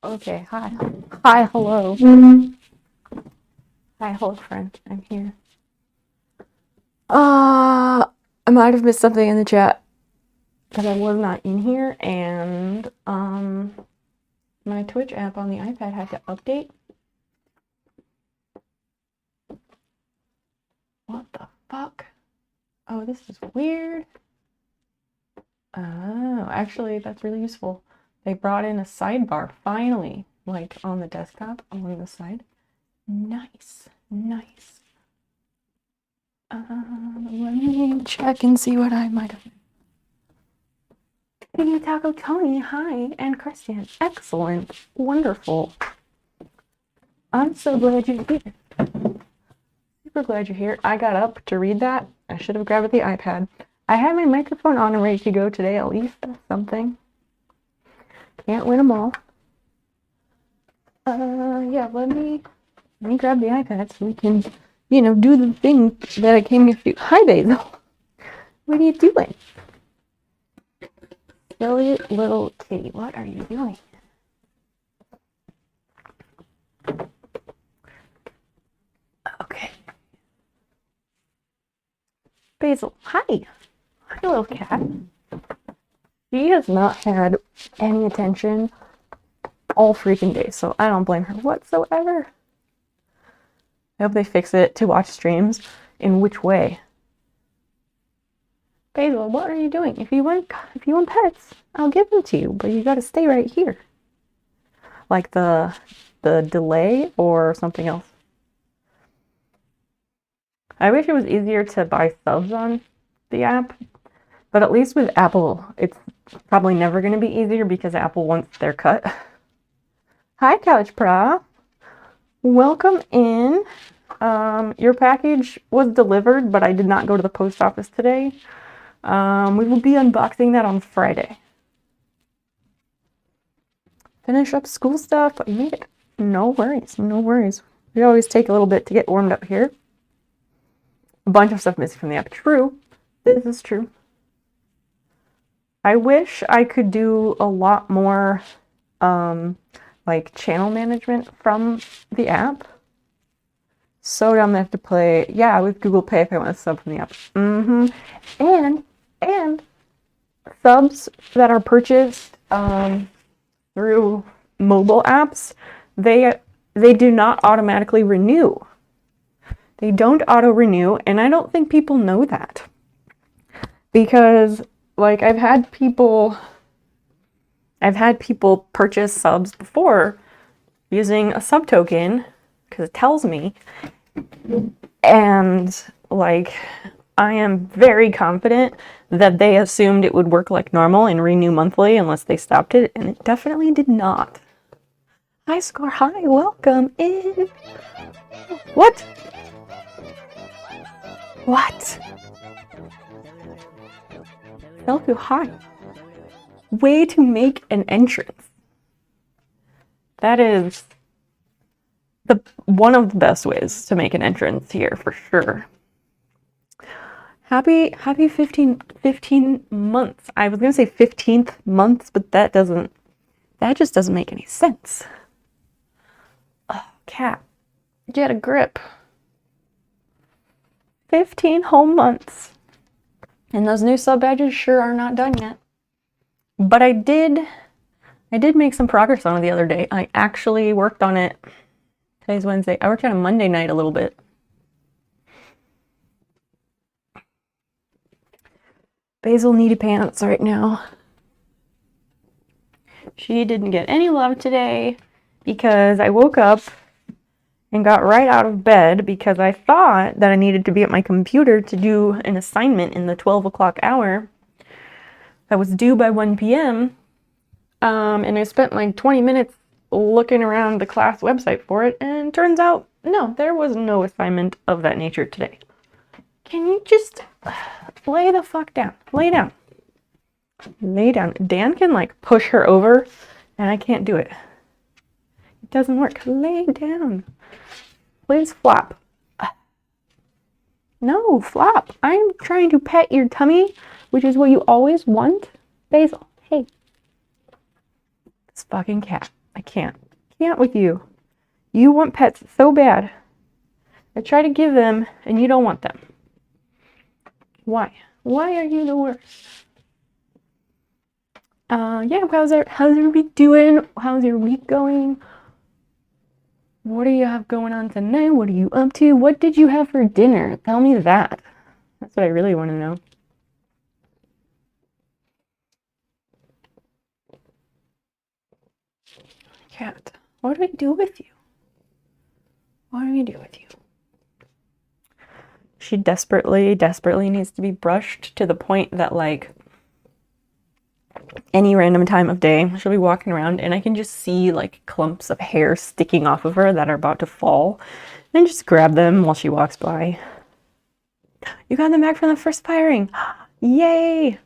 Okay, hi. Hi, hello. Hi, hello, friend. I'm here. I might have missed something in the chat because I was not in here, and my Twitch app on the iPad had to update. What the fuck? Oh, this is weird. Oh, actually, that's really useful. They brought in a sidebar, finally, like on the desktop along the side. Nice, nice. Let me check and see what I might have. Hey, Taco Tony, hi, and Christian. Excellent, wonderful. I'm so glad you're here. Super glad you're here. I got up to read that. I should have grabbed the iPad. I had my microphone on and ready to go today, at least. That's something. Can't win them all. Yeah, let me grab the iPad so we can, do the thing that I came here to do. Hi, Basil. What are you doing? Silly little kitty, what are you doing? Okay. Basil, hi. Hi, little cat. She has not had any attention all freaking day, so I don't blame her whatsoever. I hope they fix it to watch streams. In which way? Basil, what are you doing? If you want pets, I'll give them to you, but you gotta stay right here. Like the delay or something else. I wish it was easier to buy subs on the app, but at least with Apple, it's probably never going to be easier because Apple wants their cut. Hi, Couch Prof. Welcome in. Your package was delivered, but I did not go to the post office today. We will be unboxing that on Friday. Finish up school stuff, but you made it. No worries, no worries. We always take a little bit to get warmed up here. A bunch of stuff missing from the app. True. This is true. I wish I could do a lot more like channel management from the app. So dumb they have to play, yeah, with Google Pay if I want to sub from the app. And subs that are purchased through mobile apps, they do not automatically renew. They don't auto renew, and I don't think people know that. Because like I've had people purchase subs before using a sub token because it tells me, and like I am very confident that they assumed it would work like normal and renew monthly unless they stopped it, and it definitely did not. Hi, Scar. Hi, welcome in. What? What? Selfie, hi. Way to make an entrance. That is one of the best ways to make an entrance here for sure. Happy 15 months. I was gonna say 15th months, but that just doesn't make any sense. Oh, cat, get a grip. 15 whole months. And those new sub badges sure are not done yet. But I did make some progress on it the other day. I actually worked on it. Today's Wednesday. I worked on it Monday night a little bit. Basil needy pants right now. She didn't get any love today because I woke up and got right out of bed because I thought that I needed to be at my computer to do an assignment in the 12 o'clock hour that was due by 1 p.m. And I spent like 20 minutes looking around the class website for it, and turns out, no, there was no assignment of that nature today. Can you just lay the fuck down? Lay down. Lay down. Dan can like push her over, and I can't do it. It doesn't work. Lay down. Please flop. No, flop. I'm trying to pet your tummy, which is what you always want. Basil, hey. This fucking cat. I can't. Can't with you. You want pets so bad. I try to give them, and you don't want them. Why? Why are you the worst? Yeah, how's everybody doing? How's your week going? What do you have going on tonight? What are you up to? What did you have for dinner? Tell me that. That's what I really want to know. Cat, what do we do with you? What do we do with you? She desperately needs to be brushed to the point that, like, any random time of day, she'll be walking around and I can just see like clumps of hair sticking off of her that are about to fall, and just grab them while she walks by. You got them back from the first firing. Yay!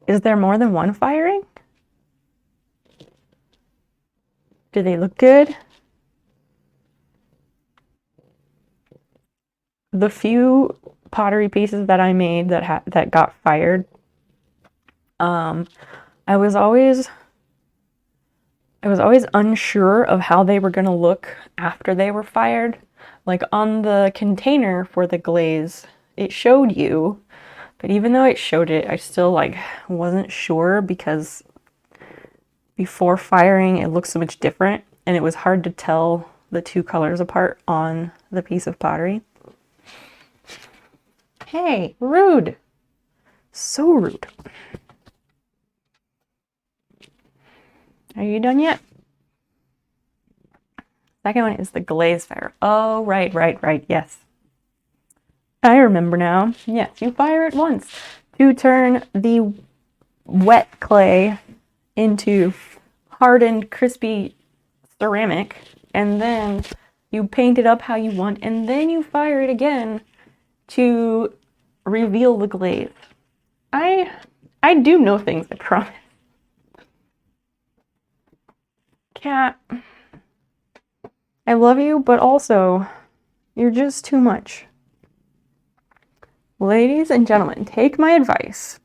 Is there more than one firing? Do they look good? The few pottery pieces that I made that got fired, I was always unsure of how they were gonna look after they were fired. Like on the container for the glaze, it showed you, but even though it showed it, I still like wasn't sure because before firing it looked so much different and it was hard to tell the two colors apart on the piece of pottery. Hey, rude. So rude. Are you done yet? Second one is the glaze fire. Oh, right, yes. I remember now. Yes, you fire it once to turn the wet clay into hardened, crispy ceramic, and then you paint it up how you want, and then you fire it again to reveal the glaze. I do know things, I promise. Cat, I love you, but also, you're just too much. Ladies and gentlemen, take my advice.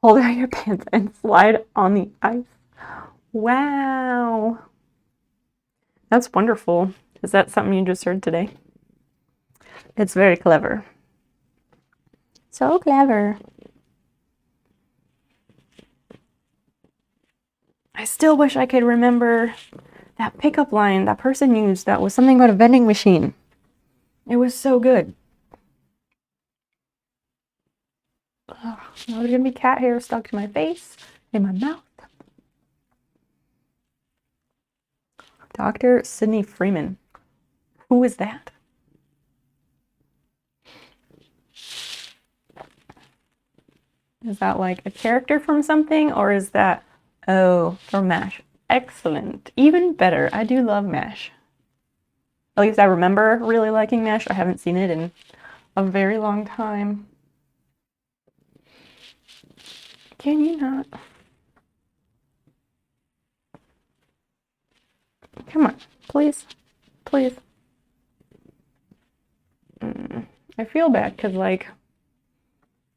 Pull down your pants and slide on the ice. Wow. That's wonderful. Is that something you just heard today? It's very clever. So clever. I still wish I could remember that pickup line that person used that was something about a vending machine. It was so good. Oh, now there's gonna be cat hair stuck to my face, in my mouth. Dr. Sidney Freeman. Who is that? Is that like a character from something, or is that, oh, from MASH? Excellent. Even better. I do love MASH. At least I remember really liking MASH. I haven't seen it in a very long time. Can you not? Come on, please. Please. I feel bad because, like,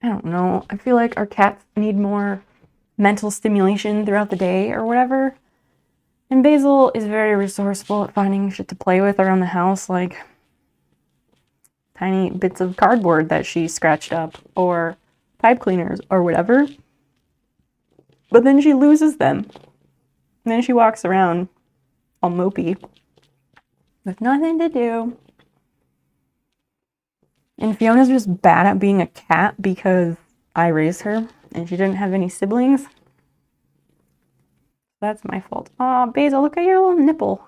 I don't know. I feel like our cats need more mental stimulation throughout the day or whatever. And Basil is very resourceful at finding shit to play with around the house, like tiny bits of cardboard that she scratched up, or pipe cleaners, or whatever. But then she loses them. And then she walks around all mopey with nothing to do. And Fiona's just bad at being a cat because I raised her and she didn't have any siblings. That's my fault. Aw, Basil, look at your little nipple.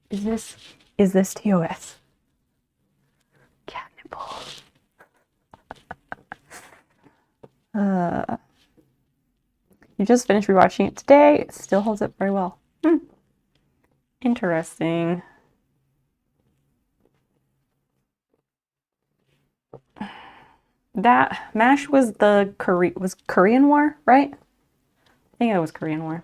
Is this TOS? Cat nipple. You just finished rewatching it today. It still holds up very well. Interesting. That MASH was the Korean War, right? I think it was Korean War.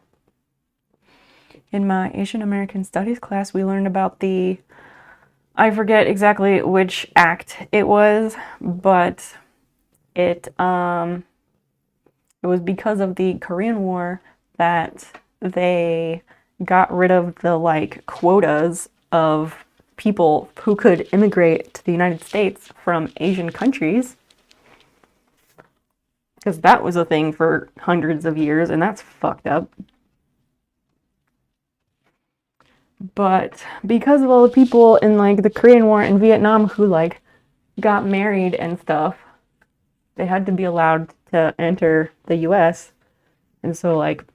In my Asian American Studies class, we learned about I forget exactly which act it was, but it was because of the Korean War that they got rid of the like quotas of people who could immigrate to the United States from Asian countries, because that was a thing for hundreds of years, and that's fucked up. But because of all the people in like the Korean War and Vietnam who like got married and stuff, they had to be allowed to enter the US. And so like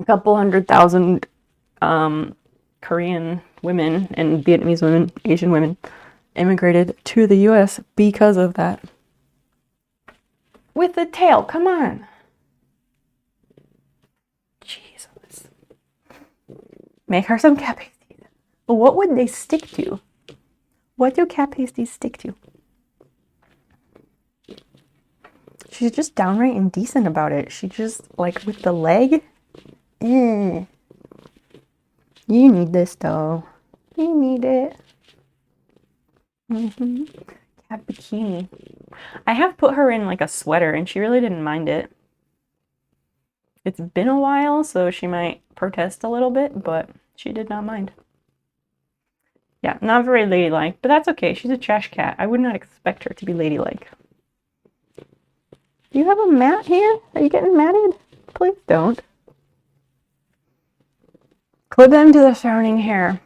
a couple 100,000 Korean women and Vietnamese women, Asian women immigrated to the US because of that. With the tail, come on. Jesus. Make her some cat pasties. What would they stick to? What do cat pasties stick to? She's just downright indecent about it. She just, like, with the leg. You need this, though. You need it. Cat bikini. I have put her in, like, a sweater, and she really didn't mind it. It's been a while, so she might protest a little bit, but she did not mind. Yeah, not very ladylike, but that's okay. She's a trash cat. I would not expect her to be ladylike. Do you have a mat here? Are you getting matted? Please don't. Clip them to the surrounding hair.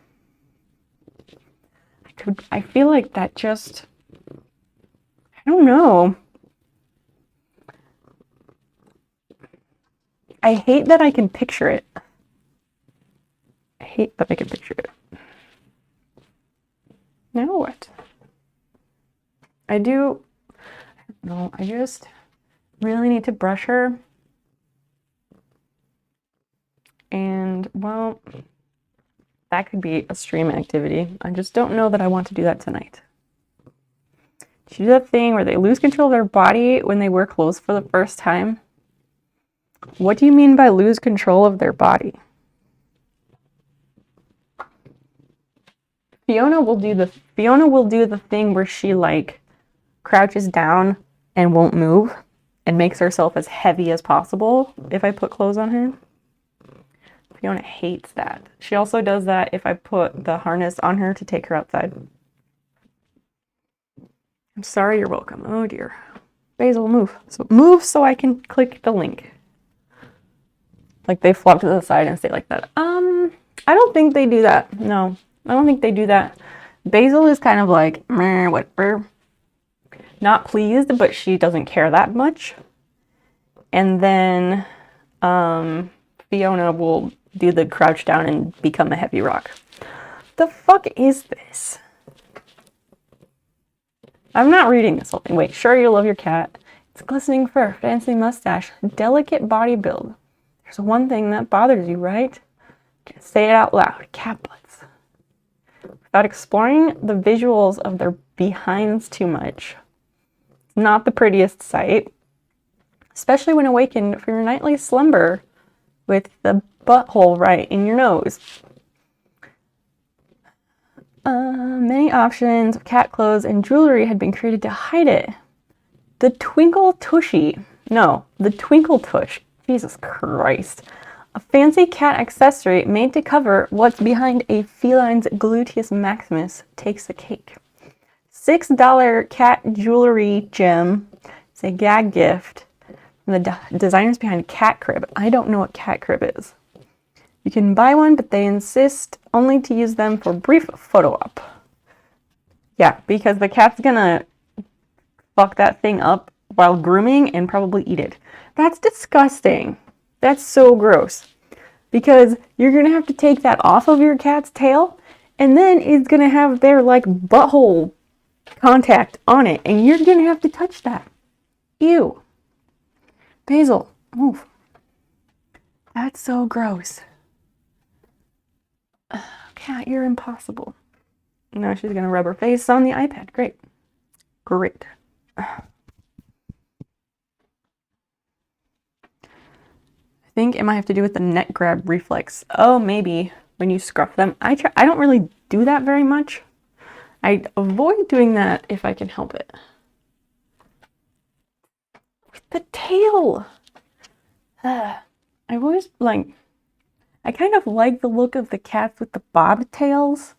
I feel like that just... I don't know. I hate that I can picture it. I hate that I can picture it. Now what? I just really need to brush her. And, well, that could be a stream activity. I just don't know that I want to do that tonight. Did you do that thing where they lose control of their body when they wear clothes for the first time? What do you mean by lose control of their body? Fiona will do the thing where she like crouches down and won't move and makes herself as heavy as possible if I put clothes on her. Fiona hates that. She also does that if I put the harness on her to take her outside. I'm sorry, you're welcome. Oh dear. Basil, move. So move so I can click the link. Like they flop to the side and stay like that. I don't think they do that. No, I don't think they do that. Basil is kind of like, meh, whatever. Not pleased, but she doesn't care that much. And then Fiona will do the crouch down and become a heavy rock. The fuck is this? I'm not reading this whole thing. Wait, sure you love your cat. It's glistening fur, fancy mustache, delicate body build. There's one thing that bothers you, right? Can't say it out loud. Cat butts. Without exploring the visuals of their behinds too much. It's not the prettiest sight. Especially when awakened from your nightly slumber with the butthole right in your nose. Many options of cat clothes and jewelry had been created to hide it. The Twinkle Tushy. No, the Twinkle Tush. Jesus Christ. A fancy cat accessory made to cover what's behind a feline's gluteus maximus takes the cake. $6 cat jewelry gem. It's a gag gift from the designers behind Cat Crib. I don't know what Cat Crib is. You can buy one, but they insist only to use them for brief photo op. Yeah, because the cat's gonna fuck that thing up while grooming and probably eat it. That's disgusting. That's so gross. Because you're gonna have to take that off of your cat's tail, and then it's gonna have their like butthole contact on it, and you're gonna have to touch that. Ew. Basil, move. That's so gross. Cat, you're impossible. Now she's gonna rub her face on the iPad. Great. Great. I think it might have to do with the neck grab reflex. Oh, maybe when you scruff them. I don't really do that very much. I avoid doing that if I can help it. With the tail. I've always, like, I kind of like the look of the cats with the bobtails.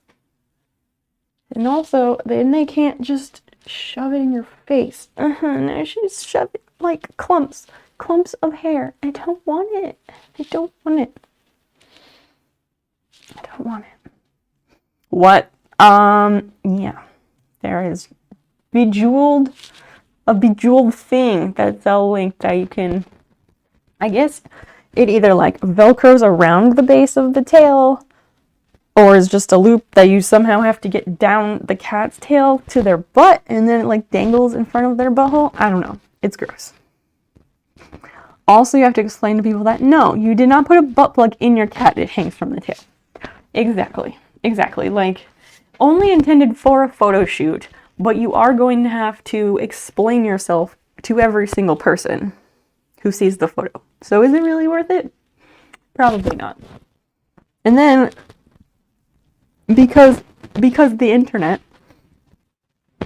And also, then they can't just shove it in your face. No, she's shoving like clumps of hair. I don't want it. I don't want it. I don't want it. What? Yeah. There is a bejeweled thing that's all linked that you can, I guess it either like velcros around the base of the tail or is just a loop that you somehow have to get down the cat's tail to their butt and then it like dangles in front of their butthole. I don't know. It's gross. Also, you have to explain to people that no, you did not put a butt plug in your cat. It hangs from the tail. Exactly. Like, only intended for a photo shoot, but you are going to have to explain yourself to every single person who sees the photo. So is it really worth it? Probably not. And then, because the internet,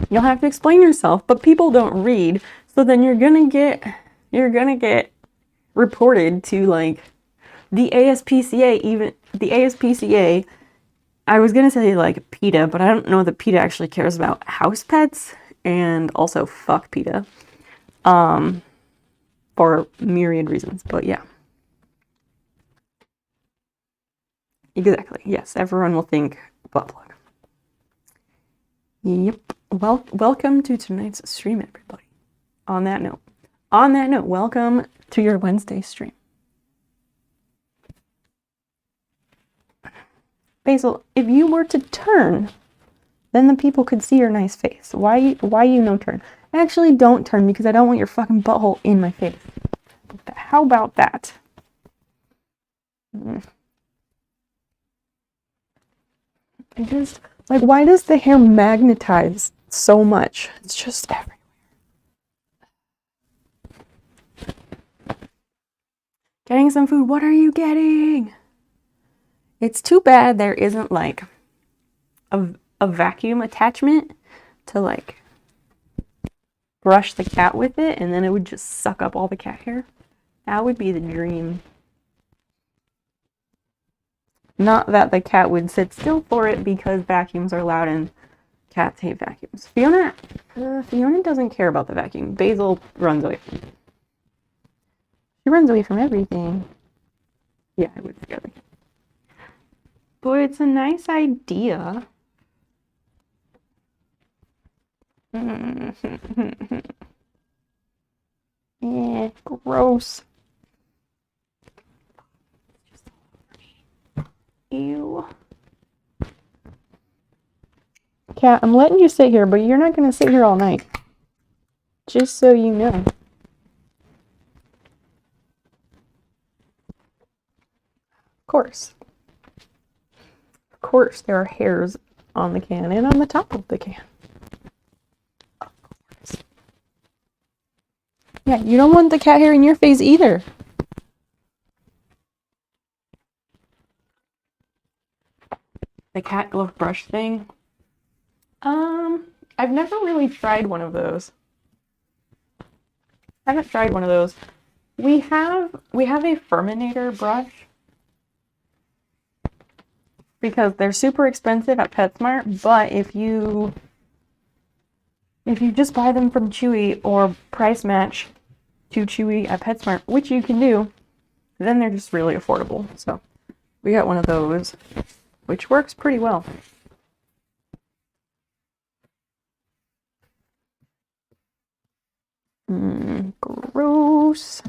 you'll have to explain yourself, but people don't read, so then you're gonna get reported to like the ASPCA. I was gonna say like PETA, but I don't know that PETA actually cares about house pets, and also fuck PETA, for myriad reasons. But yeah, exactly. Yes, everyone will think butt plug. Yep. Well, welcome to tonight's stream, everybody. On that note, welcome to your Wednesday stream. Basil, if you were to turn, then the people could see your nice face. Why you no turn? Actually, don't turn because I don't want your fucking butthole in my face. How about that? I just, like, why does the hair magnetize so much? It's just everywhere. Getting some food. What are you getting? It's too bad there isn't like a vacuum attachment to like brush the cat with it and then it would just suck up all the cat hair. That would be the dream. Not that the cat would sit still for it because vacuums are loud and cats hate vacuums. Fiona doesn't care about the vacuum. Basil runs away from it. She runs away from everything. Yeah, I would scare the cat. But it's a nice idea. Yeah, gross. Ew. Cat, I'm letting you sit here, but you're not going to sit here all night. Just so you know. Of course. Of course, there are hairs on the can and on the top of the can. Of course. Yeah, you don't want the cat hair in your face either. The cat glove brush thing. I've never really tried one of those. I haven't tried one of those. We have a Furminator brush because they're super expensive at PetSmart, but if you just buy them from Chewy or price match to Chewy at PetSmart, which you can do, then they're just really affordable. So we got one of those, which works pretty well. Gross.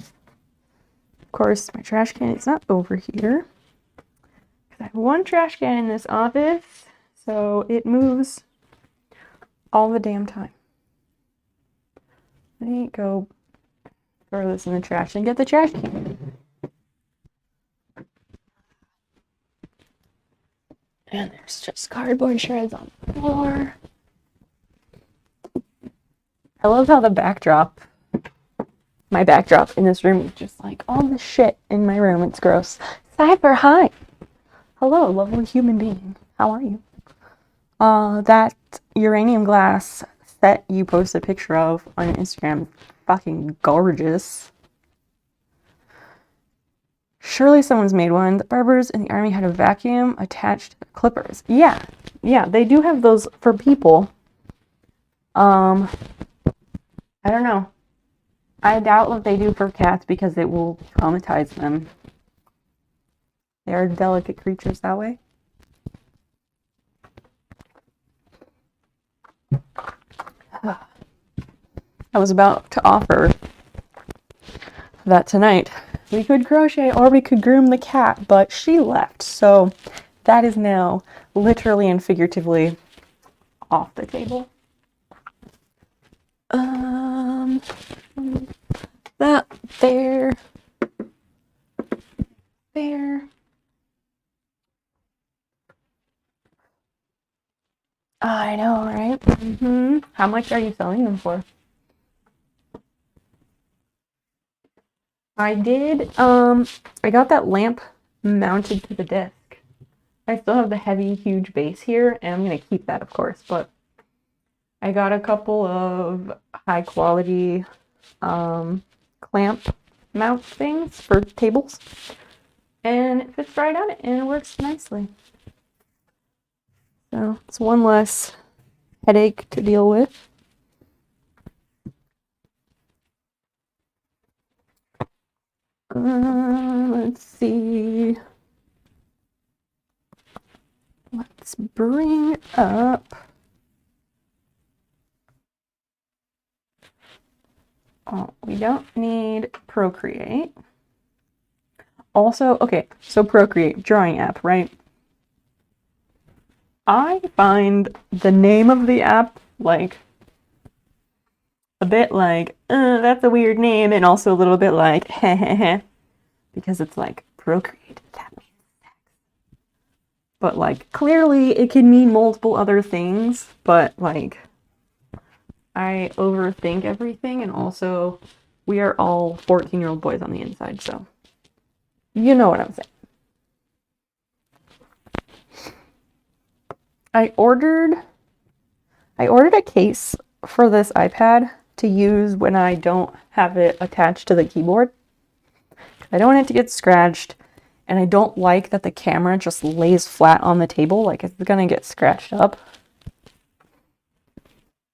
Of course, my trash can is not over here. I have one trash can in this office, so it moves all the damn time. Let me go throw this in the trash and get the trash can. And there's just cardboard shreds on the floor. I love how my backdrop in this room is just like all the shit in my room. It's gross. Cyber, hi. Hello, lovely human being. How are you? That uranium glass set you posted a picture of on Instagram, fucking gorgeous. Surely someone's made one. The barbers in the army had a vacuum attached to clippers. Yeah, they do have those for people. I don't know. I doubt what they do for cats because it will traumatize them. They are delicate creatures that way. I was about to offer that tonight we could crochet or we could groom the cat, but she left, so that is now literally and figuratively off the table. That there. I know, right? How much are you selling them for? I did, I got that lamp mounted to the desk. I still have the heavy, huge base here, and I'm gonna keep that, of course, but I got a couple of high quality clamp mount things for tables, and it fits right on it, and it works nicely. So it's one less headache to deal with. Let's see. Let's bring up. Oh, we don't need Procreate. Also, okay, so Procreate, drawing app, right? I find the name of the app like a bit like, that's a weird name, and also a little bit like, heh, because it's like Procreate. That means sex. But like, clearly it can mean multiple other things, but like, I overthink everything, and also we are all 14-year-old boys on the inside, so you know what I'm saying. I ordered a case for this iPad to use when I don't have it attached to the keyboard. I don't want it to get scratched, and I don't like that the camera just lays flat on the table, like it's gonna get scratched up.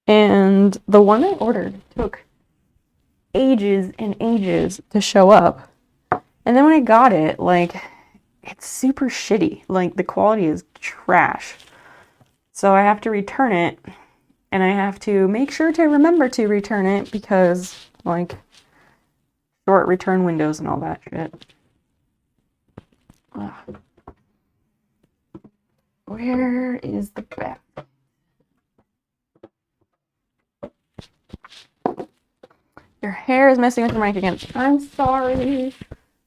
And the one I ordered took ages and ages to show up. And then when I got it, like, it's super shitty. Like, the quality is trash. So I have to return it, and I have to make sure to remember to return it because, like, short return windows and all that shit. Ugh. Where is the back? Your hair is messing with your mic again. I'm sorry.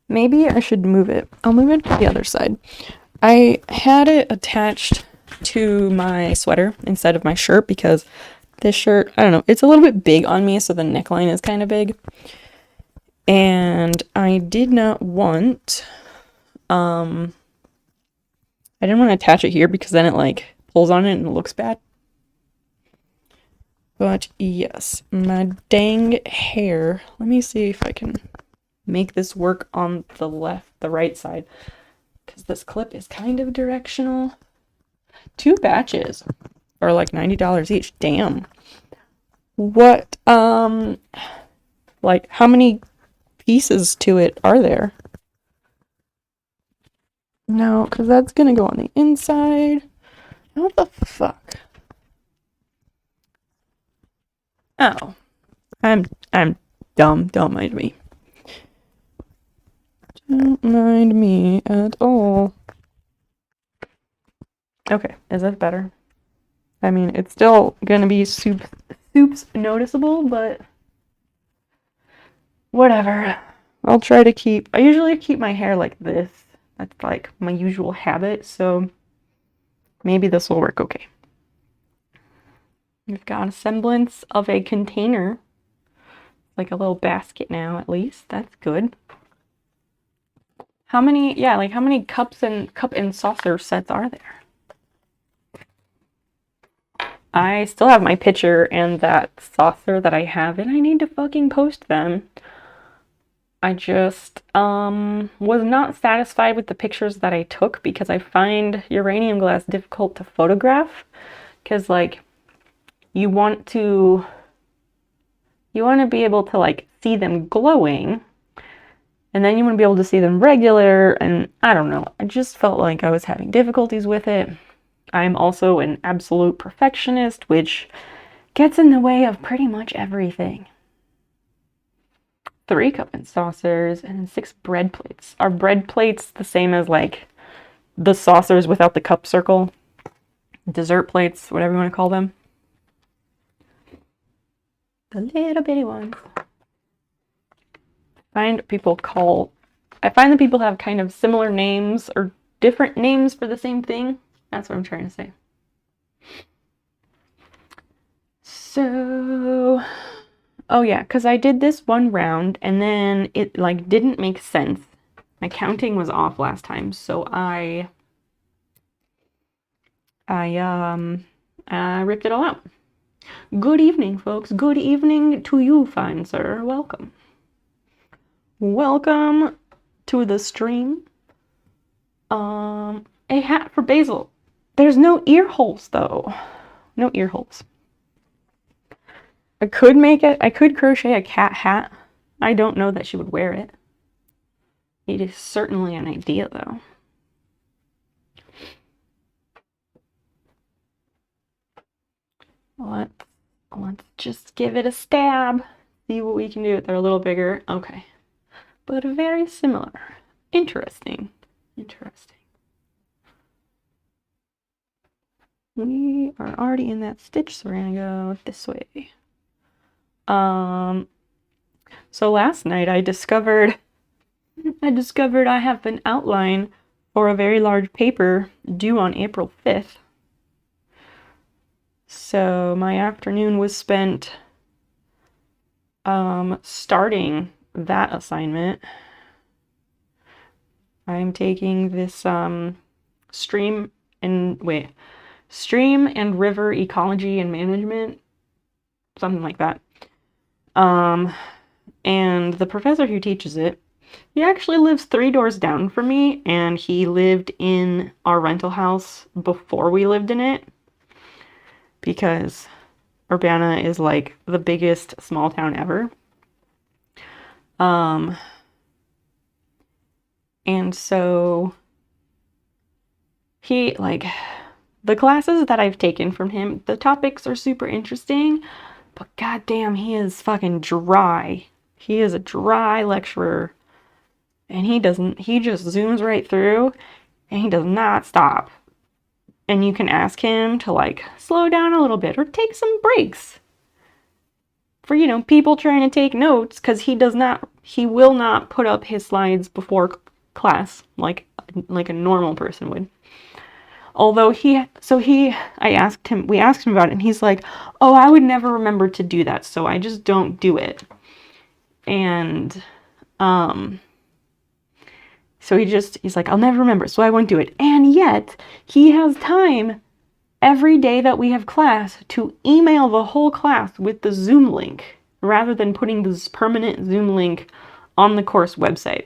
Maybe I should move it. I'll move it to the other side. I had it attached to my sweater instead of my shirt because this shirt, I don't know, it's a little bit big on me, so the neckline is kind of big. And I did not want, I didn't want to attach it here because then it like pulls on it and it looks bad. But yes, my dang hair. Let me see if I can make this work on the right side, because this clip is kind of directional. 2 batches are like $90 each. Damn. What, like, how many pieces to it are there? No, because that's gonna go on the inside. What the fuck? Oh, I'm dumb. Don't mind me. Don't mind me at all. Okay, is that better? I mean, it's still gonna be soup's noticeable, but whatever. I'll try to keep. I usually keep my hair like this. That's like my usual habit, so maybe this will work okay. We've got a semblance of a container, like a little basket now, at least. That's good. How many, yeah, like how many cup and saucer sets are there? I still have my pitcher and that saucer that I have, and I need to fucking post them. I just was not satisfied with the pictures that I took because I find uranium glass difficult to photograph because like you want to be able to like see them glowing, and then you want to be able to see them regular, and I don't know. I just felt like I was having difficulties with it. I'm also an absolute perfectionist, which gets in the way of pretty much everything. 3 cup and saucers, and then 6 bread plates. Are bread plates the same as like the saucers without the cup circle? Dessert plates, whatever you want to call them. The little bitty ones. I find that people have kind of similar names or different names for the same thing. That's what I'm trying to say. So, oh yeah, because I did this one round and then it like didn't make sense. My counting was off last time, so I ripped it all out. Good evening, folks. Good evening to you, fine sir. Welcome. Welcome to the stream. A hat for Basil. There's no ear holes though. No ear holes. I could crochet a cat hat. I don't know that she would wear it. It is certainly an idea though. Let's just give it a stab. See what we can do. They're a little bigger. Okay. But very similar. Interesting. Interesting. We are already in that stitch, so we're gonna go this way. So last night I discovered I have an outline for a very large paper due on April 5th. So my afternoon was spent starting that assignment. I'm taking this stream and river ecology and management, something like that. And the professor who teaches it, he actually lives 3 doors down from me, and he lived in our rental house before we lived in it, because Urbana is like the biggest small town ever. And so he, like, the classes that I've taken from him, the topics are super interesting, but goddamn, he is fucking dry. He is a dry lecturer, and he just zooms right through, and he does not stop. And you can ask him to, like, slow down a little bit or take some breaks for, you know, people trying to take notes, because he will not put up his slides before class like a normal person would. Although we asked him about it, and he's like, oh, I would never remember to do that, so I just don't do it. And so he's like, I'll never remember, so I won't do it. And yet he has time every day that we have class to email the whole class with the Zoom link rather than putting this permanent Zoom link on the course website.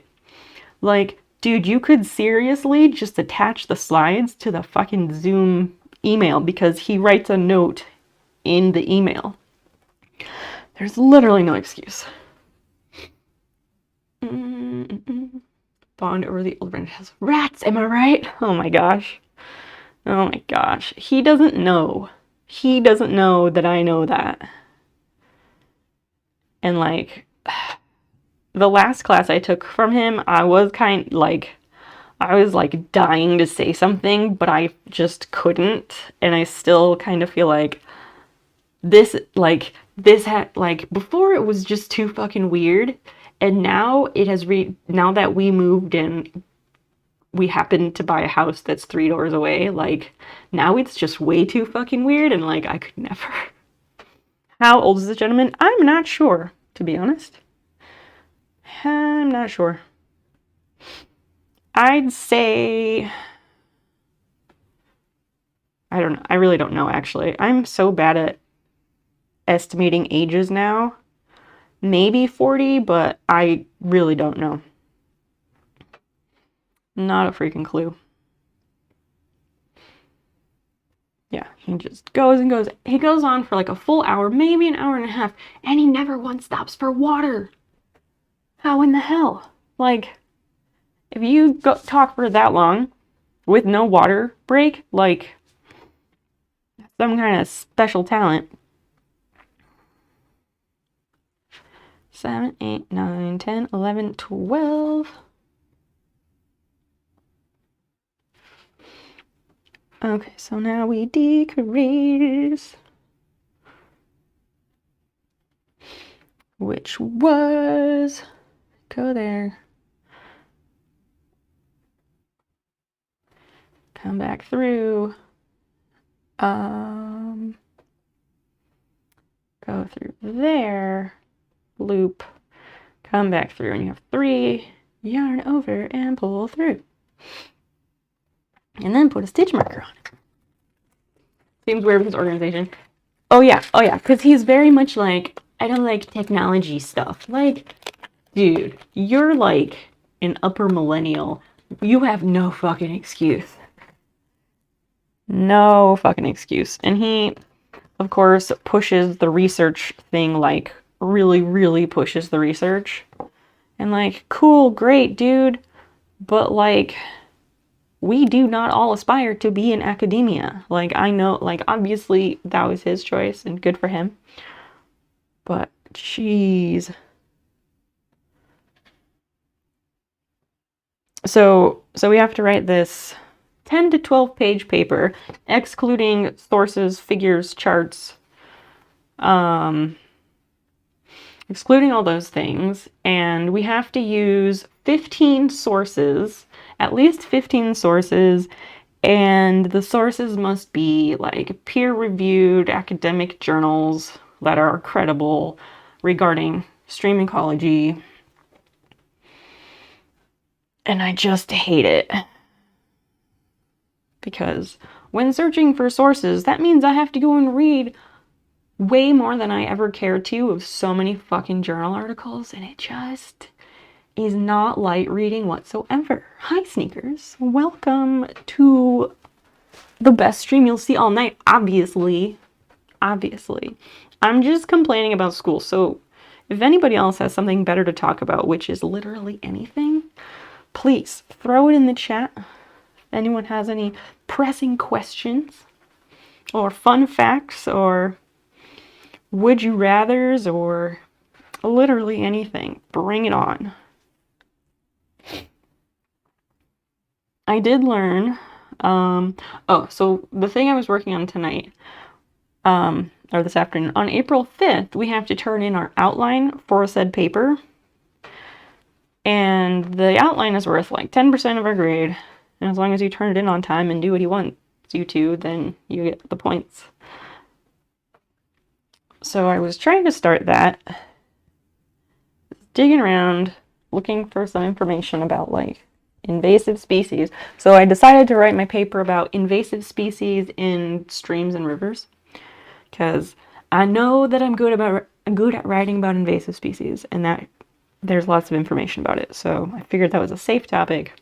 Like, dude, you could seriously just attach the slides to the fucking Zoom email, because he writes a note in the email. There's literally no excuse. Bond over the old friend has rats, am I right? Oh my gosh. Oh my gosh. He doesn't know. He doesn't know that I know that. And like, the last class I took from him, I was like dying to say something, but I just couldn't. And I still kind of feel like before it was just too fucking weird. And now now that we moved in, we happened to buy a house that's 3 doors away. Like, now it's just way too fucking weird, and like, I could never. How old is this gentleman? I'm not sure, to be honest. I'm not sure. I'd say, I don't know. I really don't know, actually. I'm so bad at estimating ages now maybe 40, but I really don't know. Not a freaking clue. Yeah, he just goes and goes. He goes on for like a full hour, maybe an hour and a half, and he never once stops for water. How in the hell? Like, if you talk for that long with no water break, like, some kind of special talent. 7, 8, 9, 10, 11, 12. Okay, so now we decrease. Which was, go there. Come back through. Go through there. Loop. Come back through, and you have 3. Yarn over and pull through. And then put a stitch marker on it. Seems weird with his organization. Oh yeah, because he's very much like, I don't like technology stuff. Like, dude, you're like an upper millennial. You have no fucking excuse. No fucking excuse. And he, of course, pushes the research thing, like, really, really pushes the research. And like, cool, great, dude. But like, we do not all aspire to be in academia. Like, I know, like, obviously that was his choice and good for him. But, jeez. So we have to write this 10 to 12 page paper, excluding sources, figures, charts, excluding all those things. And we have to use 15 sources, at least 15 sources, and the sources must be like peer-reviewed academic journals that are credible regarding stream ecology. And I just hate it. Because when searching for sources, that means I have to go and read way more than I ever cared to of so many fucking journal articles, and it just is not light reading whatsoever. Hi, Sneakers. Welcome to the best stream you'll see all night, obviously. Obviously. I'm just complaining about school, so if anybody else has something better to talk about, which is literally anything, please throw it in the chat. If anyone has any pressing questions, or fun facts, or would you rathers, or literally anything, bring it on. I did learn, so the thing I was working on tonight, or this afternoon, on April 5th, we have to turn in our outline for said paper. And the outline is worth like 10% of our grade. And as long as you turn it in on time and do what he wants you to, then you get the points. So I was trying to start that. Digging around, looking for some information about like invasive species. So I decided to write my paper about invasive species in streams and rivers. Because I know that I'm good at writing about invasive species, and that there's lots of information about it. So I figured that was a safe topic.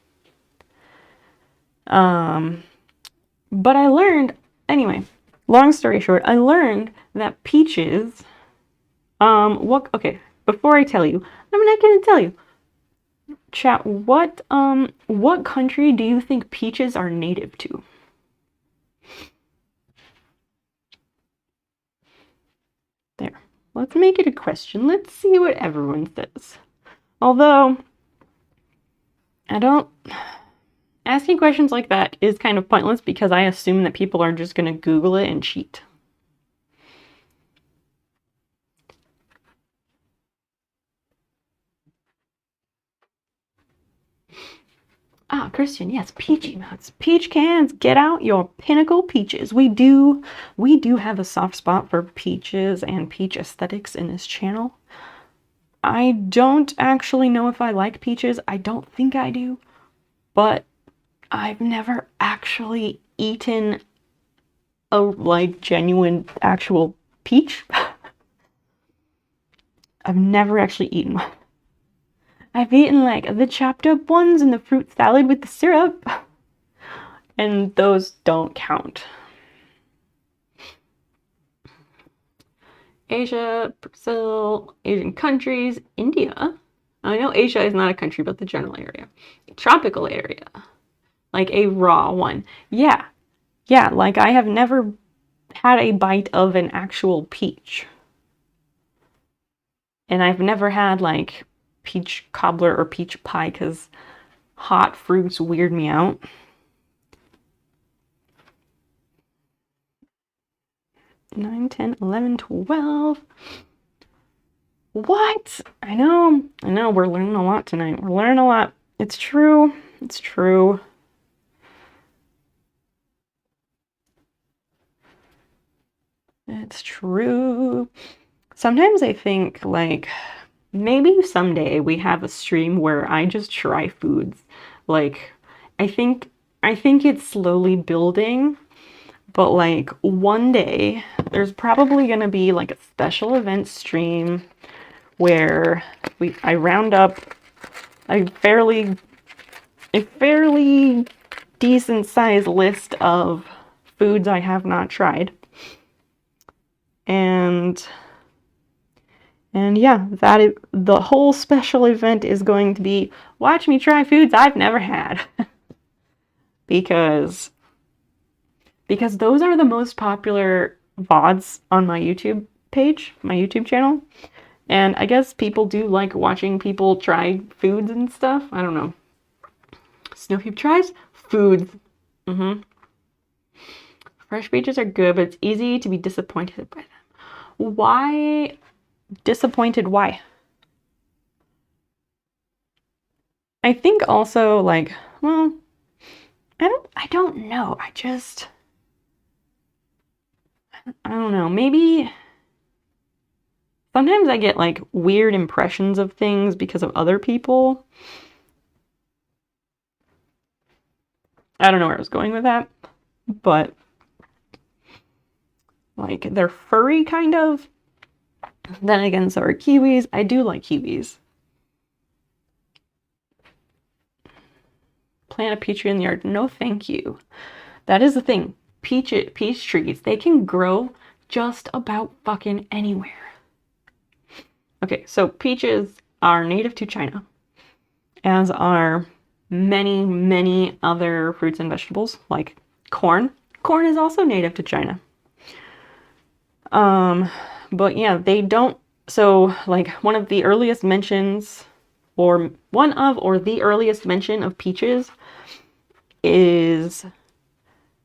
But I learned, anyway, long story short, I learned that peaches, okay, before I tell you, I'm not going to tell you. Chat, what country do you think peaches are native to? There. Let's make it a question. Let's see what everyone says. Although, asking questions like that is kind of pointless because I assume that people are just going to Google it and cheat. Ah, Christian, yes, peachy nuts. Peach cans, get out your pinnacle peaches. We do have a soft spot for peaches and peach aesthetics in this channel. I don't actually know if I like peaches. I don't think I do. But I've never actually eaten a, like, genuine, actual peach. I've never actually eaten one. I've eaten like the chopped up ones and the fruit salad with the syrup, and those don't count. Asia, Brazil, Asian countries, India. I know Asia is not a country, but the general area. A tropical area. Like a raw one. Yeah. Yeah, like I have never had a bite of an actual peach. And I've never had like peach cobbler or peach pie because hot fruits weird me out. Nine, 10, 11, 12. What? I know, we're learning a lot tonight. We're learning a lot. It's true. It's true. It's true. Sometimes I think like maybe someday we have a stream where I just try foods. Like I think it's slowly building, but like one day there's probably going to be like a special event stream where I round up a fairly decent sized list of foods I have not tried. And yeah, the whole special event is going to be watch me try foods I've never had. because those are the most popular VODs on my YouTube page, my YouTube channel. And I guess people do like watching people try foods and stuff. I don't know. Snowpeep tries foods. Fresh peaches are good, but it's easy to be disappointed by them. Why disappointed? Why? I think also like, well, I don't know. I don't know. Maybe sometimes I get like weird impressions of things because of other people. I don't know where I was going with that, but like they're furry kind of. Then again, so are kiwis. I do like kiwis. Plant a peach tree in the yard. No, thank you. That is the thing. Peach trees, they can grow just about fucking anywhere. Okay, so peaches are native to China, as are many, many other fruits and vegetables, like corn. Corn is also native to China. But yeah, they don't, so like one of the earliest mentions, or the earliest mention of peaches is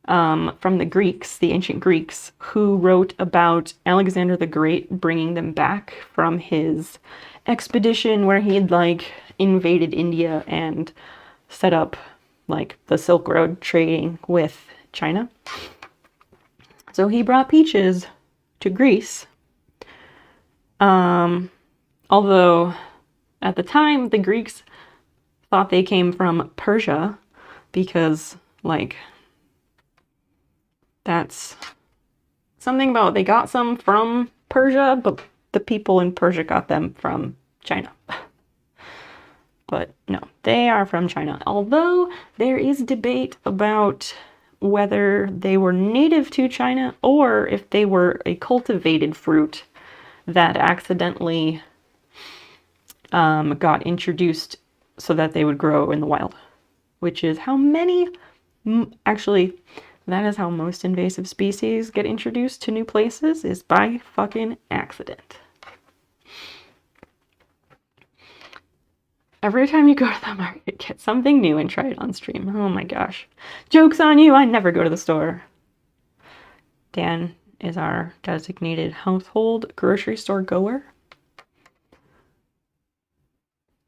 from the Greeks, the ancient Greeks, who wrote about Alexander the Great bringing them back from his expedition where he had like invaded India and set up like the Silk Road trading with China. So he brought peaches to Greece. Although at the time the Greeks thought they came from Persia because like that's something about they got some from Persia, but the people in Persia got them from China. But no, they are from China. Although there is debate about whether they were native to China or if they were a cultivated fruit that accidentally got introduced so that they would grow in the wild, which is how many, actually, that is how most invasive species get introduced to new places, is by fucking accident. Every time you go to the market, get something new and try it on stream. Oh my gosh. Joke's on you, I never go to the store. Dan is our designated household grocery store goer.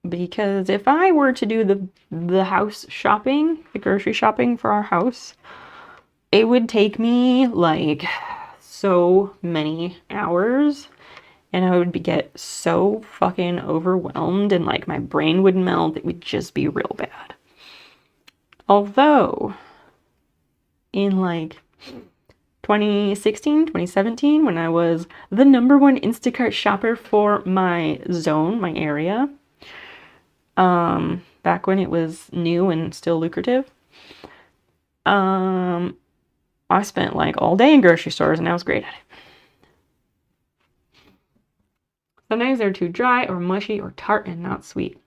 Because if I were to do the house shopping, the grocery shopping for our house, it would take me like so many hours and I would get so fucking overwhelmed and like my brain would melt. It would just be real bad. Although in like 2016, 2017, when I was the #1 Instacart shopper for my zone, my area. Back when it was new and still lucrative. I spent like all day in grocery stores and I was great at it. Sometimes they're too dry or mushy or tart and not sweet.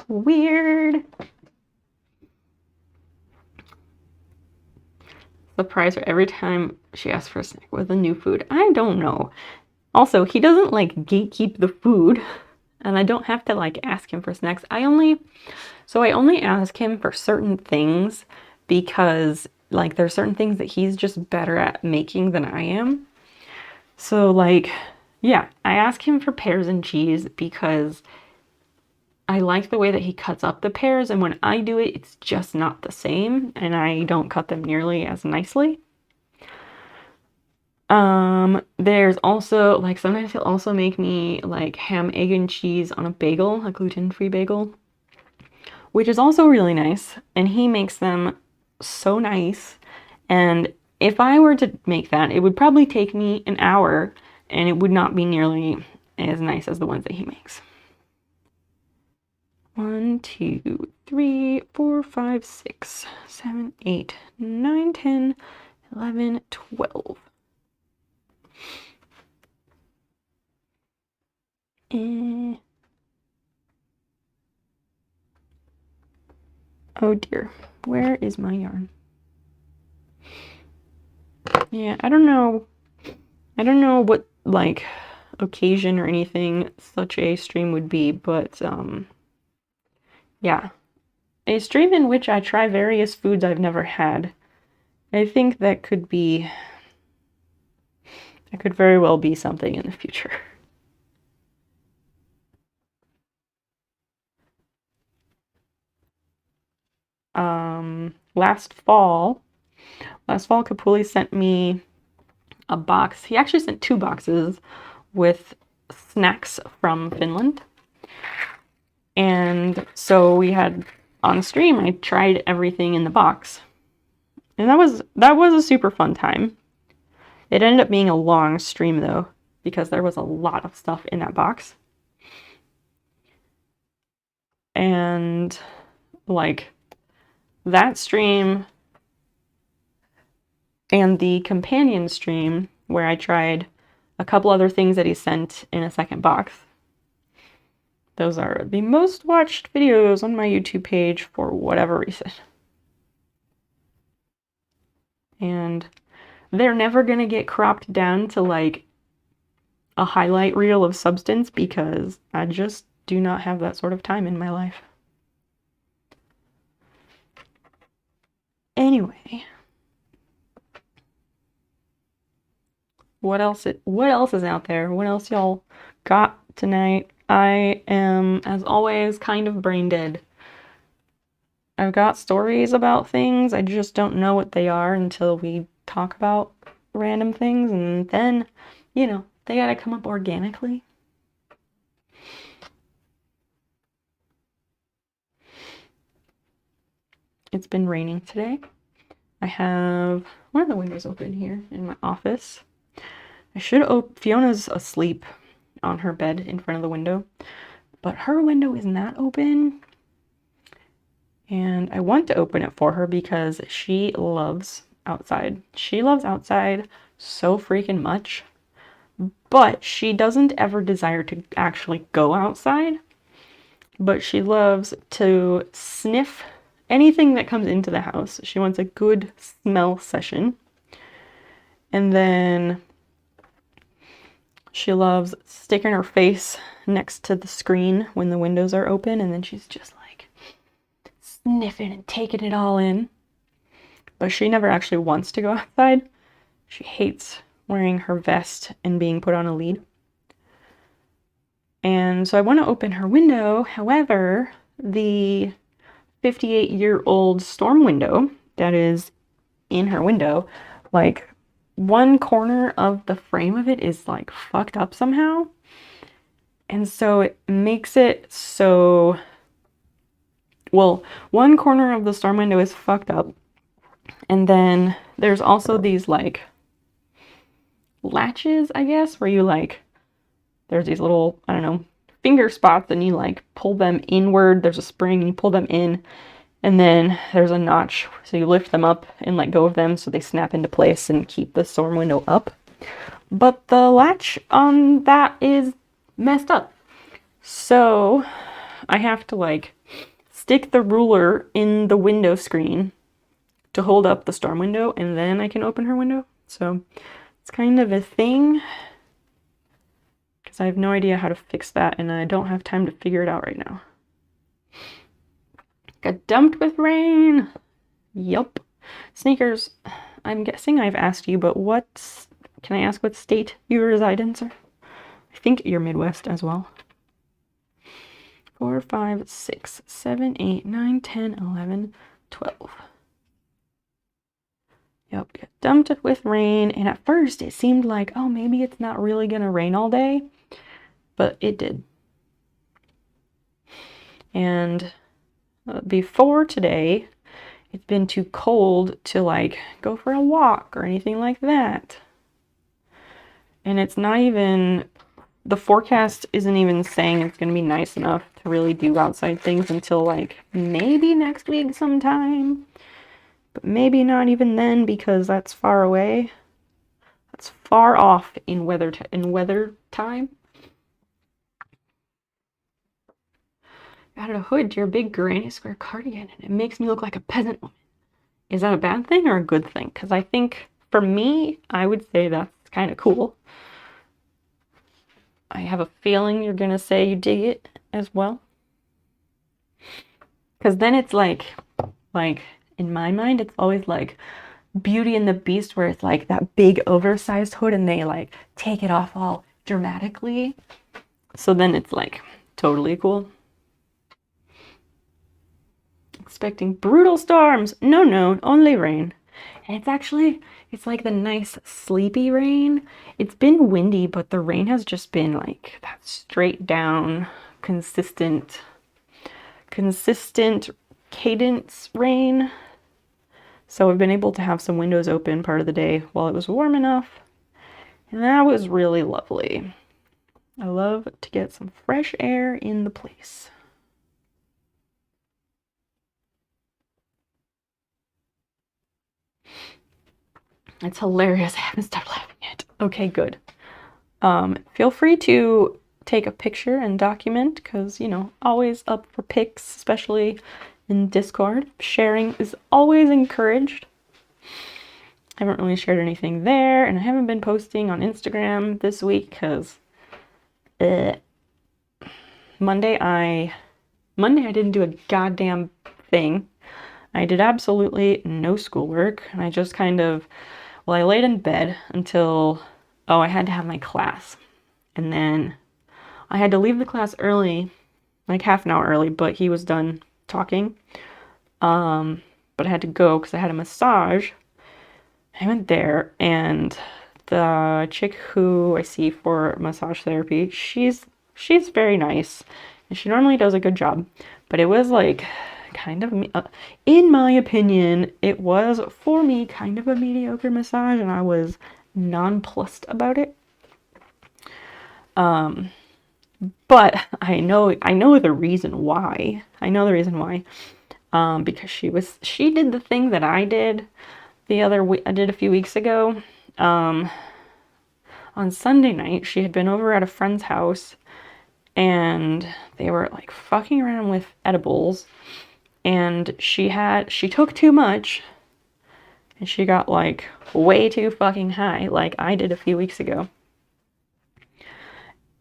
Weird. Surprise her every time she asks for a snack with a new food. I don't know. Also, he doesn't like gatekeep the food, and I don't have to like ask him for snacks. I only ask him for certain things because like there's certain things that he's just better at making than I am. So like, yeah, I ask him for pears and cheese because I like the way that he cuts up the pears, and when I do it, it's just not the same, and I don't cut them nearly as nicely. There's also, like, sometimes he'll also make me, like, ham, egg, and cheese on a bagel, a gluten-free bagel, which is also really nice, and he makes them so nice, and if I were to make that, it would probably take me an hour, and it would not be nearly as nice as the ones that he makes. 1, 2, 3, 4, 5, 6, 7, 8, 9, 10, 11, 12. Oh dear, where is my yarn? Yeah, I don't know what, like, occasion or anything such a stream would be, but, yeah. A stream in which I try various foods I've never had. I think that could very well be something in the future. Last fall, Kapuli sent me a box. He actually sent 2 boxes with snacks from Finland. And so we had, on stream, I tried everything in the box. And that was a super fun time. It ended up being a long stream though, because there was a lot of stuff in that box. And like that stream and the companion stream where I tried a couple other things that he sent in a second box. Those are the most watched videos on my YouTube page for whatever reason. And they're never gonna get cropped down to like a highlight reel of substance because I just do not have that sort of time in my life. Anyway, what else is out there? What else y'all got tonight? I am, as always, kind of brain dead. I've got stories about things, I just don't know what they are until we talk about random things, and then, you know, they gotta come up organically. It's been raining today. I have one of the windows open here in my office. Fiona's asleep on her bed in front of the window, but her window is not open. And I want to open it for her because she loves outside. She loves outside so freaking much, but she doesn't ever desire to actually go outside. But she loves to sniff anything that comes into the house. She wants a good smell session. And then she loves sticking her face next to the screen when the windows are open, and then she's just like sniffing and taking it all in. But she never actually wants to go outside. She hates wearing her vest and being put on a lead. And so I want to open her window. However, the 58-year-old storm window that is in her window, like one corner of the frame of it is like fucked up somehow. And so it makes it so, well, one corner of the storm window is fucked up. And then there's also these like latches, I guess, where you like, there's these little, I don't know, finger spots and you like pull them inward. There's a spring and you pull them in, and then there's a notch. So you lift them up and let go of them so they snap into place and keep the storm window up. But the latch on that is messed up. So I have to like stick the ruler in the window screen to hold up the storm window, and then I can open her window. So it's kind of a thing because I have no idea how to fix that and I don't have time to figure it out right now. Got dumped with rain. Yup. Sneakers, I'm guessing I've asked you, but can I ask what state you reside in, sir? I think you're Midwest as well. 4, 5, 6, 7, 8, 9, 10, 11, 12. Yep, got dumped with rain, and at first it seemed like, oh, maybe it's not really gonna rain all day, but it did. And before today, it's been too cold to like go for a walk or anything like that. And it's not even, the forecast isn't even saying it's going to be nice enough to really do outside things until like maybe next week sometime. But maybe not even then because that's far away. That's far off in weather time. Added a hood to your big granny square cardigan and it makes me look like a peasant woman. Is that a bad thing or a good thing? Because I think for me, I would say that's kind of cool. I have a feeling you're gonna say you dig it as well. Because then it's like in my mind, it's always like Beauty and the Beast, where it's like that big oversized hood and they like take it off all dramatically. So then it's like totally cool. Expecting brutal storms. No, only rain. And it's like the nice sleepy rain. It's been windy, but the rain has just been like that straight down, consistent cadence rain. So I've been able to have some windows open part of the day while it was warm enough. And that was really lovely. I love to get some fresh air in the place. It's hilarious. I haven't stopped laughing yet. Okay, good. Feel free to take a picture and document because, you know, always up for pics, especially in Discord. Sharing is always encouraged. I haven't really shared anything there, and I haven't been posting on Instagram this week because Monday I didn't do a goddamn thing. I did absolutely no schoolwork, and I just kind of, well, I laid in bed until, I had to have my class. And then I had to leave the class early, like half an hour early, but he was done talking. But I had to go because I had a massage. I went there, and the chick who I see for massage therapy, she's very nice, and she normally does a good job. But it was like kind of, in my opinion, it was for me kind of a mediocre massage, and I was nonplussed about it. But I know the reason why. Because she did the thing that I did I did a few weeks ago. On Sunday night, she had been over at a friend's house and they were like fucking around with edibles, and she took too much and she got like way too fucking high, like I did a few weeks ago.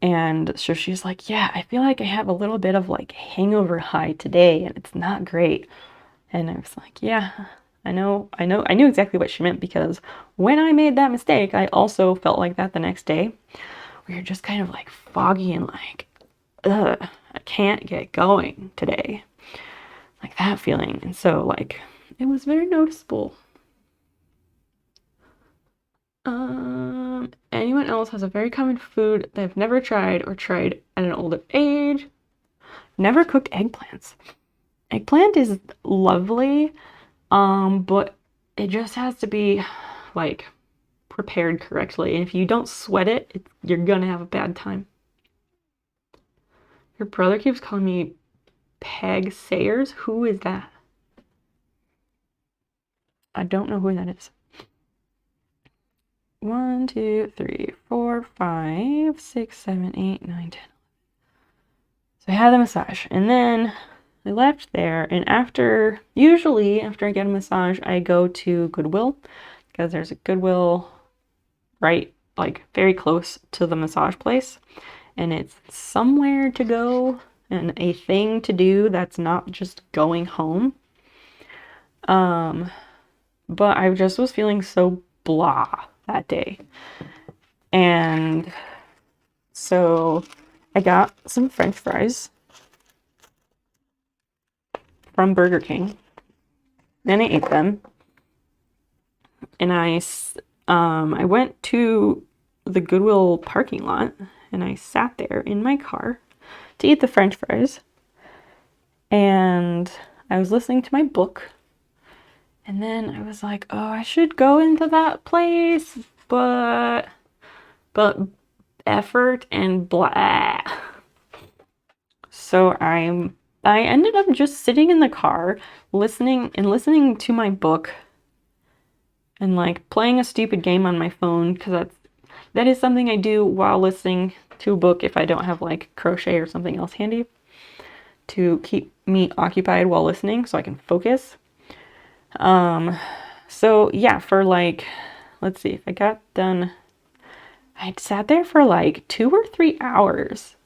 And so she's like, yeah, I feel like I have a little bit of like hangover high today and it's not great. And I was like, yeah, I knew exactly what she meant, because when I made that mistake, I also felt like that the next day. We were just kind of like foggy and like, ugh, I can't get going today. Like that feeling. And so like, it was very noticeable. Anyone else has a very common food they've never tried or tried at an older age? Never cooked eggplants. Eggplant is lovely, but it just has to be like prepared correctly. And if you don't sweat it, you're gonna have a bad time. Your brother keeps calling me Peg Sayers. Who is that? I don't know who that is. 1, 2, 3, 4, 5, 6, 7, 8, 9, 10. So I had the massage, and then I left there, and usually after I get a massage, I go to Goodwill, because there's a Goodwill right, like, very close to the massage place, and it's somewhere to go and a thing to do that's not just going home. But I just was feeling so blah that day. And so I got some French fries from Burger King. Then I ate them. And I went to the Goodwill parking lot and I sat there in my car to eat the French fries. And I was listening to my book. And then I was like, oh, I should go into that place, but effort and blah. So I ended up just sitting in the car, listening to my book and like playing a stupid game on my phone, because that is something I do while listening to a book if I don't have like crochet or something else handy to keep me occupied while listening so I can focus. So yeah, for like, let's see, if I got done, I sat there for like 2 or 3 hours.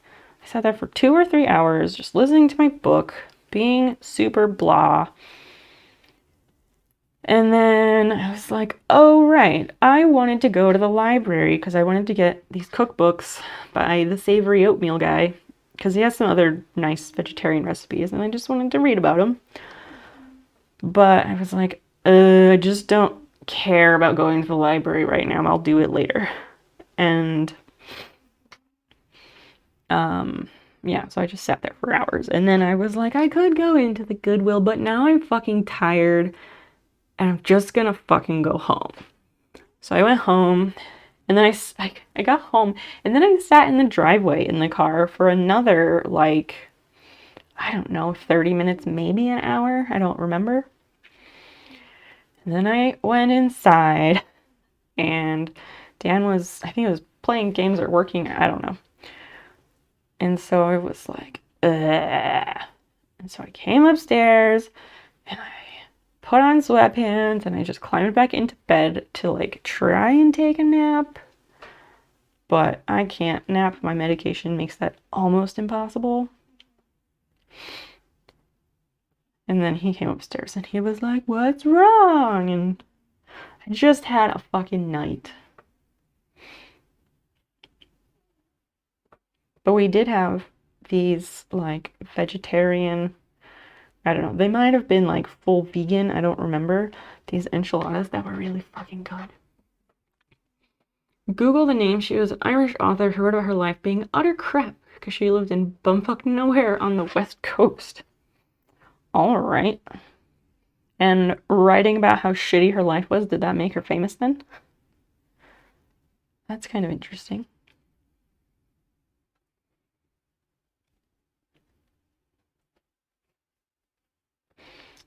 I sat there for 2 or 3 hours just listening to my book, being super blah. And then I was like, oh right, I wanted to go to the library because I wanted to get these cookbooks by the Savory Oatmeal guy, because he has some other nice vegetarian recipes and I just wanted to read about them. But I was like, I just don't care about going to the library right now. I'll do it later. And yeah, so I just sat there for hours. And then I was like, I could go into the Goodwill, but now I'm fucking tired and I'm just gonna fucking go home. So I went home, and then I got home, and then I sat in the driveway in the car for another, like, I don't know, 30 minutes, maybe an hour. I don't remember. And then I went inside, and Dan was, I think he was playing games or working, I don't know. And so I was like, ugh. And so I came upstairs, and I put on sweatpants, and I just climbed back into bed to like try and take a nap. But I can't nap. My medication makes that almost impossible. And then he came upstairs and he was like, what's wrong? And I just had a fucking night. But we did have these like vegetarian, I don't know, they might have been like full vegan, I don't remember, these enchiladas that were really fucking good. Google the name. She was an Irish author who wrote about her life being utter crap because she lived in bumfuck nowhere on the West Coast. Alright. And writing about how shitty her life was, did that make her famous then? That's kind of interesting.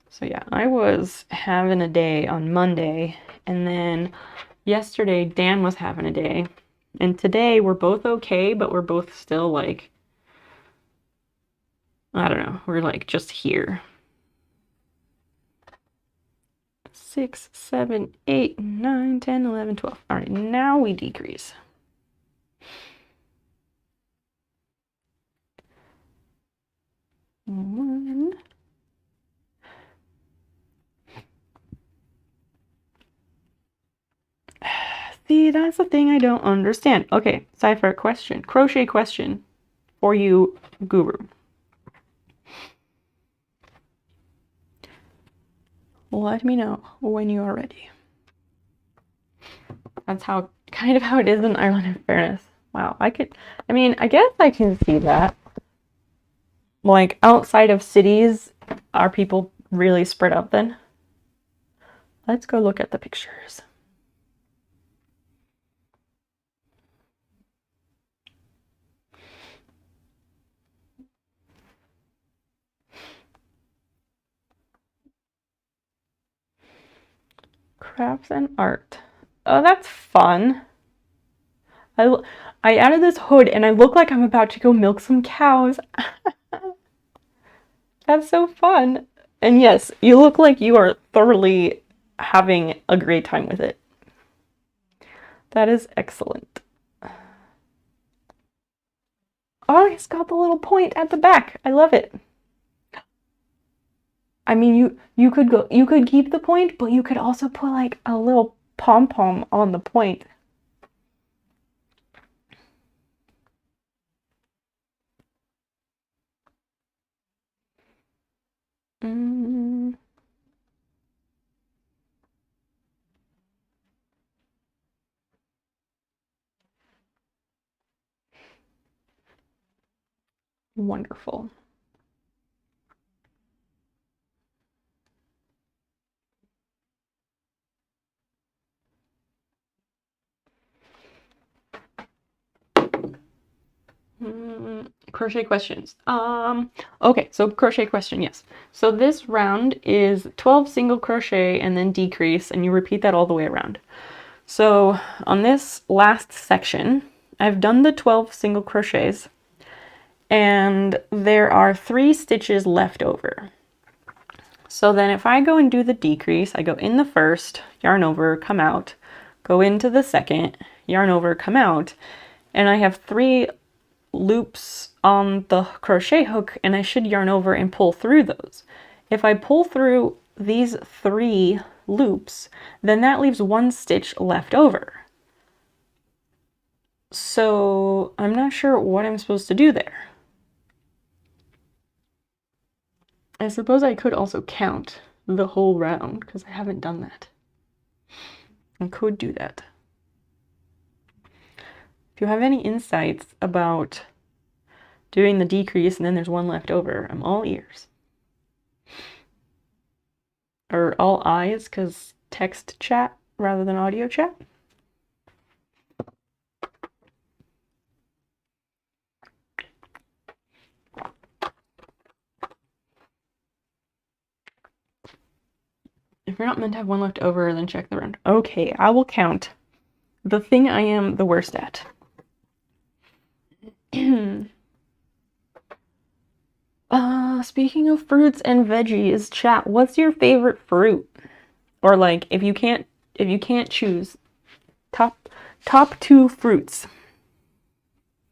So yeah, I was having a day on Monday, and then yesterday Dan was having a day, and today we're both okay, but we're both still like, I don't know, we're like just here. 6, 7, 8, 9, 10, 11, 12. All right, now we decrease. One. See, that's the thing I don't understand. Okay, Cypher question. Crochet question for you, guru. Let me know when you are ready. That's kind of how it is in Ireland, in fairness. Wow, I guess I can see that. Like, outside of cities, are people really spread out then? Let's go look at the pictures. Crafts and art. Oh, that's fun. I added this hood and I look like I'm about to go milk some cows. That's so fun. And yes, you look like you are thoroughly having a great time with it. That is excellent. Oh, it's got the little point at the back. I love it. I mean, you could keep the point, but you could also put like a little pom-pom on the point. Mm. Wonderful. Crochet questions. Okay, so crochet question, yes. So this round is 12 single crochet and then decrease, and you repeat that all the way around. So on this last section, I've done the 12 single crochets, and there are 3 stitches left over. So then if I go and do the decrease, I go in the first, yarn over, come out, go into the second, yarn over, come out, and I have 3 loops on the crochet hook, and I should yarn over and pull through those. If I pull through these 3 loops, then that leaves 1 stitch left over. So I'm not sure what I'm supposed to do there. I suppose I could also count the whole round because I haven't done that. I could do that. If you have any insights about doing the decrease and then there's 1 left over, I'm all ears. Or all eyes, because text chat rather than audio chat. If you're not meant to have 1 left over, then check the round. Okay, I will count. The thing I am the worst at. Speaking of fruits and veggies, chat, what's your favorite fruit? Or like, if you can't choose, top 2 fruits.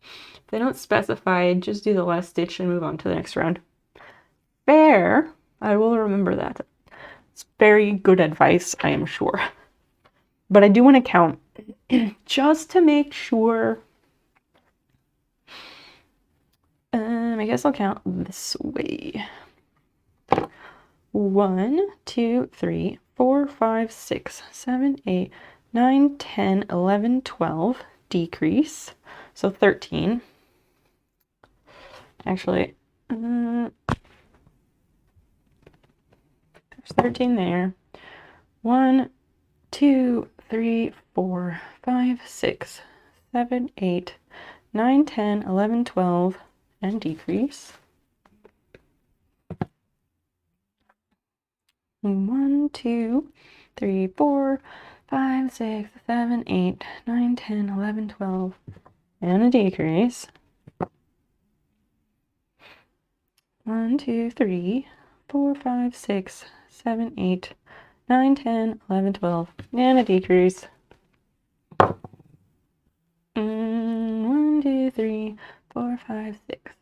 If they don't specify, just do the last stitch and move on to the next round. Fair. I will remember that. It's very good advice, I am sure. But I do want to count just to make sure. I guess I'll count this way. 1, 2, 3, 4, 5, 6, 7, 8, 9, 10, 11, 12. Decrease. So 13. Actually, there's 13 there. 1, 2, 3, 4, 5, 6, 7, 8, 9, 10, 11, 12, and decrease. 1, 2, 3, 4, 5, 6, 7, 8, 9, 10, 11, 12, and a decrease. 1, 2, 3, 4, 5, 6, 7, 8, 9, 10, 11, 12, and a decrease. 1, 2, 3, 4, 5, 6,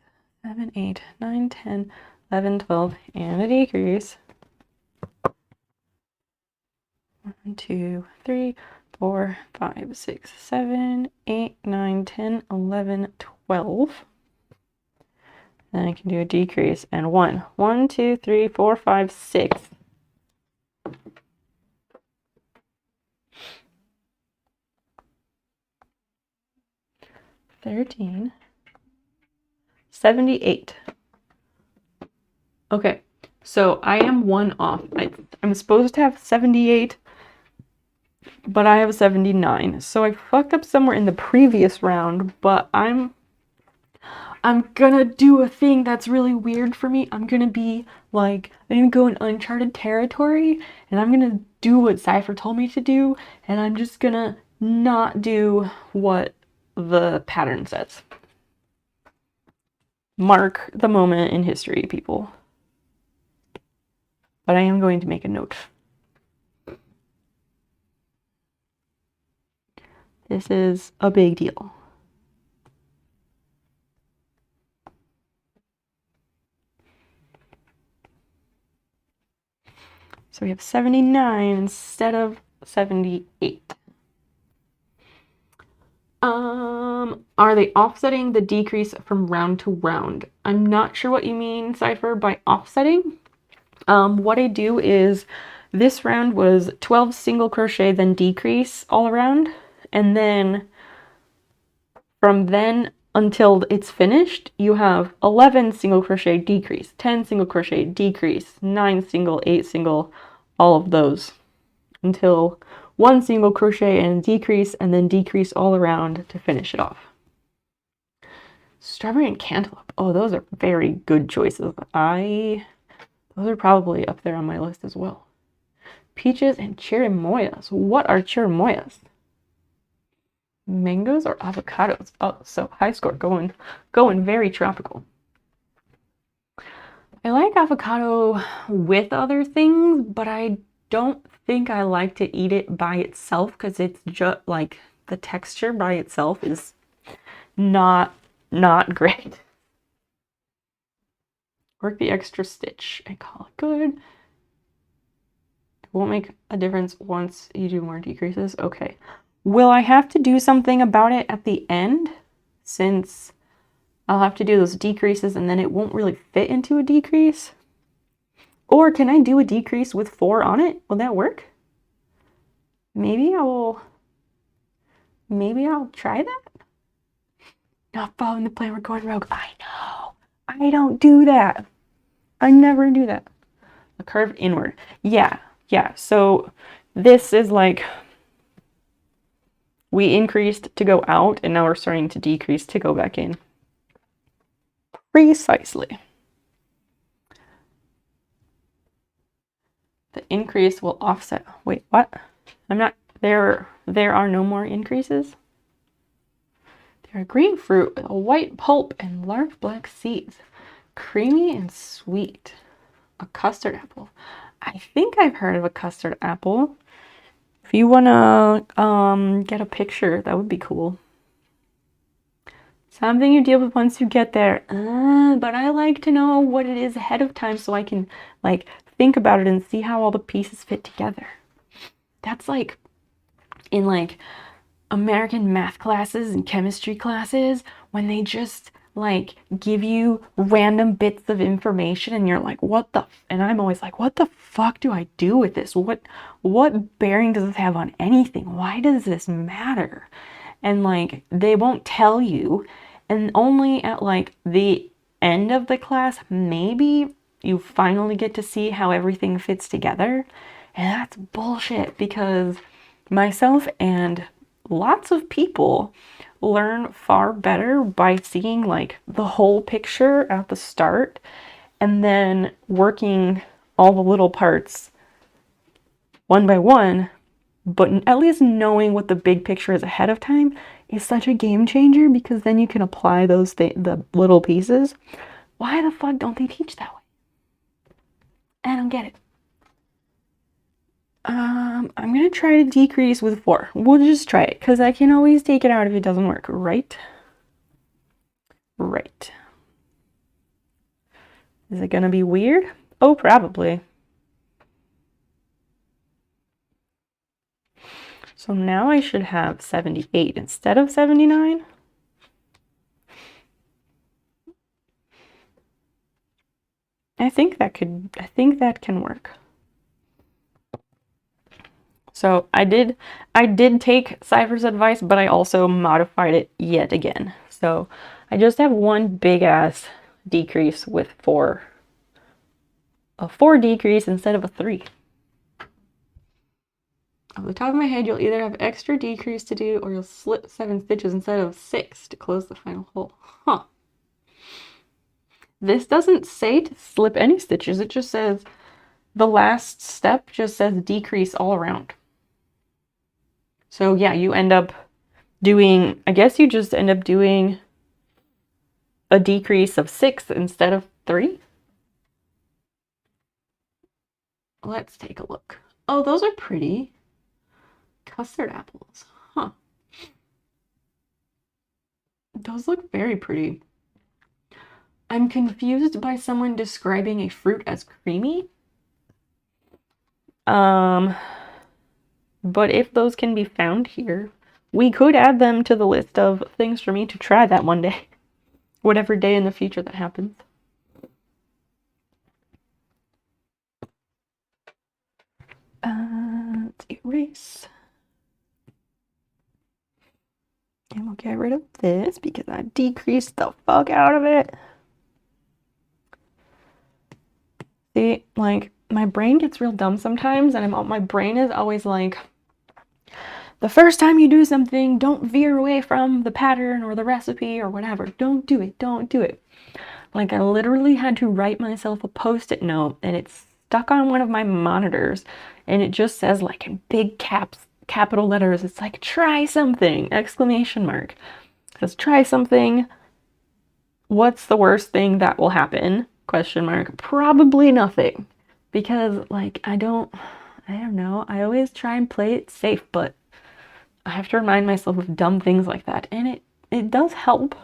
7, 8, 9, 10, 11, 12, and a decrease. 1, 2, 3, 4, 5, 6, 7, 8, 9, 10, 11, 12. Then I can do a decrease and 1. 1, 2, 3, 4, 5, 6. 13. 78. Okay, So I am one off. I'm supposed to have 78, but I have 79. So I fucked up somewhere in the previous round, but I'm gonna do a thing that's really weird for me. I'm gonna go in uncharted territory, and I'm gonna do what Cypher told me to do, and I'm just gonna not do what the pattern says. Mark the moment in history, people. But I am going to make a note. This is a big deal. So we have 79 instead of 78. Are they offsetting the decrease from round to round? I'm not sure what you mean, Cypher, by offsetting. What I do is this round was 12 single crochet, then decrease all around. And then from then until it's finished, you have 11 single crochet decrease, 10 single crochet decrease, 9 single, 8 single, all of those until 1 single crochet and decrease, and then decrease all around to finish it off. Strawberry and cantaloupe. Oh, those are very good choices. Those are probably up there on my list as well. Peaches and chirimoyas. What are chirimoyas? Mangoes or avocados? Oh, so high score, going very tropical. I like avocado with other things, but I don't think I like to eat it by itself because it's just like the texture by itself is not great. Work the extra stitch and call it good. It won't make a difference once you do more decreases. Okay. Will I have to do something about it at the end? Since I'll have to do those decreases and then it won't really fit into a decrease? Or can I do a decrease with 4 on it? Will that work? Maybe I'll try that. Not following the plan, we're going rogue. I know. I don't do that. I never do that. A curve inward. Yeah. So this is like we increased to go out and now we're starting to decrease to go back in. Precisely. The increase will offset. Wait, what? I'm not there. There are no more increases. They're a grapefruit with a white pulp and large black seeds. Creamy and sweet. A custard apple. I think I've heard of a custard apple. If you want to get a picture, that would be cool. Something you deal with once you get there. But I like to know what it is ahead of time so I can like think about it and see how all the pieces fit together. That's like in like American math classes and chemistry classes when they just like give you random bits of information and you're like, what the and I'm always like, what the fuck do I do with this? What bearing does this have on anything? Why does this matter? And like they won't tell you, and only at like the end of the class maybe you finally get to see how everything fits together. And that's bullshit because myself and lots of people learn far better by seeing like the whole picture at the start and then working all the little parts one by one, but at least knowing what the big picture is ahead of time is such a game changer because then you can apply those the little pieces. Why the fuck don't they teach that way? I don't get it. I'm gonna try to decrease with 4. We'll just try it, because I can always take it out if it doesn't work, right? Right. Is it gonna be weird? Oh, probably. So now I should have 78 instead of 79. I think that can work. So I did take Cypher's advice, but I also modified it yet again. So I just have one big ass decrease with 4 a 4 decrease instead of a 3. Off the top of my head, you'll either have extra decrease to do or you'll slip 7 stitches instead of 6 to close the final hole. Huh. This doesn't say to slip any stitches. It just says the last step just says decrease all around. So yeah, you end up doing, I guess you just end up doing a decrease of 6 instead of 3. Let's take a look. Oh, those are pretty. Custard apples. Huh. Those look very pretty. I'm confused by someone describing a fruit as creamy. But if those can be found here, we could add them to the list of things for me to try that one day. Whatever day in the future that happens. Let's erase. And we'll get rid of this because I decreased the fuck out of it. See, like, my brain gets real dumb sometimes, and my brain is always like, the first time you do something, don't veer away from the pattern or the recipe or whatever. Don't do it. Don't do it. Like, I literally had to write myself a post-it note, and it's stuck on one of my monitors, and it just says, like, in big capital letters, it's like, try something, exclamation mark. It says, try something. What's the worst thing that will happen? Question mark. Probably nothing. Because, like, I don't know. I always try and play it safe, but I have to remind myself of dumb things like that. And it does help.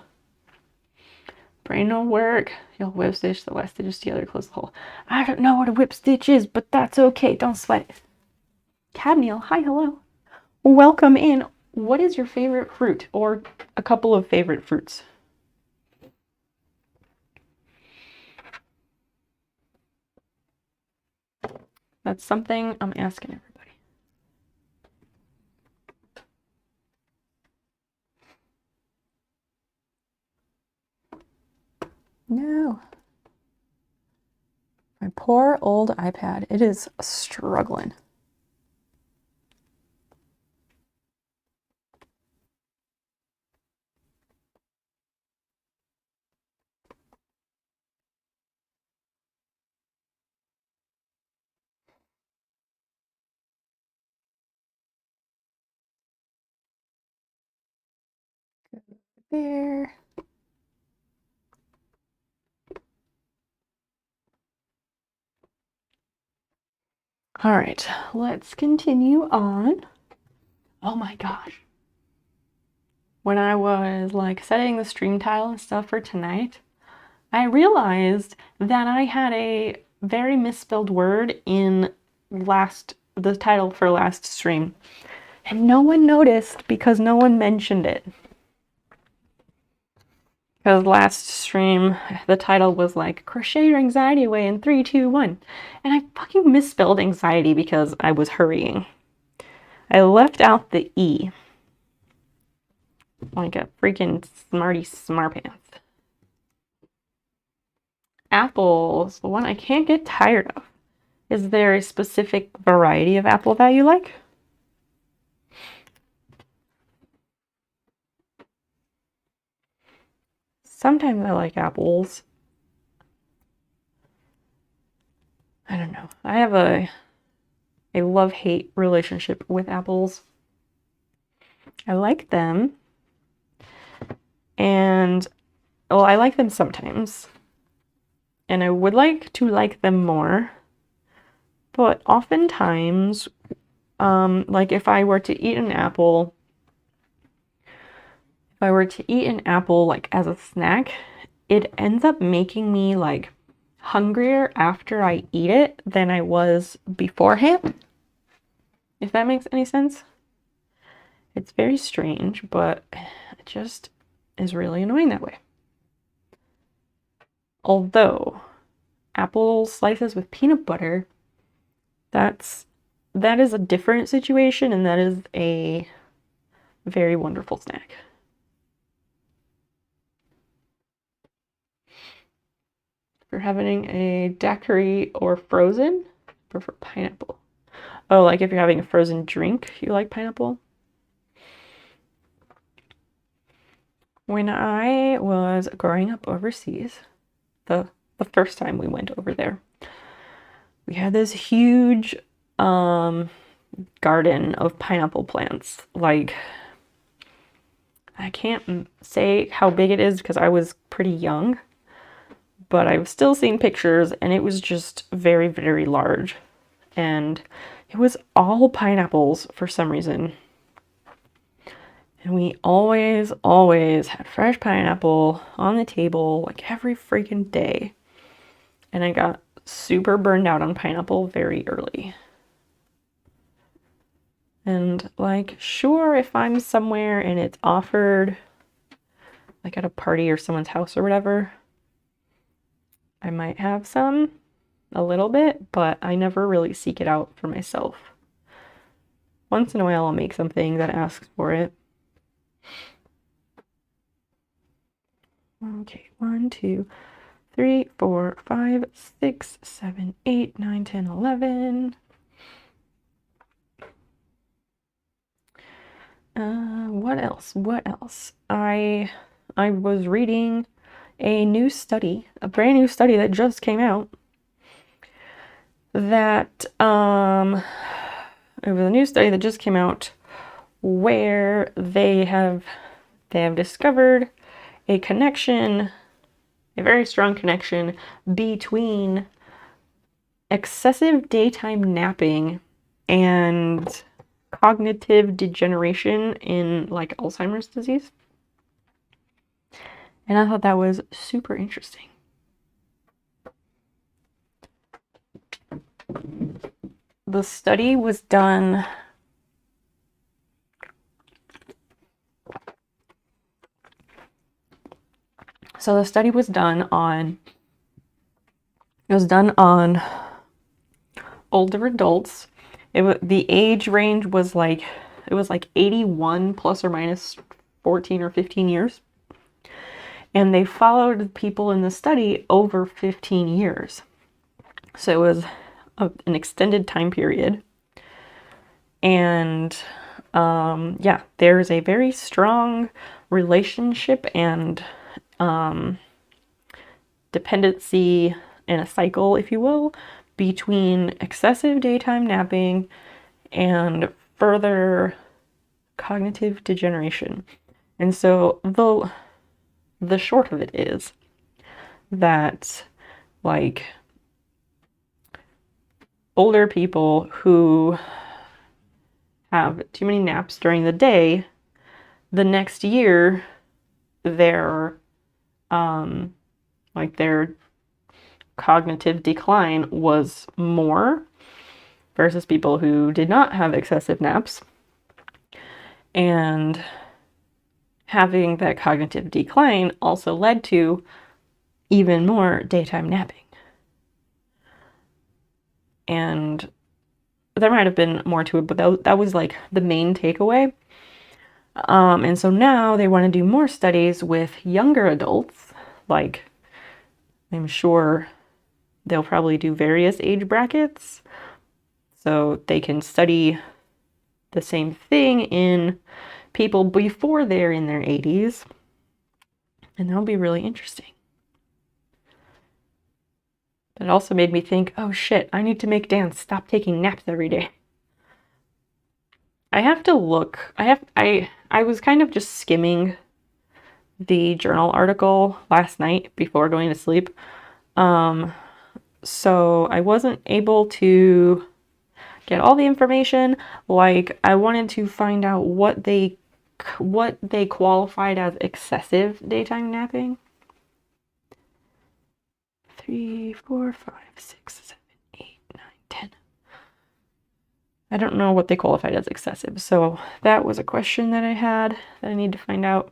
Brain will work. You'll whip stitch the last stitches together, close the hole. I don't know what a whip stitch is, but that's okay. Don't sweat it. Cadmiel, hi, hello. Welcome in. What is your favorite fruit or a couple of favorite fruits? That's something I'm asking everybody. No. My poor old iPad. It is struggling. There. All right, let's continue on. Oh my gosh. When I was like setting the stream tile and stuff for tonight, I realized that I had a very misspelled word in the title for last stream. And no one noticed because no one mentioned it. Because last stream, the title was like, crochet your anxiety away in 3, 2, 1. And I fucking misspelled anxiety because I was hurrying. I left out the E. Like a freaking smarty smarpants. Apples, the one I can't get tired of. Is there a specific variety of apple that you like? Sometimes I like apples. I don't know. I have a love-hate relationship with apples. I like them. And, well, I like them sometimes. And I would like to like them more. But oftentimes, like if I were to eat an apple, like as a snack, it ends up making me like hungrier after I eat it than I was beforehand. If that makes any sense. It's very strange, but it just is really annoying that way. Although apple slices with peanut butter, that is a different situation, and that is a very wonderful snack. you're having a daiquiri or frozen, I prefer pineapple. Oh, like if you're having a frozen drink, you like pineapple? When I was growing up overseas, the first time we went over there, we had this huge garden of pineapple plants. Like, I can't say how big it is because I was pretty young, but I've still seen pictures and it was just very, very large. And it was all pineapples for some reason. And we always, always had fresh pineapple on the table, like every freaking day. And I got super burned out on pineapple very early. And like, sure, if I'm somewhere and it's offered, like at a party or someone's house or whatever, I might have some, a little bit, but I never really seek it out for myself. Once in a while, I'll make something that asks for it. Okay, 1, 2, 3, 4, 5, 6, 7, 8, 9, 10, 11. What else? What else? I was reading a new study, a brand new study that just came out. It was a new study that just came out where they have discovered a connection, a very strong connection between excessive daytime napping and cognitive degeneration in like Alzheimer's disease. And I thought that was super interesting. The study was done on older adults. The age range was like 81 plus or minus 14 or 15 years. And they followed people in the study over 15 years. So it was an extended time period. And yeah, there's a very strong relationship and dependency in a cycle, if you will, between excessive daytime napping and further cognitive degeneration. And so the short of it is that like older people who have too many naps during the day, the next year their cognitive decline was more versus people who did not have excessive naps. And having that cognitive decline also led to even more daytime napping. And there might have been more to it, but that was like the main takeaway. And so now they want to do more studies with younger adults. Like, I'm sure they'll probably do various age brackets so they can study the same thing in people before they're in their 80s. And that'll be really interesting. But it also made me think, oh shit, I need to make Dan stop taking naps every day. I have to look. I was kind of just skimming the journal article last night before going to sleep. So I wasn't able to get all the information. Like, I wanted to find out what they qualified as excessive daytime napping. 3, 4, 5, 6, 7, 8, 9, 10. I don't know what they qualified as excessive. So that was a question that I had that I need to find out.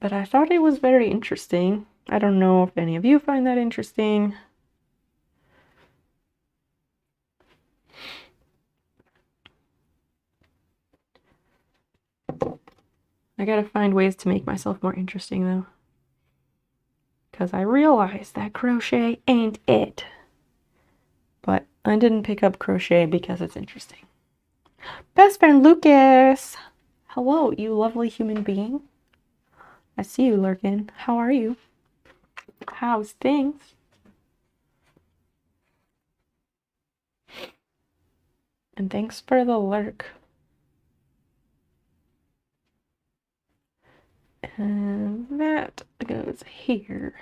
But I thought it was very interesting. I don't know if any of you find that interesting. I gotta find ways to make myself more interesting though. Because I realize that crochet ain't it. But I didn't pick up crochet because it's interesting. Best friend Lucas! Hello, you lovely human being. I see you lurking. How are you? How's things? And thanks for the lurk. And that goes here.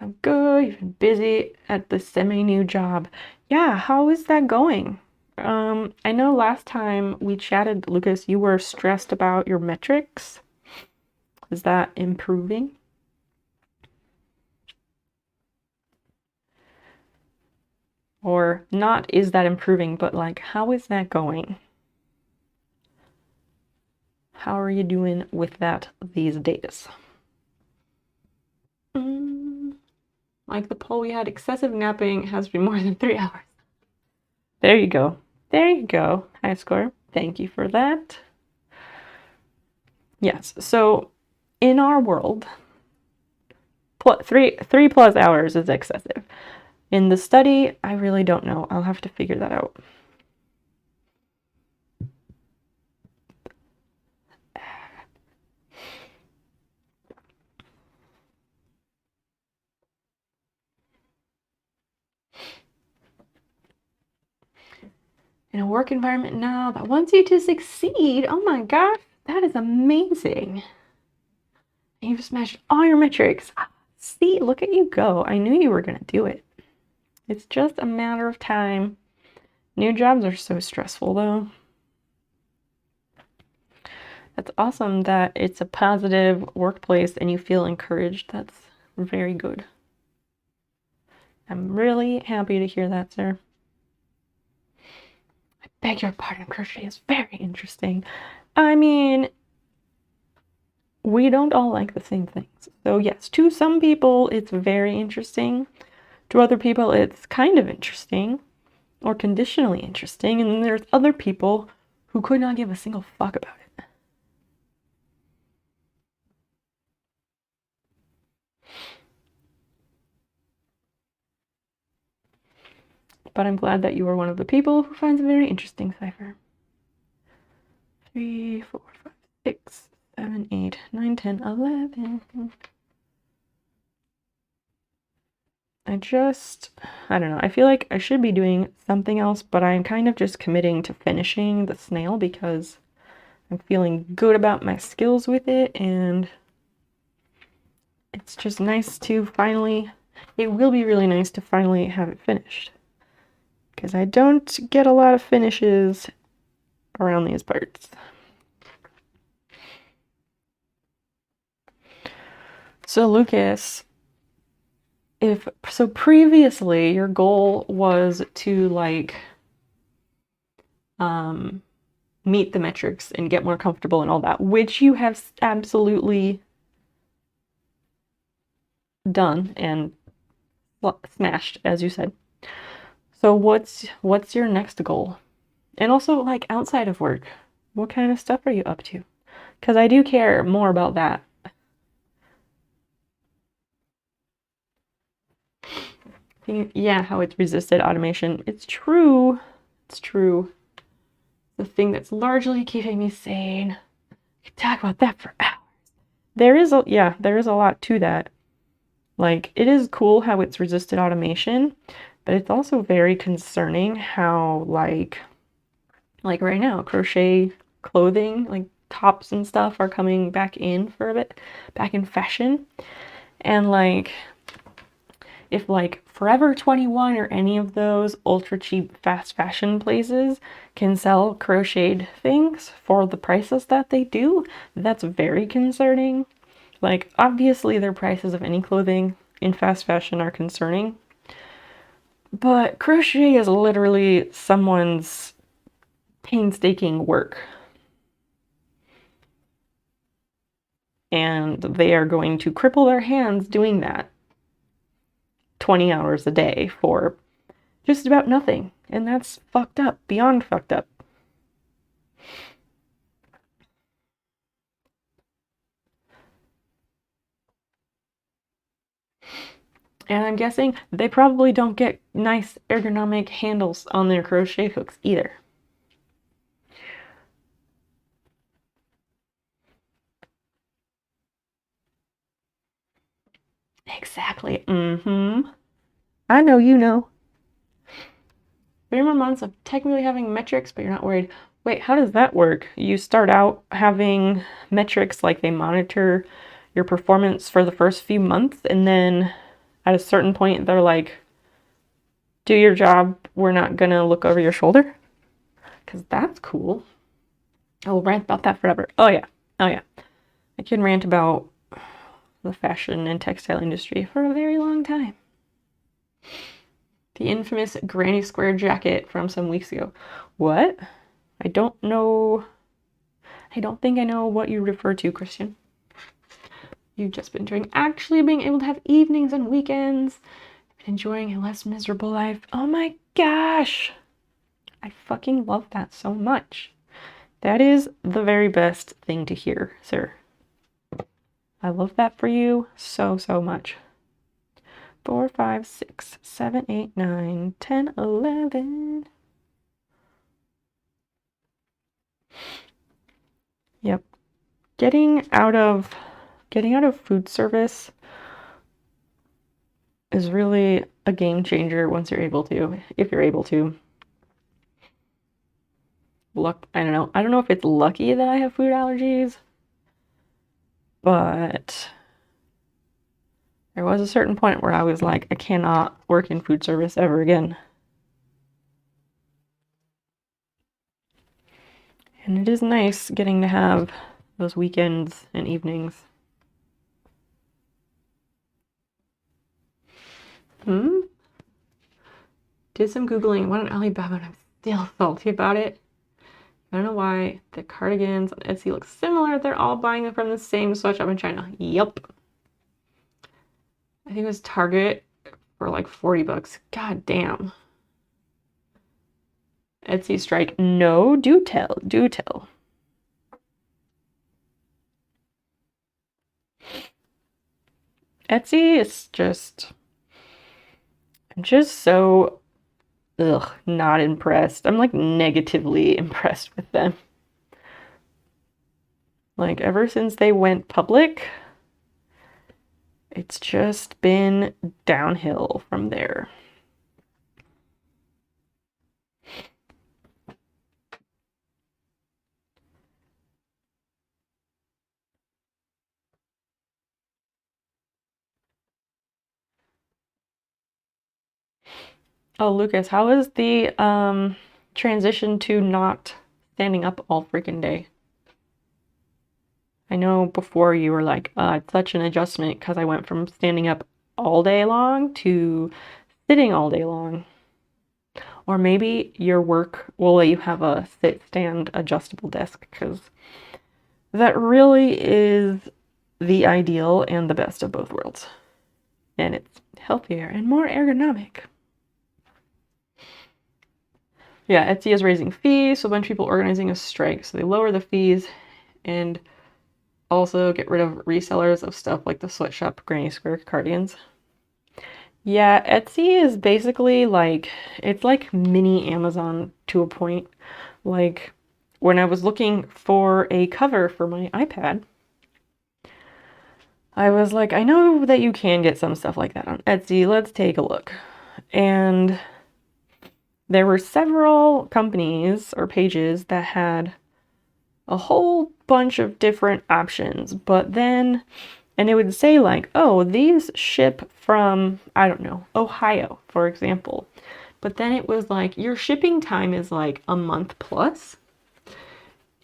I'm good. You've been busy at the semi-new job. Yeah, how is that going? I know last time we chatted, Lucas, you were stressed about your metrics. Is that improving? Or not, is that improving, but like, how is that going? How are you doing with that these days? Like the poll we had, excessive napping has to be more than 3 hours. There you go. There you go. High score. Thank you for that. Yes, so in our world, 3+ hours is excessive. In the study, I really don't know. I'll have to figure that out. In a work environment now that wants you to succeed, oh my gosh, that is amazing. You've smashed all your metrics. See, look at you go. I knew you were going to do it. It's just a matter of time. New jobs are so stressful, though. That's awesome that it's a positive workplace and you feel encouraged. That's very good. I'm really happy to hear that, sir. I beg your pardon, crochet is very interesting. I mean, we don't all like the same things. So yes, to some people it's very interesting. To other people it's kind of interesting or conditionally interesting. And then there's other people who could not give a single fuck about it. But I'm glad that you are one of the people who finds it very interesting, Cypher. 3, 4, 5, 6, 7, 8, 9, 10, 11. I don't know. I feel like I should be doing something else, but I'm kind of just committing to finishing the snail because I'm feeling good about my skills with it, and it's just nice to finally, it will be really nice to finally have it finished. Because I don't get a lot of finishes around these parts. So Lucas, so previously your goal was to like meet the metrics and get more comfortable and all that, which you have absolutely done and smashed, as you said. So what's your next goal? And also, like, outside of work, what kind of stuff are you up to? Because I do care more about that. Yeah, how it's resisted automation. It's true. It's true. The thing that's largely keeping me sane. I could talk about that for hours. There is a lot to that. Like, it is cool how it's resisted automation, but it's also very concerning how, like right now, crochet clothing, like tops and stuff are coming back in for a bit, back in fashion. And like, if like Forever 21 or any of those ultra cheap fast fashion places can sell crocheted things for the prices that they do, that's very concerning. Like, obviously their prices of any clothing in fast fashion are concerning, but crochet is literally someone's painstaking work. And they are going to cripple their hands doing that. 20 hours a day for just about nothing. And that's fucked up, beyond fucked up. And I'm guessing they probably don't get nice ergonomic handles on their crochet hooks either. Exactly. I know you know. 3 more months of technically having metrics, but you're not worried. Wait, how does that work? You start out having metrics, like they monitor your performance for the first few months, and then at a certain point, they're like, do your job, we're not gonna look over your shoulder? Because that's cool. I'll rant about that forever. Oh yeah. I can rant about the fashion and textile industry for a very long time. The infamous granny square jacket from some weeks ago. What? I don't know. I don't think I know what you refer to, Christian. You've just been actually being able to have evenings and weekends, enjoying a less miserable life. Oh my gosh! I fucking love that so much. That is the very best thing to hear, sir. I love that for you so, so much. 4, 5, 6, 7, 8, 9, 10, 11. Yep. Getting out of food service is really a game changer once you're able to, if you're able to. I don't know if it's lucky that I have food allergies, but there was a certain point where I was like, I cannot work in food service ever again. And it is nice getting to have those weekends and evenings. Did some Googling, went on Alibaba, and I'm still salty about it. I don't know why. The cardigans on Etsy look similar. They're all buying them from the same sweatshop in China. Yep. I think it was Target for like 40 bucks. God damn. Etsy strike. No, do tell. Do tell. Etsy is just... I'm just so... Ugh, not impressed. I'm like negatively impressed with them. Like ever since they went public, it's just been downhill from there. Oh, Lucas, how is the transition to not standing up all freaking day? I know before you were like, it's such an adjustment because I went from standing up all day long to sitting all day long. Or maybe your work will let you have a sit-stand adjustable desk because that really is the ideal and the best of both worlds. And it's healthier and more ergonomic. Yeah, Etsy is raising fees, so a bunch of people organizing a strike. So they lower the fees and also get rid of resellers of stuff like the sweatshop granny square cardigans. Yeah, Etsy is basically like, it's like mini Amazon to a point. Like when I was looking for a cover for my iPad, I was like, I know that you can get some stuff like that on Etsy. Let's take a look. And there were several companies or pages that had a whole bunch of different options, but then, and it would say like, oh, these ship from, I don't know, Ohio, for example. But then it was like, your shipping time is like a month plus.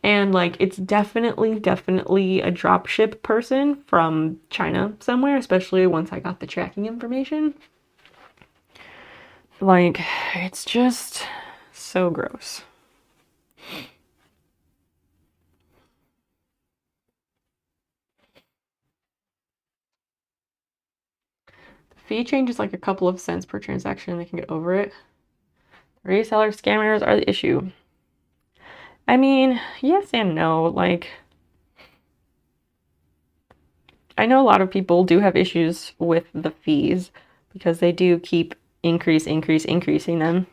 And like, it's definitely a drop ship person from China somewhere, especially once I got the tracking information. Like, it's just so gross. Fee change is like a couple of cents per transaction and they can get over it. Reseller scammers are the issue. I mean, yes and no. Like, I know a lot of people do have issues with the fees because they do keep increasing them.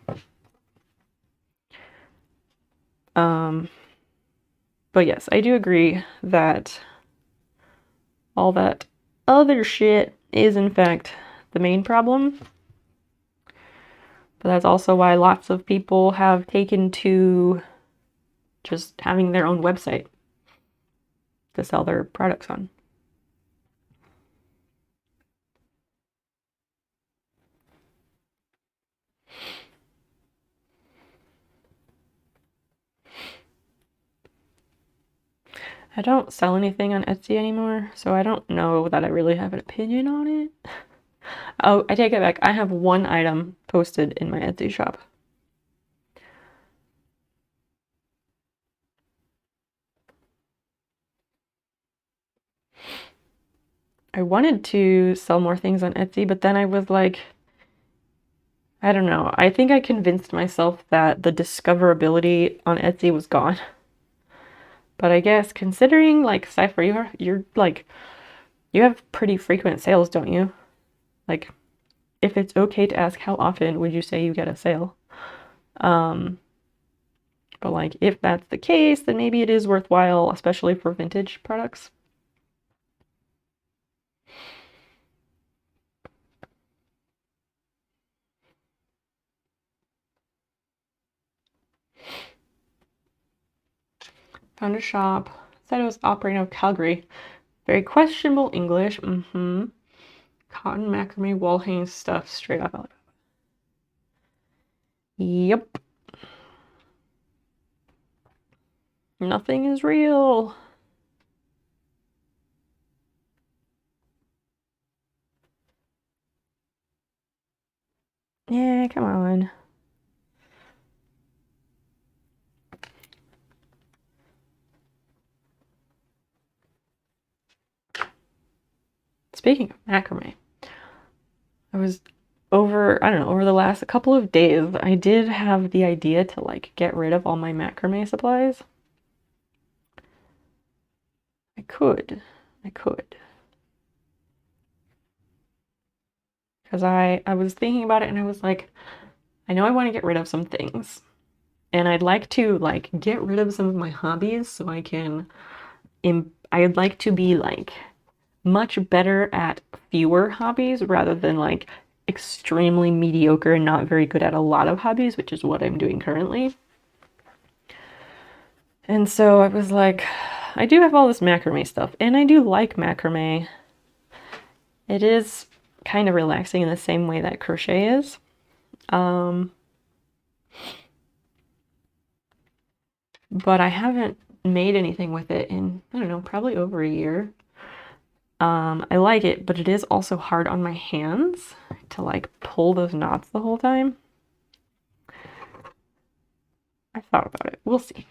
But yes, I do agree that all that other shit is in fact the main problem. But that's also why lots of people have taken to just having their own website to sell their products on. I don't sell anything on Etsy anymore, so I don't know that I really have an opinion on it. Oh, I take it back. I have one item posted in my Etsy shop. I wanted to sell more things on Etsy, but then I was like, I don't know. I think I convinced myself that the discoverability on Etsy was gone. But I guess considering like Cypher, you're like you have pretty frequent sales, don't you? Like if it's okay to ask how often would you say you get a sale? But like if that's the case, then maybe it is worthwhile, especially for vintage products. Found a shop. Said it was operating out of Calgary. Very questionable English. Cotton macrame wall hanging stuff straight off Alabama. Yep. Nothing is real. Yeah, come on. Speaking of macrame, I was over, I don't know, over the last couple of days, I did have the idea to like get rid of all my macrame supplies. I could. Because I was thinking about it and I was like, I know I want to get rid of some things. And I'd like to like get rid of some of my hobbies so I can I'd like to be like much better at fewer hobbies rather than like extremely mediocre and not very good at a lot of hobbies, which is what I'm doing currently. And so I was like, I do have all this macrame stuff, and I do like macrame. It is kind of relaxing in the same way that crochet is. But I haven't made anything with it in, I don't know, probably over a year. I like it, but it is also hard on my hands to like pull those knots the whole time. I thought about it. We'll see.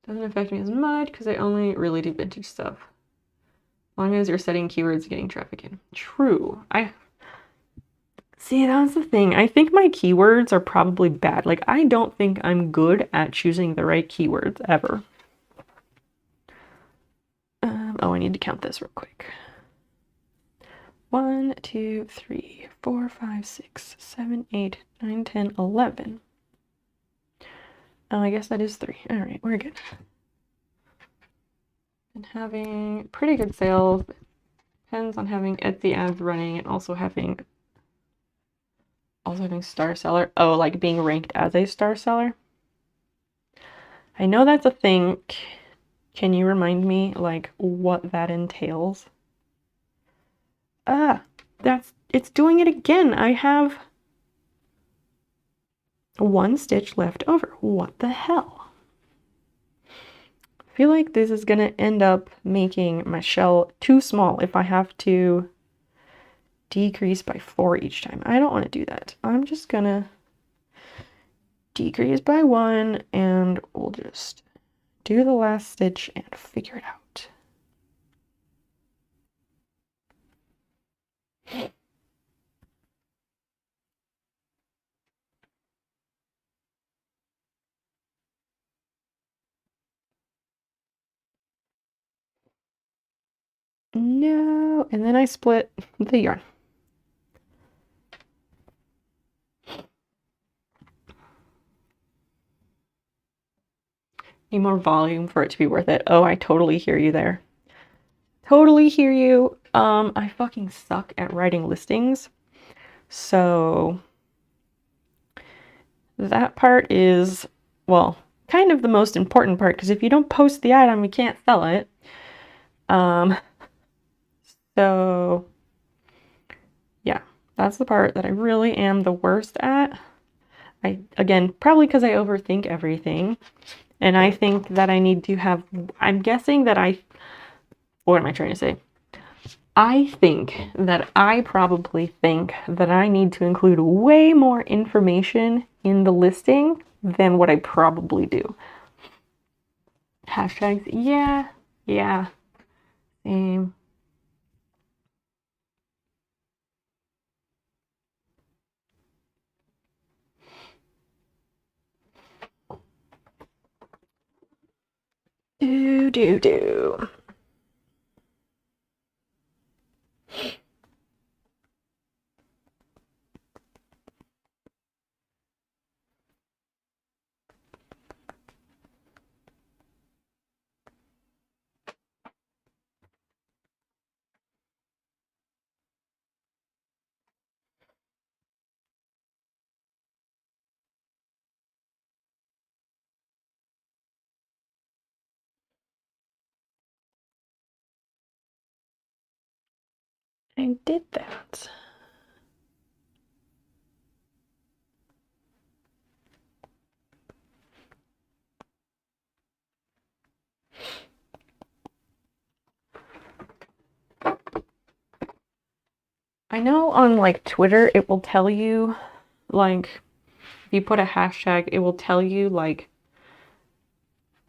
Doesn't affect me as much because I only really do vintage stuff. As long as you're setting keywords and getting traffic in. True. See, that's the thing. I think my keywords are probably bad. Like, I don't think I'm good at choosing the right keywords ever. Oh, I need to count this real quick. 1, 2, 3, 4, 5, 6, 7, 8, 9, 10, 11. Oh, I guess that is 3. All right, we're good. And having pretty good sales. Depends on having Etsy ads running and also having star seller. Oh, like being ranked as a star seller. I know that's a thing. Can you remind me like what that entails? It's doing it again. I have 1 stitch left over. What the hell? I feel like this is gonna end up making my shell too small if I have to decrease by 4 each time. I don't want to do that. I'm just gonna decrease by 1 and we'll just do the last stitch and figure it out. No, and then I split the yarn. Need more volume for it to be worth it. Oh, I totally hear you there. Totally hear you. I fucking suck at writing listings. So that part is, well, kind of the most important part, because if you don't post the item, you can't sell it. So yeah, that's the part that I really am the worst at. Again, probably because I overthink everything. And I think that I need to have, I'm guessing that what am I trying to say? I think that I probably think that I need to include way more information in the listing than what I probably do. Hashtags, yeah, same. Do. I did that. I know on like Twitter, it will tell you, like, if you put a hashtag, it will tell you like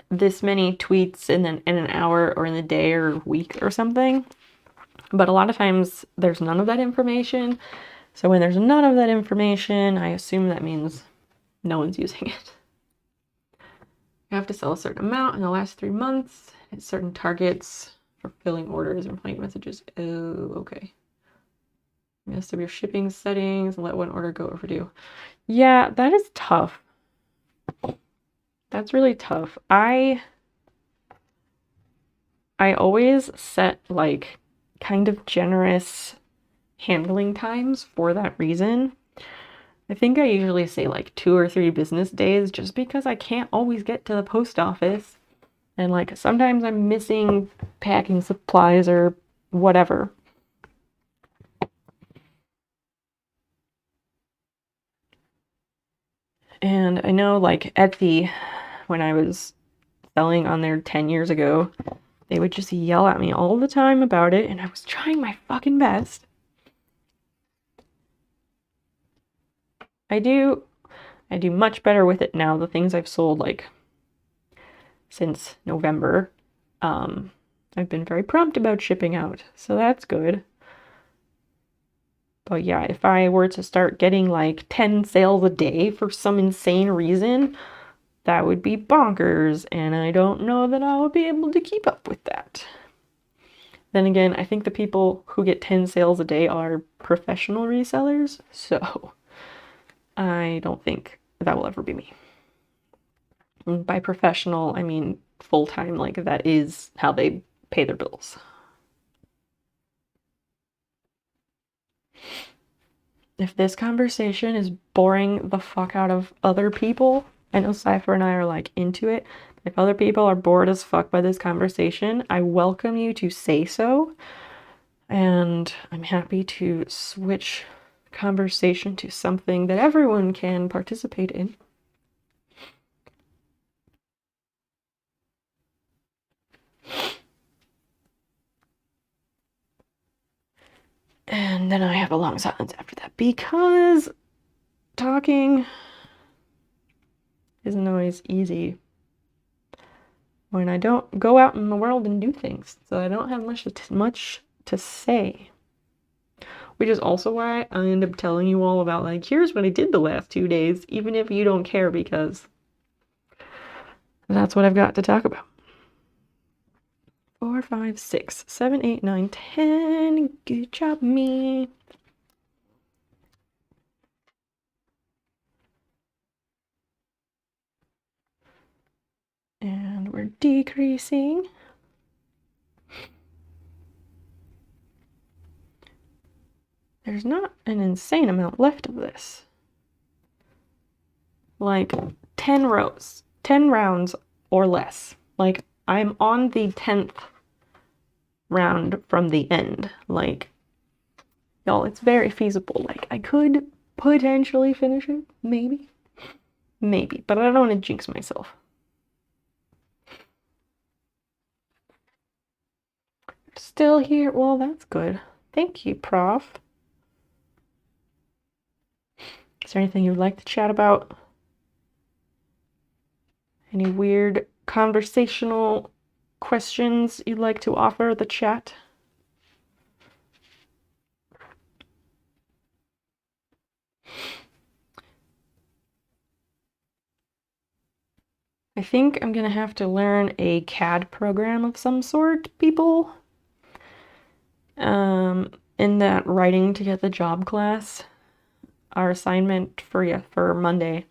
this many tweets in an hour or in a day or week or something. But a lot of times there's none of that information. So when there's none of that information, I assume that means no one's using it. You have to sell a certain amount in the last 3 months, hit certain targets for filling orders and playing messages. Oh, okay. Mess up your shipping settings and let one order go overdue. Yeah, that is tough. That's really tough. I always set like kind of generous handling times for that reason. I think I usually say like 2 or 3 business days just because I can't always get to the post office. And like sometimes I'm missing packing supplies or whatever. And I know like Etsy, when I was selling on there 10 years ago, they would just yell at me all the time about it, and I was trying my fucking best. I do much better with it now. The things I've sold like since November, I've been very prompt about shipping out, so that's good. But yeah, if I were to start getting like 10 sales a day for some insane reason, that would be bonkers, and I don't know that I would be able to keep up with that. Then again, I think the people who get 10 sales a day are professional resellers, so I don't think that will ever be me. And by professional, I mean full-time, like that is how they pay their bills. If this conversation is boring the fuck out of other people, I know Cypher and I are like into it. If other people are bored as fuck by this conversation, I welcome you to say so. And I'm happy to switch conversation to something that everyone can participate in. And then I have a long silence after that because talking isn't always easy when I don't go out in the world and do things. So I don't have much to say. which is also why I end up telling you all about, like, here's what I did the last 2 days, even if you don't care, because that's what I've got to talk about. 4, 5, 6, 7, 8, 9, 10. Good job, me. And we're decreasing. There's not an insane amount left of this. Like 10 rows, 10 rounds or less. Like, I'm on the 10th round from the end. Like, y'all, it's very feasible. Like, I could potentially finish it. Maybe. Maybe. But I don't want to jinx myself. Still here? Well, that's good. Thank you, Prof. Is there anything you would like to chat about? Any weird conversational questions you'd like to offer the chat? I think I'm gonna have to learn a CAD program of some sort, people. In that writing to get the job class, our assignment for Monday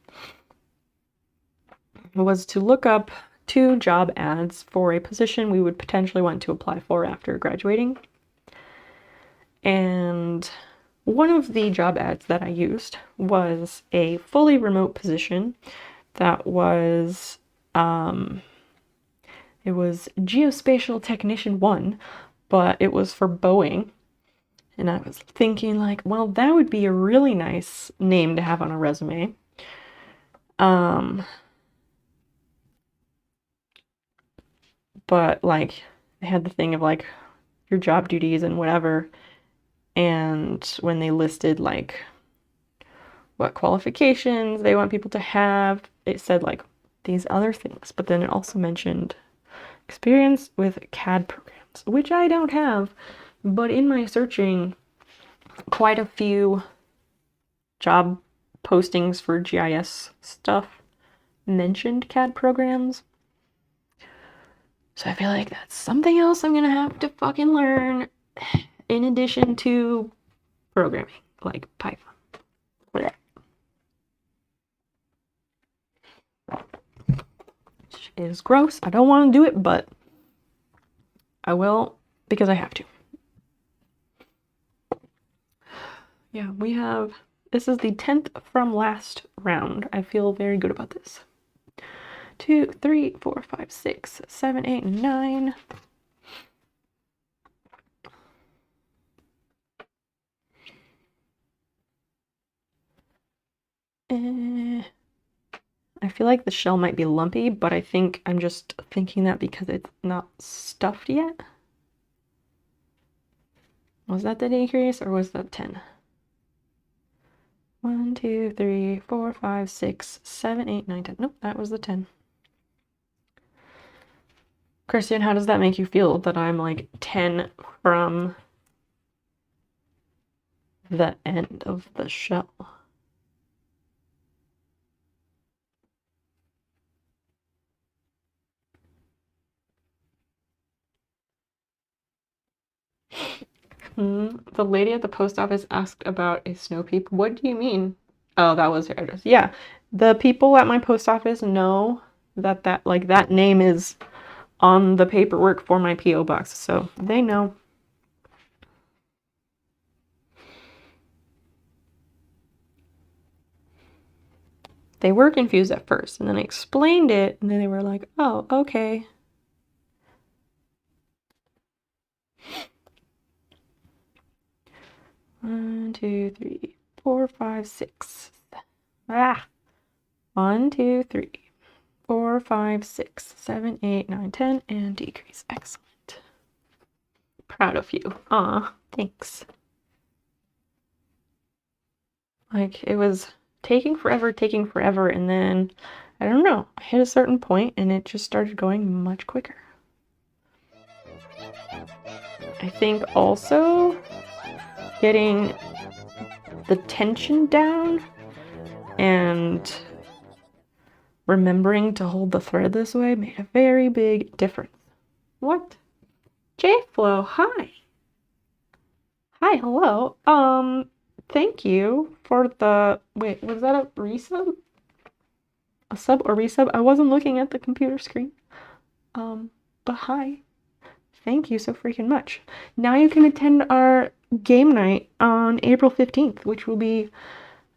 was to look up 2 job ads for a position we would potentially want to apply for after graduating. And one of the job ads that I used was a fully remote position that was, it was Geospatial Technician 1, but it was for Boeing. And I was thinking, like, well, that would be a really nice name to have on a resume. But, like, they had the thing of, like, your job duties and whatever. And when they listed, like, what qualifications they want people to have, it said, like, these other things. But then it also mentioned experience with CAD programs, which I don't have. But in my searching, quite a few job postings for GIS stuff mentioned CAD programs. So I feel like that's something else I'm gonna have to fucking learn in addition to programming, like Python. Which is gross. I don't want to do it, but I will because I have to. Yeah, we have, this is the 10th from last round. I feel very good about this. 2, 3, 4, 5, 6, 7, 8, 9. I feel like the shell might be lumpy, but I think I'm just thinking that because it's not stuffed yet. Was that the decrease or was that 10? 1, 2, 3, 4, 5, 6, 7, 8, 9, 10. Nope, that was the 10. Christian, how does that make you feel that I'm like 10 from the end of the shell? The lady at the post office asked about a snow peep. What do you mean? Oh, that was her address. Yeah, the people at my post office know that that name is on the paperwork for my P.O. box, so they know. They were confused at first, and then I explained it, and then they were like, oh, okay. One, 2, 3, 4, 5, 6. Ah! 1, 2, 3, 4, 5, 6, 7, 8, 9, 10, and decrease. Excellent. Proud of you. Aw, thanks. Like, it was taking forever, and then, I don't know, I hit a certain point, and it just started going much quicker. I think also getting the tension down and remembering to hold the thread this way made a very big difference. What? J-Flow, hi. Hi, hello. Thank you for the, wait, was that a resub? A sub or resub? I wasn't looking at the computer screen. But hi. Thank you so freaking much. Now you can attend our game night on April 15th, which will be,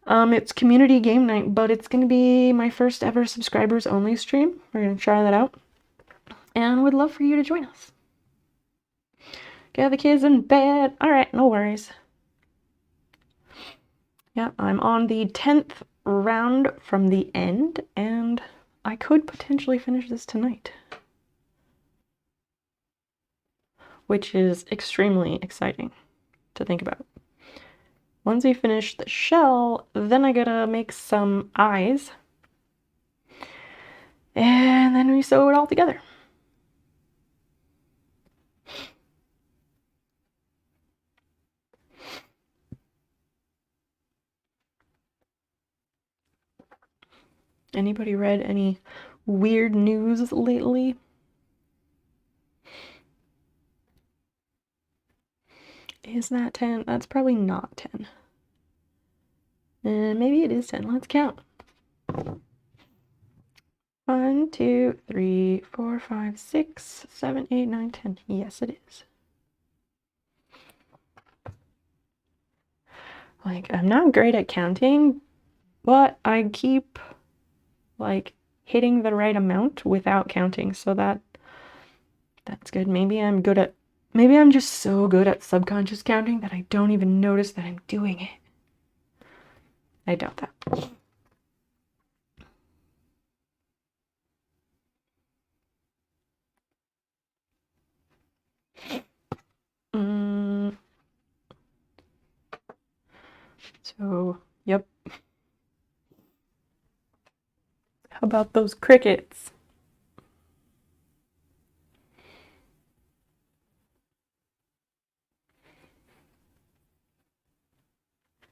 it's community game night, but it's going to be my first ever subscribers only stream. We're going to try that out. And would love for you to join us. Get the kids in bed. All right, no worries. Yeah, I'm on the 10th round from the end, and I could potentially finish this tonight, which is extremely exciting to think about. Once we finish the shell, then I gotta make some eyes, and then we sew it all together. Anybody read any weird news lately? Is that 10? That's probably not 10. Maybe it is 10. Let's count. 1, 2, 3, 4, 5, 6, 7, 8, 9, 10. Yes, it is. Like, I'm not great at counting, but I keep, like, hitting the right amount without counting, so that's good. Maybe I'm just so good at subconscious counting that I don't even notice that I'm doing it. I doubt that. So, yep. How about those crickets?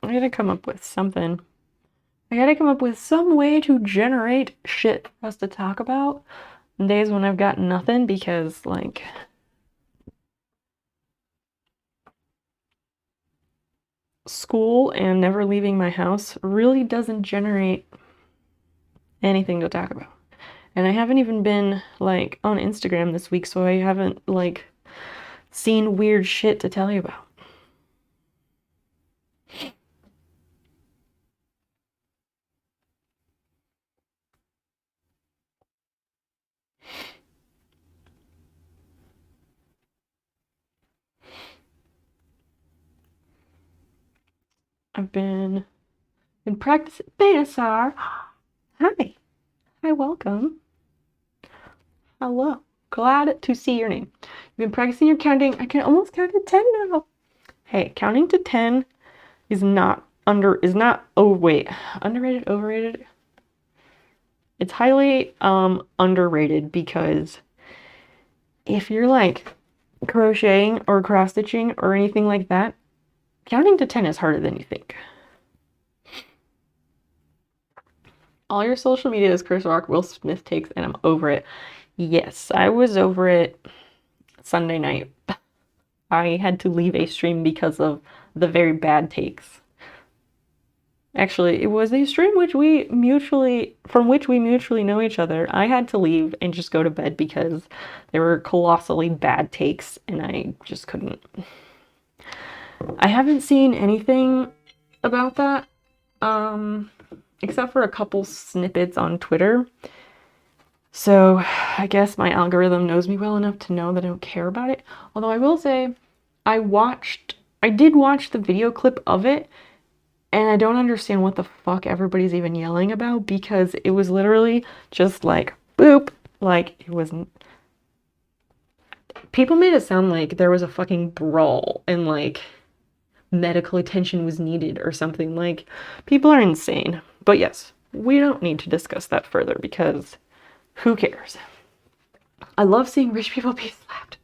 I gotta come up with something. I gotta come up with some way to generate shit for us to talk about on days when I've got nothing, because, like, school and never leaving my house really doesn't generate anything to talk about. And I haven't even been, like, on Instagram this week, so I haven't, like, seen weird shit to tell you about. I've been practicing Betasar. Hi. Hi, welcome. Hello. Glad to see your name. You've been practicing your counting. I can almost count to 10 now. Hey, counting to 10 is not underrated, overrated. It's highly underrated, because if you're like crocheting or cross stitching or anything like that, counting to 10 is harder than you think. All your social media is Chris Rock, Will Smith takes, and I'm over it. Yes, I was over it Sunday night. I had to leave a stream because of the very bad takes. Actually, it was a stream from which we mutually know each other. I had to leave and just go to bed because there were colossally bad takes, and I just couldn't. I haven't seen anything about that, except for a couple snippets on Twitter. So I guess my algorithm knows me well enough to know that I don't care about it. Although I will say, I did watch the video clip of it, and I don't understand what the fuck everybody's even yelling about, because it was literally just like, boop, like, it wasn't. People made it sound like there was a fucking brawl and, like, medical attention was needed or something. Like, people are insane. But yes, we don't need to discuss that further, because who cares? I love seeing rich people be slapped.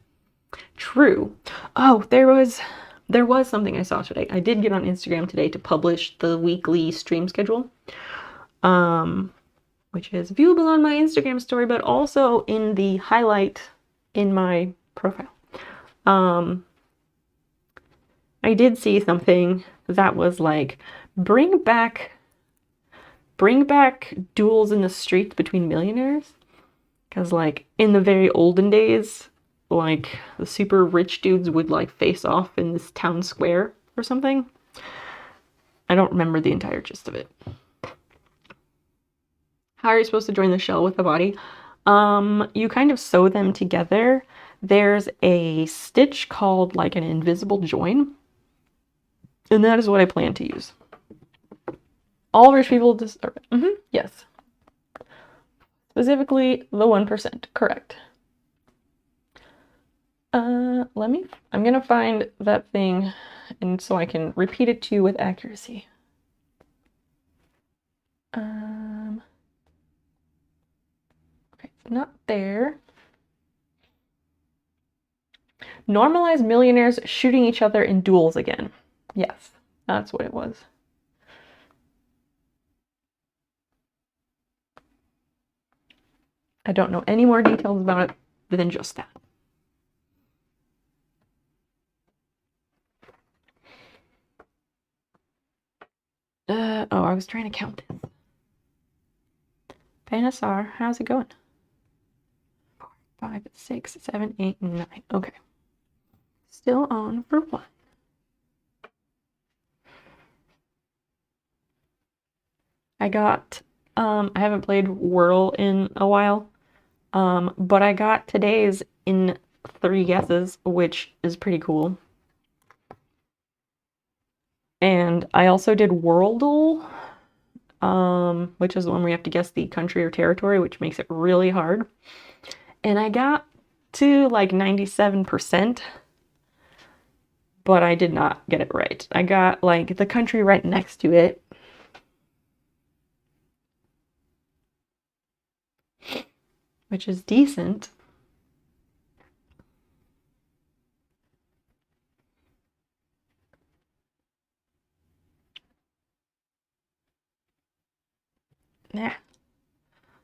True. Oh, there was there was something I saw today. I did get on Instagram today to publish the weekly stream schedule, which is viewable on my Instagram story, but also in the highlight in my profile. I did see something that was like, bring back duels in the streets between millionaires. Because, like, in the very olden days, like, the super rich dudes would, like, face off in this town square or something. I don't remember the entire gist of it. How are you supposed to join the shell with the body? You kind of sew them together. There's a stitch called, like, an invisible join. And that is what I plan to use. All rich people yes. Specifically, the 1%. Correct. I'm gonna find that thing, and so I can repeat it to you with accuracy. Okay, not there. Normalize millionaires shooting each other in duels again. Yes, that's what it was. I don't know any more details about it than just that. Oh, I was trying to count this. Panasar, how's it going? 4, 5, 6, 7, 8, 9. Okay. Still on for 1. I got, I haven't played Whirl in a while, but I got today's in 3 guesses, which is pretty cool. And I also did Worldle, which is the one where you have to guess the country or territory, which makes it really hard. And I got to like 97%, but I did not get it right. I got like the country right next to it. Which is decent. Yeah.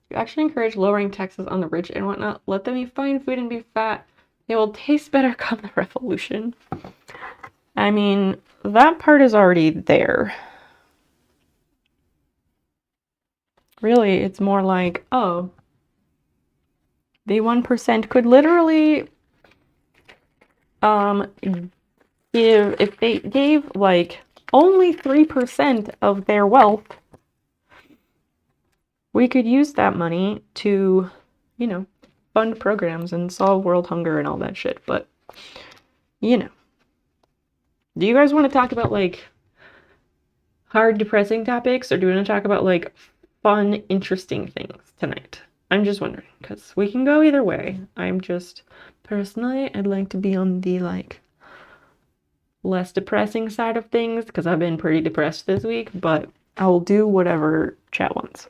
You actually encourage lowering taxes on the rich and whatnot. Let them eat fine food and be fat. They will taste better come the revolution. I mean, that part is already there. Really, it's more like, oh, the 1% could literally if they gave like only 3% of their wealth, we could use that money to, you know, fund programs and solve world hunger and all that shit. But, you know, do you guys want to talk about like hard, depressing topics, or do you want to talk about like fun, interesting things tonight? I'm just wondering, because we can go either way. I'm just, personally, I'd like to be on the like less depressing side of things, because I've been pretty depressed this week, but I will do whatever chat wants.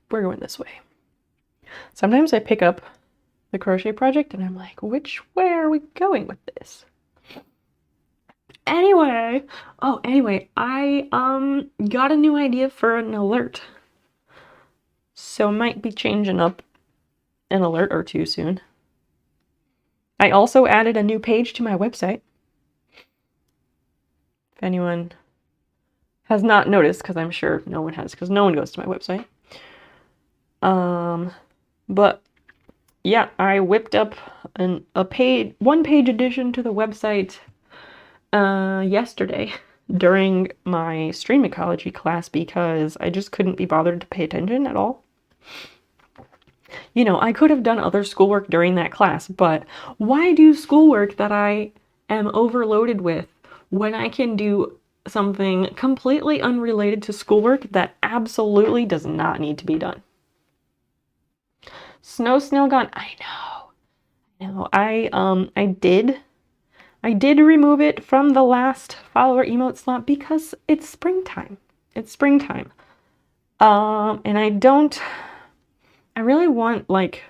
We're going this way. Sometimes I pick up the crochet project and I'm like, which way are we going with this? Anyway, I got a new idea for an alert. So I might be changing up an alert or two soon. I also added a new page to my website. If anyone has not noticed, because I'm sure no one has, because no one goes to my website. But yeah, I whipped up a one-page addition to the website yesterday during my stream ecology class because I just couldn't be bothered to pay attention at all. You know, I could have done other schoolwork during that class, but why do schoolwork that I am overloaded with when I can do something completely unrelated to schoolwork that absolutely does not need to be done? Snail gone. I know. I did remove it from the last follower emote slot because it's springtime. It's springtime. And I really want like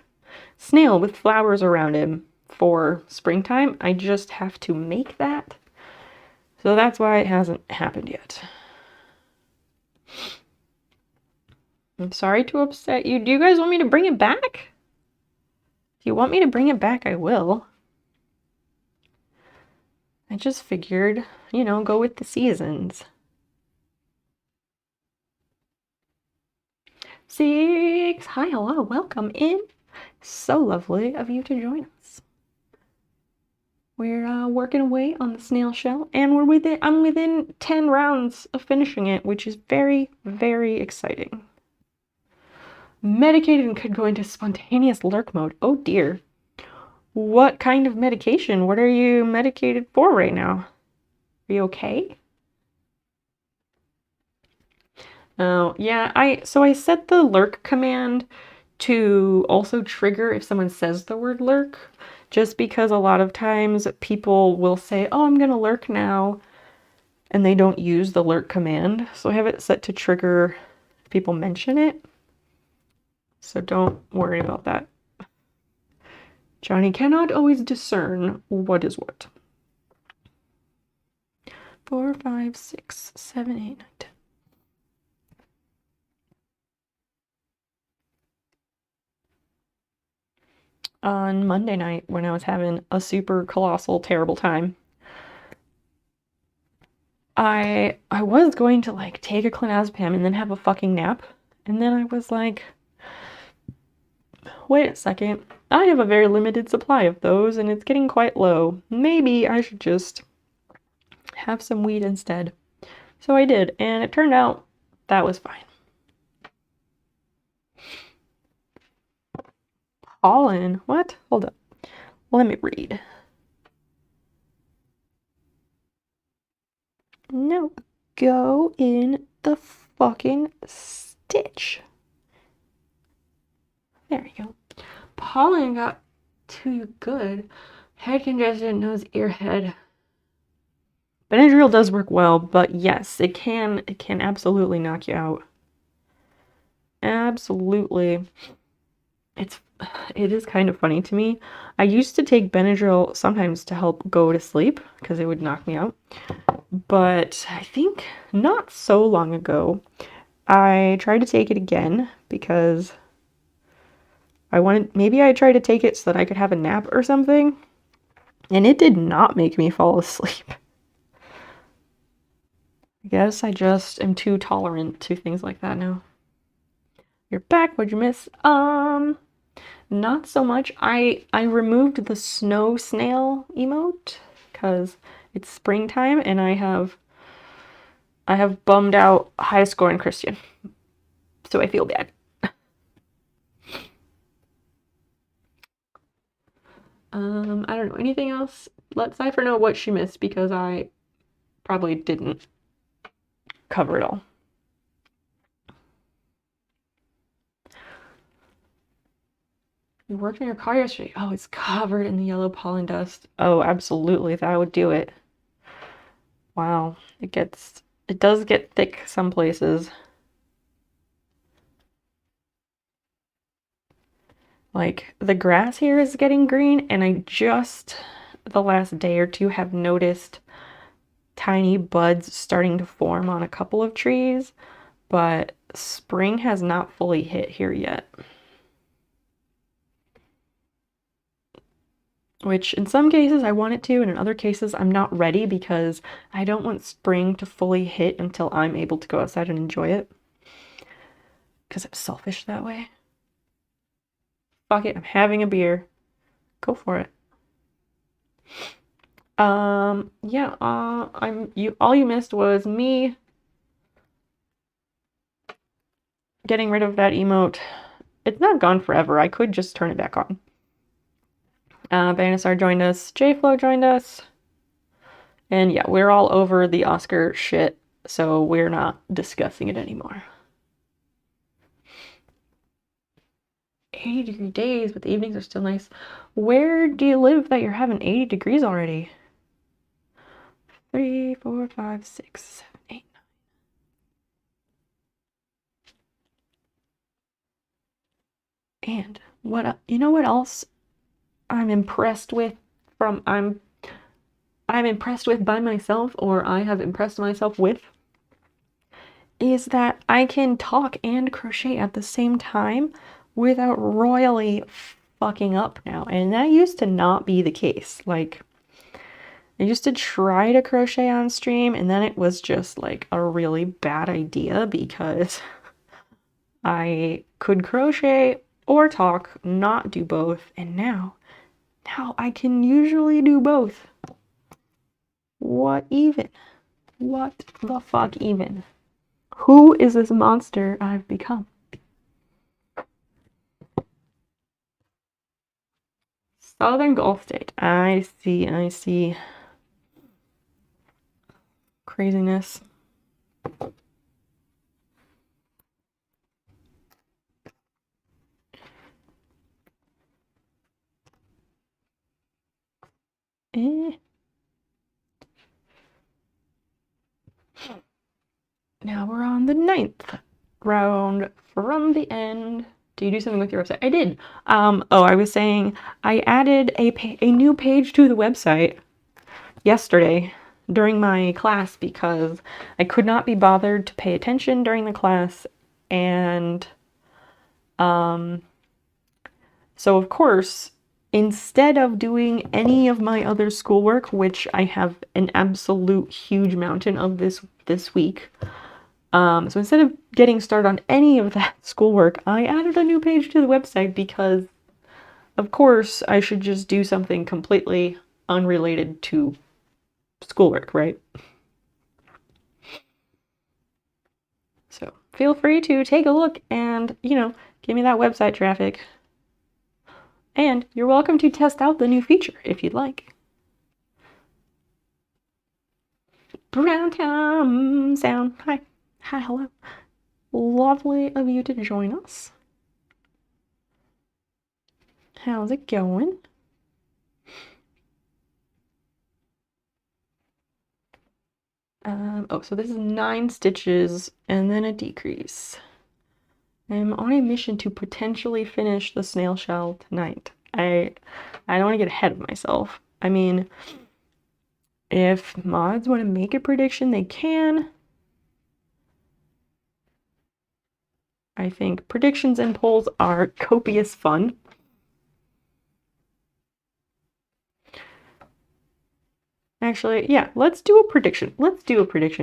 Snail with flowers around him for springtime. I just have to make that. So that's why it hasn't happened yet. I'm sorry to upset you. Do you guys want me to bring it back? If you want me to bring it back, I will. I just figured, you know, go with the seasons. Six. Hi, hello, welcome in. So lovely of you to join us. We're working away on the snail shell, and I'm within 10 rounds of finishing it, which is very, very exciting. Medicated and could go into spontaneous lurk mode. Oh dear. What kind of medication? What are you medicated for right now? Are you okay? Oh, yeah, I set the lurk command to also trigger if someone says the word lurk, just because a lot of times people will say, oh, I'm gonna lurk now, and they don't use the lurk command. So I have it set to trigger if people mention it. So don't worry about that. Johnny cannot always discern what is what. 4, 5, 6, 7, 8, 9, 10. On Monday night, when I was having a super colossal terrible time, I was going to like take a clonazepam and then have a fucking nap, and then I was like, wait a second, I have a very limited supply of those and it's getting quite low. Maybe I should just have some weed instead. So I did, and it turned out that was fine. Pollen? What? Hold up. Let me read. No. Go in the fucking stitch. There you go. Pollen got too good. Head congestion, nose, ear, head. Benadryl does work well, but yes, it can absolutely knock you out. Absolutely. It is kind of funny to me. I used to take Benadryl sometimes to help go to sleep because it would knock me out. But I think not so long ago, I tried to take it again because maybe I tried to take it so that I could have a nap or something, and it did not make me fall asleep. I guess I just am too tolerant to things like that now. You're back. What'd you miss? Not so much. I removed the snow snail emote because it's springtime and I have bummed out high score in Christian. So I feel bad. I don't know. Anything else? Let Cypher know what she missed because I probably didn't cover it all. You worked on your car yesterday. Oh, it's covered in the yellow pollen dust. Oh, absolutely. That would do it. Wow. It does get thick some places. Like, the grass here is getting green, and I just, the last day or two, have noticed tiny buds starting to form on a couple of trees, but spring has not fully hit here yet. Which, in some cases, I want it to, and in other cases, I'm not ready because I don't want spring to fully hit until I'm able to go outside and enjoy it. Because I'm selfish that way. Fuck it, I'm having a beer. Go for it. Yeah, all you missed was me getting rid of that emote. It's not gone forever. I could just turn it back on. Vanessar joined us. JFlo joined us. And yeah, we're all over the Oscar shit, so we're not discussing it anymore. 80-degree days, but the evenings are still nice. Where do you live that you're having 80 degrees already? 3, 4, 5, 6, 7, 8, 9. And you know what else I'm impressed with I'm impressed with by myself, or I have impressed myself with, is that I can talk and crochet at the same time without royally fucking up now. And that used to not be the case. Like, I used to try to crochet on stream, and then it was just like a really bad idea because I could crochet or talk, not do both, and now I can usually do both. What even? What the fuck even? Who is this monster I've become? Southern Gulf State. I see. Craziness. Now we're on the 9th round from the end. Do you do something with your website? I did. I was saying I added a new page to the website yesterday during my class because I could not be bothered to pay attention during the class, and so of course, instead of doing any of my other schoolwork, which I have an absolute huge mountain of this week, so instead of getting started on any of that schoolwork, I added a new page to the website because, of course, I should just do something completely unrelated to schoolwork, right? So feel free to take a look and, give me that website traffic. And you're welcome to test out the new feature if you'd like. Brown Tom sound. Hi, hello. Lovely of you to join us. How's it going? So this is 9 stitches and then a decrease. I'm on a mission to potentially finish the snail shell tonight. I don't want to get ahead of myself. I mean, if mods want to make a prediction, they can. I think predictions and polls are copious fun. Actually, yeah, let's do a prediction.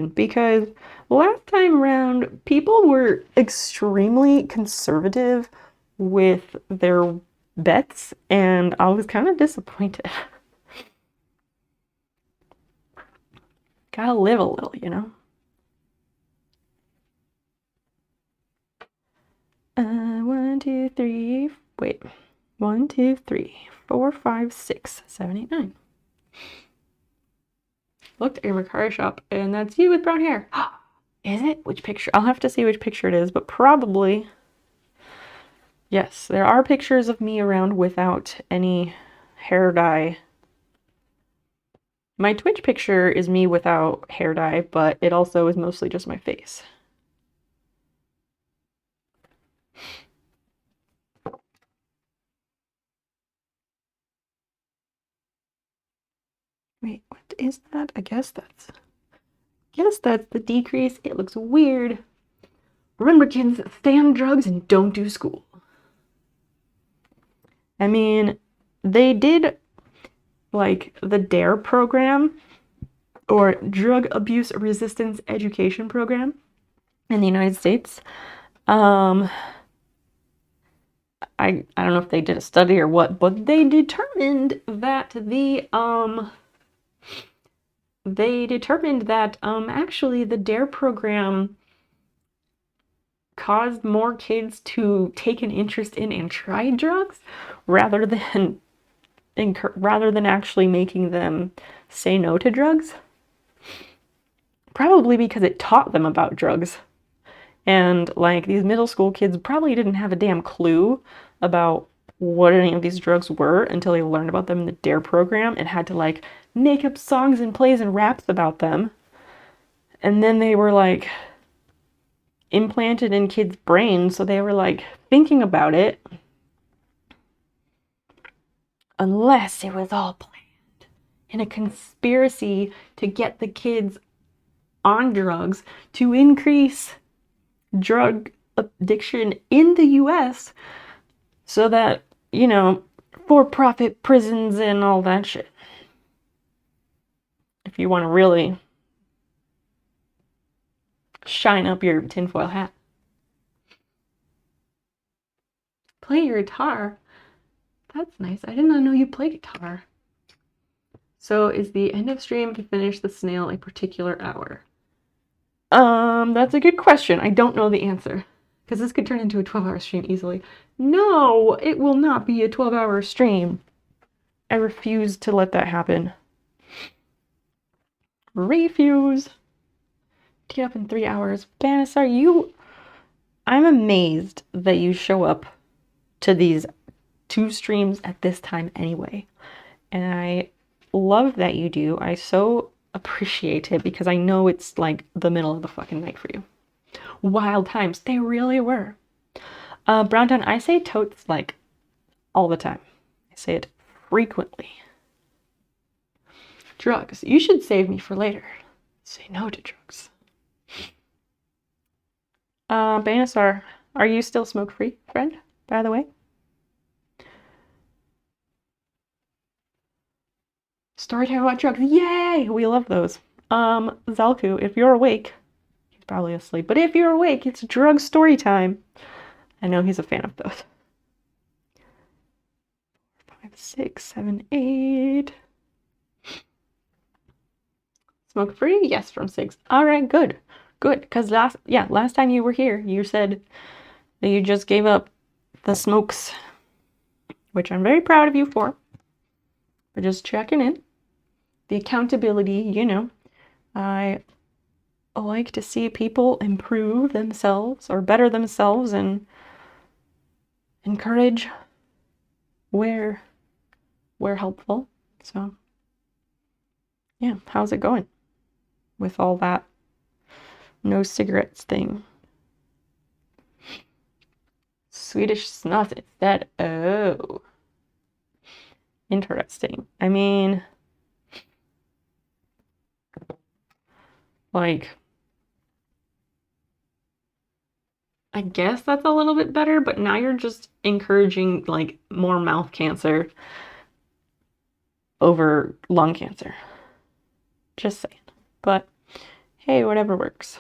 Because last time around, people were extremely conservative with their bets, and I was kind of disappointed. Gotta live a little, you know? 1, 2, 3, wait. 1, 2, 3, 4, 5, 6, 7, 8, 9. Looked at your Mercari shop, and that's you with brown hair. Is it? Which picture? I'll have to see which picture it is, but probably. Yes, there are pictures of me around without any hair dye. My Twitch picture is me without hair dye, but it also is mostly just my face. Wait, what is that? I guess that's the decrease. It looks weird. Remember, kids, stay on drugs and don't do school. I mean, they did like the DARE program, or Drug Abuse Resistance Education Program, in the United States. I don't know if they did a study or what, but they determined that actually the DARE program caused more kids to take an interest in and try drugs rather than actually making them say no to drugs. Probably because it taught them about drugs. And like these middle school kids probably didn't have a damn clue about what any of these drugs were until they learned about them in the DARE program and had to like make up songs and plays and raps about them. And then they were like implanted in kids' brains, so they were like thinking about it unless it was all planned in a conspiracy to get the kids on drugs to increase drug addiction in the US so that, you know, for-profit prisons and all that shit. If you want to really shine up your tinfoil hat. Play your guitar? That's nice. I did not know you play guitar. So is the end of stream to finish the snail a particular hour? That's a good question. I don't know the answer. Because this could turn into a 12-hour stream easily. No, it will not be a 12-hour stream. I refuse to let that happen. Refuse. Get up in 3 hours. Banasar, I'm amazed that you show up to these 2 streams at this time anyway. And I love that you do. I so appreciate it because I know it's like the middle of the fucking night for you. Wild times. They really were. Brown Town, I say totes like all the time. I say it frequently. Drugs. You should save me for later. Say no to drugs. Banasar, are you still smoke-free, friend, by the way? Storytime about drugs. Yay! We love those. Zalku, if you're awake, he's probably asleep, but if you're awake, it's drug story time. I know he's a fan of those. 5, 6, 7, 8. Smoke free? Yes, from 6. All right, good. Good, because last time you were here, you said that you just gave up the smokes, which I'm very proud of you for. But just checking in. The accountability, you know. I like to see people improve themselves or better themselves and encourage where helpful. So, yeah, how's it going with all that no cigarettes thing? Swedish snuff instead. Oh. Interesting. I mean, like, I guess that's a little bit better, but now you're just encouraging, like, more mouth cancer over lung cancer. Just saying. But, hey, whatever works.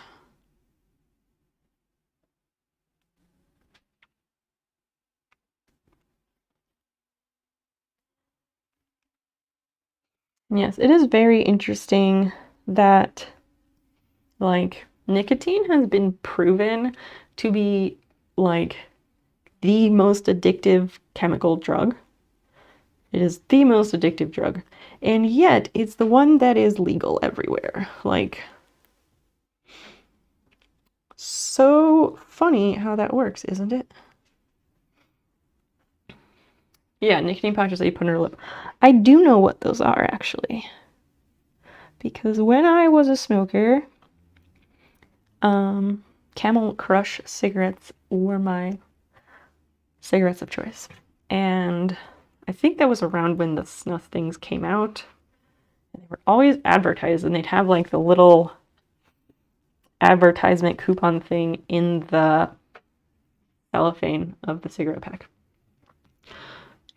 Yes, it is very interesting that, like, nicotine has been proven to be, like, the most addictive chemical drug. It is the most addictive drug. And yet, it's the one that is legal everywhere. Like, so funny how that works, isn't it? Yeah, nicotine pouches that you put on your lip. I do know what those are, actually. Because when I was a smoker, Camel Crush cigarettes were my cigarettes of choice. And I think that was around when the snuff things came out. And they were always advertised, and they'd have like the little advertisement coupon thing in the cellophane of the cigarette pack.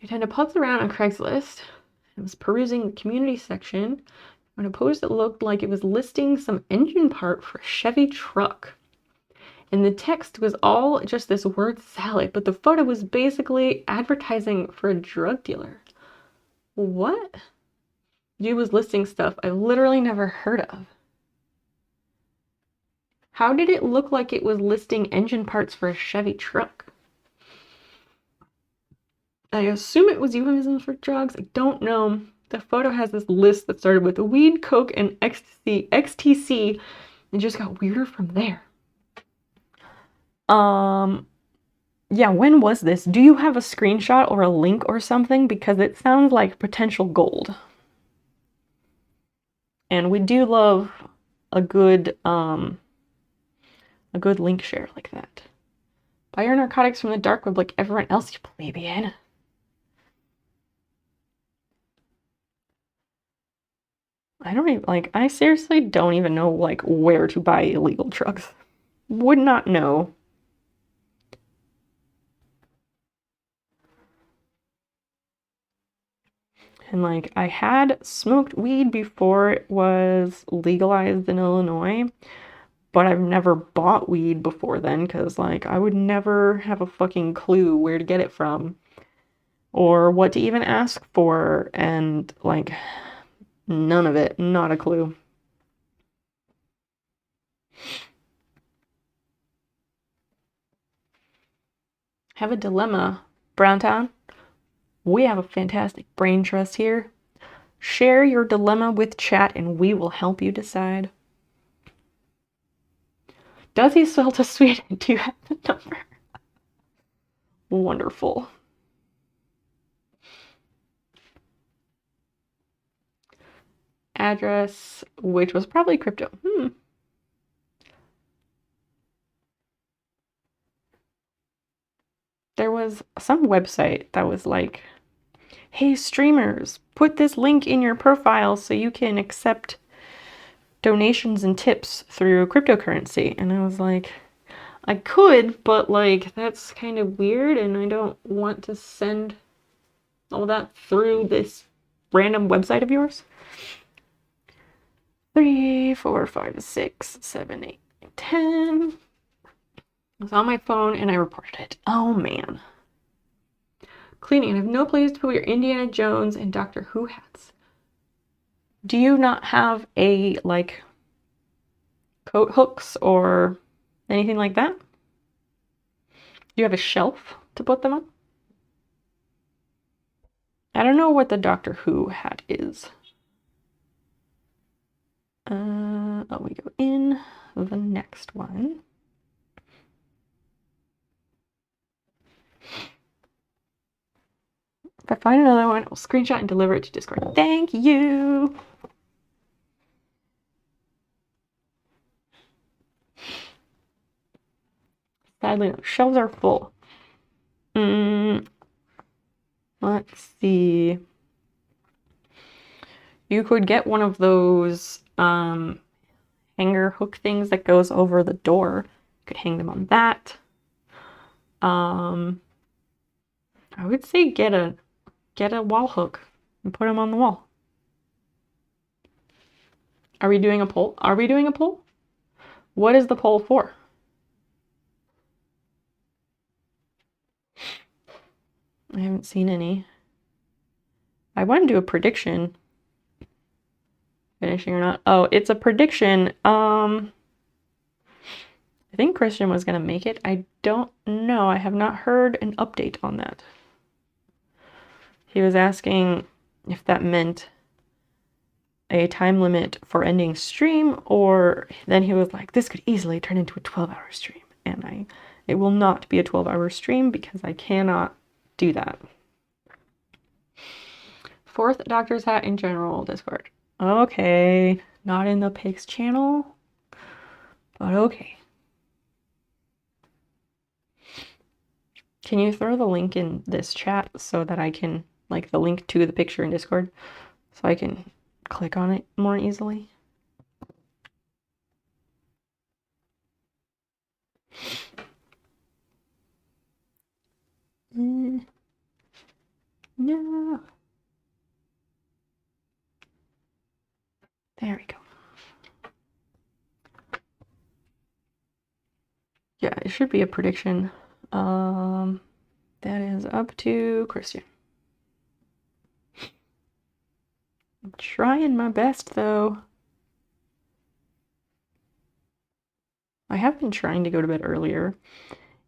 I tend to putz around on Craigslist. I was perusing the community section when a post that looked like it was listing some engine part for a Chevy truck. And the text was all just this word salad, but the photo was basically advertising for a drug dealer. What? Dude was listing stuff I've literally never heard of. How did it look like it was listing engine parts for a Chevy truck? I assume it was euphemisms for drugs. I don't know. The photo has this list that started with weed, coke, and ecstasy, XTC, and just got weirder from there. Yeah, when was this? Do you have a screenshot or a link or something? Because it sounds like potential gold. And we do love a good link share like that. Buy your narcotics from the dark web like everyone else, you plebeian. I don't even, like, I seriously don't even know, like, where to buy illegal drugs. Would not know. And, like, I had smoked weed before it was legalized in Illinois, but I've never bought weed before then because, like, I would never have a fucking clue where to get it from or what to even ask for, and, like, none of it. Not a clue. Have a dilemma, Browntown. We have a fantastic brain trust here. Share your dilemma with chat and we will help you decide. Does he sell to Sweden? Do you have the number? Wonderful. Address, which was probably crypto. There was some website that was like, hey streamers, put this link in your profile so you can accept donations and tips through cryptocurrency. And I was like, I could, but like that's kind of weird and I don't want to send all that through this random website of yours. 3, 4, 5, 6, 7, 8, 10. It was on my phone and I reported it. Oh man. Cleaning. I have no place to put your Indiana Jones and Doctor Who hats. Do you not have a, like, coat hooks or anything like that? Do you have a shelf to put them on? I don't know what the Doctor Who hat is. Oh, we go in the next one. If I find another one, I'll screenshot and deliver it to Discord. Thank you! Sadly, no. Shelves are full. Let's see. You could get one of those hanger hook things that goes over the door. You could hang them on that. I would say get a wall hook and put them on the wall. Are we doing a poll? Are we doing a poll? What is the poll for? I haven't seen any. I want to do a prediction. Finishing or not? Oh, it's a prediction. I think Christian was gonna make it. I don't know. I have not heard an update on that. He was asking if that meant a time limit for ending stream, or then he was like, this could easily turn into a 12-hour stream. And it will not be a 12-hour stream because I cannot do that. 4th Doctor's hat in general Discord. Okay, not in the pics channel, but okay. Can you throw the link in this chat so that I can, like, the link to the picture in Discord, so I can click on it more easily? No. There we go. Yeah, it should be a prediction. That is up to Christian. I'm trying my best, though. I have been trying to go to bed earlier,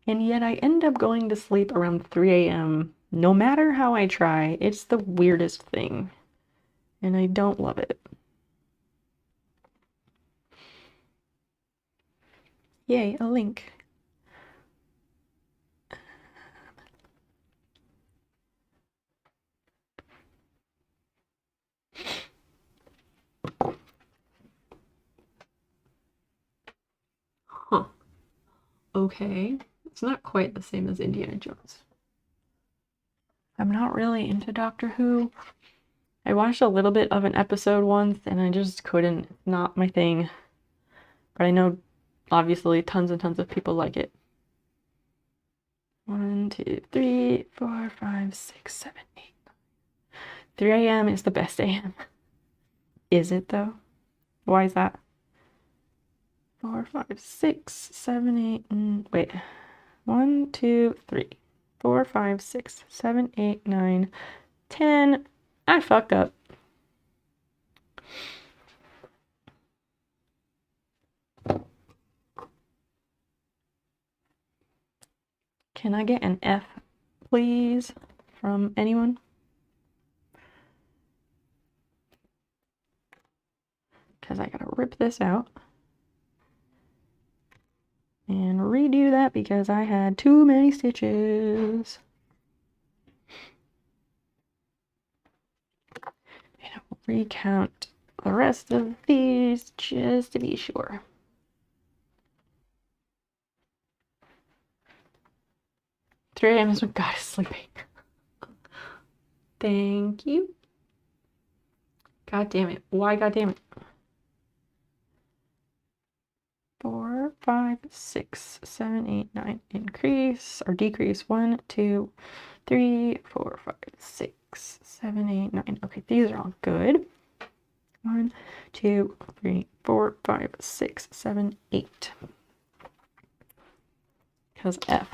and yet I end up going to sleep around 3 a.m. no matter how I try. It's the weirdest thing, and I don't love it. Yay, a link. Huh. Okay. It's not quite the same as Indiana Jones. I'm not really into Doctor Who. I watched a little bit of an episode once and I just couldn't. Not my thing. But I know obviously tons and tons of people like it. 1, 2, 3, 4, 5, 6, 7, 8. 3 a.m. is the best a.m. Is it though? Why is that? 4, 5, 6, 7, 8, wait. 1, 2, 3, 4, 5, 6, 7, 8, 9, 10. I fucked up. Can I get an F, please, from anyone? Because I gotta rip this out and redo that because I had too many stitches. And I'll recount the rest of these just to be sure. Three a.m. is when God is sleeping. Thank you. God damn it. Why god damn it? 4, 5, 6, 7, 8, 9. Increase or decrease. 1, 2, 3, 4, 5, 6, 7, 8, 9. Okay, these are all good. 1, 2, 3, 4, 5, 6, 7, 8. Because F.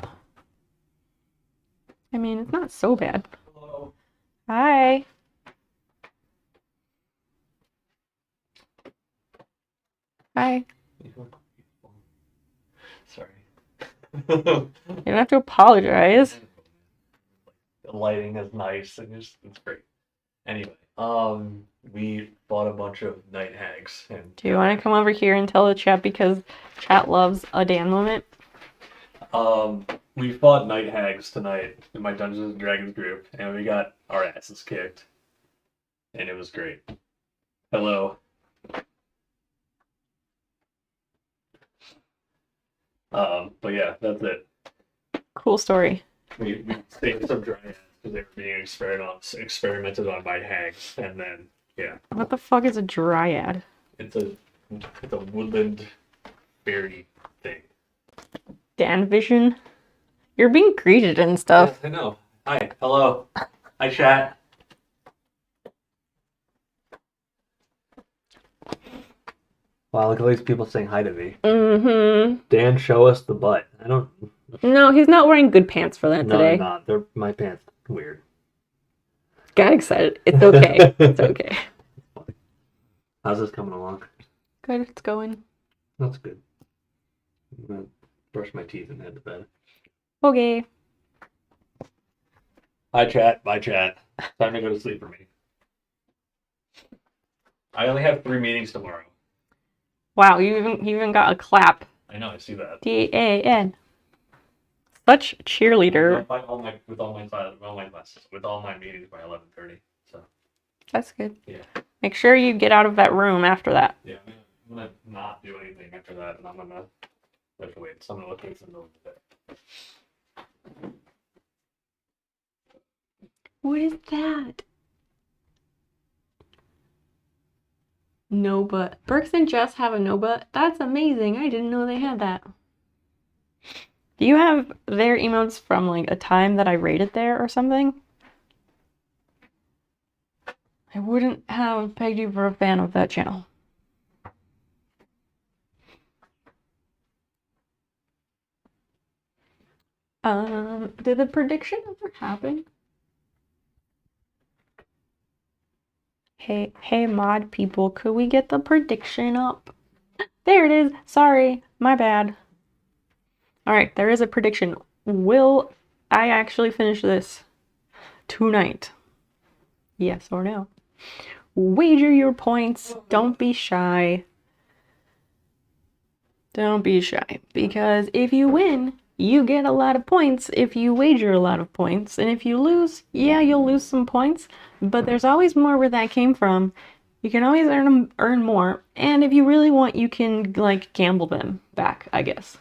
I mean, it's not so bad. Hello. Hi. Hi. Sorry. You don't have to apologize. The lighting is nice and it's great. Anyway, we bought a bunch of night hags and Do you want to come over here and tell the chat because chat loves a Dan moment? we fought night hags tonight in my Dungeons and Dragons group and we got our asses kicked. And it was great. Hello. But yeah, that's it. Cool story. We saved some dryads because they were being experimented on by hags, and then yeah, What the fuck is a dryad? it's a woodland fairy thing. Dan vision? You're being greeted and stuff. Yeah, I know. Hi, hello, hi chat. Wow, look at all these people saying hi to me. Mm-hmm. Dan, show us the butt. I don't. No, he's not wearing good pants for that No, today. they're not. They're my pants. Weird. Got excited. It's okay. It's okay. How's this coming along? Good, it's going. That's good. I'm gonna brush my teeth and head to bed. Okay. Hi chat. Bye chat. Time to go to sleep for me. I only have 3 meetings tomorrow. Wow, you even got a clap. I know. I see that. DAN. Such cheerleader. With all my classes, with all my meetings by 11:30. So That's good. yeah. Make sure you get out of that room after that. Yeah, I'm gonna not do anything after that, and I'm gonna lift weights. I'm gonna look at some of it. What is that? No butt. Berks and Jess have a no butt. That's amazing. I didn't know they had that. Do you have their emotes from like a time that I rated there or something? I wouldn't have pegged you for a fan of that channel. Did the prediction ever happen? Hey mod people, could we get the prediction up? There it is. Sorry, my bad. Alright, there is a prediction. Will I actually finish this tonight? Yes or no? Wager your points. Don't be shy. Don't be shy. Because if you win, you get a lot of points if you wager a lot of points. And if you lose, yeah, you'll lose some points. But there's always more where that came from. You can always earn more. And if you really want, you can, like, gamble them back, I guess.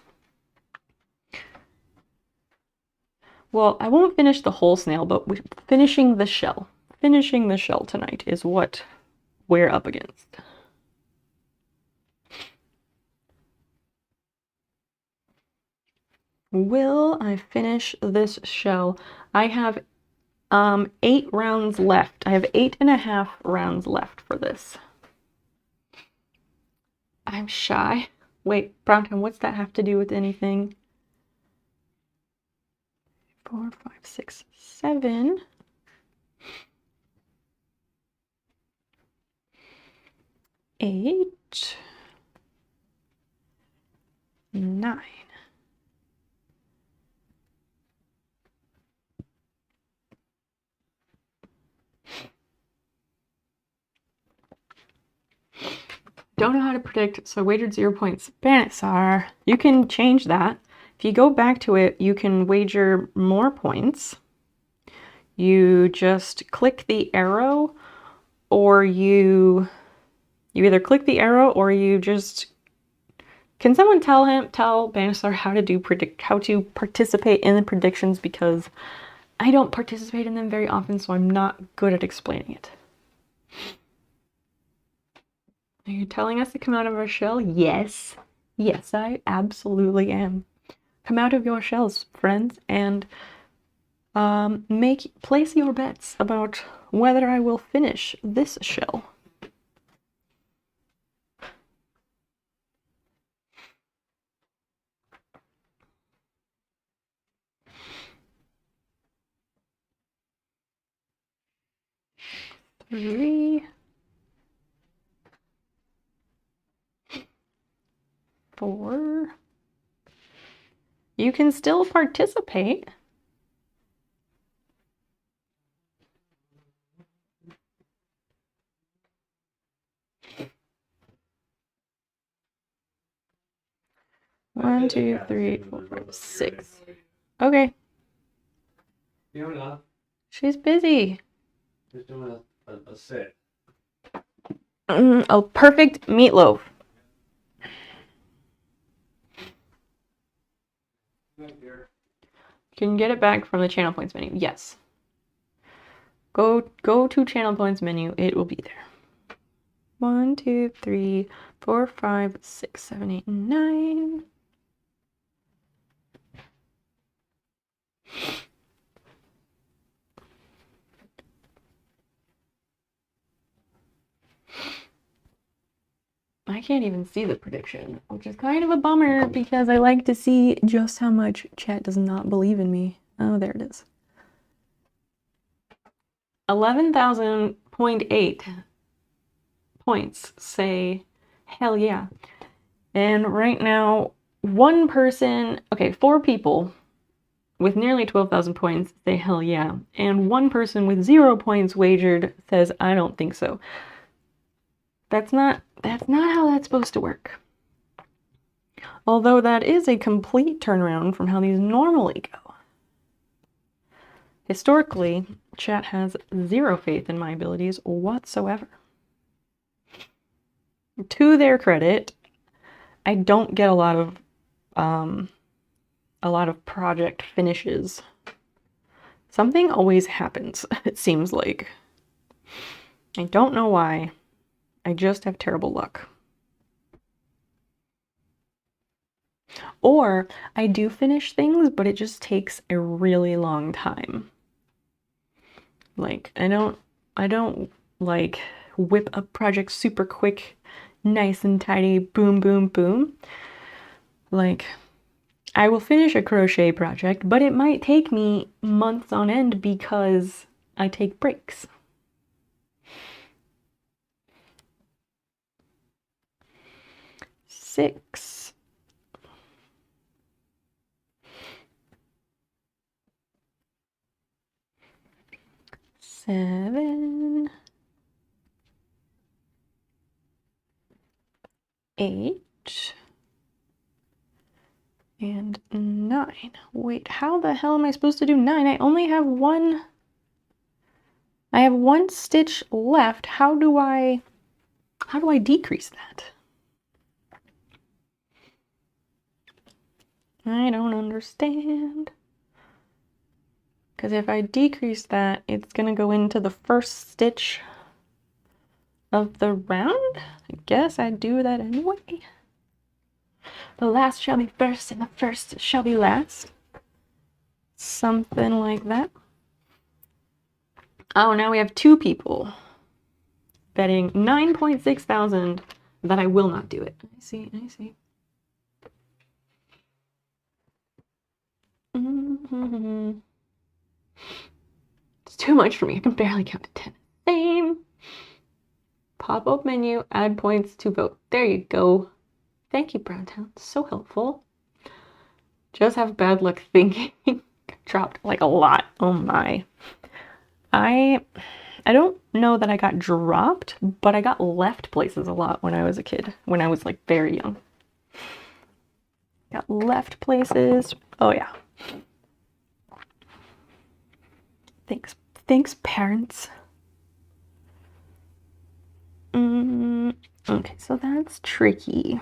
Well, I won't finish the whole snail, but we're finishing the shell. finishing the shell tonight is what we're up against. Will I finish this shell? I have 8 rounds left. I have 8.5 rounds left for this. I'm shy. Wait, Browntown, what's that have to do with anything? 4, 5, 6, 7. 8, 9. Don't know how to predict, so I wagered 0 points. Banitsar, you can change that. If you go back to it, you can wager more points. You just click the arrow, or you either click the arrow or you just... Can someone tell Banitsar how to participate in the predictions, because I don't participate in them very often, so I'm not good at explaining it. Are you telling us to come out of our shell? Yes. Yes, I absolutely am. Come out of your shells, friends, and place your bets about whether I will finish this shell. Three, 4. You can still participate. One, 2, 3, 4, 5, 6. Okay. She's busy. She's doing a sit. A perfect meatloaf. Can you get it back from the channel points menu? Yes. Go to channel points menu. It will be there. 1, 2, 3, 4, 5, 6, 7, 8, 9. I can't even see the prediction, which is kind of a bummer because I like to see just how much chat does not believe in me. Oh, there it is. 11,000.8 points say hell yeah. And right now, 1 person, okay, 4 people with nearly 12,000 points say hell yeah. And 1 person with 0 points wagered says I don't think so. That's not how that's supposed to work. Although that is a complete turnaround from how these normally go. Historically, chat has 0 faith in my abilities whatsoever. To their credit, I don't get a lot of project finishes. Something always happens, it seems like. I don't know why. I just have terrible luck. Or I do finish things, but it just takes a really long time. Like, I don't like whip up projects super quick, nice and tidy, boom, boom, boom. Like, I will finish a crochet project, but it might take me months on end because I take breaks. Six. 7. 8. And 9. Wait, how the hell am I supposed to do 9? I only have 1. I have 1 stitch left. How do I decrease that? I don't understand. Because if I decrease that, it's going to go into the first stitch of the round. I guess I'd do that anyway. The last shall be first and the first shall be last. Something like that. Oh, now we have 2 people betting 9.6 thousand that I will not do it. I see. It's too much for me. I can barely count to 10. Same. Pop-up menu, add points to vote. There you go. Thank you, Browntown. So helpful. Just have bad luck thinking. Dropped like a lot. Oh my. I don't know that I got dropped, but I got left places a lot when I was a kid. When I was like very young. Got left places. Oh yeah. Thanks, parents. Okay, so that's tricky.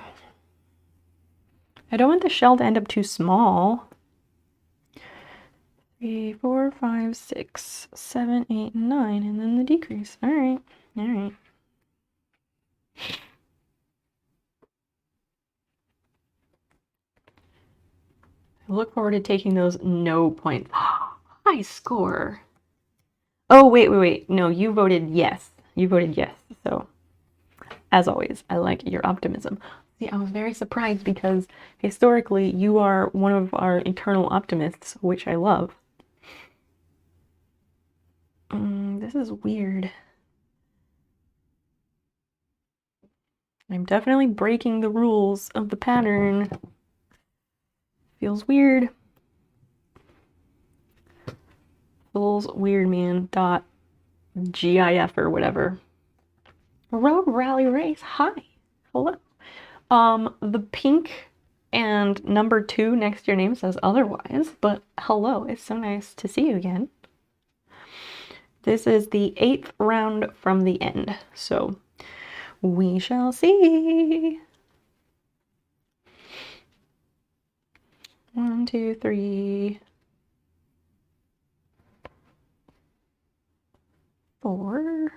I don't want the shell to end up too small. 3, 4, 5, 6, 7, 8, 9, and then the decrease. All right. I look forward to taking those no points. High score. Oh, wait. No, you voted yes. So, as always, I like your optimism. See, I was very surprised because historically you are one of our eternal optimists, which I love. This is weird. I'm definitely breaking the rules of the pattern. Feels weird. Feels weird, man. .gif or whatever. Road Rally Race. Hi. Hello. The pink and number 2 next to your name says otherwise, but hello. It's so nice to see you again. This is the 8th round from the end, so we shall see. 1, 2, 3, 4,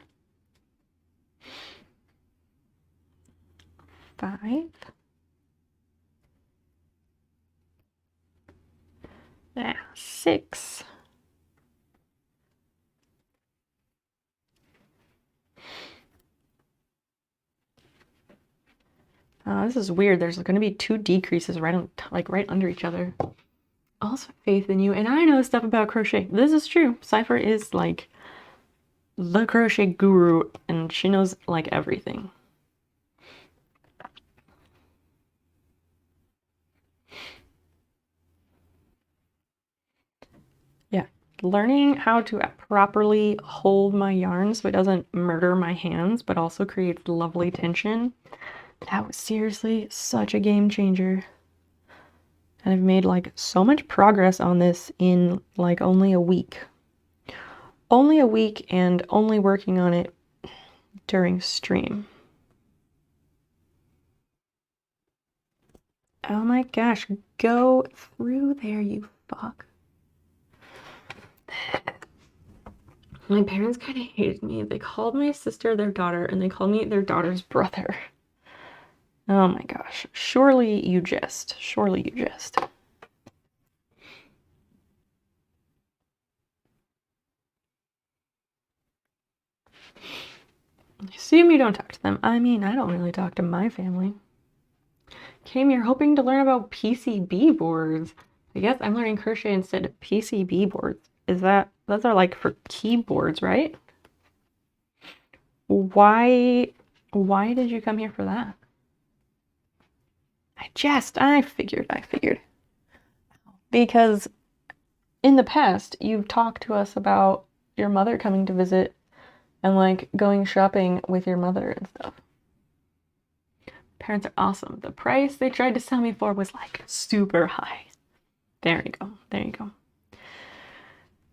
5. 6. This is weird. There's going to be 2 decreases right under each other. Also faith in you, and I know stuff about crochet. This is true. Cypher is like the crochet guru, and she knows like everything. Yeah, learning how to properly hold my yarn so it doesn't murder my hands, but also creates lovely tension. That was seriously such a game changer. And I've made like so much progress on this in like only a week. Only a week, and only working on it during stream. Oh my gosh, go through there, you fuck. My parents kind of hated me. They called my sister their daughter, and they called me their daughter's brother. Oh my gosh. Surely you jest. Surely you jest. I assume you don't talk to them. I mean, I don't really talk to my family. Came here hoping to learn about PCB boards. I guess I'm learning crochet instead of PCB boards. Those are like for keyboards, right? Why did you come here for that? I figured. Because in the past, you've talked to us about your mother coming to visit and like going shopping with your mother and stuff. Parents are awesome. The price they tried to sell me for was like super high. There you go.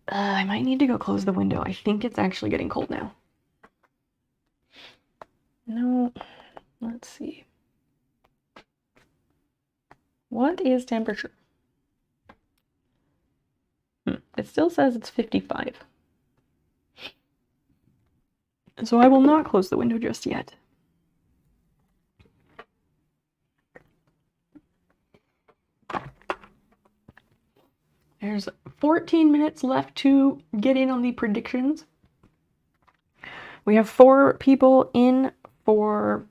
I might need to go close the window. I think it's actually getting cold now. No, let's see. What is temperature? It still says it's 55. So I will not close the window just yet. There's 14 minutes left to get in on the predictions. We have 4 people in for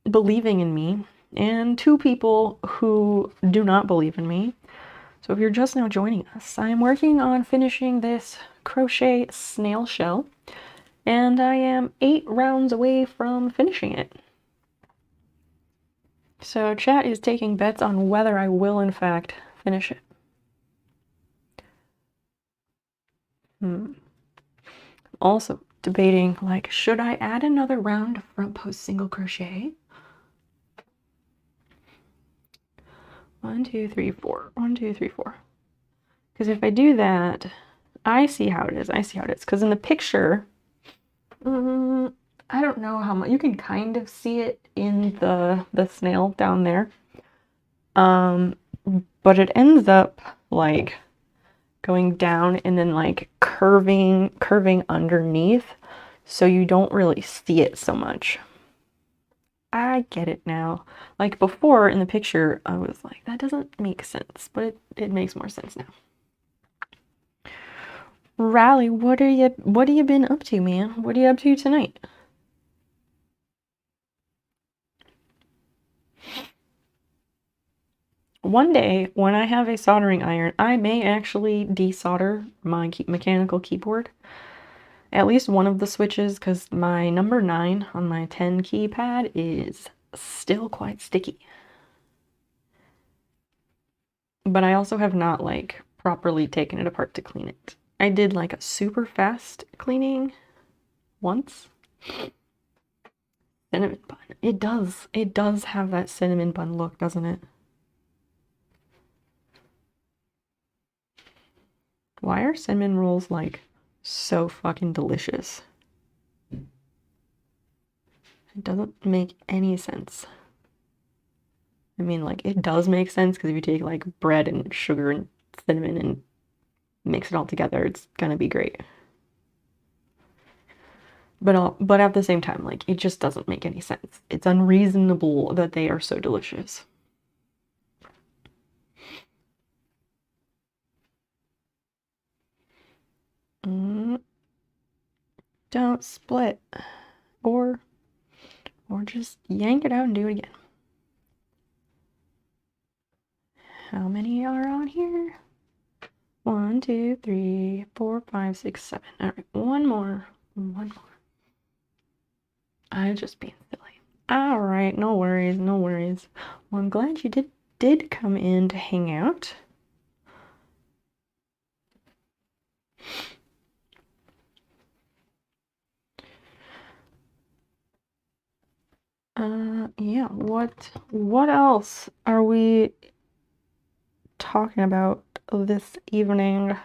believing in me and 2 people who do not believe in me. So if you're just now joining us, I am working on finishing this crochet snail shell, and I am 8 rounds away from finishing it. So chat is taking bets on whether I will in fact finish it. Also debating, like, should I add another round of front post single crochet? 1, 2, 3, 4. 1, 2, 3, 4. Because if I do that, I see how it is. I see how it is. Because in the picture, I don't know how much. You can kind of see it in the snail down there. But it ends up like going down and then like curving underneath, so you don't really see it so much. I get it now. Like before in the picture, I was like, that doesn't make sense, but it makes more sense now. Rally, what have you been up to, man? What are you up to tonight? One day, when I have a soldering iron, I may actually desolder my mechanical keyboard. At least one of the switches, because my number 9 on my 10 keypad is still quite sticky. But I also have not, like, properly taken it apart to clean it. I did, like, a super fast cleaning once. Cinnamon bun. It does have that cinnamon bun look, doesn't it? Why are cinnamon rolls, like, so fucking delicious? It doesn't make any sense. I mean, like, it does make sense because if you take, like, bread and sugar and cinnamon and mix it all together, it's gonna be great. But at the same time, like, it just doesn't make any sense. It's unreasonable that they are so delicious. Don't split. Or just yank it out and do it again. How many are on here? 1, 2, 3, 4, 5, 6, 7. All right, one more. I'm just being silly. All right, no worries, no worries. Well, I'm glad you did come in to hang out. Yeah, what else are we talking about this evening?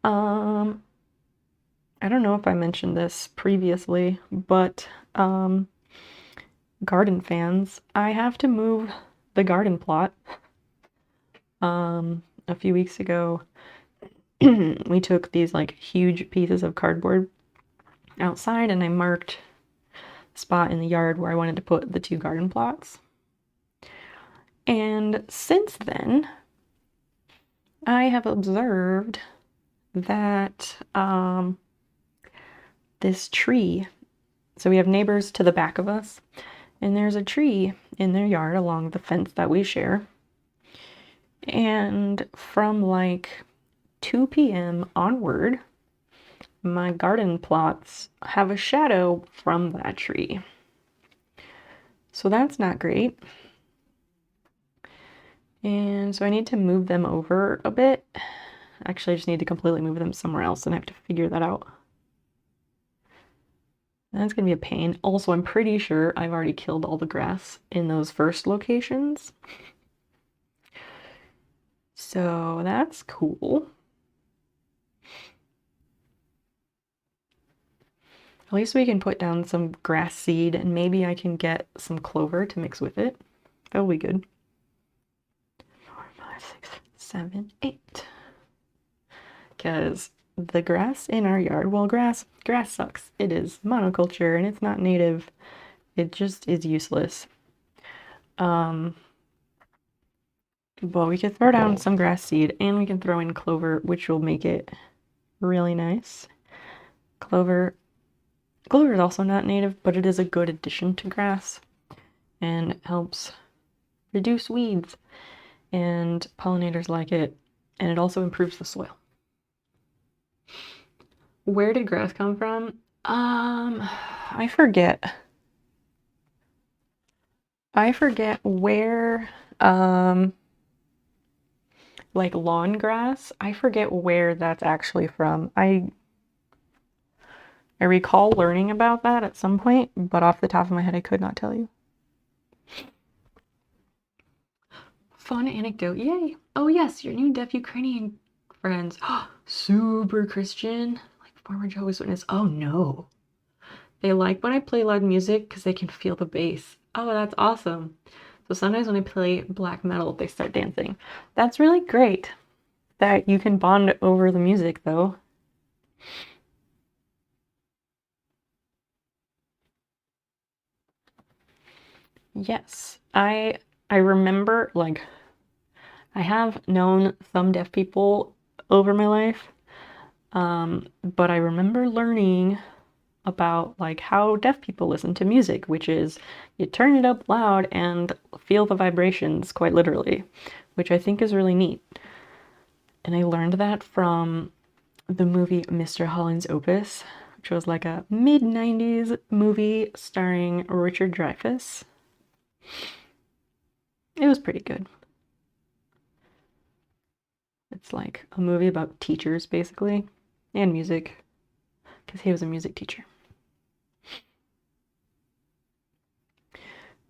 I don't know if I mentioned this previously, but garden fans, I have to move the garden plot. A few weeks ago, we took these like huge pieces of cardboard outside and I marked the spot in the yard where I wanted to put the 2 garden plots. And since then, I have observed that this tree, so we have neighbors to the back of us, and there's a tree in their yard along the fence that we share. And from like 2 p.m. onward, my garden plots have a shadow from that tree. So that's not great. And so I need to move them over a bit. Actually, I just need to completely move them somewhere else and I have to figure that out. That's gonna be a pain. Also, I'm pretty sure I've already killed all the grass in those first locations. So that's cool. At least we can put down some grass seed and maybe I can get some clover to mix with it. That'll be good. 4, 5, 6, 7, 8. Because the grass in our yard, well, grass sucks. It is monoculture and it's not native. It just is useless. But we could throw down some grass seed and we can throw in clover, which will make it really nice. Clover is also not native, but it is a good addition to grass and helps reduce weeds, and pollinators like it, and it also improves the soil. Where did grass come from? I forget where, like lawn grass, I forget where that's actually from. I recall learning about that at some point, but off the top of my head, I could not tell you. Fun anecdote, yay! Oh yes, your new deaf Ukrainian friends. Super Christian, like former Jehovah's Witness. Oh no. They like when I play loud music because they can feel the bass. Oh, that's awesome. So sometimes when I play black metal, they start dancing. That's really great that you can bond over the music, though. Yes, I remember, like, I have known some deaf people over my life, but I remember learning about like how deaf people listen to music, which is you turn it up loud and feel the vibrations quite literally, which I think is really neat. And I learned that from the movie Mr. Holland's Opus, which was like a mid-90s movie starring Richard Dreyfuss. It was pretty good. It's like a movie about teachers, basically, and music, because he was a music teacher.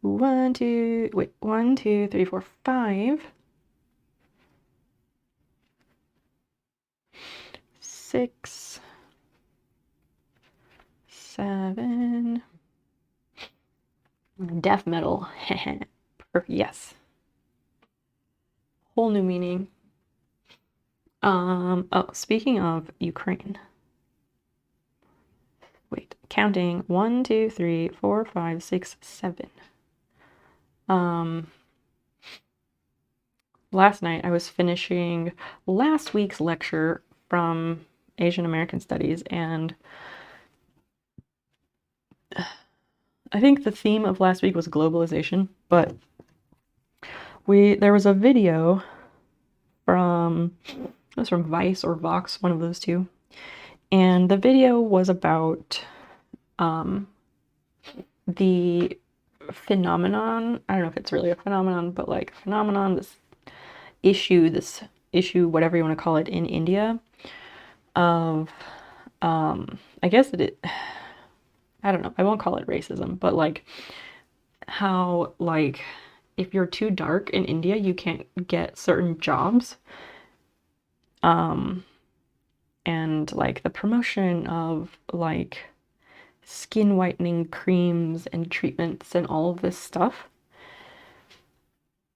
1, 2, 3, 4, 5, 6, 7. Death metal. Yes. Whole new meaning. Oh, speaking of Ukraine. Wait, counting 1, 2, 3, 4, 5, 6, 7. Last night I was finishing last week's lecture from Asian American Studies, and I think the theme of last week was globalization, but there was a video from, it was from Vice or Vox, one of those two, and the video was about the phenomenon, I don't know if it's really a phenomenon, but like phenomenon, this issue, whatever you want to call it, in India, of, I guess I don't know, I won't call it racism, but like how, like, if you're too dark in India, you can't get certain jobs. And like the promotion of like skin whitening creams and treatments and all of this stuff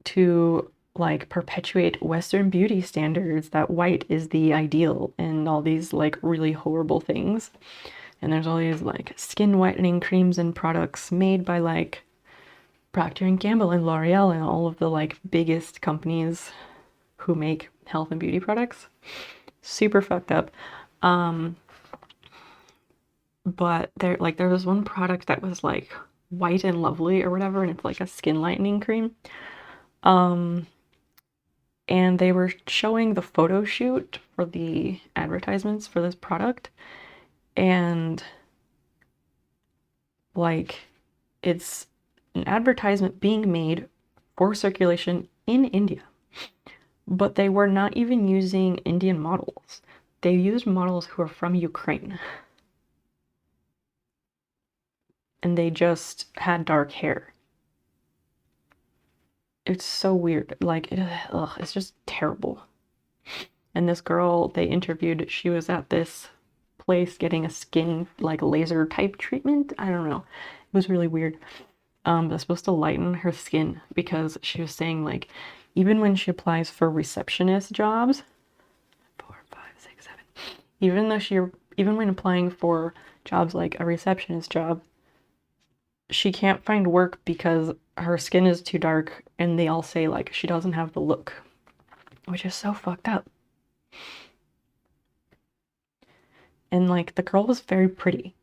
to like perpetuate Western beauty standards, that white is the ideal and all these like really horrible things. And there's all these like skin whitening creams and products made by like Procter & Gamble and L'Oreal and all of the like biggest companies who make health and beauty products. Super fucked up. But there was one product that was like white and lovely or whatever, and it's like a skin lightening cream. And they were showing the photo shoot for the advertisements for this product, and like it's an advertisement being made for circulation in India, but they were not even using Indian models. They used models who are from Ukraine, and they just had dark hair. It's so weird. Like, it's just terrible. And this girl they interviewed, she was at this place getting a skin, like, laser type treatment. I don't know. It was really weird. That's supposed to lighten her skin because she was saying, like, even when she applies for receptionist jobs, 4, 5, 6, 7, even when applying for jobs like a receptionist job, she can't find work because her skin is too dark, and they all say like she doesn't have the look, which is so fucked up. And like the girl was very pretty.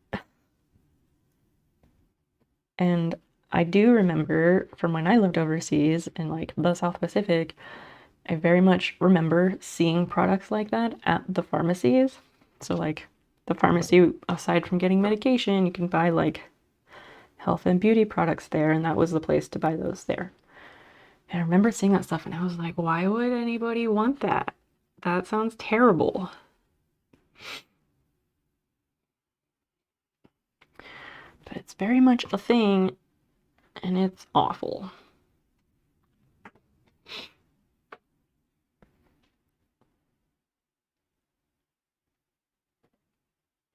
And I do remember from when I lived overseas in like the South Pacific, I very much remember seeing products like that at the pharmacies. So like the pharmacy, aside from getting medication, you can buy like health and beauty products there, and that was the place to buy those there. And I remember seeing that stuff and I was like, why would anybody want that? That sounds terrible. But it's very much a thing, and it's awful.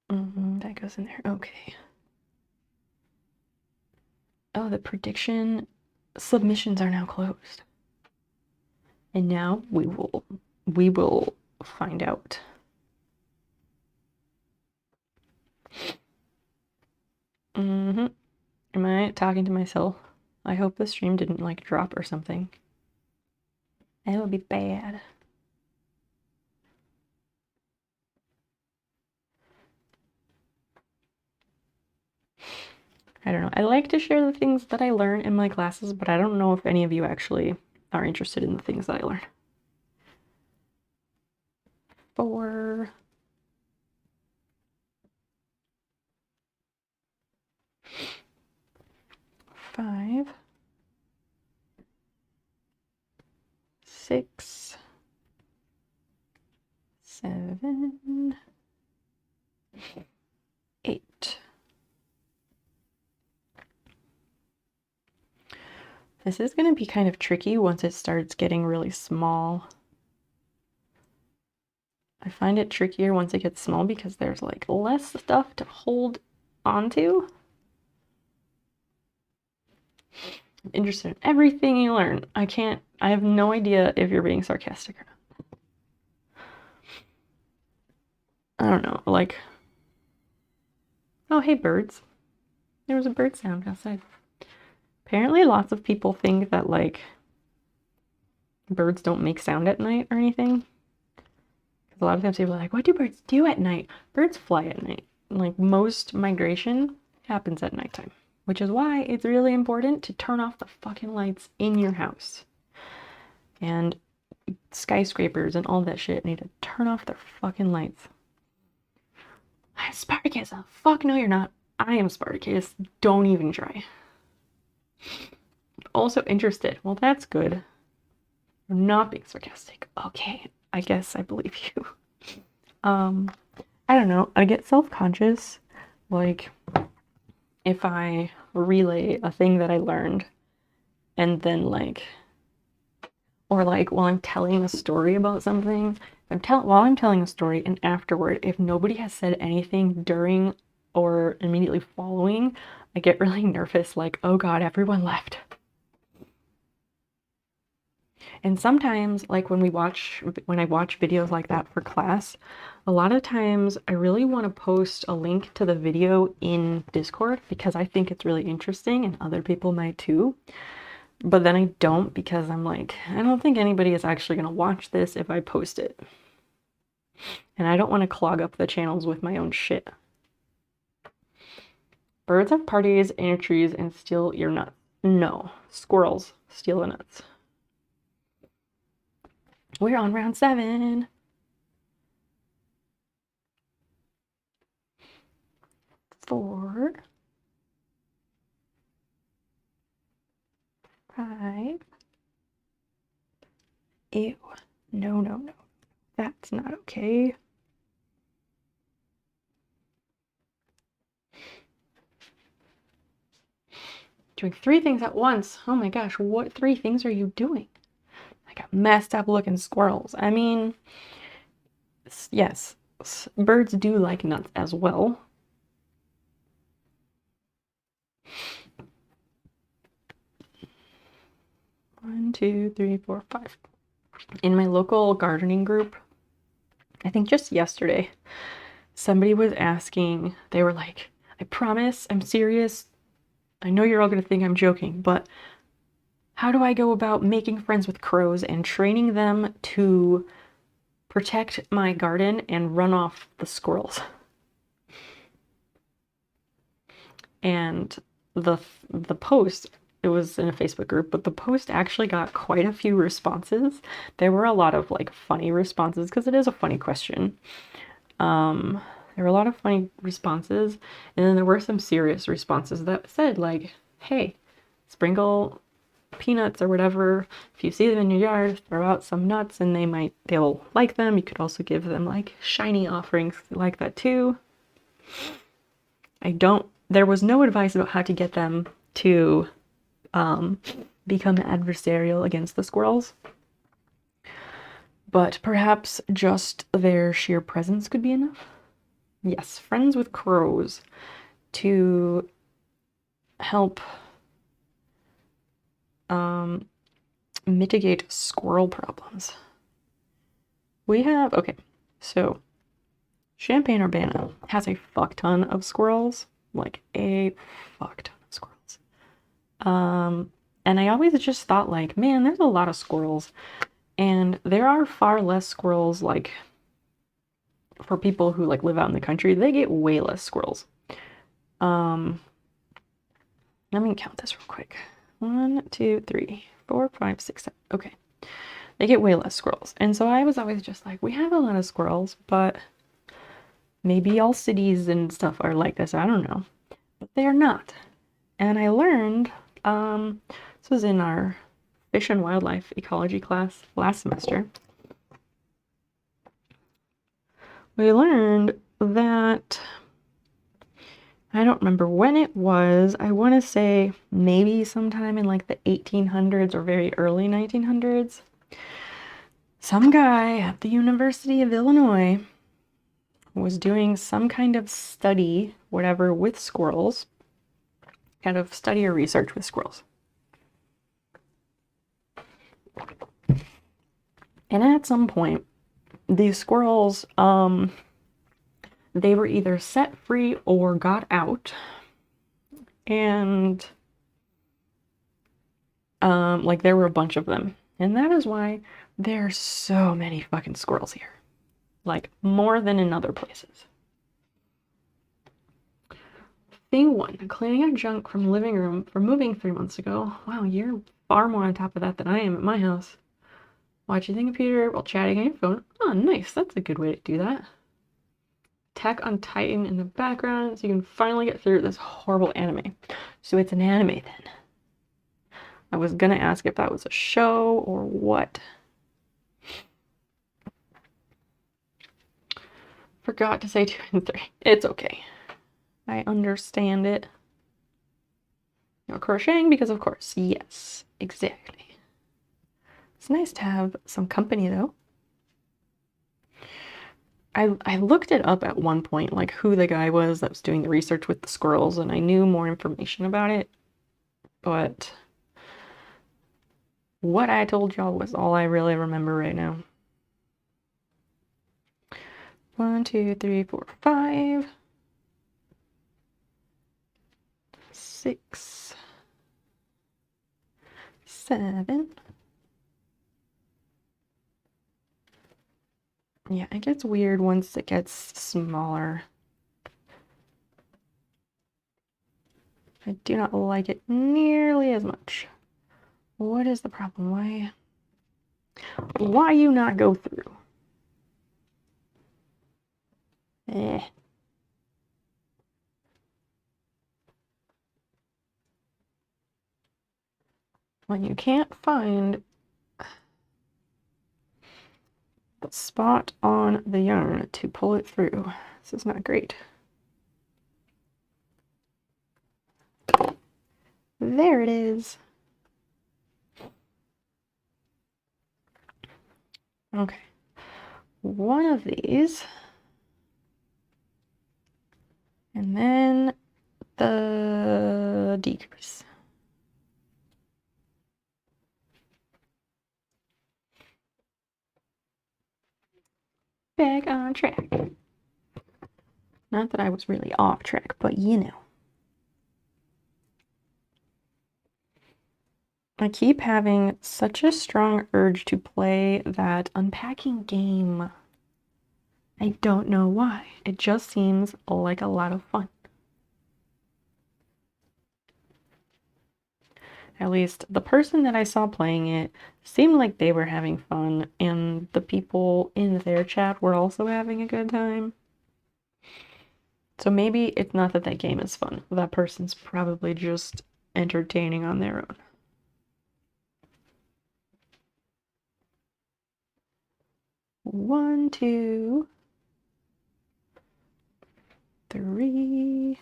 That goes in there. Okay. Oh, the prediction submissions are now closed. And now we will find out. Am I talking to myself? I hope the stream didn't like drop or something. That would be bad. I don't know. I like to share the things that I learn in my classes, but I don't know if any of you actually are interested in the things that I learn. 4. 5. 6. 7. 8. This is going to be kind of tricky once it starts getting really small. I find it trickier once it gets small because there's like less stuff to hold onto. I'm interested in everything you learn. I have no idea if you're being sarcastic or not. I don't know, like, oh, hey, birds. There was a bird sound outside. Apparently lots of people think that like birds don't make sound at night or anything. Because a lot of times people are like, what do birds do at night? Birds fly at night. Like most migration happens at nighttime, which is why it's really important to turn off the fucking lights in your house. And skyscrapers and all that shit need to turn off their fucking lights. I'm Spartacus. Oh, fuck no, you're not. I am Spartacus. Don't even try. Also interested. Well, that's good. I'm not being sarcastic. Okay, I guess I believe you. I don't know. I get self-conscious, like, if I relay a thing that I learned and then like, or like while I'm telling a story about something, while I'm telling a story and afterward, if nobody has said anything during or immediately following, I get really nervous, like, oh god, everyone left. And sometimes, like when I watch videos like that for class, a lot of times I really want to post a link to the video in Discord because I think it's really interesting and other people might too. But then I don't because I'm like, I don't think anybody is actually going to watch this if I post it. And I don't want to clog up the channels with my own shit. Birds have parties in your trees and steal your nuts. No, squirrels steal the nuts. We're on round 7. 4. 5. Ew. No, no, no. That's not okay. Doing 3 things at once. Oh my gosh, what 3 things are you doing? I got messed up looking squirrels. I mean, yes, birds do like nuts as well. 1, 2, 3, 4, 5. In my local gardening group, I think just yesterday, somebody was asking, they were like, I promise, I'm serious. I know you're all going to think I'm joking, but how do I go about making friends with crows and training them to protect my garden and run off the squirrels? And the post, it was in a Facebook group, but the post actually got quite a few responses. There were a lot of like funny responses because it is a funny question. There were a lot of funny responses, and then there were some serious responses that said like, hey, sprinkle peanuts or whatever. If you see them in your yard, throw out some nuts and they'll like them. You could also give them like shiny offerings like that too. There was no advice about how to get them to become adversarial against the squirrels. But perhaps just their sheer presence could be enough. Yes, friends with crows to help mitigate squirrel problems. Okay, so Champaign-Urbana has a fuck ton of squirrels, like a fuck ton of squirrels. And I always just thought like, man, there's a lot of squirrels, and there are far less squirrels, like for people who like live out in the country, they get way less squirrels. Let me count this real quick. 1, 2, 3, 4, 5, 6, 7. Okay. They get way less squirrels. And so I was always just like, we have a lot of squirrels, but maybe all cities and stuff are like this. I don't know. But they are not. And I learned, this was in our fish and wildlife ecology class last semester. We learned that, I don't remember when it was, I want to say maybe sometime in like the 1800s or very early 1900s, some guy at the University of Illinois was doing some kind of study, whatever, with squirrels, kind of study or research with squirrels. And at some point, these squirrels, they were either set free or got out, and like there were a bunch of them. And that is why there's so many fucking squirrels here. Like more than in other places. Thing 1, cleaning up junk from the living room for moving 3 months ago. Wow, you're far more on top of that than I am at my house. Watching the computer while chatting on your phone. Oh, nice. That's a good way to do that. Attack on Titan in the background so you can finally get through this horrible anime. So it's an anime then. I was gonna ask if that was a show or what. Forgot to say 2 and 3. It's okay. I understand it. You're crocheting because of course. Yes, exactly. It's nice to have some company though. I looked it up at one point, like who the guy was that was doing the research with the squirrels, and I knew more information about it, but what I told y'all was all I really remember right now. 1, 2, 3, 4, 5, 6, 7. Yeah, it gets weird once it gets smaller. I do not like it nearly as much. What is the problem? Why you not go through? When you can't find the spot on the yarn to pull it through. This is not great. There it is. Okay. One of these. And then the decrease. back on track. Not that I was really off track, but you know. I keep having such a strong urge to play that unpacking game. I don't know why. It just seems like a lot of fun. At least the person that I saw playing it seemed like they were having fun, and the people in their chat were also having a good time. So maybe it's not that that game is fun. That person's probably just entertaining on their own. One, two, three.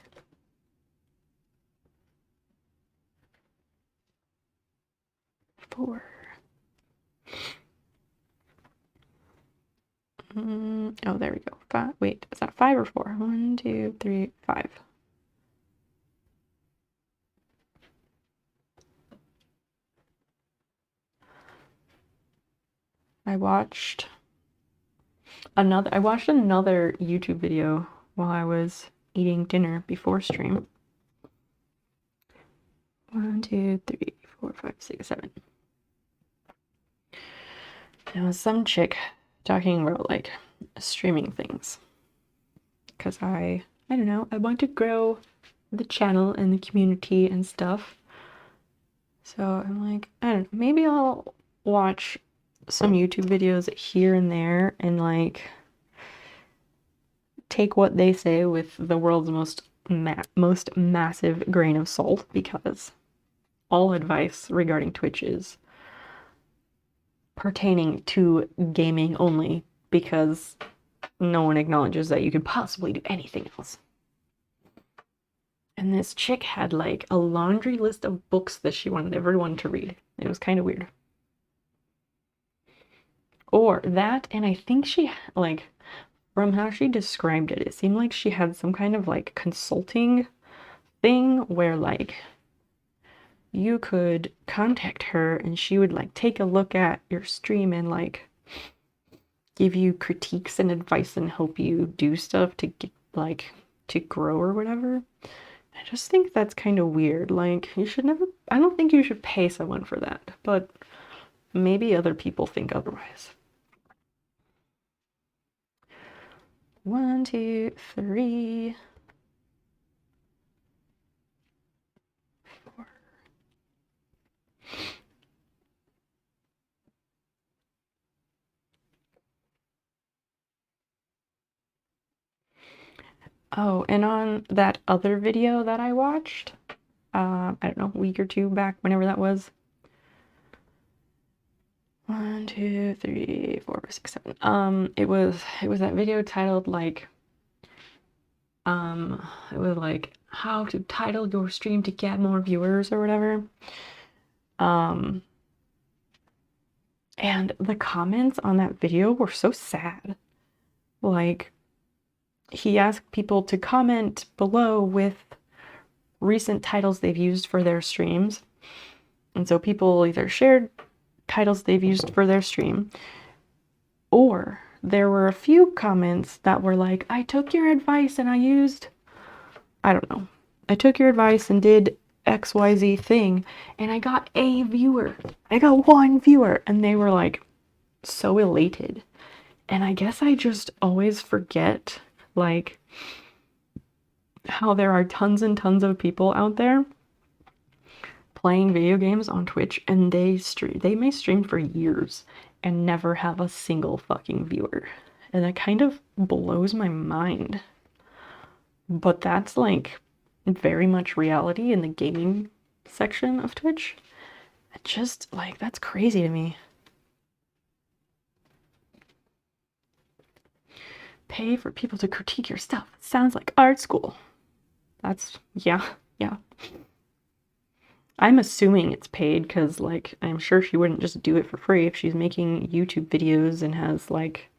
Four. Oh, there we go. Five. Wait, is that 5 or 4? 1, 2, 3, 5. I watched another YouTube video while I was eating dinner before stream. 1, 2, 3, 4, 5, 6, 7. There was some chick talking about like streaming things. Because I don't know, I want to grow the channel and the community and stuff. So I'm like, I don't know, maybe I'll watch some YouTube videos here and there and like take what they say with the world's most massive grain of salt, because all advice regarding Twitch is pertaining to gaming only, because no one acknowledges that you could possibly do anything else. And this chick had like a laundry list of books that she wanted everyone to read. It was kind of weird. Or that, and I think she, like, from how she described it, it seemed like she had some kind of like consulting thing where like you could contact her and she would like take a look at your stream and like give you critiques and advice and help you do stuff to get like to grow or whatever. I just think that's kind of weird. Like, you should never, I don't think you should pay someone for that, but maybe other people think otherwise. 1, 2, 3, 4. Oh, and on that other video that I watched, I don't know, a week or two back, whenever that was. 1, 2, 3, 4, 5, 6, 7. It was that video titled like, it was like how to title your stream to get more viewers or whatever. And the comments on that video were so sad. Like, he asked people to comment below with recent titles they've used for their streams. And so people either shared titles they've used for their stream, or there were a few comments that were like, I took your advice and I used, I don't know, I took your advice and did XYZ thing and I got a viewer. I got 1 viewer. And they were like so elated. And I guess I just always forget like how there are tons and tons of people out there playing video games on Twitch, and they may stream for years and never have a single fucking viewer. And that kind of blows my mind. But that's like very much reality in the gaming section of Twitch. It just like, that's crazy to me. Pay for people to critique your stuff. It sounds like art school. That's, yeah. I'm assuming it's paid because, like, I'm sure she wouldn't just do it for free if she's making YouTube videos and has, like,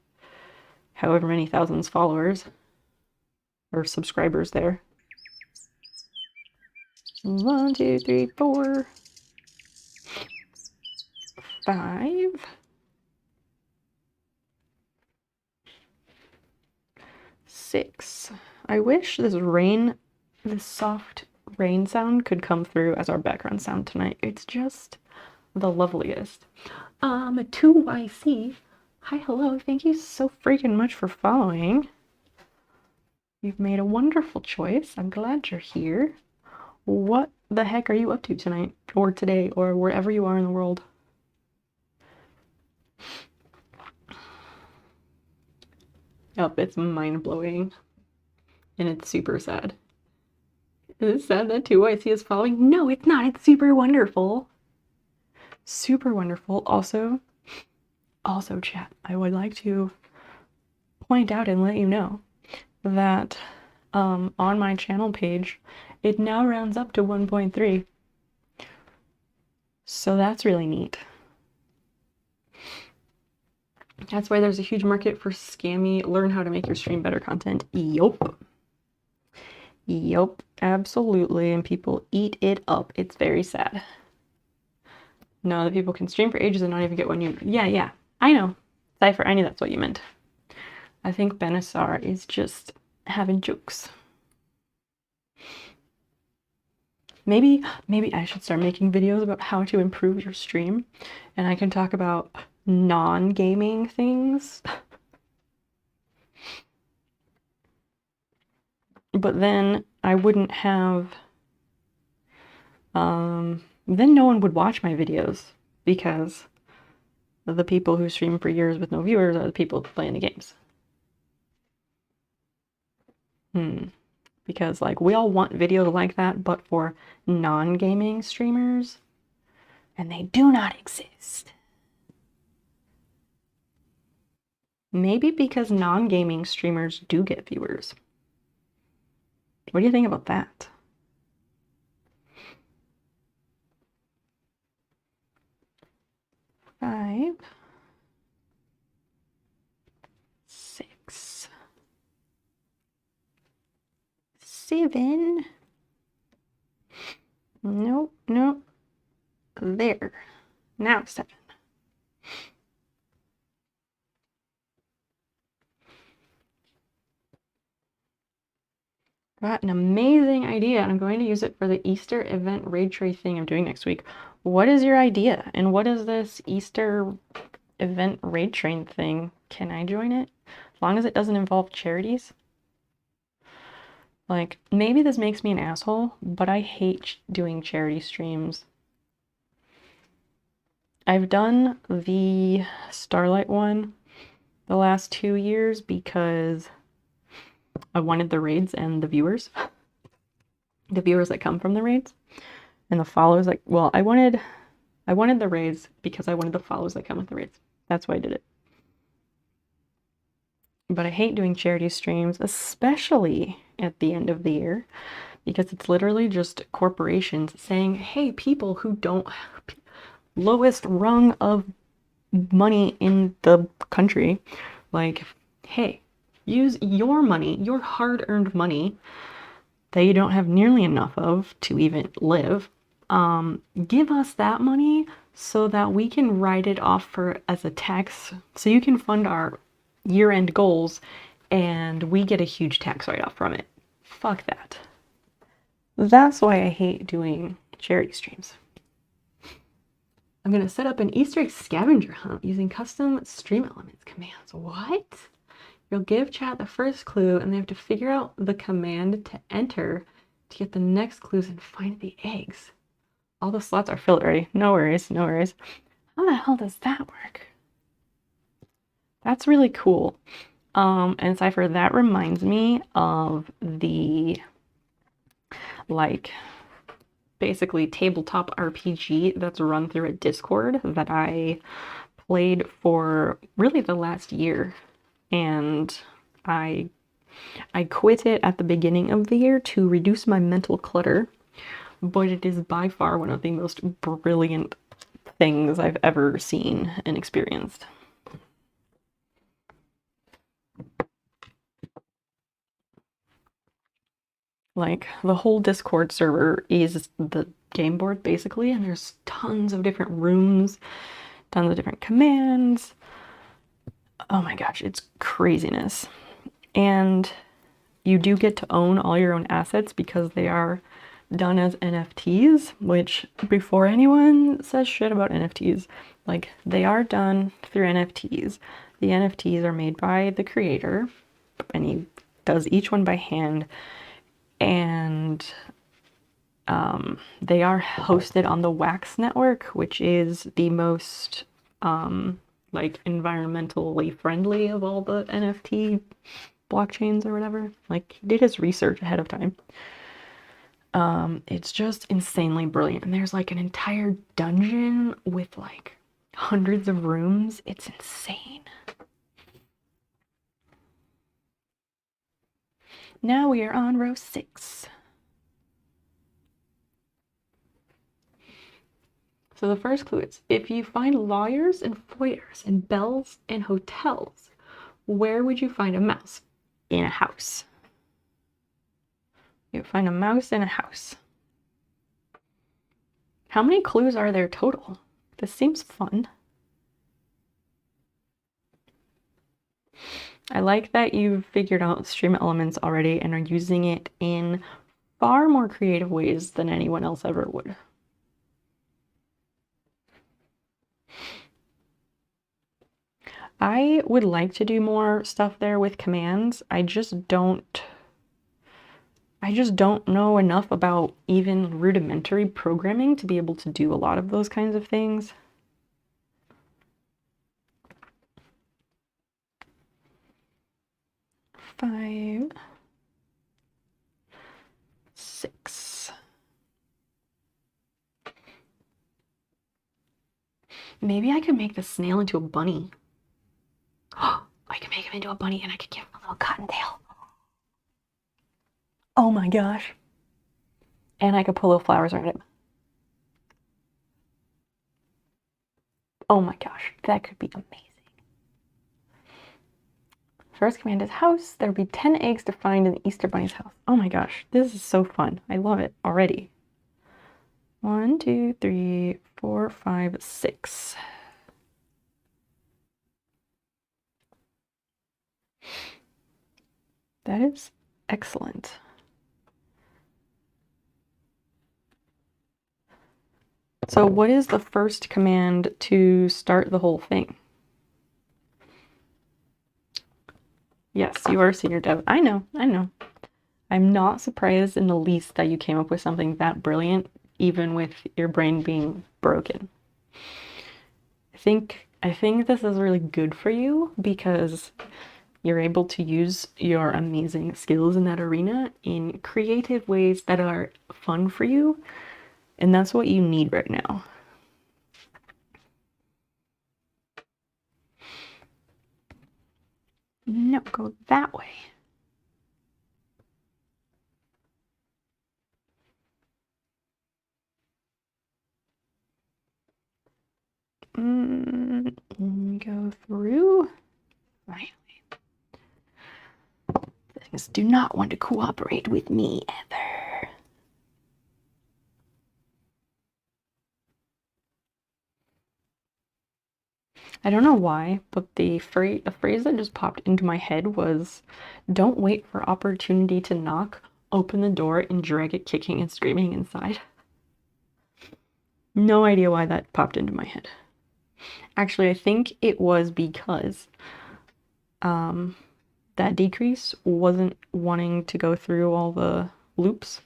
however many thousands followers or subscribers there. 1, 2, 3, 4, 5. 6. I wish this soft rain sound could come through as our background sound tonight. It's just the loveliest. 2YC. Hi, hello. Thank you so freaking much for following. You've made a wonderful choice. I'm glad you're here. What the heck are you up to tonight, or today, or wherever you are in the world? Oh, it's mind-blowing. And it's super sad. Is it sad that 2YC is following? No, it's not. It's super wonderful. Super wonderful. Also, chat, I would like to point out and let you know that on my channel page, it now rounds up to 1.3. So that's really neat. That's why there's a huge market for scammy, learn how to make your stream better content. Yup. Yup, absolutely. And people eat it up. It's very sad. No, that people can stream for ages and not even get one unit. Yeah, I know. Cypher, I knew that's what you meant. I think Benassar is just having jokes. Maybe I should start making videos about how to improve your stream, and I can talk about non-gaming things. But then I wouldn't have, then no one would watch my videos, because the people who stream for years with no viewers are the people playing the games. Because like we all want videos like that, but for non-gaming streamers, and they do not exist. Maybe because non-gaming streamers do get viewers. What do you think about that? Five, 6, 7. Nope. There. Now 7. Got an amazing idea, and I'm going to use it for the Easter event raid tray thing I'm doing next week. What is your idea? And what is this Easter event raid train thing? Can I join it? As long as it doesn't involve charities? Like, maybe this makes me an asshole, but I hate doing charity streams. I've done the Starlight one the last 2 years because I wanted the raids and the viewers that come from the raids, and the follows. Like, well, I wanted the raids because I wanted the follows that come with the raids. That's why I did it. But I hate doing charity streams, especially at the end of the year, because it's literally just corporations saying, hey, people who don't, lowest rung of money in the country, like, hey, use your money, your hard-earned money that you don't have nearly enough of to even live. Give us that money so that we can write it off as a tax, so you can fund our year-end goals and we get a huge tax write-off from it. Fuck that. That's why I hate doing charity streams. I'm gonna set up an Easter egg scavenger hunt using custom stream elements commands. What? You'll give chat the first clue and they have to figure out the command to enter to get the next clues and find the eggs. All the slots are filled already. No worries. How the hell does that work? That's really cool. And Cypher, that reminds me of the, like, basically tabletop RPG that's run through a Discord that I played for really the last year. And I quit it at the beginning of the year to reduce my mental clutter, but it is by far one of the most brilliant things I've ever seen and experienced. Like, the whole Discord server is the game board, basically, and there's tons of different rooms, tons of different commands. Oh my gosh, it's craziness. And you do get to own all your own assets because they are done as NFTs, which before anyone says shit about NFTs, like they are done through NFTs. The NFTs are made by the creator and he does each one by hand, and they are hosted on the Wax network, which is the most like environmentally friendly of all the NFT blockchains or whatever. Like he did his research ahead of time. It's just insanely brilliant. And there's like an entire dungeon with like hundreds of rooms. It's insane. Now we are on row 6. So the first clue is, if you find lawyers and foyers and bells and hotels, where would you find a mouse? In a house. You find a mouse in a house. How many clues are there total? This seems fun. I like that you've figured out stream elements already and are using it in far more creative ways than anyone else ever would. I would like to do more stuff there with commands. I just don't know enough about even rudimentary programming to be able to do a lot of those kinds of things. Five, 6. Maybe I could make the snail into a bunny. I could make him into a bunny and I could give him a little cottontail. Oh my gosh. And I could put little flowers around him. Oh my gosh, that could be amazing. First command is house. There would be 10 eggs to find in the Easter Bunny's house. Oh my gosh, this is so fun. I love it already. 1, 2, 3, 4, 5, 6. That is excellent. So what is the first command to start the whole thing? Yes, you are a senior dev. I know. I'm not surprised in the least that you came up with something that brilliant, even with your brain being broken. I think this is really good for you because you're able to use your amazing skills in that arena in creative ways that are fun for you, and that's what you need right now. No, go that way. Go through. Finally. Things do not want to cooperate with me ever. I don't know why, but the phrase that just popped into my head was, don't wait for opportunity to knock, open the door and drag it kicking and screaming inside. No idea why that popped into my head. Actually, I think it was because that decrease wasn't wanting to go through all the loops.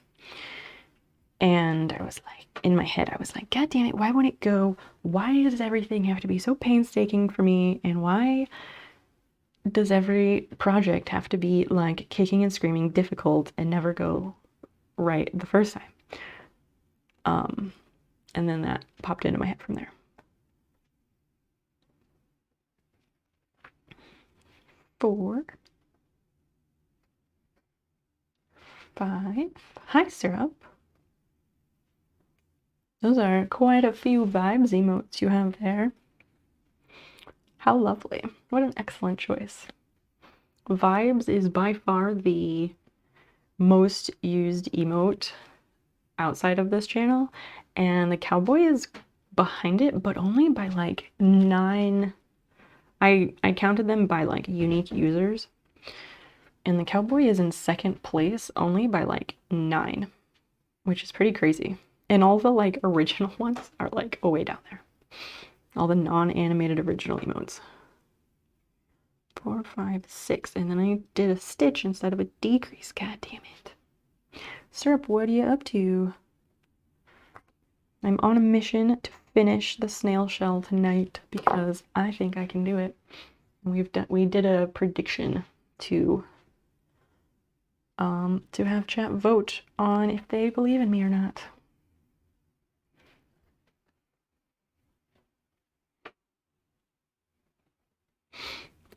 And I was like, in my head, I was like, God damn it, why won't it go? Why does everything have to be so painstaking for me? And why does every project have to be like kicking and screaming difficult and never go right the first time? And then that popped into my head from there. 4, 5. Hi, Syrup. Those are quite a few vibes emotes you have there. How lovely. What an excellent choice. Vibes is by far the most used emote outside of this channel, and the cowboy is behind it, but only by like 9. I counted them by like unique users. And the cowboy is in second place only by like 9, which is pretty crazy. And all the like original ones are like way down there. All the non-animated original emotes. 4, 5, 6, and then I did a stitch instead of a decrease. God damn it. Syrup, what are you up to? I'm on a mission to finish the snail shell tonight because I think I can do it. We did a prediction to have chat vote on if they believe in me or not.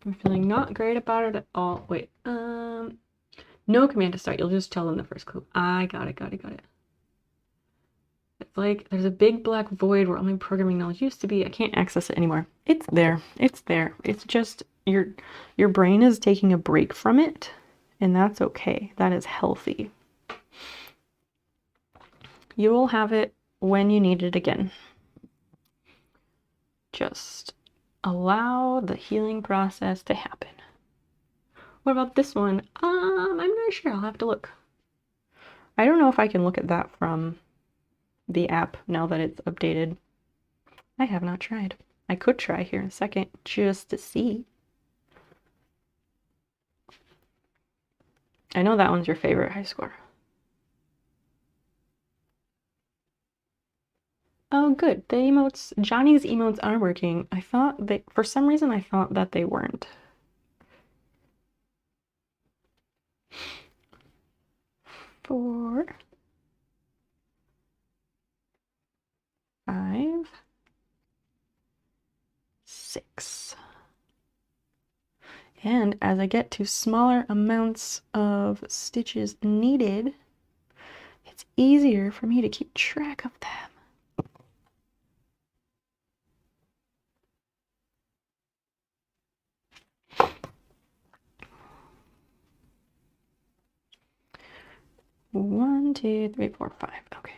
I'm feeling not great about it at all. Wait, no command to start. You'll just tell them the first clue. I got it. It's like there's a big black void where only programming knowledge used to be. I can't access it anymore. It's there. It's just your brain is taking a break from it, and that's okay. That is healthy. You will have it when you need it again. Just allow the healing process to happen. What about this one? I'm not sure. I'll have to look. I don't know if I can look at that from the app now that it's updated. I have not tried. I could try here in a second just to see. I know that one's your favorite high score. Oh, good. The emotes, Johnny's emotes are working. I thought they, for some reason, I thought that they weren't. 4, 5, 6. And as I get to smaller amounts of stitches needed, it's easier for me to keep track of them. One, 2, 3, 4, 5. Okay.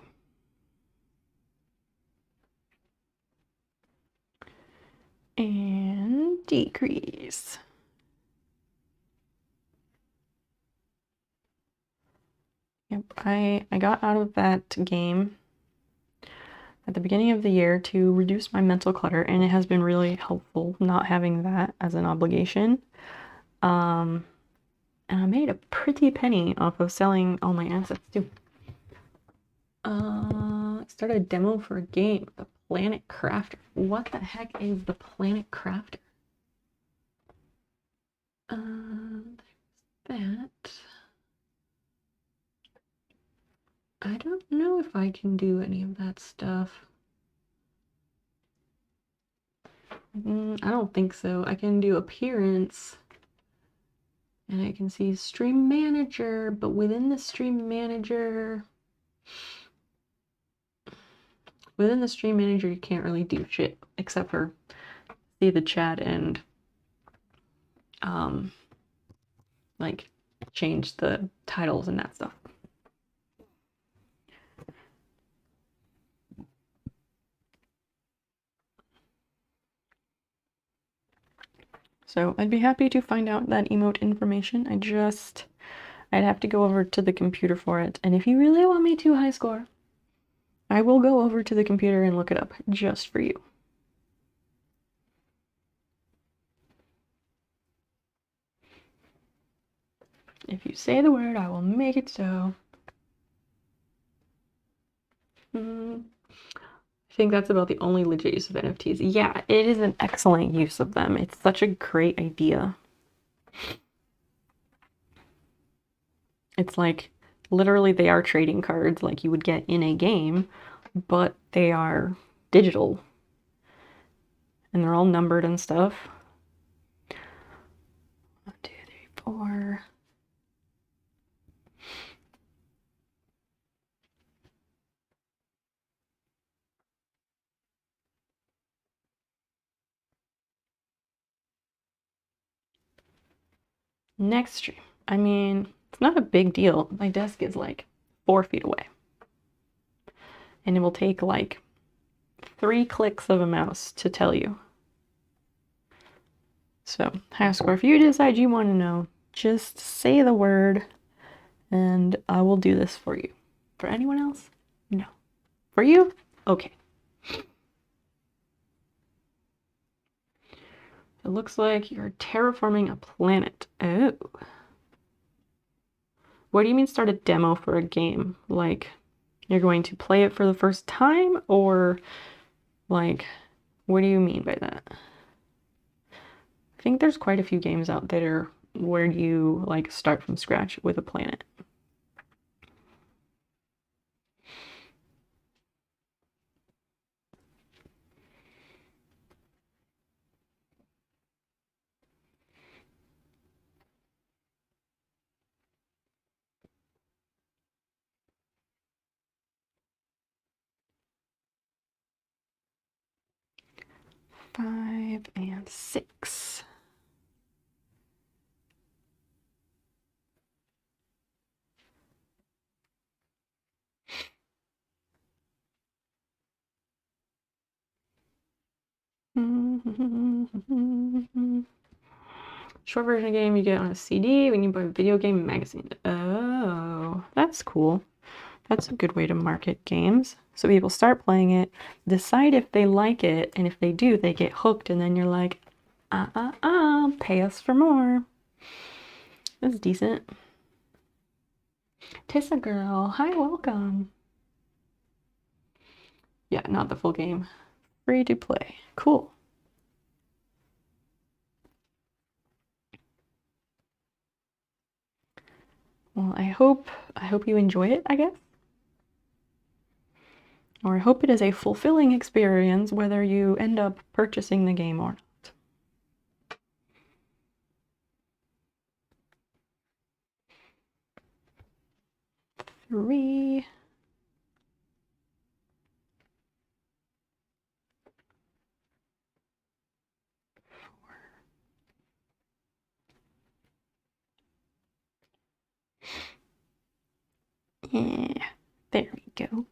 And decrease. Yep, I got out of that game at the beginning of the year to reduce my mental clutter, and it has been really helpful not having that as an obligation. And I made a pretty penny off of selling all my assets too. Started a demo for a game, the Planet Crafter. What the heck is the Planet Crafter? There's that. I don't know if I can do any of that stuff. I don't think so. I can do appearance. And I can see stream manager, but within the stream manager, you can't really do shit except for see the chat and like change the titles and that stuff. So I'd be happy to find out that emote information. I'd have to go over to the computer for it. And if you really want me to high score, I will go over to the computer and look it up just for you. If you say the word, I will make it so. I think that's about the only legit use of NFTs. Yeah, it is an excellent use of them. It's such a great idea. It's like, literally they are trading cards like you would get in a game, but they are digital. And they're all numbered and stuff. 1, 2, 3, 4. Next stream. I mean, it's not a big deal. My desk is like 4 feet away. And it will take like 3 clicks of a mouse to tell you. So, high score, if you decide you want to know, Just say the word and I will do this for you. For anyone else? No. For you? Okay. It looks like you're terraforming a planet. Oh. What do you mean start a demo for a game? Like, you're going to play it for the first time? Or, like, what do you mean by that? I think there's quite a few games out there where you, like, start from scratch with a planet. Five and six. Short version game you get on a CD when you buy a video game magazine. Oh, that's cool. That's a good way to market games. So people start playing it, decide if they like it, and if they do, they get hooked, and then you're like, pay us for more. That's decent. Tissa girl, hi, welcome. Yeah, not the full game. Free to play. Cool. Well, I hope you enjoy it, I guess. Or I hope it is a fulfilling experience whether you end up purchasing the game or not. Three. Yeah, there we go.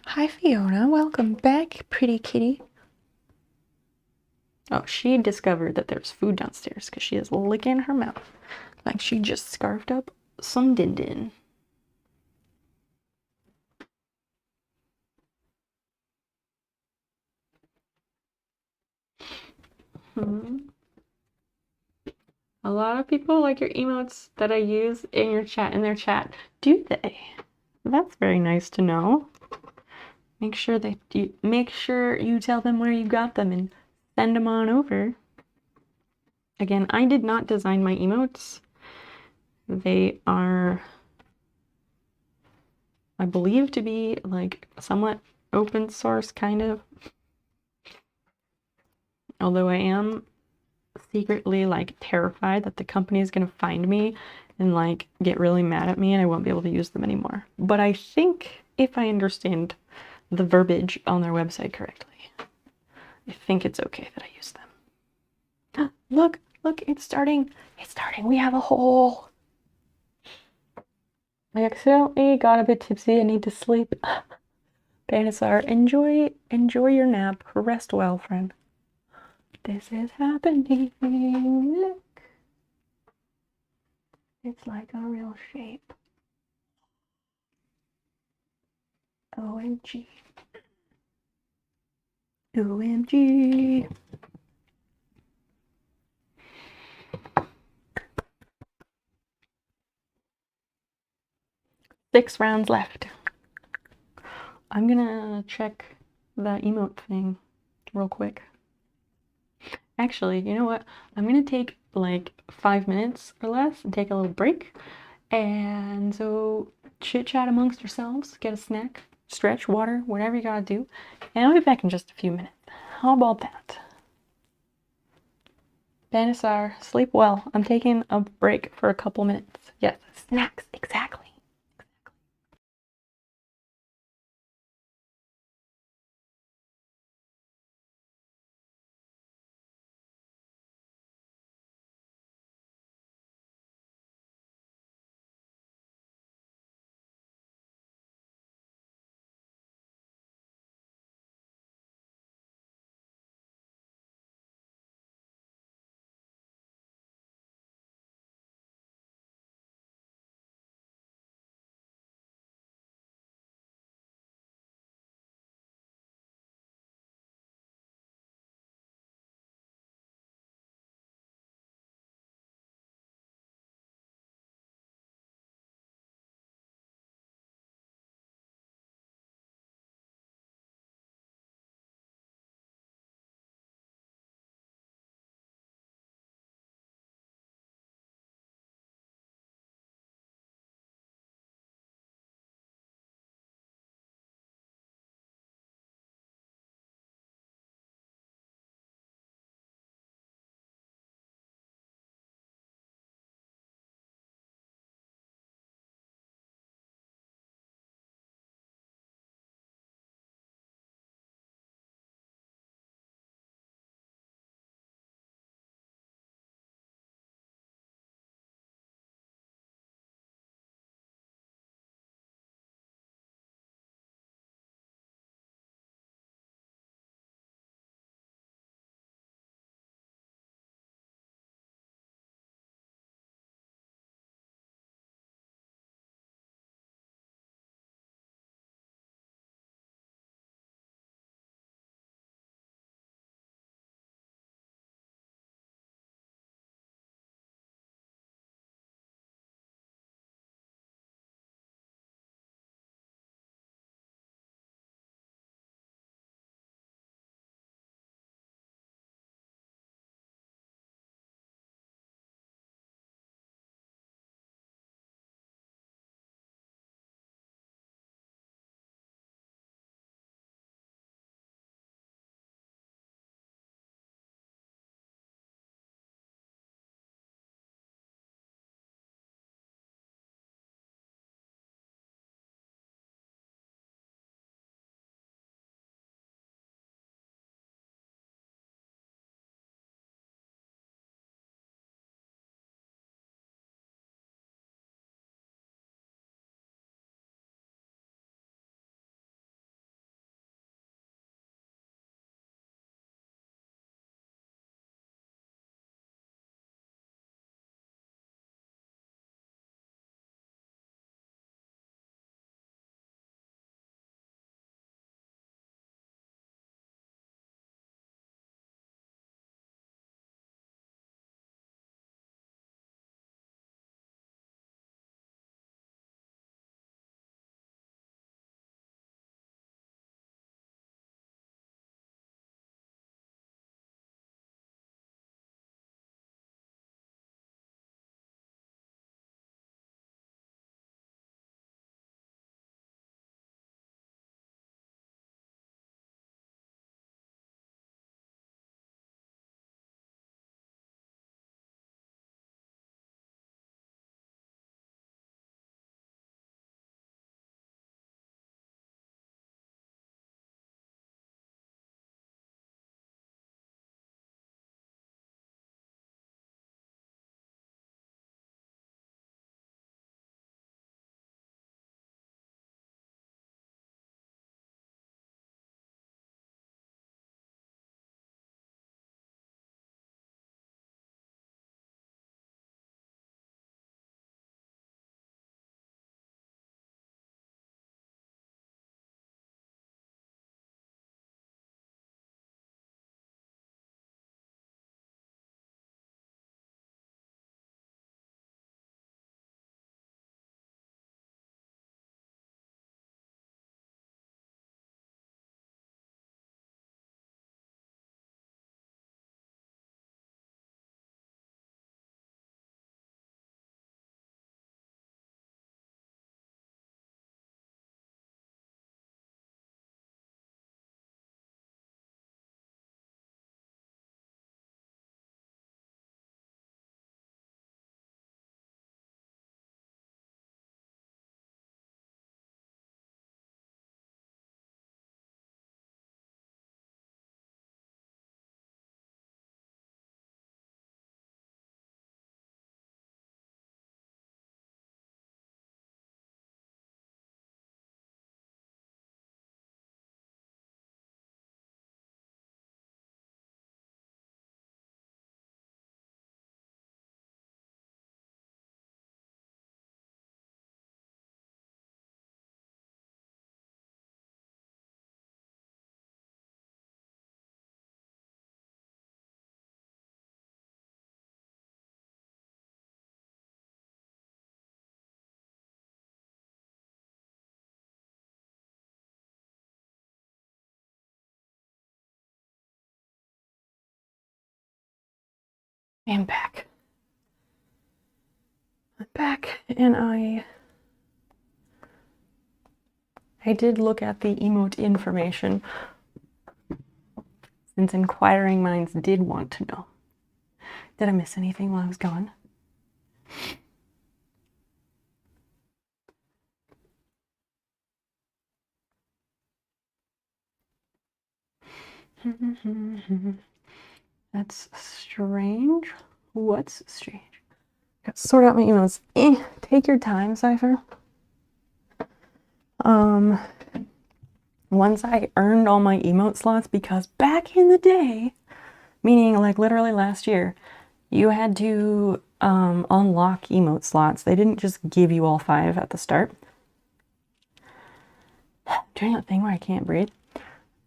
Hi, Fiona. Welcome back, pretty kitty. Oh, she discovered that there's food downstairs because she is licking her mouth like she just scarfed up some din din. A lot of people like your emotes that I use in your chat, in their chat. Do they? That's very nice to know. Make sure you tell them where you got them and send them on over. Again, I did not design my emotes. They are, I believe, to be like somewhat open source, kind of. Although I am secretly like terrified that the company is gonna find me and like get really mad at me and I won't be able to use them anymore. But I think if I understand the verbiage on their website correctly, I think it's okay that I use them. Look, it's starting. It's starting. We have a hole. I accidentally got a bit tipsy. I need to sleep. Banasar, enjoy your nap. Rest well, friend. This is happening. Look. It's like a real shape. OMG. OMG. 6 rounds left. I'm gonna check that emote thing real quick. Actually, you know what? I'm gonna take like 5 minutes or less and take a little break. And so chit chat amongst yourselves, get a snack, stretch, water, whatever you gotta do. And I'll be back in just a few minutes. How about that? Banisar, sleep well. I'm taking a break for a couple minutes. Yes, snacks, exactly. am back. I'm back, and I did look at the emote information, since inquiring minds did want to know. Did I miss anything while I was gone? That's strange. What's strange? Gotta sort out my emails. Take your time, Cypher. Once I earned all my emote slots, because back in the day, meaning like literally last year, you had to unlock emote slots. They didn't just give you all 5 at the start. Doing that thing where I can't breathe.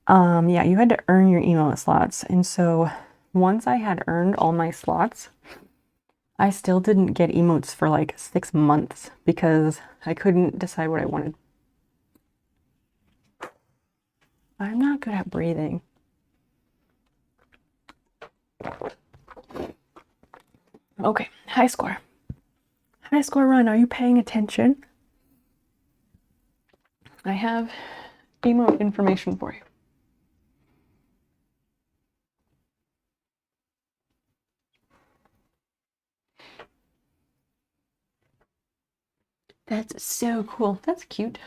Yeah, you had to earn your emote slots. And so once I had earned all my slots, I still didn't get emotes for like 6 months because I couldn't decide what I wanted. I'm not good at breathing. Okay, high score. High score run, are you paying attention? I have emote information for you. That's so cool. That's cute.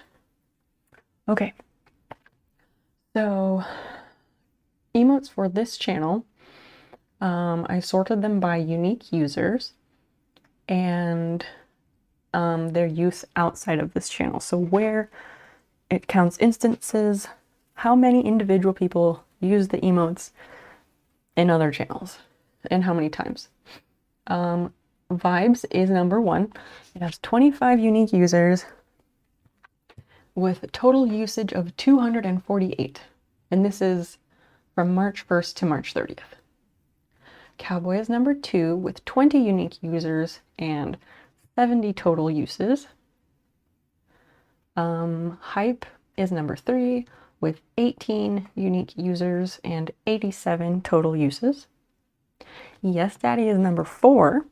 Okay. So, emotes for this channel, I sorted them by unique users and their use outside of this channel. So where it counts instances, how many individual people use the emotes in other channels, and how many times. Vibes is number 1. It has 25 unique users with total usage of 248. And this is from March 1st to March 30th. Cowboy is number 2 with 20 unique users and 70 total uses. Hype is number 3 with 18 unique users and 87 total uses. Yes Daddy is number 4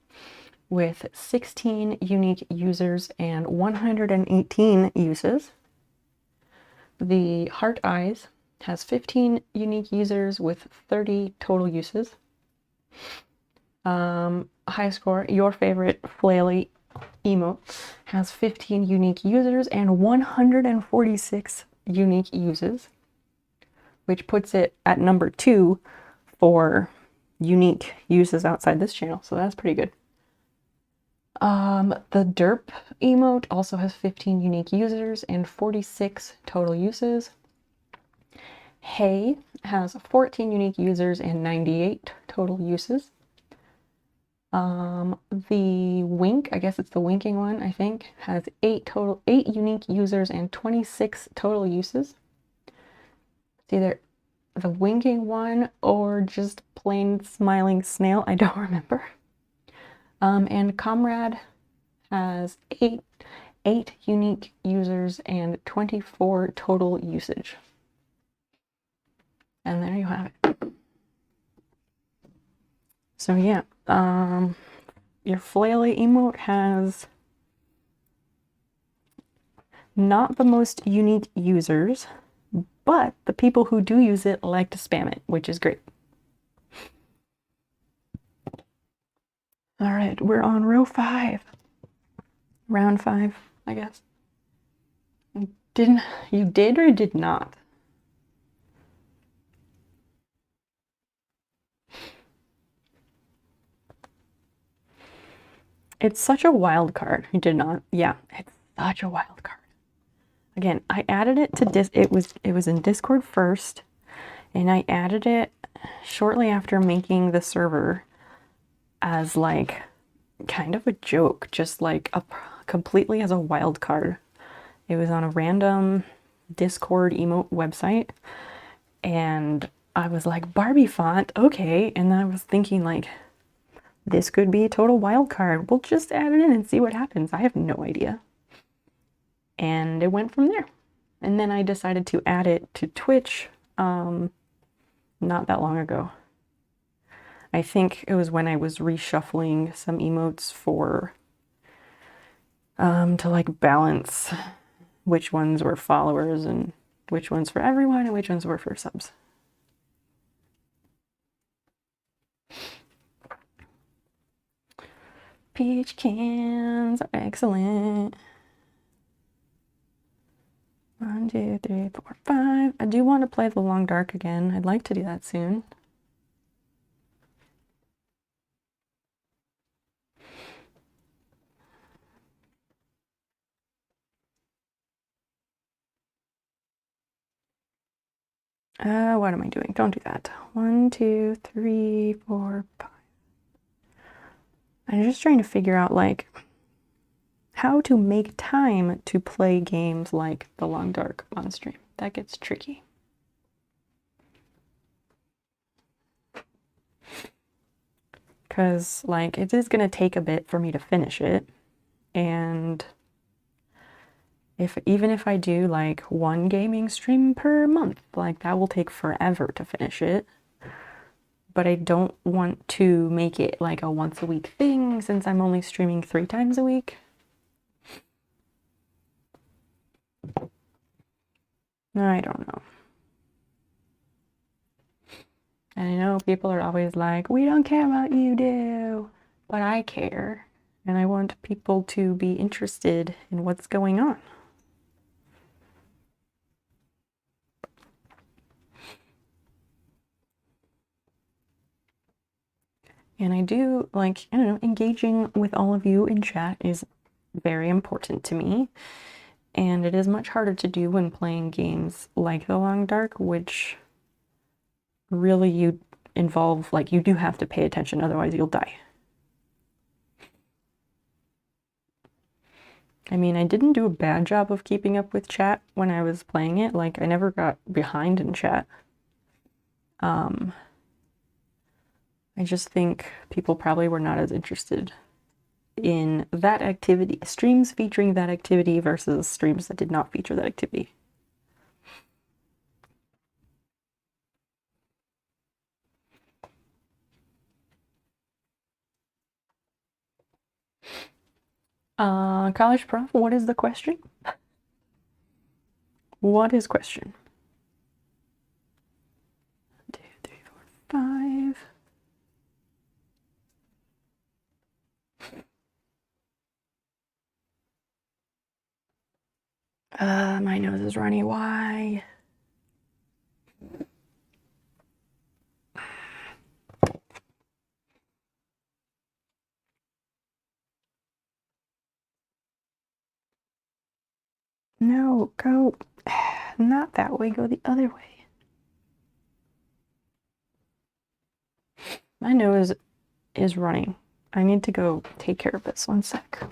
with 16 unique users and 118 uses. The Heart Eyes has 15 unique users with 30 total uses. High score, your favorite flaily emote, has 15 unique users and 146 unique uses, which puts it at number 2 for unique uses outside this channel, so that's pretty good. The Derp emote also has 15 unique users and 46 total uses. Hey has 14 unique users and 98 total uses. The Wink, I guess it's the winking one, I think, has 8 unique users and 26 total uses. It's either the winking one or just plain smiling snail, I don't remember. And Comrade has 8 unique users and 24 total usage. And there you have it. So yeah, your flaily emote has not the most unique users, but the people who do use it like to spam it, which is great. All right, we're on row 5. Round 5, I guess. You did or did not? It's such a wild card. You did not. Yeah, it's such a wild card. Again, I added it to it was in Discord first, and I added it shortly after making the server as like kind of a joke, just like completely as a wild card. It was on a random Discord emote website, and I was like, Barbie font, okay. And then I was thinking like, this could be a total wild card. We'll just add it in and see what happens. I have no idea. And it went from there. And then I decided to add it to Twitch not that long ago. I think it was when I was reshuffling some emotes for to like balance which ones were followers and which ones for everyone and which ones were for subs. Peach cans are excellent. 1, 2, 3, 4, 5. I do want to play the Long Dark again. I'd like to do that soon. What am I doing? Don't do that. 1, 2, 3, 4, 5. I'm just trying to figure out like how to make time to play games like the Long Dark on stream. That gets tricky. Because like it is gonna take a bit for me to finish it, and even if I do like one gaming stream per month, like that will take forever to finish it. But I don't want to make it like a once a week thing since I'm only streaming 3 times a week. I don't know. And I know people are always like, we don't care what you do, but I care. And I want people to be interested in what's going on. And I do like, I don't know, engaging with all of you in chat is very important to me. And it is much harder to do when playing games like The Long Dark, which really you involve, like, you do have to pay attention, otherwise you'll die. I mean, I didn't do a bad job of keeping up with chat when I was playing it. Like, I never got behind in chat. I just think people probably were not as interested in that activity, streams featuring that activity versus streams that did not feature that activity. College prof, what is the question? What is question? 1, 2, 3, 4, 5. My nose is runny. Why? No, go not that way, go the other way. My nose is running. I need to go take care of this. 1 sec.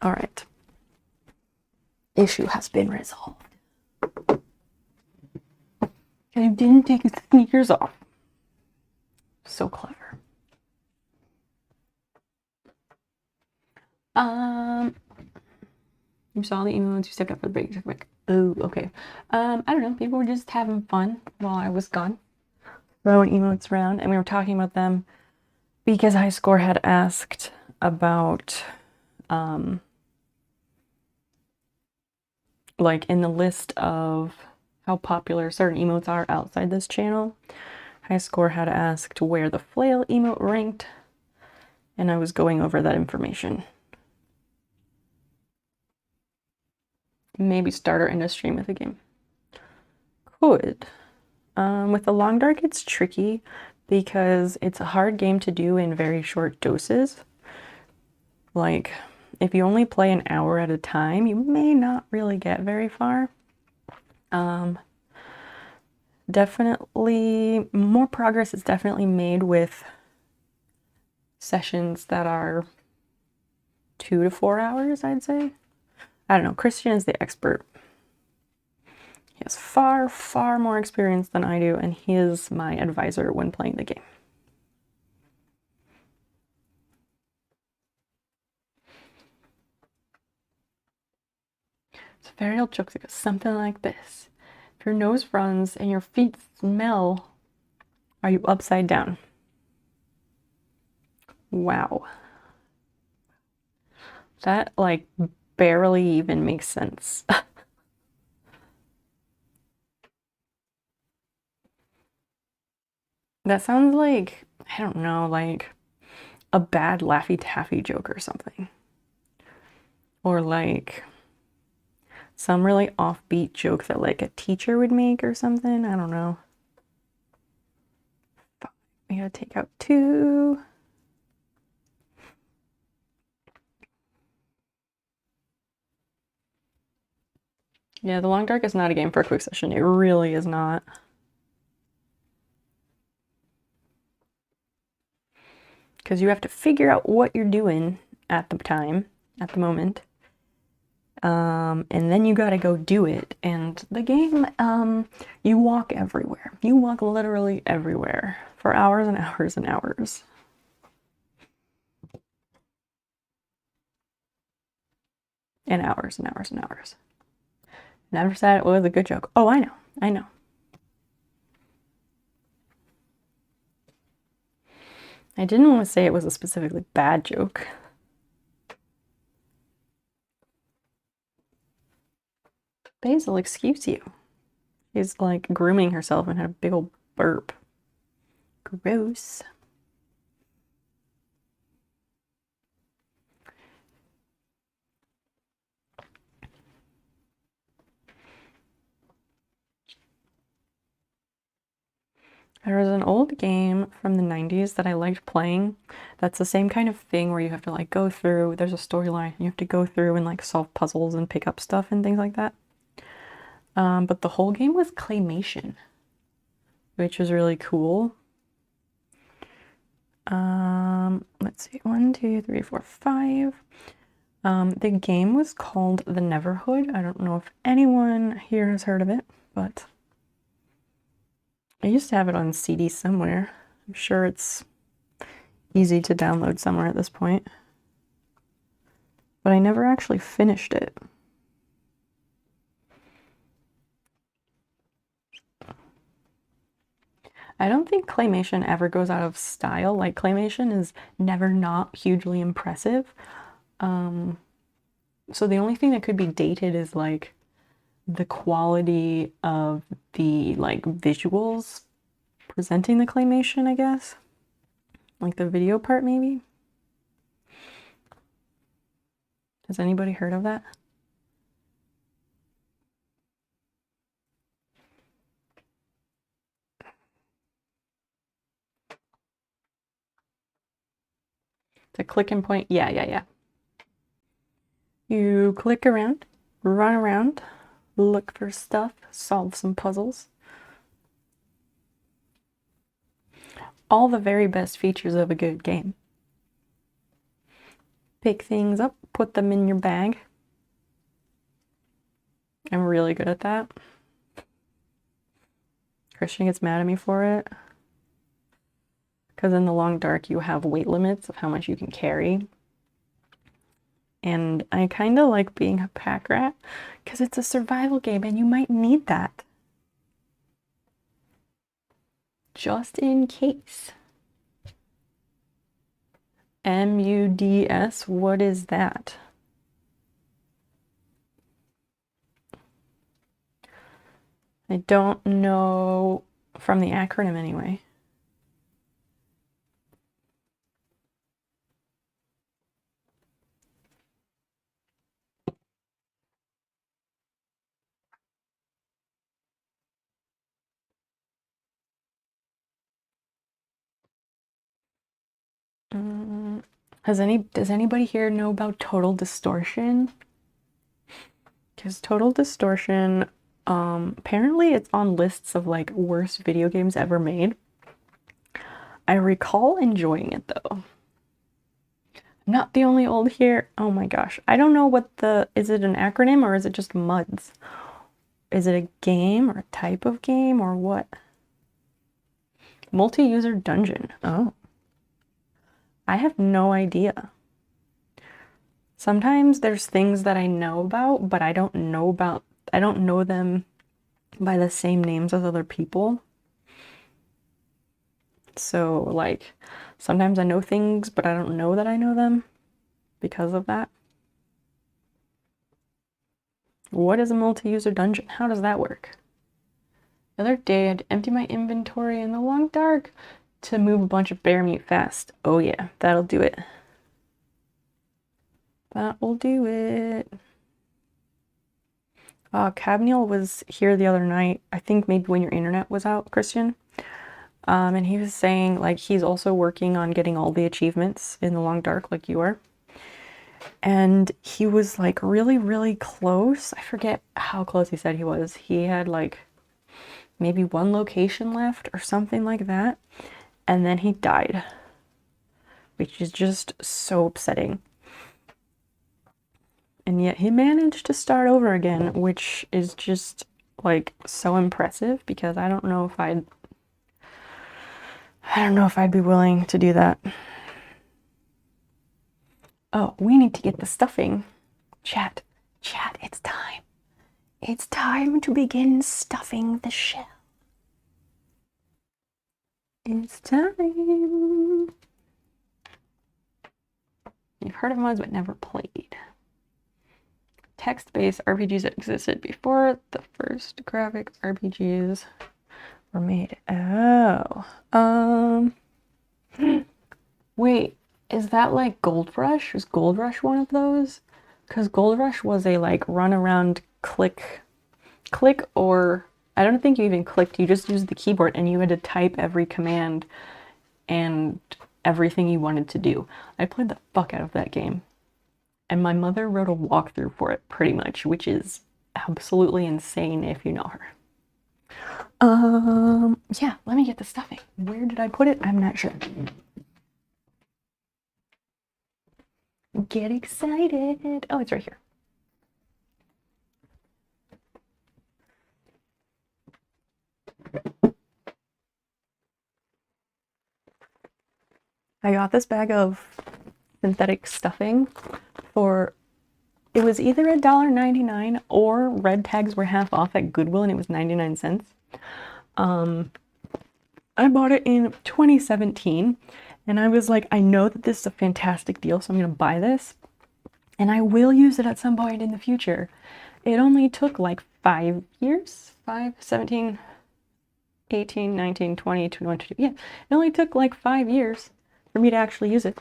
All right. Issue has been resolved. I didn't take his sneakers off. So clever. You saw the email once you stepped up for the break. Like, oh, okay. I don't know. People were just having fun while I was gone, throwing emotes around, and we were talking about them because High Score had asked about like in the list of how popular certain emotes are outside this channel, High Score had asked where the flail emote ranked, and I was going over that information. Maybe start her in a stream with a game. Could. With the long dark, it's tricky because it's a hard game to do in very short doses. Like, if you only play an hour at a time, you may not really get very far. Definitely, more progress is definitely made with sessions that are 2 to 4 hours, I'd say. I don't know, Christian is the expert. He has far, far more experience than I do, and he is my advisor when playing the game. So fairy tale jokes like something like this. If your nose runs and your feet smell, are you upside down? Wow. That, like, barely even makes sense. That sounds like, I don't know, like a bad Laffy Taffy joke or something. Or like some really offbeat joke that like a teacher would make or something. I don't know. We gotta take out 2. Yeah, The Long Dark is not a game for a quick session. It really is not. Because you have to figure out what you're doing at the time, at the moment. And then you gotta go do it. And the game, you walk everywhere. You walk literally everywhere for hours and hours and hours. And hours and hours and hours. Never said it was a good joke. Oh, I know. I know. I didn't want to say it was a specifically bad joke. Basil, excuse you. She's like grooming herself and had a big old burp. Gross. There was an old game from the 90s that I liked playing. That's the same kind of thing where you have to like go through, there's a storyline, you have to go through and like solve puzzles and pick up stuff and things like that. But the whole game was claymation, which was really cool. Let's see, 1, 2, 3, 4, 5. The game was called The Neverhood. I don't know if anyone here has heard of it, but I used to have it on CD somewhere. I'm sure it's easy to download somewhere at this point. But I never actually finished it. I don't think claymation ever goes out of style. Like, claymation is never not hugely impressive. So the only thing that could be dated is like the quality of the like visuals presenting the claymation, I guess. Like the video part, maybe? Has anybody heard of that? It's a click and point. Yeah. You click around, run around, look for stuff, solve some puzzles. All the very best features of a good game. Pick things up, put them in your bag. I'm really good at that. Christian gets mad at me for it. Because in the Long Dark, you have weight limits of how much you can carry. And I kind of like being a pack rat because it's a survival game and you might need that. Just in case. MUDS, what is that? I don't know from the acronym anyway. Does anybody here know about total distortion? Because total distortion, apparently it's on lists of like worst video games ever made. I recall enjoying it though. I'm not the only old here. Oh my gosh. I don't know what is it an acronym or is it just MUDs? Is it a game or a type of game or what? Multi-user dungeon. Oh. I have no idea. Sometimes there's things that I know about, but I don't know them by the same names as other people. So, like, sometimes I know things, but I don't know that I know them because of that. What is a multi-user dungeon? How does that work? The other day, I had to empty my inventory in the long dark to move a bunch of bear meat fast. Oh yeah, that'll do it. That will do it. Cabniel was here the other night, I think maybe when your internet was out, Christian. And he was saying, like, he's also working on getting all the achievements in the long dark, like you are. And he was, like, really, really close. I forget how close he said he was. He had, like, maybe one location left or something like that. And then he died, which is just so upsetting. And yet he managed to start over again, which is just, like, so impressive because I don't know if I'd be willing to do that. Oh, we need to get the stuffing. Chat, it's time. It's time to begin stuffing the shell. It's time. You've heard of mods but never played. Text-based RPGs that existed before the first graphic RPGs were made. Oh. Wait, is that like Gold Rush? Was Gold Rush one of those? Because Gold Rush was a like run around click, or I don't think you even clicked. You just used the keyboard and you had to type every command and everything you wanted to do. I played the fuck out of that game. And my mother wrote a walkthrough for it, pretty much, which is absolutely insane if you know her. Yeah, let me get the stuffing. Where did I put it? I'm not sure. Get excited. Oh, it's right here. I got this bag of synthetic stuffing for, it was either $1.99 or red tags were half off at Goodwill and it was 99 cents. I bought it in 2017 and I was like, I know that this is a fantastic deal, so I'm gonna buy this and I will use it at some point in the future. It only took like 5 years, 17, 18, 19, 20, 21, 22. Yeah, it only took like 5 years for me to actually use it.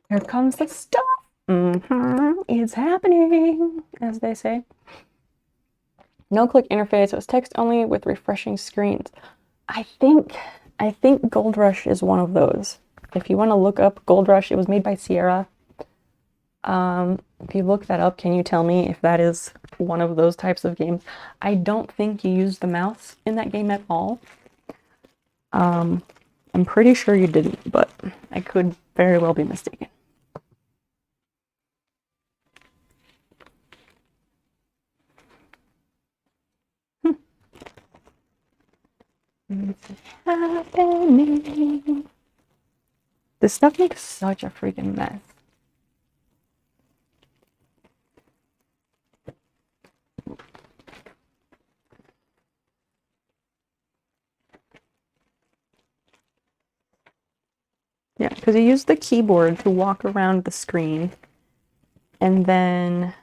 Here comes the stuff. It's happening, as they say. No click interface, so it's text only with refreshing screens. I think Gold Rush is one of those. If you want to look up Gold Rush, it was made by Sierra. If you look that up, can you tell me if that is one of those types of games? I don't think you use the mouse in that game at all. I'm pretty sure you didn't, but I could very well be mistaken. It's happening. This stuff makes such a freaking mess. Yeah, because you use the keyboard to walk around the screen, and then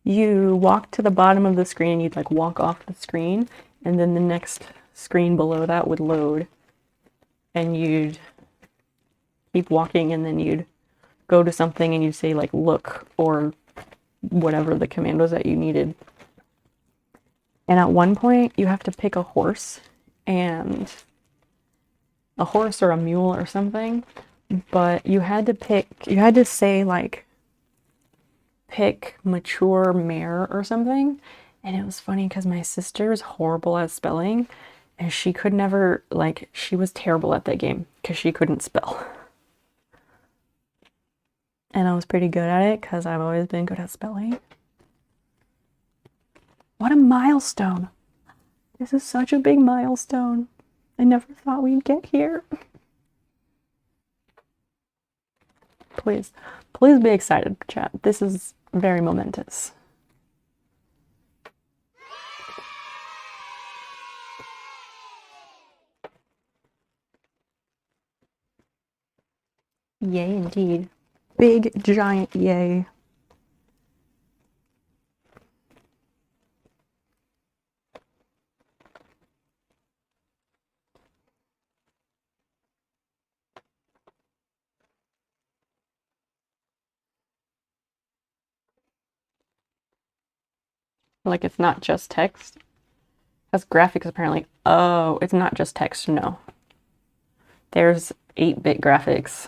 you walk to the bottom of the screen, you'd like walk off the screen, and then the next screen below that would load, and you'd keep walking, and then you'd go to something and you'd say like look or whatever the command was that you needed. And at one point you have to pick a horse or a mule or something, but you had to say like pick mature mare or something. And it was funny because my sister is horrible at spelling, and she could never, like, she was terrible at that game because she couldn't spell. And I was pretty good at it because I've always been good at spelling. What a milestone! This is such a big milestone. I never thought we'd get here. Please be excited, chat. This is very momentous. Yay, indeed. Big, giant yay. Like it's not just text. That's graphics apparently. Oh, it's not just text, no. There's 8-bit graphics.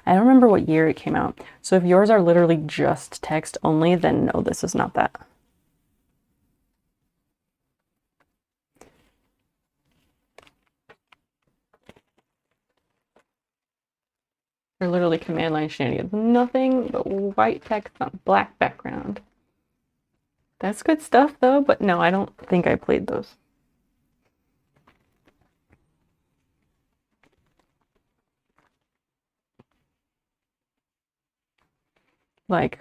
I don't remember what year it came out. So if yours are literally just text only, then no, this is not that. They're literally command line shenanigans. Nothing but white text on black background. That's good stuff though, but no, I don't think I played those. Like,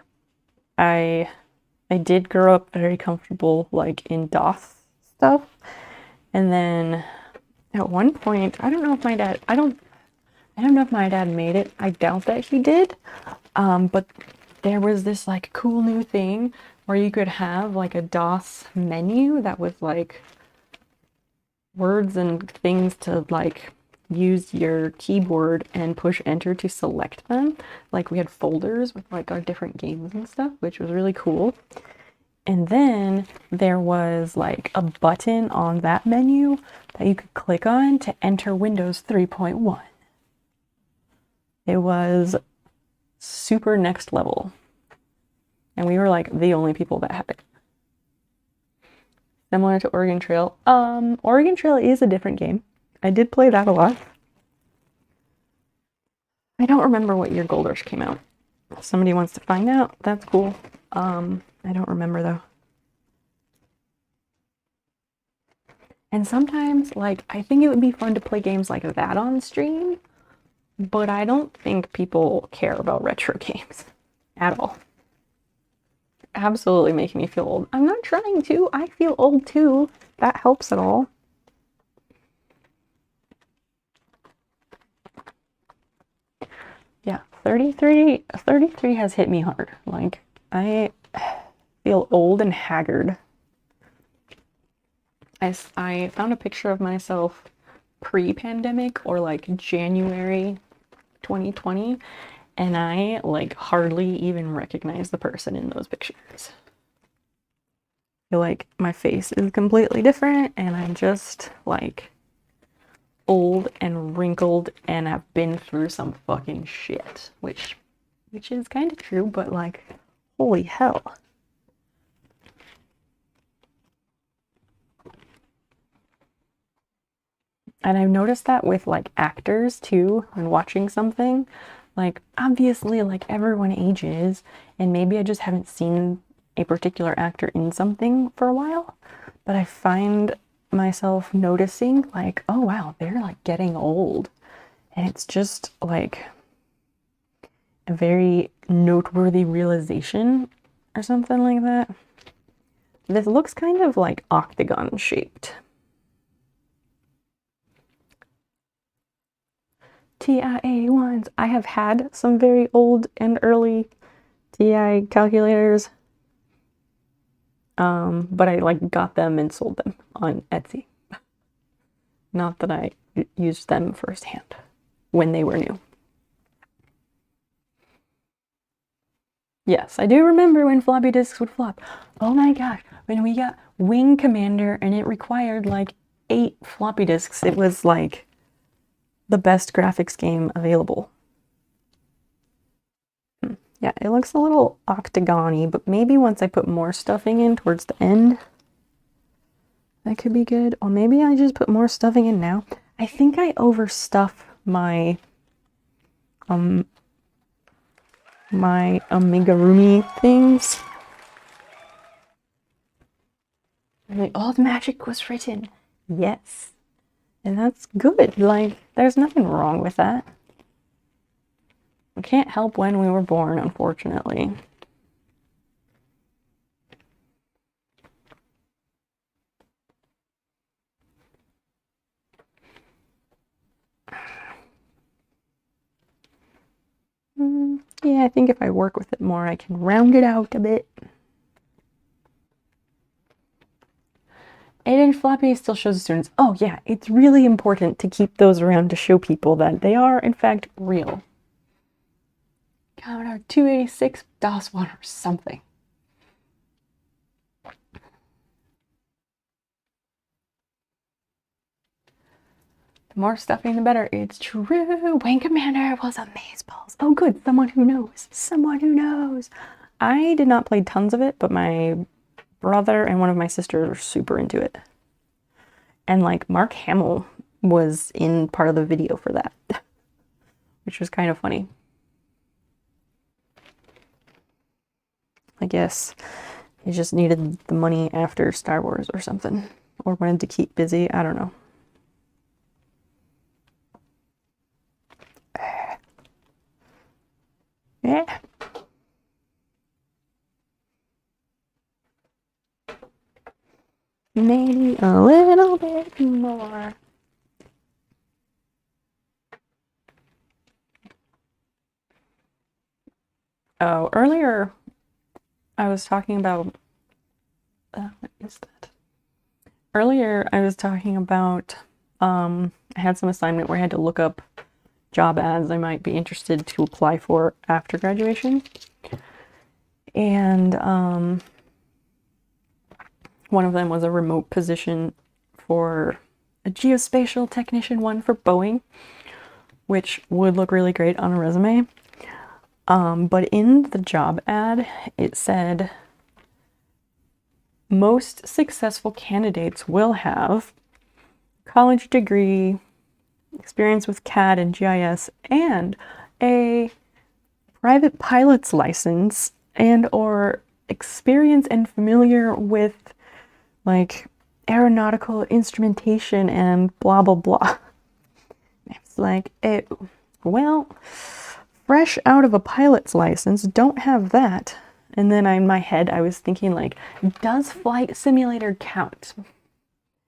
I did grow up very comfortable like in DOS stuff, and then at one point, I don't know if my dad made it. I doubt that he did. But there was this like cool new thing where you could have like a DOS menu that was like words and things to like use your keyboard and push enter to select them. Like we had folders with like our different games and stuff, which was really cool. And then there was like a button on that menu that you could click on to enter Windows 3.1. It was super next level. And we were like the only people that had it. Similar to Oregon Trail. Oregon Trail is a different game. I did play that a lot. I don't remember what year Gold Rush came out. If somebody wants to find out, that's cool. I don't remember though. And sometimes, like, I think it would be fun to play games like that on stream, but I don't think people care about retro games at all. Absolutely making me feel old. I'm not trying to. I feel old too. That helps at all. Yeah, 33 has hit me hard. Like, I feel old and haggard. I found a picture of myself pre-pandemic or like January 2020, and I like hardly even recognize the person in those pictures. I feel like my face is completely different and I'm just like old and wrinkled and have been through some fucking shit, which is kind of true, but like, holy hell. And I've noticed that with like actors too, when watching something. Like, obviously, like everyone ages, and maybe I just haven't seen a particular actor in something for a while, but I find myself noticing, like, oh wow, they're like getting old. And it's just like a very noteworthy realization or something like that. This looks kind of like octagon shaped. TIA ones. I have had some very old and early TI calculators. But I like got them and sold them on Etsy. Not that I used them firsthand when they were new. Yes, I do remember when floppy disks would flop. Oh my gosh, when we got Wing Commander and it required like 8 floppy disks, it was like the best graphics game available. Yeah, it looks a little octagon-y, but maybe once I put more stuffing in towards the end, that could be good. Or maybe I just put more stuffing in now. I think I overstuff my my amigurumi things. I'm like, all the magic was written. Yes. And that's good. Like, there's nothing wrong with that. We can't help when we were born, unfortunately. Yeah, I think if I work with it more, I can round it out a bit. 8-inch floppy still shows the students. Oh yeah, it's really important to keep those around to show people that they are, in fact, real. Commodore 286 DOS1 or something. The more stuffing, the better. It's true. Wing Commander was amazeballs. Oh good, someone who knows. Someone who knows. I did not play tons of it, but my brother and one of my sisters are super into it. And like Mark Hamill was in part of the video for that, which was kind of funny. I guess he just needed the money after Star Wars or something, or wanted to keep busy. I don't know. Yeah. Maybe a little bit more. Oh, earlier I was talking about, what is that? Earlier I was talking about, I had some assignment where I had to look up job ads I might be interested to apply for after graduation. And one of them was a remote position for a geospatial technician one for Boeing, which would look really great on a resume. But in the job ad, it said most successful candidates will have college degree, experience with CAD and GIS, and a private pilot's license and or experience and familiar with like aeronautical instrumentation and blah blah blah. It's like, well, fresh out of a pilot's license, don't have that. And then in my head I was thinking like, does Flight Simulator count?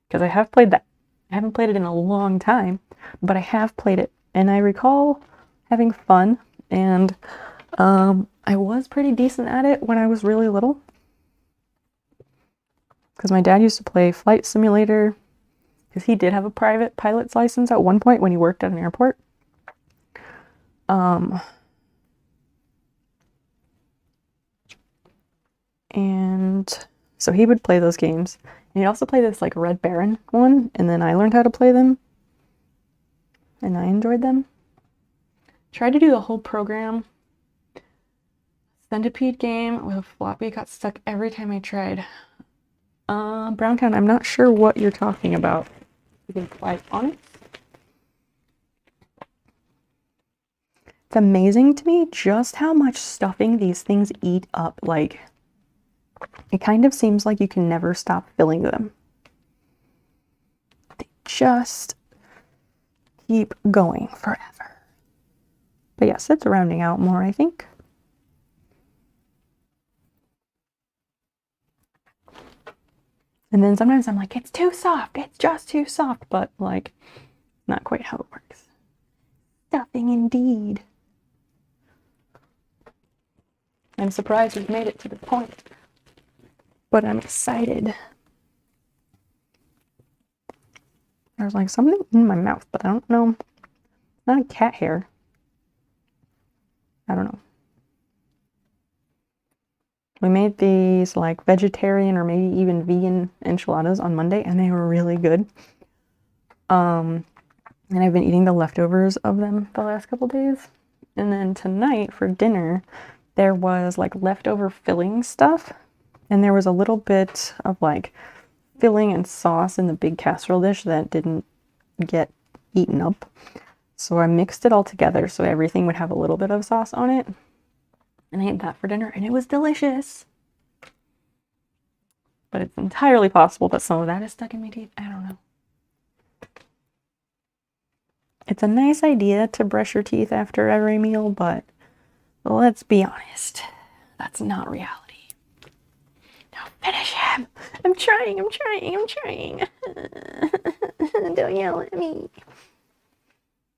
Because I have played that. I haven't played it in a long time, but I have played it and I recall having fun, and I was pretty decent at it when I was really little. Because my dad used to play Flight Simulator, because he did have a private pilot's license at one point when he worked at an airport. And so he would play those games. And he'd also play this like Red Baron one, and then I learned how to play them. And I enjoyed them. Tried to do the whole program. Centipede game with a floppy got stuck every time I tried. Browntown, I'm not sure what you're talking about. To be quite honest. It's amazing to me just how much stuffing these things eat up. Like, it kind of seems like you can never stop filling them. They just keep going forever. But yes, it's rounding out more, I think. And then sometimes I'm like, it's too soft. It's just too soft. But like, not quite how it works. Stuff nothing indeed. I'm surprised we've made it to the point, but I'm excited. There's like something in my mouth, but I don't know. Not a cat hair. I don't know. We made these like vegetarian or maybe even vegan enchiladas on Monday, and they were really good. And I've been eating the leftovers of them the last couple days. And then tonight for dinner, there was like leftover filling stuff, and there was a little bit of like filling and sauce in the big casserole dish that didn't get eaten up. So I mixed it all together so everything would have a little bit of sauce on it. And I ate that for dinner, and it was delicious. But it's entirely possible that some of that is stuck in my teeth. I don't know. It's a nice idea to brush your teeth after every meal, but let's be honest, that's not reality. Now finish him. I'm trying. Don't yell at me.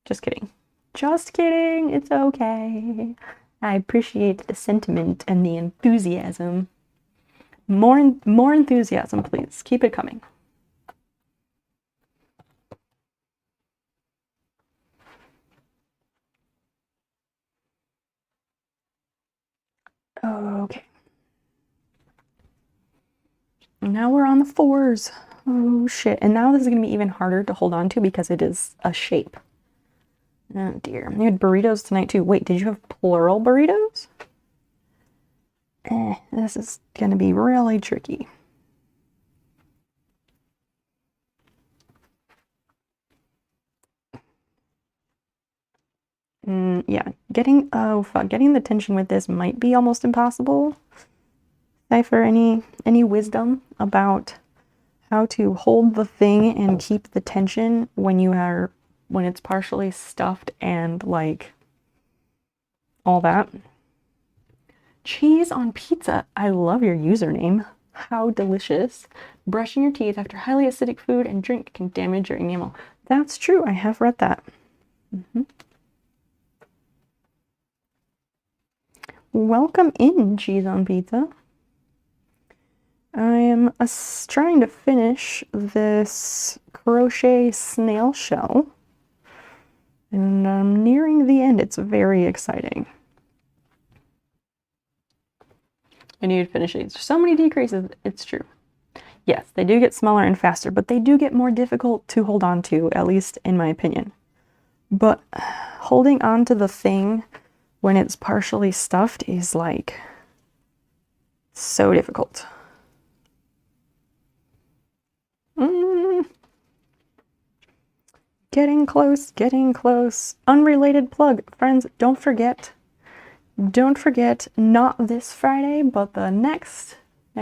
Just kidding. Just kidding. It's okay. I appreciate the sentiment and the enthusiasm. More enthusiasm, please. Keep it coming. Okay. Now we're on the 4s. Oh shit. And now this is going to be even harder to hold on to because it is a shape. Oh dear. You had burritos tonight too. Wait, did you have plural burritos? This is going to be really tricky. Yeah, getting the tension with this might be almost impossible. Cipher any wisdom about how to hold the thing and keep the tension when it's partially stuffed and like all that. Cheese on pizza. I love your username. How delicious. Brushing your teeth after highly acidic food and drink can damage your enamel. That's true. I have read that. Welcome in, cheese on pizza. I am trying to finish this crochet snail shell, and I'm nearing the end. It's very exciting. I need to finish it. There's so many decreases. It's true. Yes, they do get smaller and faster, but they do get more difficult to hold on to, at least in my opinion. But holding on to the thing when it's partially stuffed is like so difficult. Getting close. Unrelated plug. Friends, don't forget, not this Friday, but the next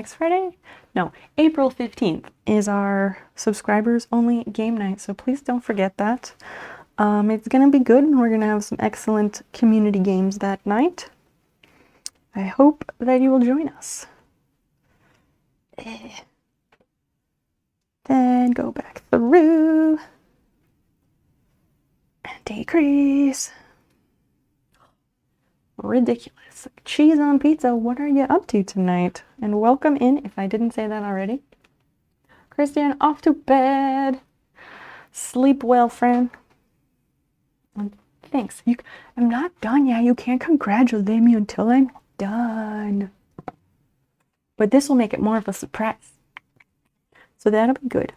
Friday? No, April 15th is our subscribers only game night, so please don't forget that. It's gonna be good. We're gonna have some excellent community games that night. I hope that you will join us. Then go back through and decrease. Ridiculous. Cheese on pizza, what are you up to tonight? And welcome in, if I didn't say that already. Christian, off to bed. Sleep well, friend. And thanks. I'm not done yet. You can't congratulate me until I'm done. But this will make it more of a surprise. So that'll be good.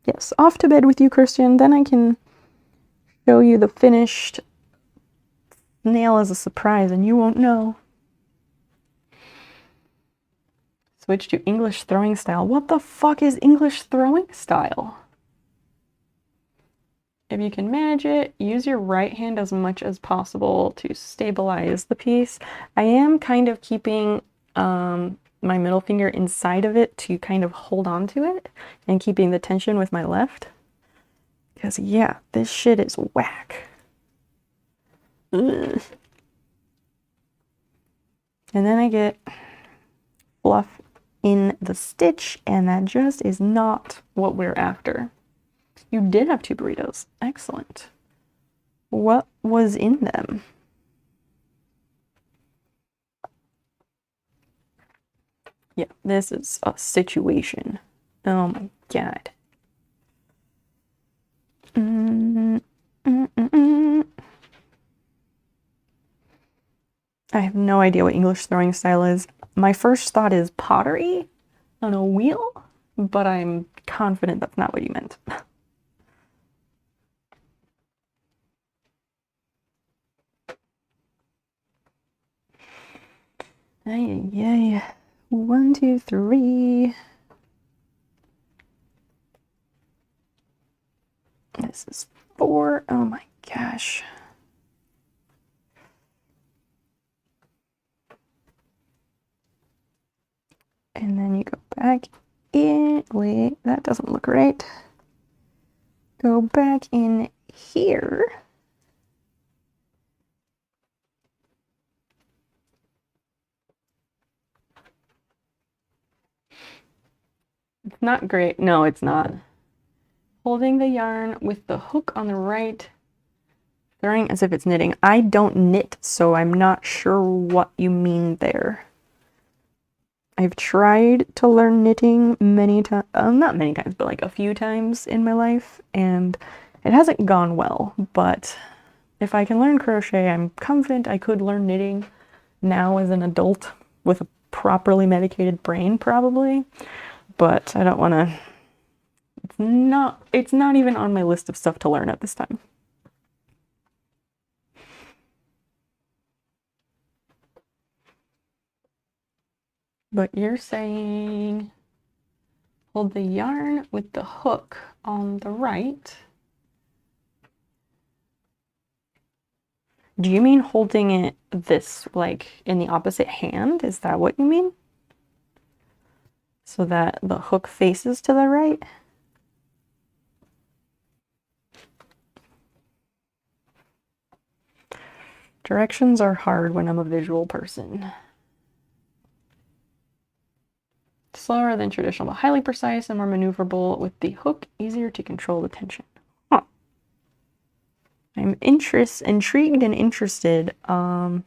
Yes, off to bed with you, Christian. Then I can show you the finished nail as a surprise, and you won't know. Switch to English throwing style. What the fuck is English throwing style? If you can manage it, use your right hand as much as possible to stabilize the piece. I am kind of keeping my middle finger inside of it to kind of hold on to it and keeping the tension with my left. Because yeah, this shit is whack. Ugh. And then I get fluff in the stitch, and that just is not what we're after. You did have 2 burritos. Excellent. What was in them? Yeah, this is a situation. Oh my god. I have no idea what English throwing style is. My first thought is pottery on a wheel, but I'm confident that's not what you meant. Ay, ay, ay. 1, 2, 3. This is 4. Oh my gosh. And then you go back in. Wait, that doesn't look right. Go back in here. It's not great. No, it's not. Holding the yarn with the hook on the right, throwing as if it's knitting. I don't knit, so I'm not sure what you mean there. I've tried to learn knitting many times, not many times, but like a few times in my life, and it hasn't gone well, but if I can learn crochet, I'm confident I could learn knitting now as an adult with a properly medicated brain, probably, but I don't want to. It's not even on my list of stuff to learn at this time. But you're saying hold the yarn with the hook on the right. Do you mean holding it this, like, in the opposite hand? Is that what you mean? So that the hook faces to the right? Directions are hard when I'm a visual person. Slower than traditional, but highly precise and more maneuverable with the hook, easier to control the tension. Huh. I'm intrigued and interested. I'm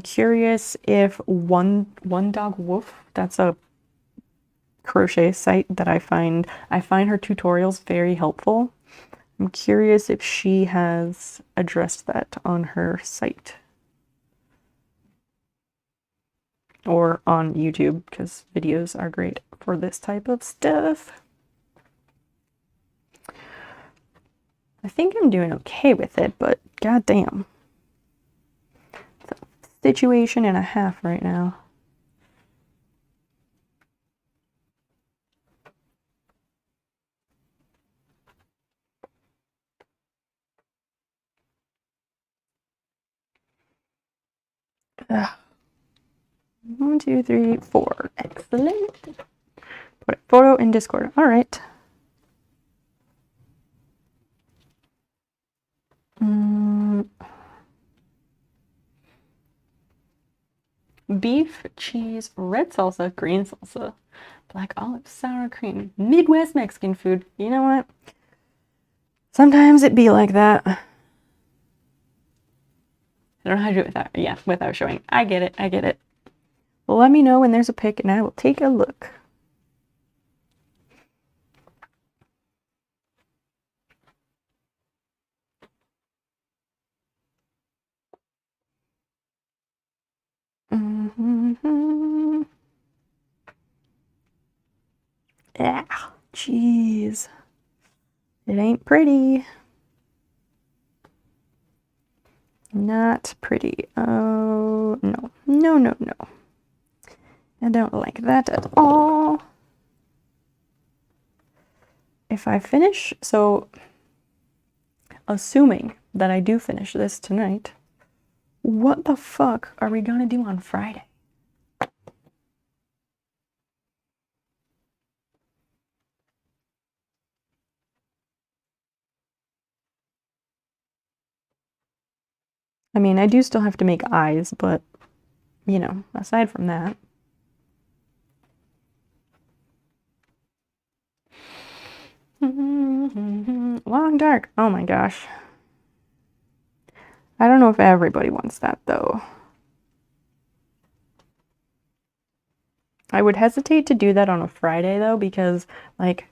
curious if one dog woof, that's a crochet site that I find her tutorials very helpful. I'm curious if she has addressed that on her site or on YouTube, because videos are great for this type of stuff. I think I'm doing okay with it, but goddamn. It's a situation and a half right now. Ugh. 1, 2, 3, 4. Excellent. Put a photo in Discord. All right. Beef, cheese, red salsa, green salsa, black olive, sour cream, Midwest Mexican food. You know what? Sometimes it be like that. I don't know how to do it without showing. I get it. I get it. Well, let me know when there's a pic and I will take a look. Yeah, jeez. It ain't pretty. Not pretty. Oh, no. No, no, no. I don't like that at all. If I finish, so assuming that I do finish this tonight, what the fuck are we gonna do on Friday? I mean, I do still have to make eyes, but, you know, aside from that. Long dark. Oh my gosh. I don't know if everybody wants that though. I would hesitate to do that on a Friday though, because like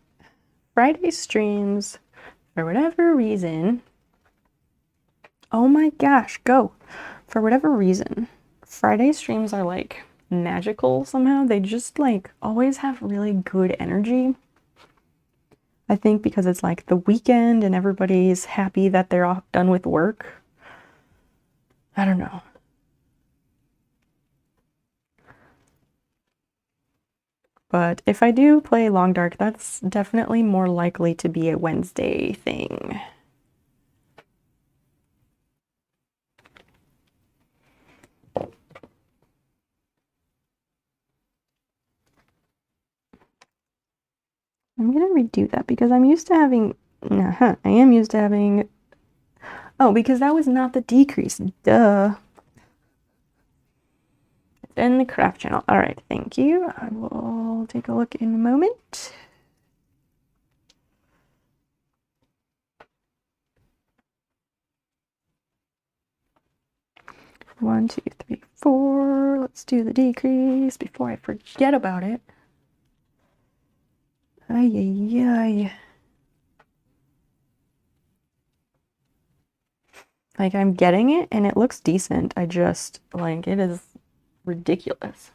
Friday streams, for whatever reason, oh my gosh, go. For whatever reason, Friday streams are like magical somehow. They just like always have really good energy. I think because it's like the weekend and everybody's happy that they're all done with work. I don't know. But if I do play Long Dark, that's definitely more likely to be a Wednesday thing. I'm gonna redo that because I'm used to having, I am used to having, oh, because that was not the decrease, duh. In the craft channel. All right, thank you. I will take a look in a moment. One, two, three, four. Let's do the decrease before I forget about it. Ay, ay, ay. Like, I'm getting it and it looks decent. I just, like, it is ridiculous.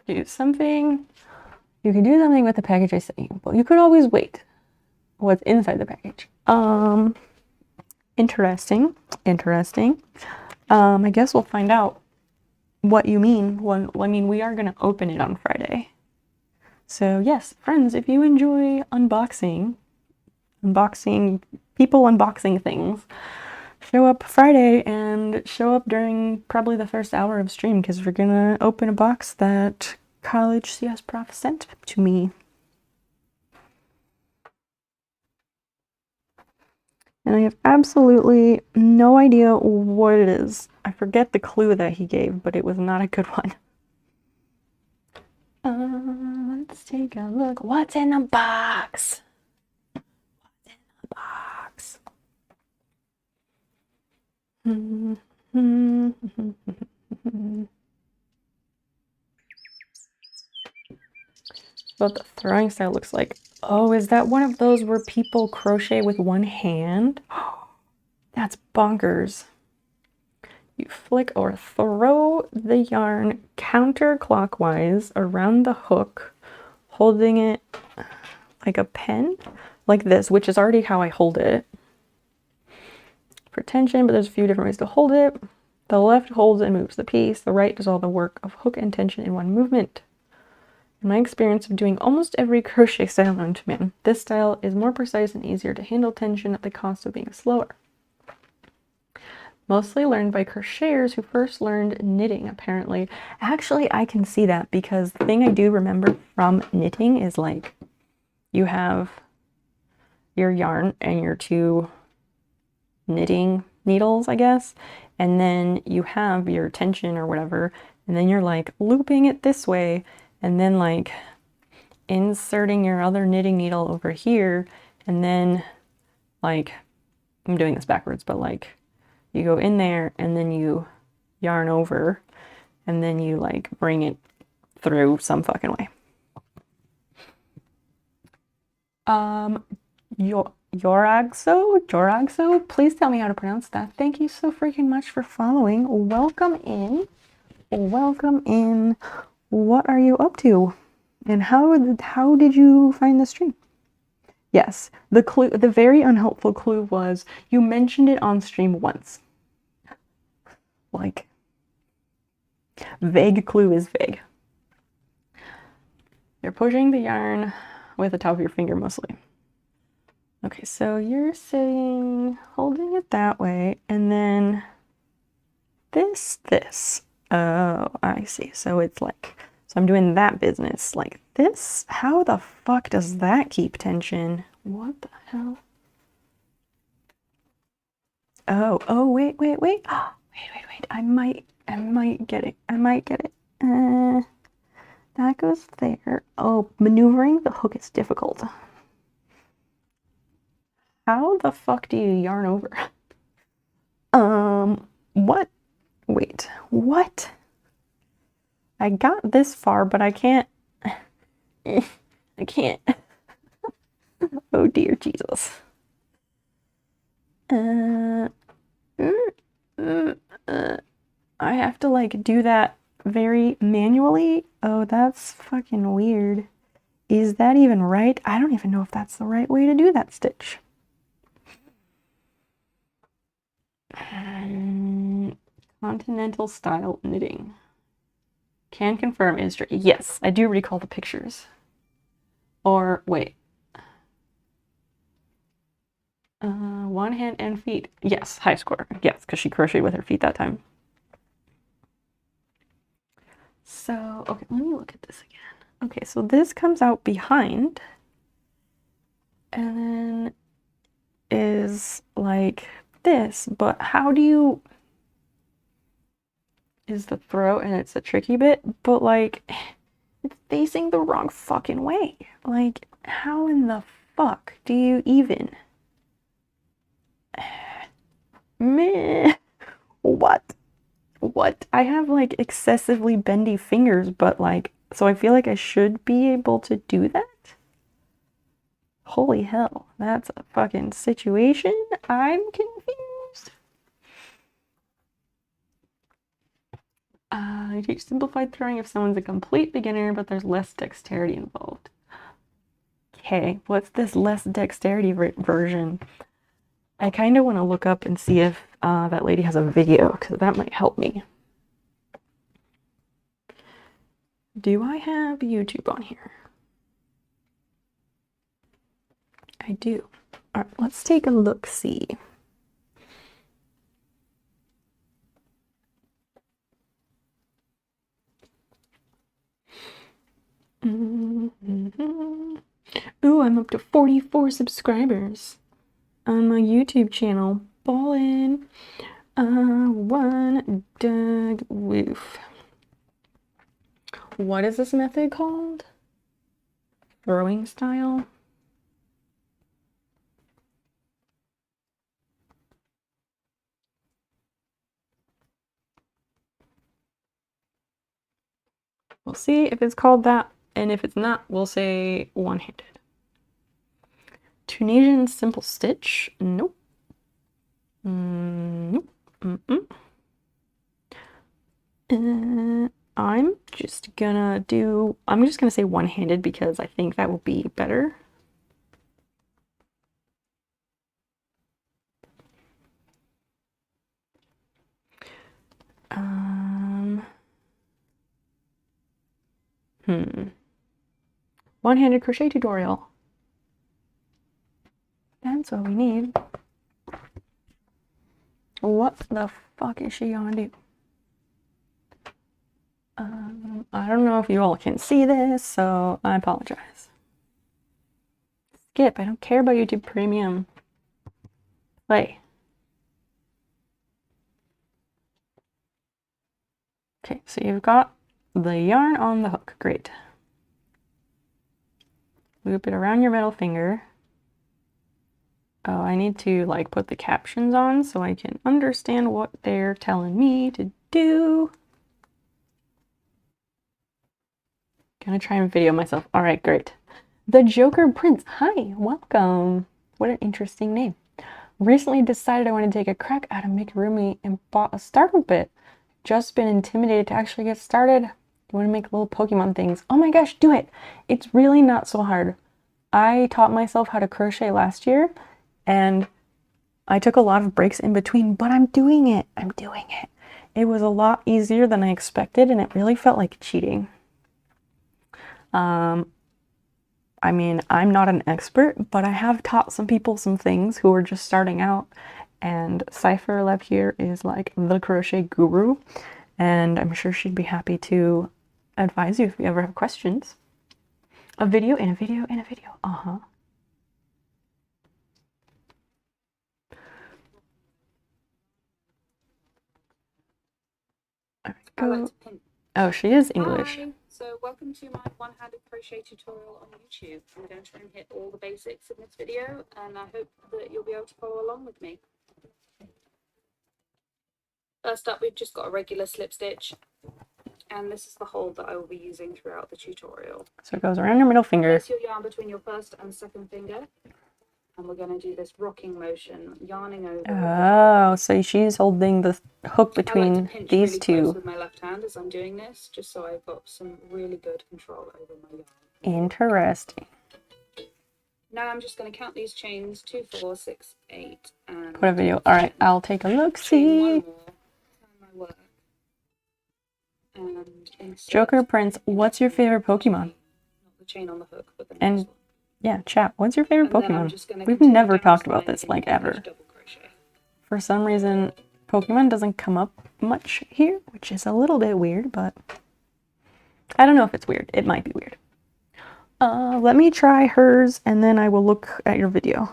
Do something. You can do something with the package I sent you, but you could always wait. What's inside the package? Interesting. Interesting. I guess we'll find out what you mean. I mean, we are gonna open it on Friday. So yes, friends, if you enjoy unboxing people unboxing things, show up Friday and show up during probably the first hour of stream because we're gonna open a box that College CS Prof sent to me. And I have absolutely no idea what it is. I forget the clue that he gave, but it was not a good one. Let's take a look. What's in the box? What's in the box? What the throwing style looks like. Oh, is that one of those where people crochet with one hand? That's bonkers. You flick or throw the yarn counterclockwise around the hook, holding it like a pen, like this, which is already how I hold it. For tension, but there's a few different ways to hold it. The left holds and moves the piece. The right does all the work of hook and tension in one movement. In my experience of doing almost every crochet style known to man, this style is more precise and easier to handle tension at the cost of being slower. Mostly learned by crocheters who first learned knitting, apparently. Actually, I can see that because the thing I do remember from knitting is like you have your yarn and your two knitting needles, I guess, and then you have your tension or whatever, and then you're like looping it this way and then like inserting your other knitting needle over here, and then like, I'm doing this backwards, but like you go in there and then you yarn over and then you like bring it through some fucking way. Joragso, please tell me how to pronounce that. Thank you so freaking much for following. Welcome in. Welcome in. What are you up to? And how did you find the stream? Yes, the very unhelpful clue was you mentioned it on stream once. Like, vague clue is vague. You're pushing the yarn with the top of your finger mostly. Okay, so you're sitting, holding it that way, and then this. Oh, I see. So it's like, so I'm doing that business like this. How the fuck does that keep tension? What the hell? Oh, wait. Wait. I might get it. That goes there. Oh, maneuvering the hook is difficult. How the fuck do you yarn over? What? Wait, what? I got this far, but I can't. I can't. Oh dear Jesus. I have to like do that very manually. Oh, that's fucking weird. Is that even right? I don't even know if that's the right way to do that stitch. Continental style knitting. Can confirm is true. Yes, I do recall the pictures. Or wait. One hand and feet. Yes, high score. Yes, because she crocheted with her feet that time. So, okay, let me look at this again. Okay, so this comes out behind and then is like this, but how do you, is the throat and it's a tricky bit, but like it's facing the wrong fucking way. Like, how in the fuck do you even? Meh. What? What? I have like excessively bendy fingers, but like, so I feel like I should be able to do that? Holy hell, that's a fucking situation. I'm confused. I teach simplified throwing if someone's a complete beginner, but there's less dexterity involved. Okay, what's this less dexterity version? I kind of want to look up and see if that lady has a video, because that might help me. Do I have YouTube on here? I do. All right, let's take a look-see. Ooh, I'm up to 44 subscribers on my YouTube channel. Ballin'. One Doug Woof. What is this method called? Throwing style? We'll see if it's called that, and if it's not, we'll say one-handed. Tunisian simple stitch? Nope. Nope. I'm just gonna say one-handed because I think that will be better. One-handed crochet tutorial. That's what we need. What the fuck is she gonna do? I don't know if you all can see this, so I apologize. Skip, I don't care about YouTube Premium. Play. Okay, so you've got the yarn on the hook. Great. Loop it around your middle finger. Oh, I need to like put the captions on so I can understand what they're telling me to do. Gonna try and video myself. All right, great. The Joker Prince. Hi, welcome. What an interesting name. Recently decided I want to take a crack at amigurumi and bought a starter bit. Just been intimidated to actually get started. You want to make little Pokemon things. Oh my gosh, do it. It's really not so hard. I taught myself how to crochet last year and I took a lot of breaks in between, but I'm doing it. I'm doing it. It was a lot easier than I expected and it really felt like cheating. I mean, I'm not an expert, but I have taught some people some things who are just starting out. And Cypher Lev here is like the crochet guru, and I'm sure she'd be happy to advise you if you ever have questions. A video and a video and a video. Uh-huh. All right, go. Oh, she is English. Hi. So welcome to my one-handed crochet tutorial on YouTube. I'm going to try and hit all the basics in this video, and I hope that you'll be able to follow along with me. First up, we've just got a regular slip stitch, and this is the hole that I will be using throughout the tutorial. So it goes around your middle finger. Place your yarn between your first and second finger, and we're going to do this rocking motion, yarning over. Oh, so she's holding the hook between I like to pinch these really two. close with my left hand as I'm doing this, just so I've got some really good control over my yarn. Interesting. Now I'm just going to count these chains: 2, 4, 6, 8, and Put a video. All right, I'll take a look. chain one See. more, turn my work, and insert Joker Prince, what's your favorite Pokemon? not the chain on the hook, but the And next one. yeah, chat. What's your favorite And then I'm Pokemon? just gonna We've continue never down talked this about line this in like each ever. double crochet. For some reason, Pokemon doesn't come up much here, which is a little bit weird, but I don't know if it's weird. It might be weird. Let me try hers and then I will look at your video.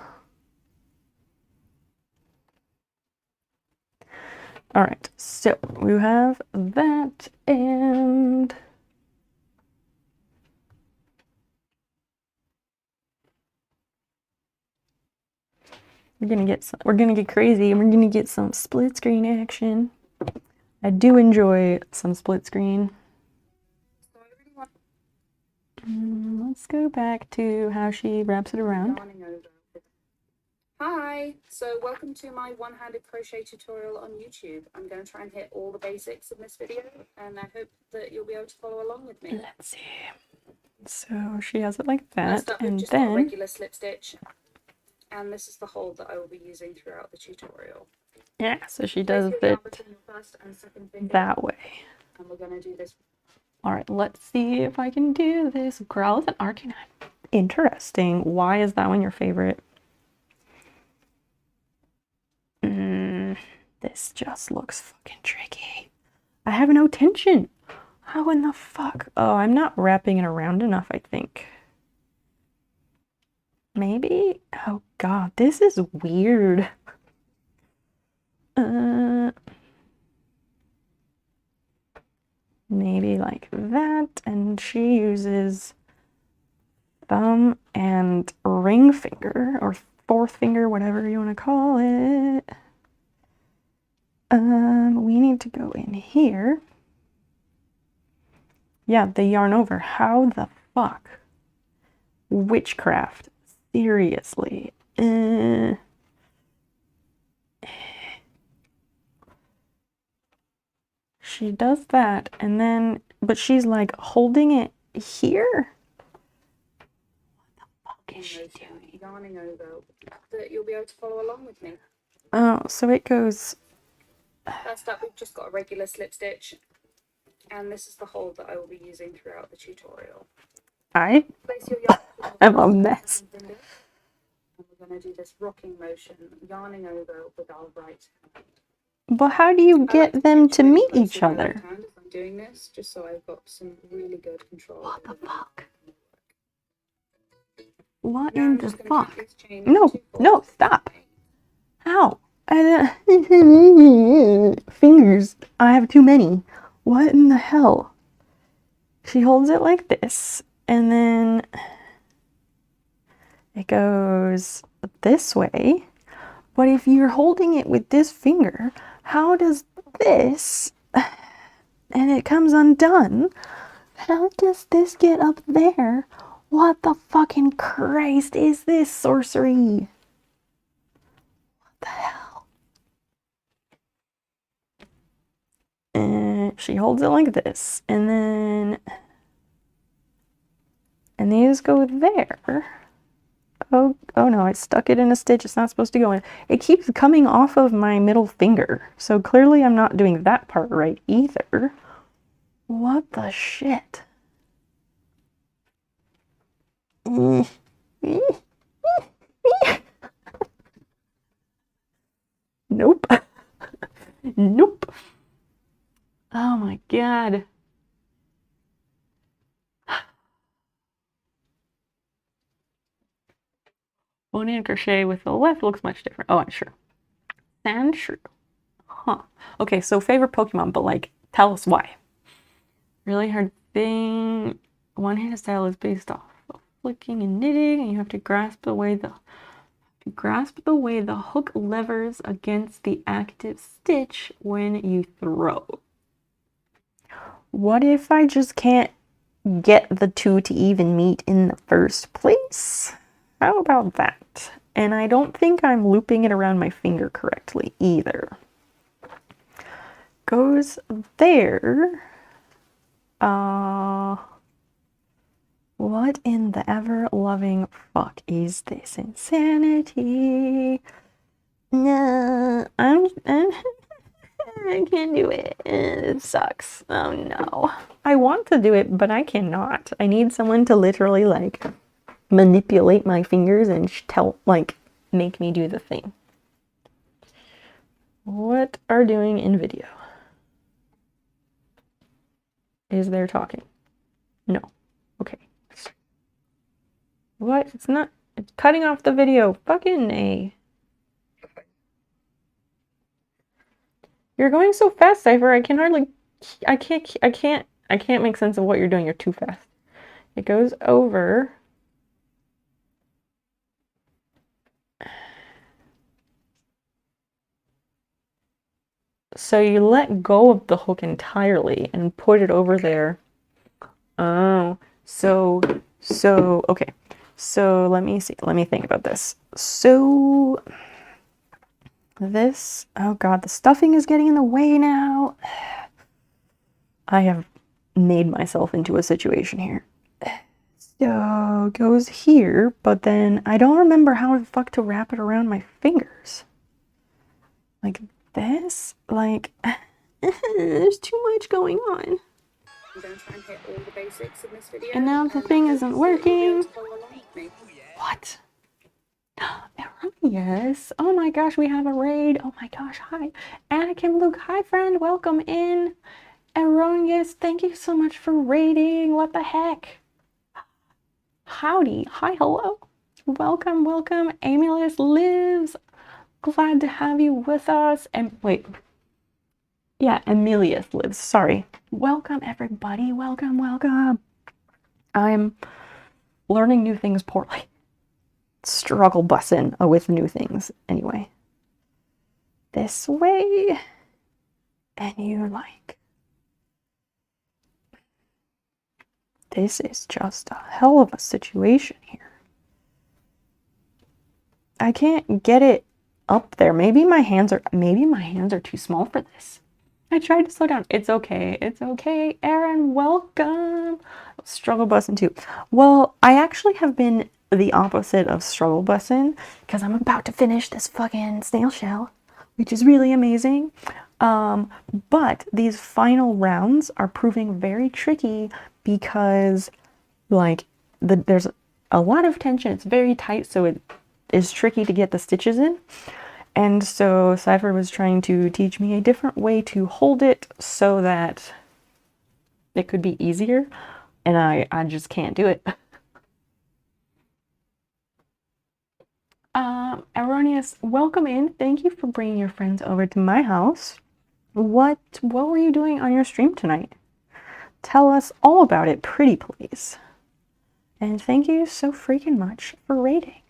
All right, so we have that and we're gonna get crazy and we're gonna get some split screen action. I do enjoy some split screen. Let's go back to how she wraps it around. Yarning over. Hi, so welcome to my one-handed crochet tutorial on YouTube. I'm going to try and hit all the basics in this video, and I hope that you'll be able to follow along with me. Let's see. So she has it like First that, up, we've and just got a then regular slip stitch, and this is the hole that I will be using throughout the tutorial. yeah, so she Place does your it yarn between your first and second finger, that way. and we're going to do this. All right, let's see if I can do this. Growl with an Arcanine. Interesting. Why is that one your favorite? This just looks fucking tricky. I have no tension. How in the fuck? Oh, I'm not wrapping it around enough, I think. Maybe? Oh god, this is weird. Maybe like that, and she uses thumb and ring finger, or fourth finger, whatever you want to call it. We need to go in here. Yeah, the yarn over. How the fuck? Witchcraft. Seriously. She does that, and then, but she's like holding it here? What the fuck is she doing? Yarning over, that you'll be able to follow along with me. Oh, so it goes... First up, we've just got a regular slip stitch, and this is the hole that I will be using throughout the tutorial. I Place your yarn between am your a first and mess. second finger, and we're going to do this rocking motion, yarning over with our right hand. But how do you I like get them pinch to really meet close each with my other? left hand as I'm doing this, just so I've got some really good control. What the over fuck? my work. What Now in I'm the just going to count fuck? these chains. No, 2, 4, no, 6, stop. 8. How? Fingers. I have too many. What in the hell? She holds it like this, and then it goes this way. But if you're holding it with this finger, how does this, and it comes undone, how does this get up there? What the fucking Christ is this sorcery? What the hell? And she holds it like this, and then, and these go there. Oh no, I stuck it in a stitch. It's not supposed to go in. It keeps coming off of my middle finger. So clearly I'm not doing that part right either. What the shit? Nope. Nope. Oh my god. One-hand crochet with the left looks much different. Oh, I'm sure. Sandshrew. Huh. Okay, so favorite Pokemon, but like, tell us why. Really hard to thing, one-handed style is based off of flicking and knitting, and you have to grasp the way the hook levers against the active stitch when you throw. What if I just can't get the two to even meet in the first place? How about that? And I don't think I'm looping it around my finger correctly either. Goes there. What in the ever-loving fuck is this insanity? No, I can't do it. It sucks. Oh no. I want to do it, but I cannot. I need someone to literally like manipulate my fingers and make me do the thing. What are doing in video? Is there talking? No. Okay. What? It's not. It's cutting off the video. Fucking A. You're going so fast, Cypher. I can hardly. I can't make sense of what you're doing. You're too fast. It goes over. So you let go of the hook entirely and put it over there. Oh, okay. So let me see. Let me think about this. So this, oh God, the stuffing is getting in the way now. I have made myself into a situation here. So it goes here, but then I don't remember how the fuck to wrap it around my fingers. Like this? Like, there's too much going on. I'm going to try and hit all the basics in this video. And now the thing isn't working. What? Erroneous. Oh my gosh, we have a raid. Oh my gosh, hi. Anakin Luke, hi friend, welcome in. Erroneous, thank you so much for raiding. What the heck? Howdy, hi, hello. Welcome, welcome. Amulus lives. Glad to have you with us. And wait. Yeah, Emilius lives. Sorry. Welcome, everybody. Welcome, welcome. I'm learning new things poorly. Struggle bussin' with new things. Anyway. This way. And you like. This is just a hell of a situation here. I can't get it up there. Maybe my hands are too small for this. I tried to slow down. It's okay. It's okay. Aaron, welcome. Struggle bussin' too. Well, I actually have been the opposite of struggle bussin' because I'm about to finish this fucking snail shell, which is really amazing. But these final rounds are proving very tricky because like there's a lot of tension. It's very tight, so it is tricky to get the stitches in. And so Cypher was trying to teach me a different way to hold it so that it could be easier, and I just can't do it. Erroneous, welcome in. Thank you for bringing your friends over to my house. What were you doing on your stream tonight? Tell us all about it, pretty please. And thank you so freaking much for raiding.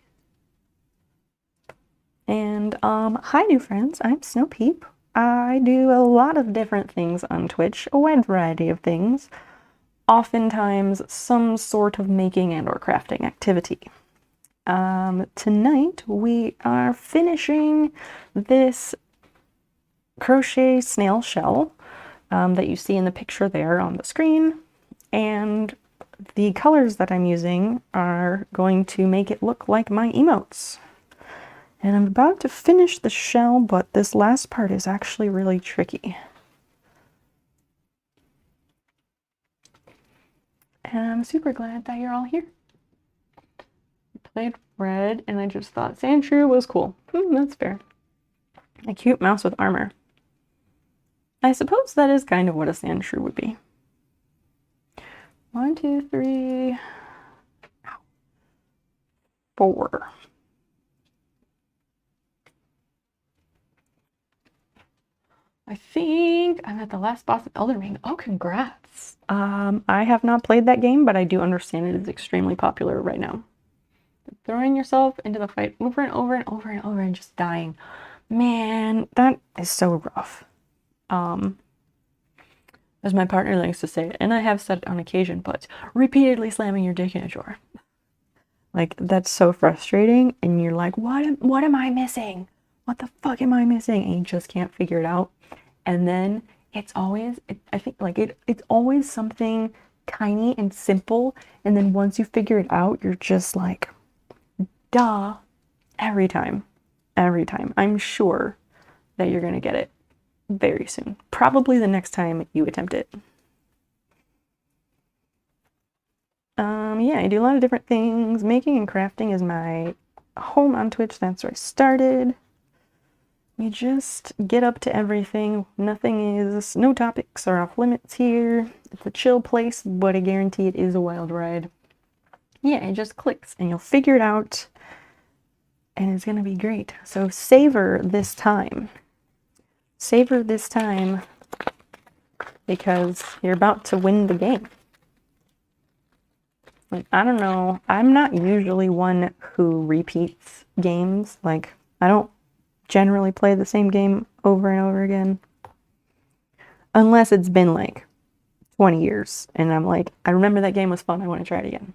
And hi new friends, I'm Snow Peep. I do a lot of different things on Twitch, a wide variety of things. Oftentimes some sort of making and or crafting activity. Tonight we are finishing this crochet snail shell that you see in the picture there on the screen, and the colors that I'm using are going to make it look like my emotes. And I'm about to finish the shell, but this last part is actually really tricky. And I'm super glad that you're all here. I played red, and I just thought Sandshrew was cool. That's fair. A cute mouse with armor. I suppose that is kind of what a Sandshrew would be. 1, 2, 3, 4. I think I'm at the last boss of Elden Ring. Oh, congrats. I have not played that game, but I do understand it is extremely popular right now. Throwing yourself into the fight over and over and over and over and just dying. Man, that is so rough. As my partner likes to say, and I have said it on occasion, but repeatedly slamming your dick in a drawer. Like, that's so frustrating, and you're like, what am I missing? What the fuck am I missing? And you just can't figure it out. And then it's always, I think, like, it's always something tiny and simple, and then once you figure it out, you're just like, duh, every time. Every time. I'm sure that you're gonna get it very soon. Probably the next time you attempt it. Yeah, I do a lot of different things. Making and crafting is my home on Twitch. That's where I started. You just get up to everything. No topics are off limits here. It's a chill place, but I guarantee it is a wild ride. Yeah, it just clicks and you'll figure it out and it's gonna be great. So savor this time. Savor this time because you're about to win the game. Like, I don't know, I'm not usually one who repeats games. Like, I don't generally play the same game over and over again. Unless it's been like 20 years and I'm like, I remember that game was fun, I want to try it again.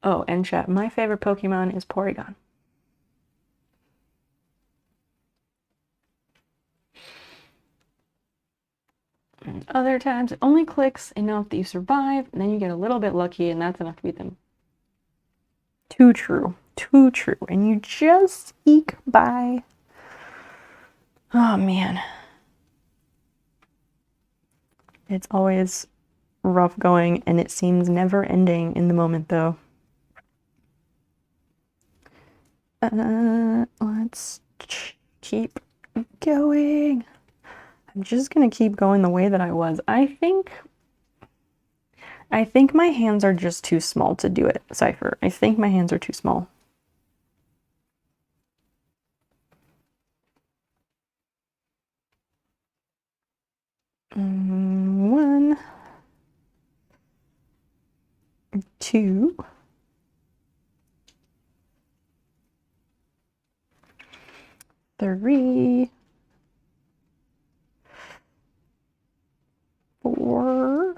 Oh, and chat, my favorite Pokemon is Porygon. And other times it only clicks enough that you survive, and then you get a little bit lucky, and that's enough to beat them. Too true. Too true. And you just eke by. Oh, man. It's always rough going, and it seems never ending in the moment, though. Let's keep going. I'm just gonna keep going the way that I was. I think my hands are just too small to do it, Cypher. I think my hands are too small. One, two, three, four.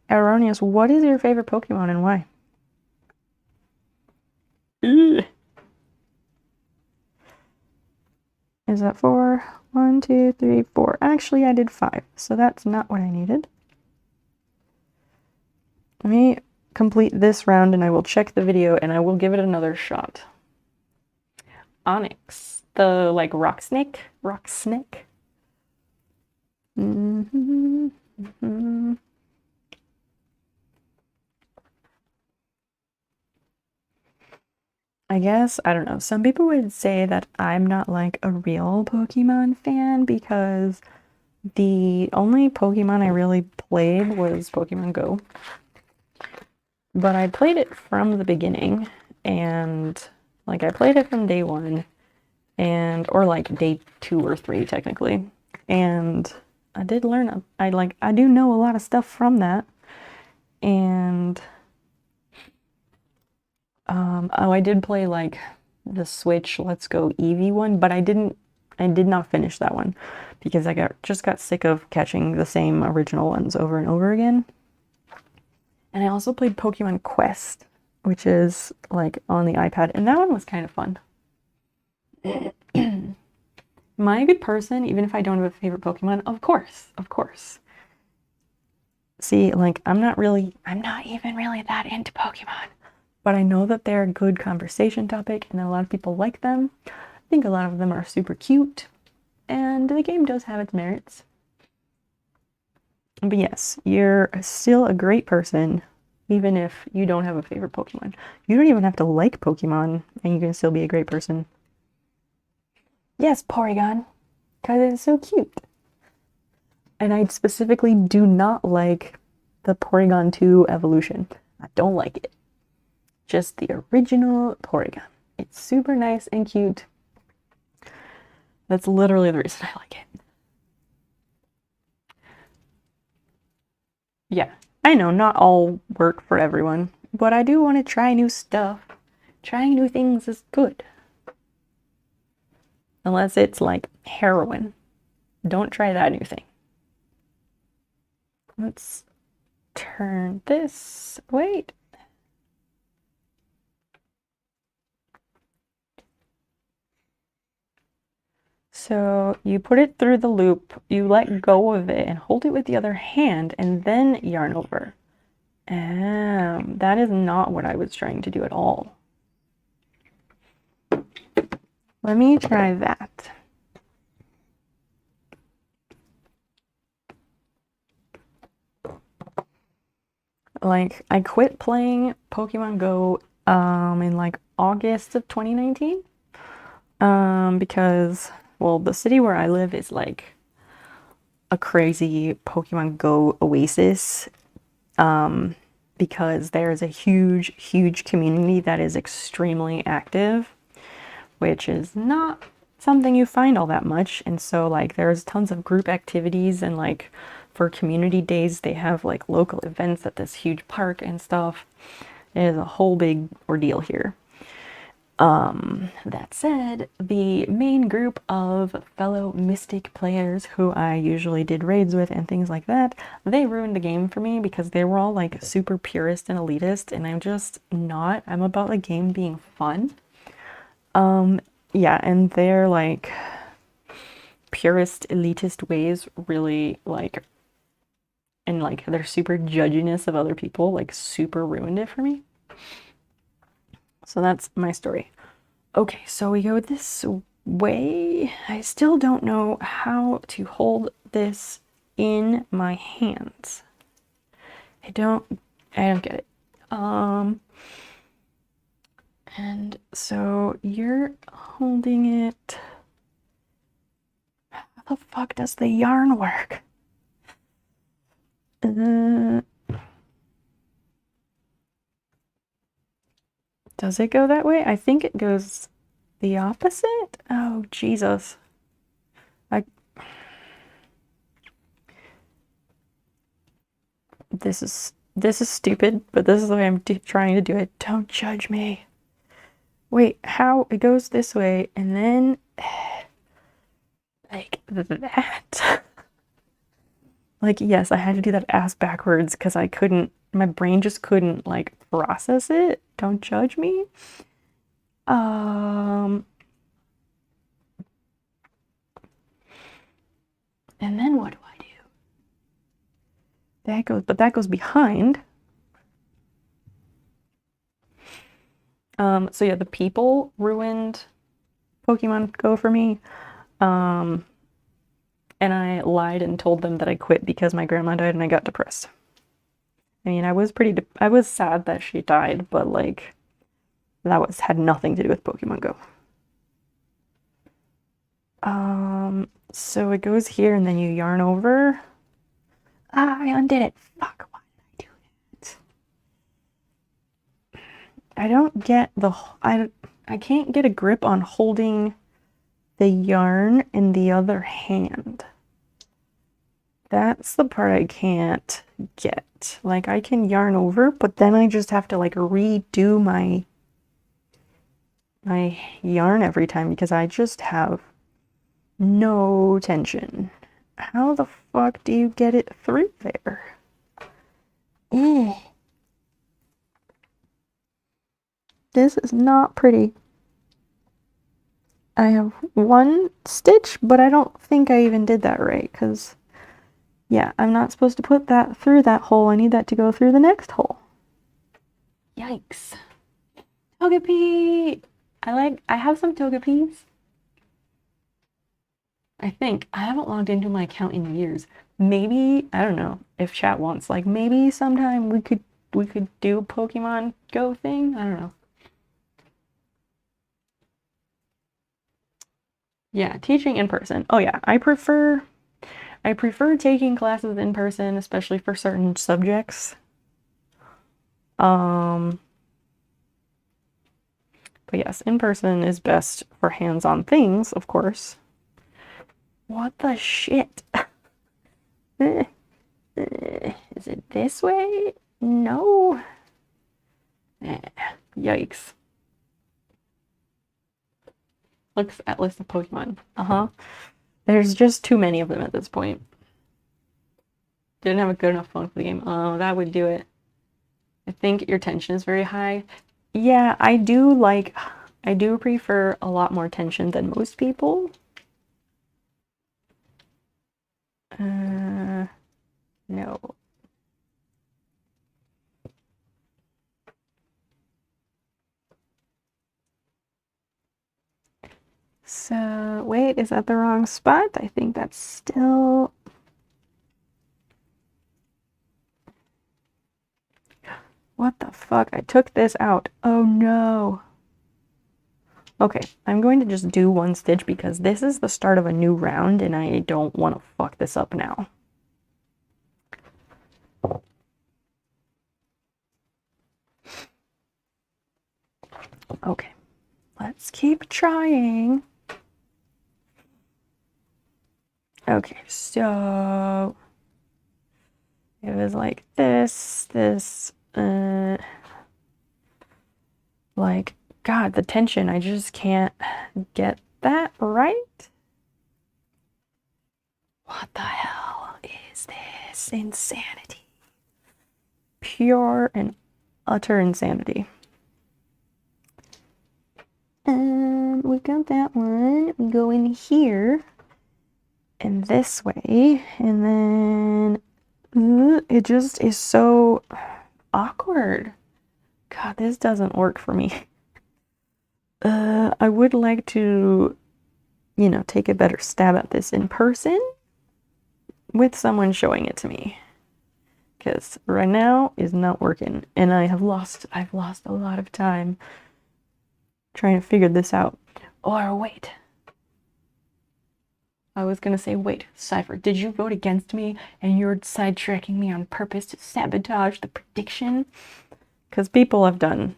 Erroneous, what is your favorite Pokemon and why? Ugh. Is that 4? 1, 2, 3, 4. Actually, I did 5, so that's not what I needed. Let me complete this round and I will check the video and I will give it another shot. Onyx, the like rock snake. I guess, I don't know, some people would say that I'm not like a real Pokemon fan because the only Pokemon I really played was Pokemon Go. But I played it from the beginning and like I played it from day 1 and or like day 2 or 3 technically. And I did learn I do know a lot of stuff from that. And oh, I did play like the Switch Let's Go Eevee one, but I did not finish that one because I just got sick of catching the same original ones over and over again. And I also played Pokemon Quest, which is like on the iPad, and that one was kind of fun. Am I a good person even if I don't have a favorite Pokemon? Of course, of course. See, like I'm not even really that into Pokemon. But I know that they're a good conversation topic and that a lot of people like them. I think a lot of them are super cute, and the game does have its merits. But yes, you're still a great person, even if you don't have a favorite Pokemon. You don't even have to like Pokemon, and you can still be a great person. Yes, Porygon, because it's so cute. And I specifically do not like the Porygon 2 evolution. I don't like it. Just the original Porygon. It's super nice and cute. That's literally the reason I like it. Yeah, I know not all work for everyone, but I do want to try new stuff. Trying new things is good. Unless it's like heroin. Don't try that new thing. Let's turn this. Wait. So you put it through the loop, you let go of it and hold it with the other hand and then yarn over. That is not what I was trying to do at all. Let me try that. Like, I quit playing Pokemon Go in like August of 2019 because, well, the city where I live is like a crazy Pokemon Go oasis because there's a huge community that is extremely active, which is not something you find all that much. And so like there's tons of group activities, and like for community days they have like local events at this huge park and stuff. It is a whole big ordeal here. That said, the main group of fellow Mystic players who I usually did raids with and things like that, they ruined the game for me because they were all like super purist and elitist, and I'm just not. I'm about the game being fun. Yeah, and their like purist elitist ways really like, and like their super judginess of other people like super ruined it for me. So that's my story. Okay, so we go this way. I still don't know how to hold this in my hands. I don't get it. And so you're holding it. How the fuck does the yarn work? Does it go that way? I think it goes the opposite. Oh, Jesus. This is stupid, but this is the way I'm trying to do it. Don't judge me. Wait, how? It goes this way, and then like that. Like, yes, I had to do that ass backwards because I couldn't, my brain just couldn't like process it. Don't judge me. And then what do I do? That goes behind. So yeah, the people ruined Pokemon Go for me. And I lied and told them that I quit because my grandma died and I got depressed. I mean, I was sad that she died, but like that had nothing to do with Pokemon Go. So it goes here and then you yarn over. Ah, I undid it. Fuck, why did I do that? I don't get I can't get a grip on holding the yarn in the other hand. That's the part I can't get. Like, I can yarn over, but then I just have to like redo my yarn every time because I just have no tension. How the fuck do you get it through there? This is not pretty. I have one stitch, but I don't think I even did that right because, yeah, I'm not supposed to put that through that hole. I need that to go through the next hole. Yikes. Togepi! I have some Togepis. I think. I haven't logged into my account in years. Maybe, I don't know, if chat wants, like, maybe sometime we could do a Pokemon Go thing? I don't know. Yeah, teaching in person. Oh yeah, I prefer taking classes in person, especially for certain subjects. But yes, in person is best for hands-on things, of course. What the shit? Is it this way? No. Yikes. Looks at list of Pokemon. There's just too many of them at this point. Didn't have a good enough phone for the game. Oh, that would do it. I think your tension is very high. Yeah, I do prefer a lot more tension than most people. No. So, wait, is that the wrong spot? I think that's still... What the fuck? I took this out. Oh no. Okay, I'm going to just do one stitch because this is the start of a new round and I don't want to fuck this up now. Okay, let's keep trying. Okay, so it was like this, like, God, the tension, I just can't get that right. What the hell is this? Insanity. Pure and utter insanity. We got that one. We go in here and this way, and then it just is so awkward. God, this doesn't work for me. I would like to, you know, take a better stab at this in person with someone showing it to me. Because right now is not working, and I've lost a lot of time trying to figure this out. Or wait. I was gonna say, wait, Cypher, did you vote against me and you're sidetracking me on purpose to sabotage the prediction? Because people would have done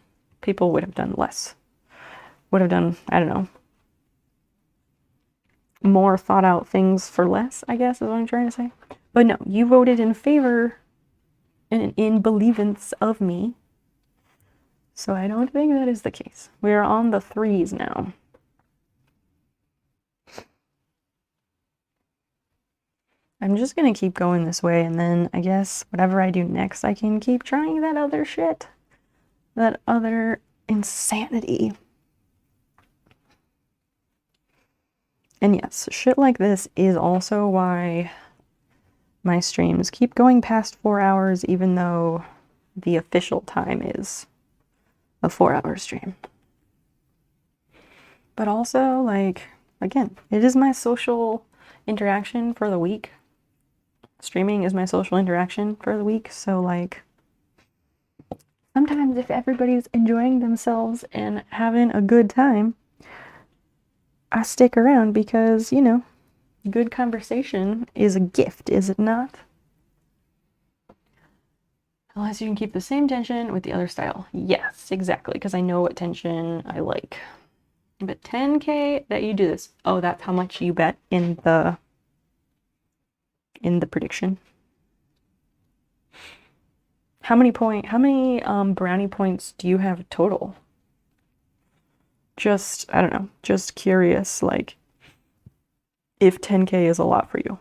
less. Would have done, I don't know, more thought out things for less, I guess is what I'm trying to say. But no, you voted in favor and in believance of me. So I don't think that is the case. We're on the 3s now. I'm just gonna keep going this way, and then I guess whatever I do next, I can keep trying that other shit. That other insanity. And yes, shit like this is also why my streams keep going past 4 hours, even though the official time is a 4-hour stream. But also, like, again, it is my social interaction for the week. Streaming is my social interaction for the week, so like, sometimes if everybody's enjoying themselves and having a good time, I stick around because, you know, good conversation is a gift, is it not? Unless you can keep the same tension with the other style. Yes, exactly, because I know what tension I like. But 10K that you do this. Oh, that's how much you bet in the prediction. How many brownie points do you have total? Just, I don't know, just curious, like, if 10K is a lot for you.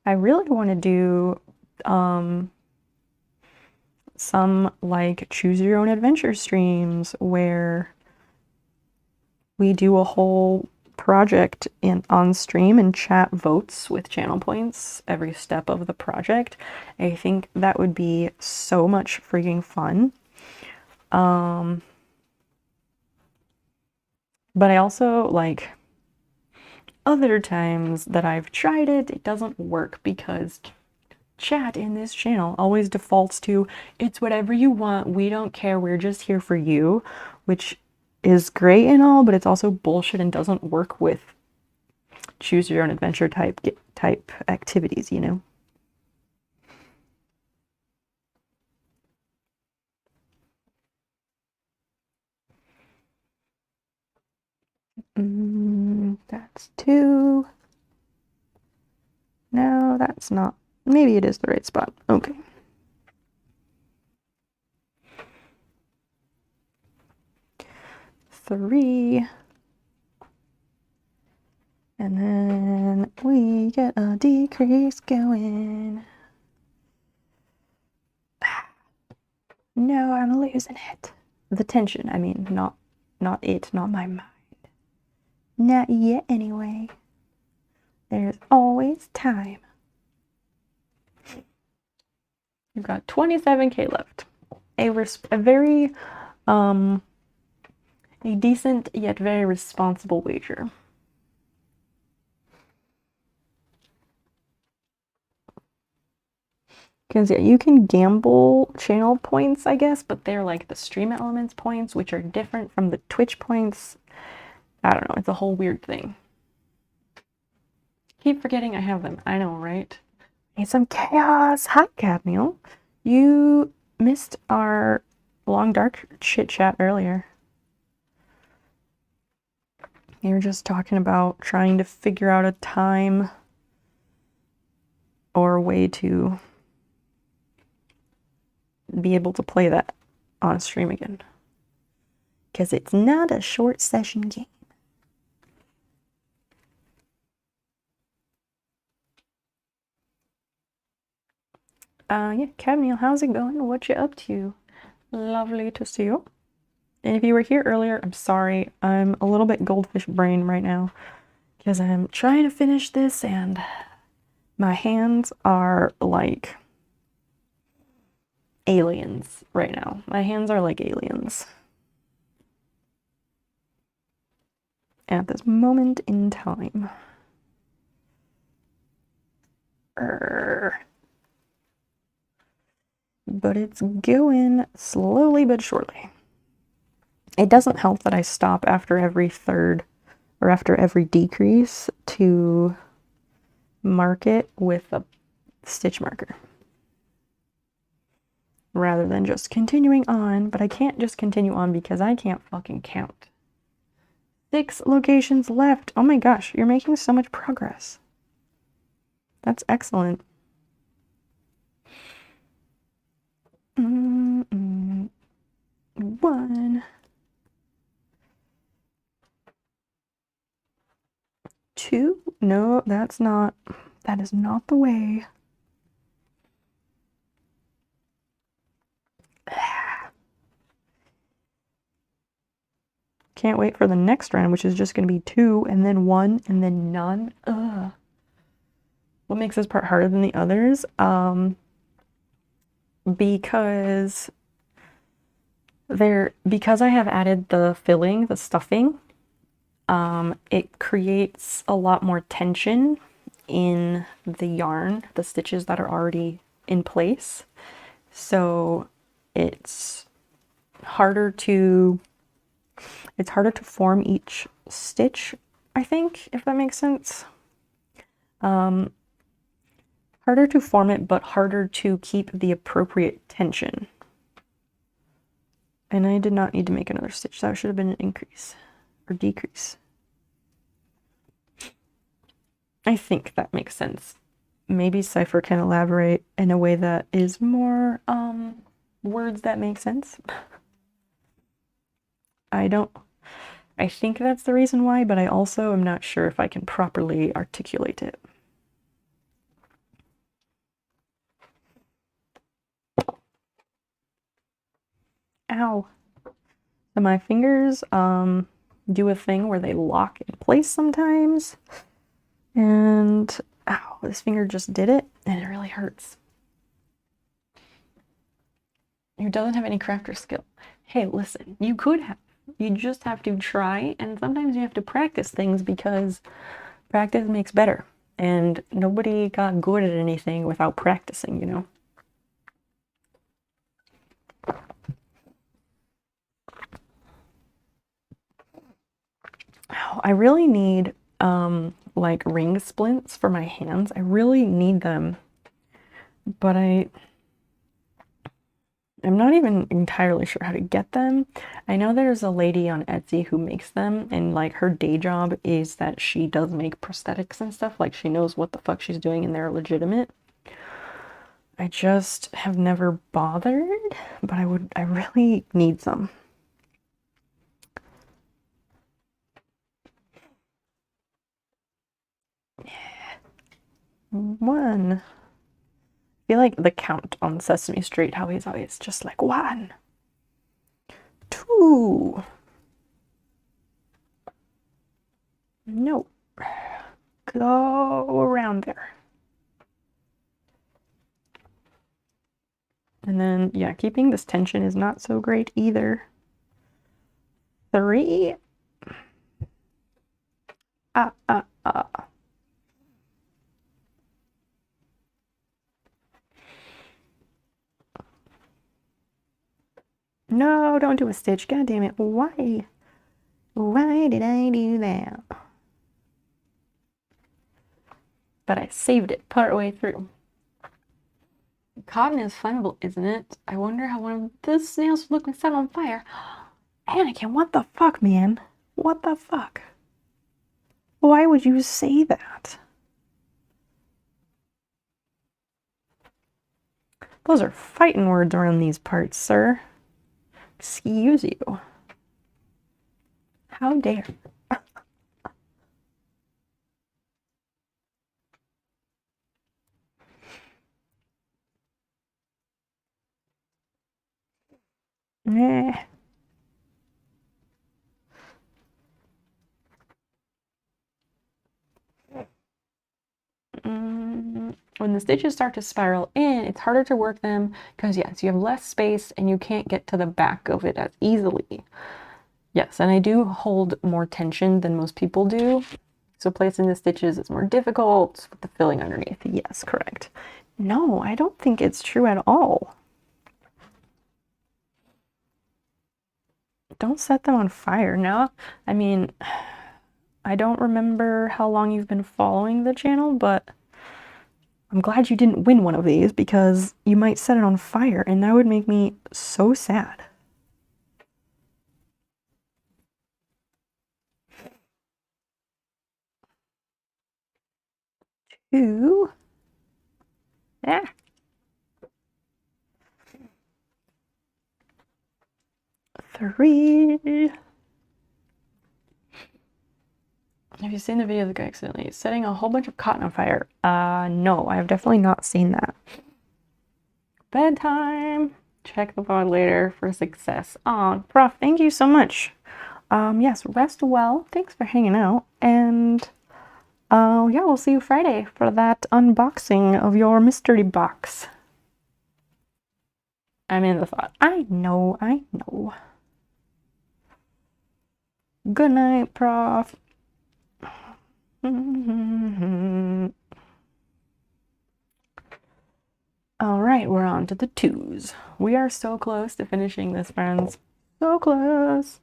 I really want to do some like choose your own adventure streams where we do a whole project on stream and chat votes with channel points every step of the project. I think that would be so much freaking fun. But I also, like, other times that I've tried it, it doesn't work because chat in this channel always defaults to, it's whatever you want, we don't care, we're just here for you, which is great and all, but it's also bullshit and doesn't work with choose your own adventure type activities, you know? That's 2. No, that's not. Maybe it is the right spot. Okay. Three. And then we get a decrease going. No, I'm losing it. The tension, I mean, not it, not my mind. Not yet, anyway. There's always time. You've got 27K left. A very, a decent yet very responsible wager. Because yeah, you can gamble channel points, I guess, but they're like the Stream Elements points, which are different from the Twitch points. I don't know, it's a whole weird thing. Keep forgetting I have them. I know, right? Need some chaos. Hi, Cadmiel. You missed our long dark chit chat earlier. You were just talking about trying to figure out a time or a way to be able to play that on stream again. Because it's not a short session game. Yeah, Cadmiel, how's it going? What you up to? Lovely to see you. And if you were here earlier, I'm sorry. I'm a little bit goldfish brain right now because I'm trying to finish this and my hands are like aliens right now. My hands are like aliens at this moment in time. But it's going slowly but surely. It doesn't help that I stop after every third or after every decrease to mark it with a stitch marker rather than just continuing on. But I can't just continue on because I can't fucking count. 6 locations left. Oh my gosh, you're making so much progress. That's excellent. 1. Two? No, that is not the way. Can't wait for the next round, which is just going to be 2 and then 1 and then none. Ugh. What makes this part harder than the others? Because I have added the filling, the stuffing, it creates a lot more tension in the yarn, the stitches that are already in place. So it's harder to form each stitch, I think, if that makes sense. Harder to form it, but harder to keep the appropriate tension. And I did not need to make another stitch. That should have been an increase or decrease. I think that makes sense. Maybe Cypher can elaborate in a way that is more words that make sense. I think that's the reason why, but I also am not sure if I can properly articulate it. Ow. So my fingers do a thing where they lock in place sometimes. And ow, this finger just did it and it really hurts. Who doesn't have any crafter skill? Hey, listen, you could have. You just have to try, and sometimes you have to practice things because practice makes better. And nobody got good at anything without practicing, you know? Oh, I really need like ring splints for my hands. I really need them. But I I'm not even entirely sure how to get them. I know there's a lady on Etsy who makes them, and like her day job is that she does make prosthetics and stuff. Like she knows what the fuck she's doing and they're legitimate. I just have never bothered, but I really need some. One. I feel like the Count on Sesame Street, how he's always just like 1, 2. No. Go around there. And then, yeah, keeping this tension is not so great either. 3. No, don't do a stitch. God damn it. Why? Why did I do that? But I saved it partway through. Cotton is flammable, isn't it? I wonder how one of the snails would look when set on fire. Anakin, what the fuck, man? What the fuck? Why would you say that? Those are fighting words around these parts, sir. Excuse you. How dare. Eh. When the stitches start to spiral in, it's harder to work them because, yes, you have less space and you can't get to the back of it as easily. Yes, and I do hold more tension than most people do. So placing the stitches is more difficult with the filling underneath. Yes, correct. No, I don't think it's true at all. Don't set them on fire. No, I mean, I don't remember how long you've been following the channel, but I'm glad you didn't win one of these because you might set it on fire and that would make me so sad. Two. Yeah. 3. Have you seen the video of the guy accidentally setting a whole bunch of cotton on fire? No, I have definitely not seen that. Bedtime. Check the VOD later for success. Aw, Prof, thank you so much. Yes, rest well. Thanks for hanging out. And, yeah, we'll see you Friday for that unboxing of your mystery box. I'm in the thought. I know. Good night, Prof. All right, we're on to the 2s. We are so close to finishing this, friends. So close.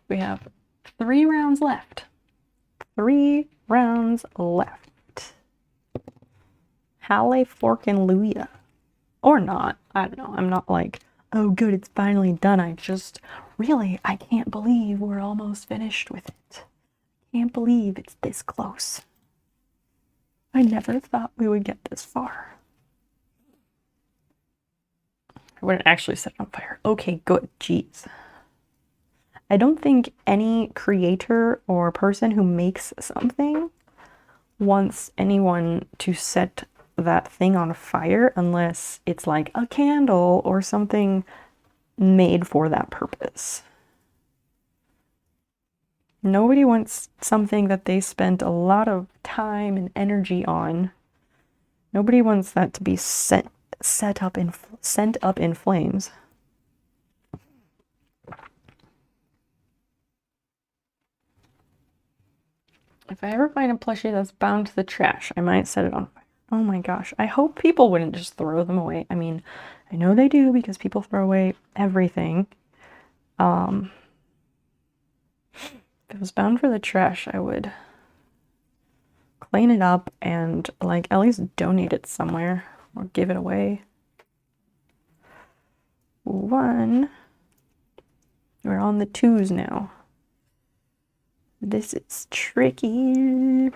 We have 3 rounds left. 3 rounds left. Hallelujah. Or not. I don't know. I'm not like, oh good, it's finally done. I can't believe we're almost finished with it. Can't believe it's this close. I never thought we would get this far. I wouldn't actually set it on fire. Okay, good. Jeez. I don't think any creator or person who makes something wants anyone to set that thing on fire unless it's like a candle or something made for that purpose. Nobody wants something that they spent a lot of time and energy on. Nobody wants that to be sent up in flames. If I ever find a plushie that's bound to the trash, I might set it on fire. Oh my gosh. I hope people wouldn't just throw them away. I mean, I know they do because people throw away everything. If it was bound for the trash, I would clean it up and like at least donate it somewhere or give it away. One. We're on the 2s now. This is tricky.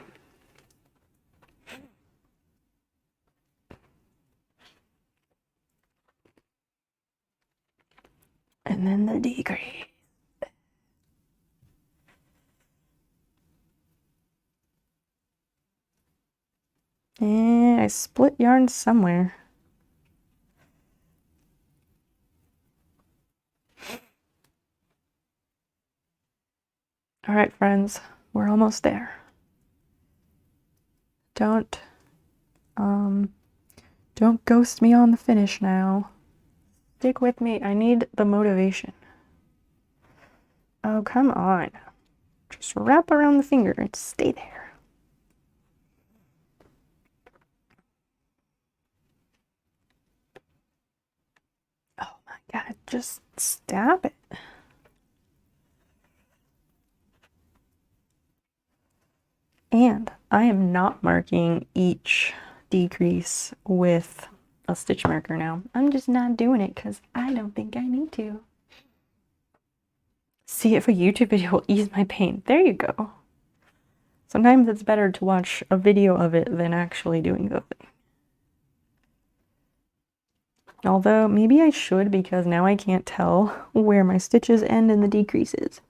And then the decrease. And I split yarn somewhere. All right, friends, we're almost there. Don't ghost me on the finish now. Stick with me. I need the motivation. Oh, come on. Just wrap around the finger and stay there. Oh my God, just stop it. And I am not marking each decrease with a stitch marker now. I'm just not doing it because I don't think I need to. See if a YouTube video will ease my pain. There you go. Sometimes it's better to watch a video of it than actually doing the thing. Although maybe I should, because now I can't tell where my stitches end and the decreases.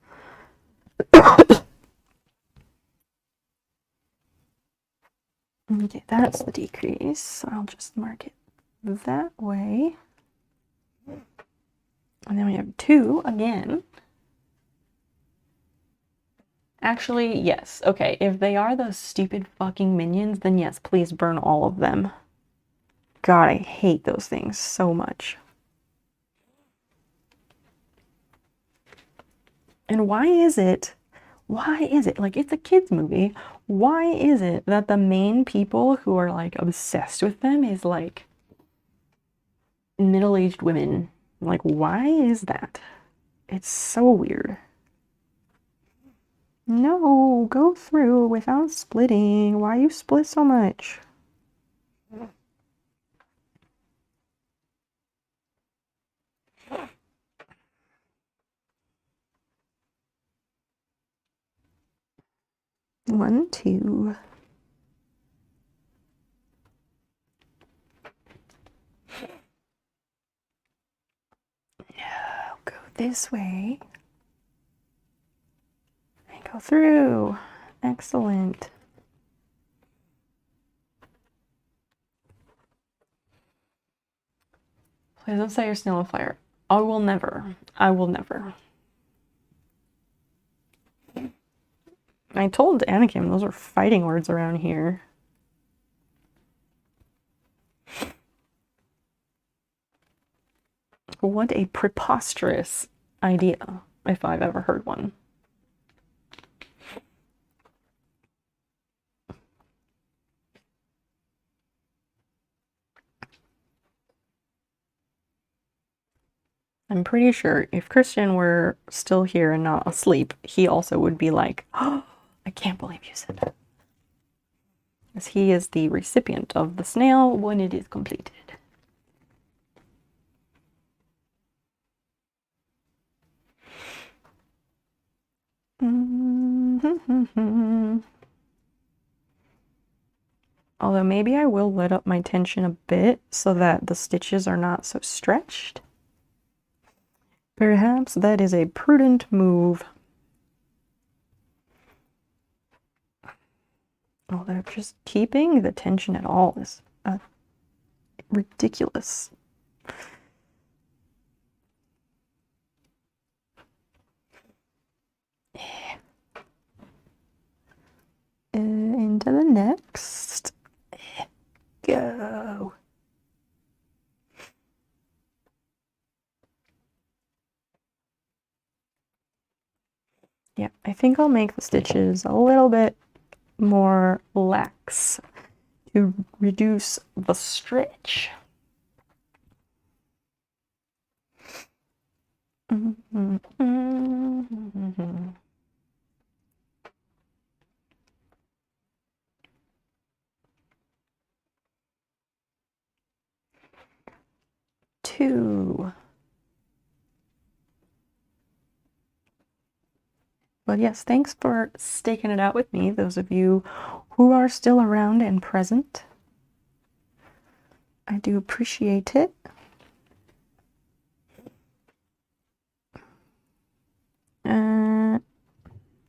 Okay, that's the decrease. I'll just mark it that way. And then we have 2 again. Actually, yes. Okay, if they are those stupid fucking minions, then yes, please burn all of them. God, I hate those things so much. And why is it, like, it's a kids movie, why is it that the main people who are, like, obsessed with them is, like, middle-aged women? Like, why is that? It's so weird. No, go through without splitting. Why you split so much? One, 2. No, go this way. And go through. Excellent. Please don't say you're Snail on fire. I will never. I will never. I told Anakin those are fighting words around here. What a preposterous idea, if I've ever heard one. I'm pretty sure if Christian were still here and not asleep, he also would be like, oh, I can't believe you said that. As he is the recipient of the snail when it is completed. Although maybe I will let up my tension a bit so that the stitches are not so stretched. Perhaps that is a prudent move. Although just keeping the tension at all is ridiculous. Into the next. Go. Yeah, I think I'll make the stitches a little bit more lax to reduce the stretch. But yes, thanks for staking it out with me, those of you who are still around and present. I do appreciate it.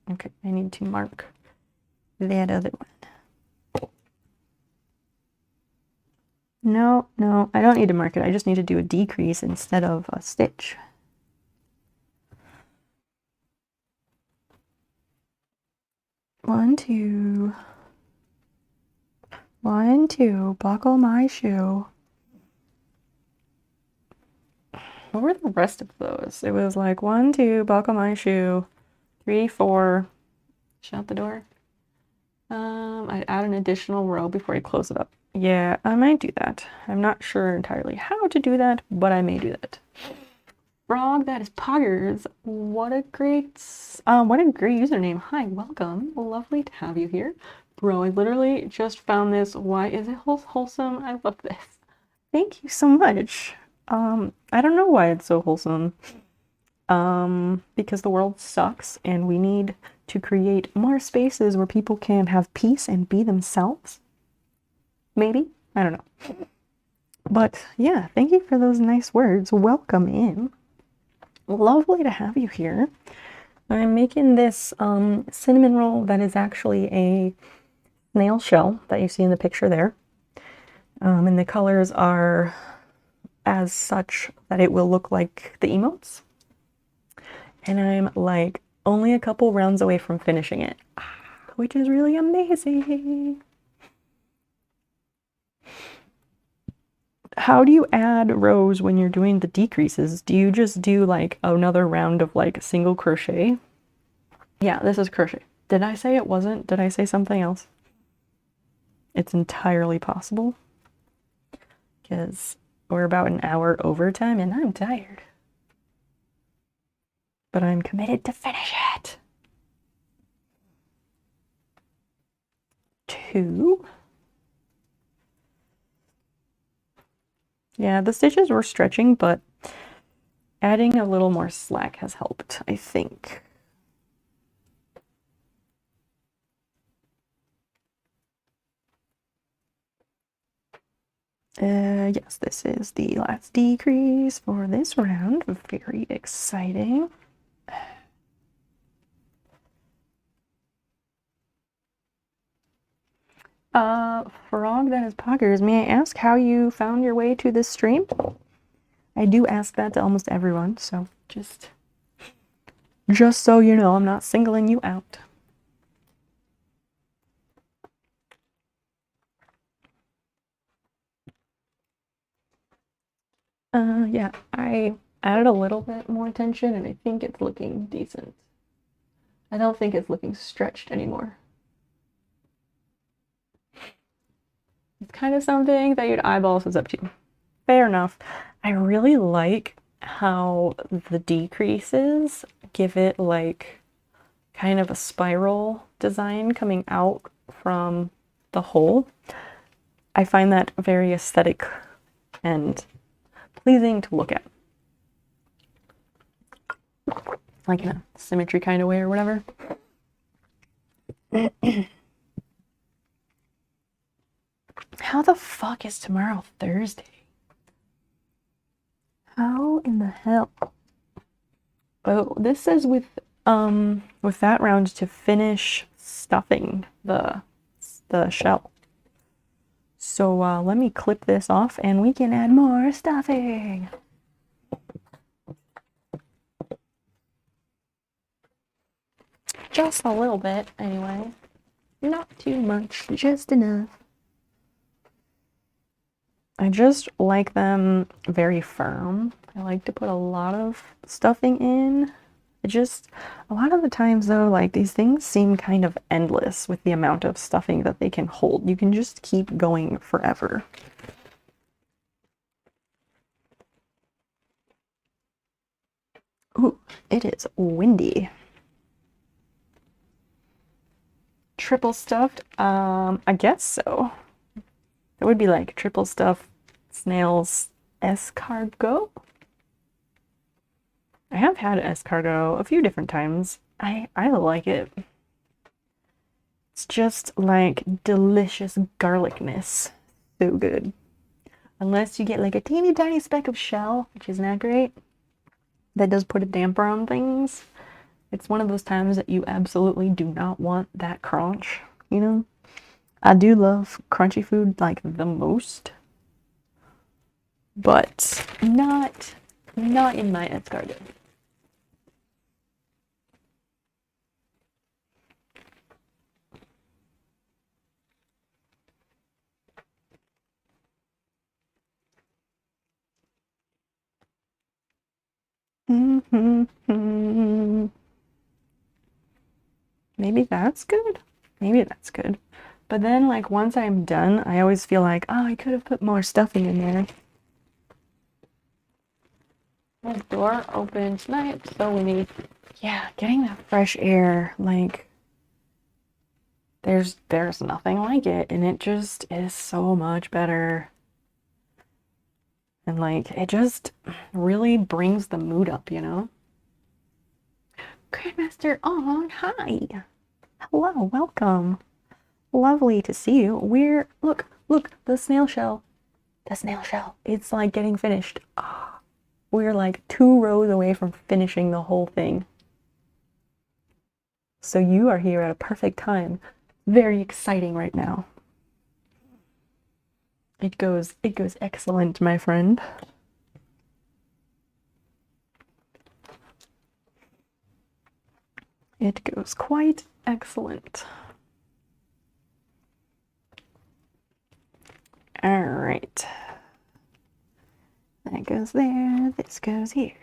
Okay, I need to mark that other one. No, I don't need to mark it. I just need to do a decrease instead of a stitch. One, two, buckle my shoe. What were the rest of those? It was like 1, 2, buckle my shoe. 3, 4, shut the door. I'd add an additional row before I close it up. Yeah, I might do that. I'm not sure entirely how to do that, but I may do that. Frog, that is Poggers. What a great username. Hi, welcome. Lovely to have you here. Bro, I literally just found this. Why is it wholesome? I love this. Thank you so much. I don't know why it's so wholesome. Because the world sucks and we need to create more spaces where people can have peace and be themselves. Maybe? I don't know. But yeah, thank you for those nice words. Welcome in. Lovely to have you here. I'm making this cinnamon roll that is actually a snail shell that you see in the picture there. And the colors are as such that it will look like the emotes. And I'm like only a couple rounds away from finishing it, which is really amazing. How do you add rows when you're doing the decreases? Do you just do like another round of like single crochet? Yeah, this is crochet. Did I say it wasn't? Did I say something else? It's entirely possible. Because we're about an hour overtime and I'm tired. But I'm committed to finish it. 2. Yeah, the stitches were stretching, but adding a little more slack has helped, I think. Yes, this is the last decrease for this round. Very exciting. Frog, that is Poggers. May I ask how you found your way to this stream? I do ask that to almost everyone, so just so you know, I'm not singling you out. Yeah, I added a little bit more tension and I think it's looking decent. I don't think it's looking stretched anymore. It's kind of something that you'd eyeball if it's up to you. Fair enough. I really like how the decreases give it like kind of a spiral design coming out from the hole. I find that very aesthetic and pleasing to look at. Like in a symmetry kind of way or whatever. How the fuck is tomorrow Thursday? How in the hell? Oh, this says with that round to finish stuffing the shell. So let me clip this off and we can add more stuffing. Just a little bit, anyway. Not too much, just enough. I just like them very firm. I like to put a lot of stuffing in. A lot of the times though, like these things seem kind of endless with the amount of stuffing that they can hold. You can just keep going forever. Ooh, it is windy. Triple stuffed? I guess so. That would be like triple stuffed snails escargot. I have had escargot a few different times. I like it. It's just like delicious garlicness. So good. Unless you get like a teeny tiny speck of shell, which is not great. That does put a damper on things. It's one of those times that you absolutely do not want that crunch, you know? I do love crunchy food like the most, but not in my escargot. Maybe that's good. Maybe that's good. But then, like, once I'm done, I always feel like, oh, I could have put more stuffing in there. The door open tonight, so we need, yeah, getting that fresh air. Like, there's nothing like it, and it just is so much better. And like, it just really brings the mood up, you know? Grandmaster on, hi. Hello, welcome. Lovely to see you. Look, the snail shell. The snail shell. It's like getting finished. Ah, we're like 2 rows away from finishing the whole thing. So you are here at a perfect time. Very exciting right now. It goes excellent, my friend. It goes quite excellent. All right. That goes there. This goes here.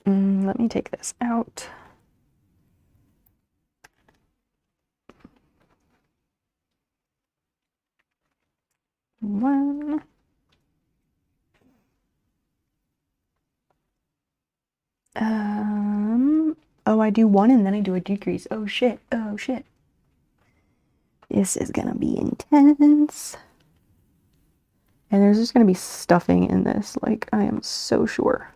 Let me take this out. One. Oh, I do one and then I do a decrease. Oh shit. Oh shit. This is gonna be intense. And there's just gonna be stuffing in this, like, I am so sure.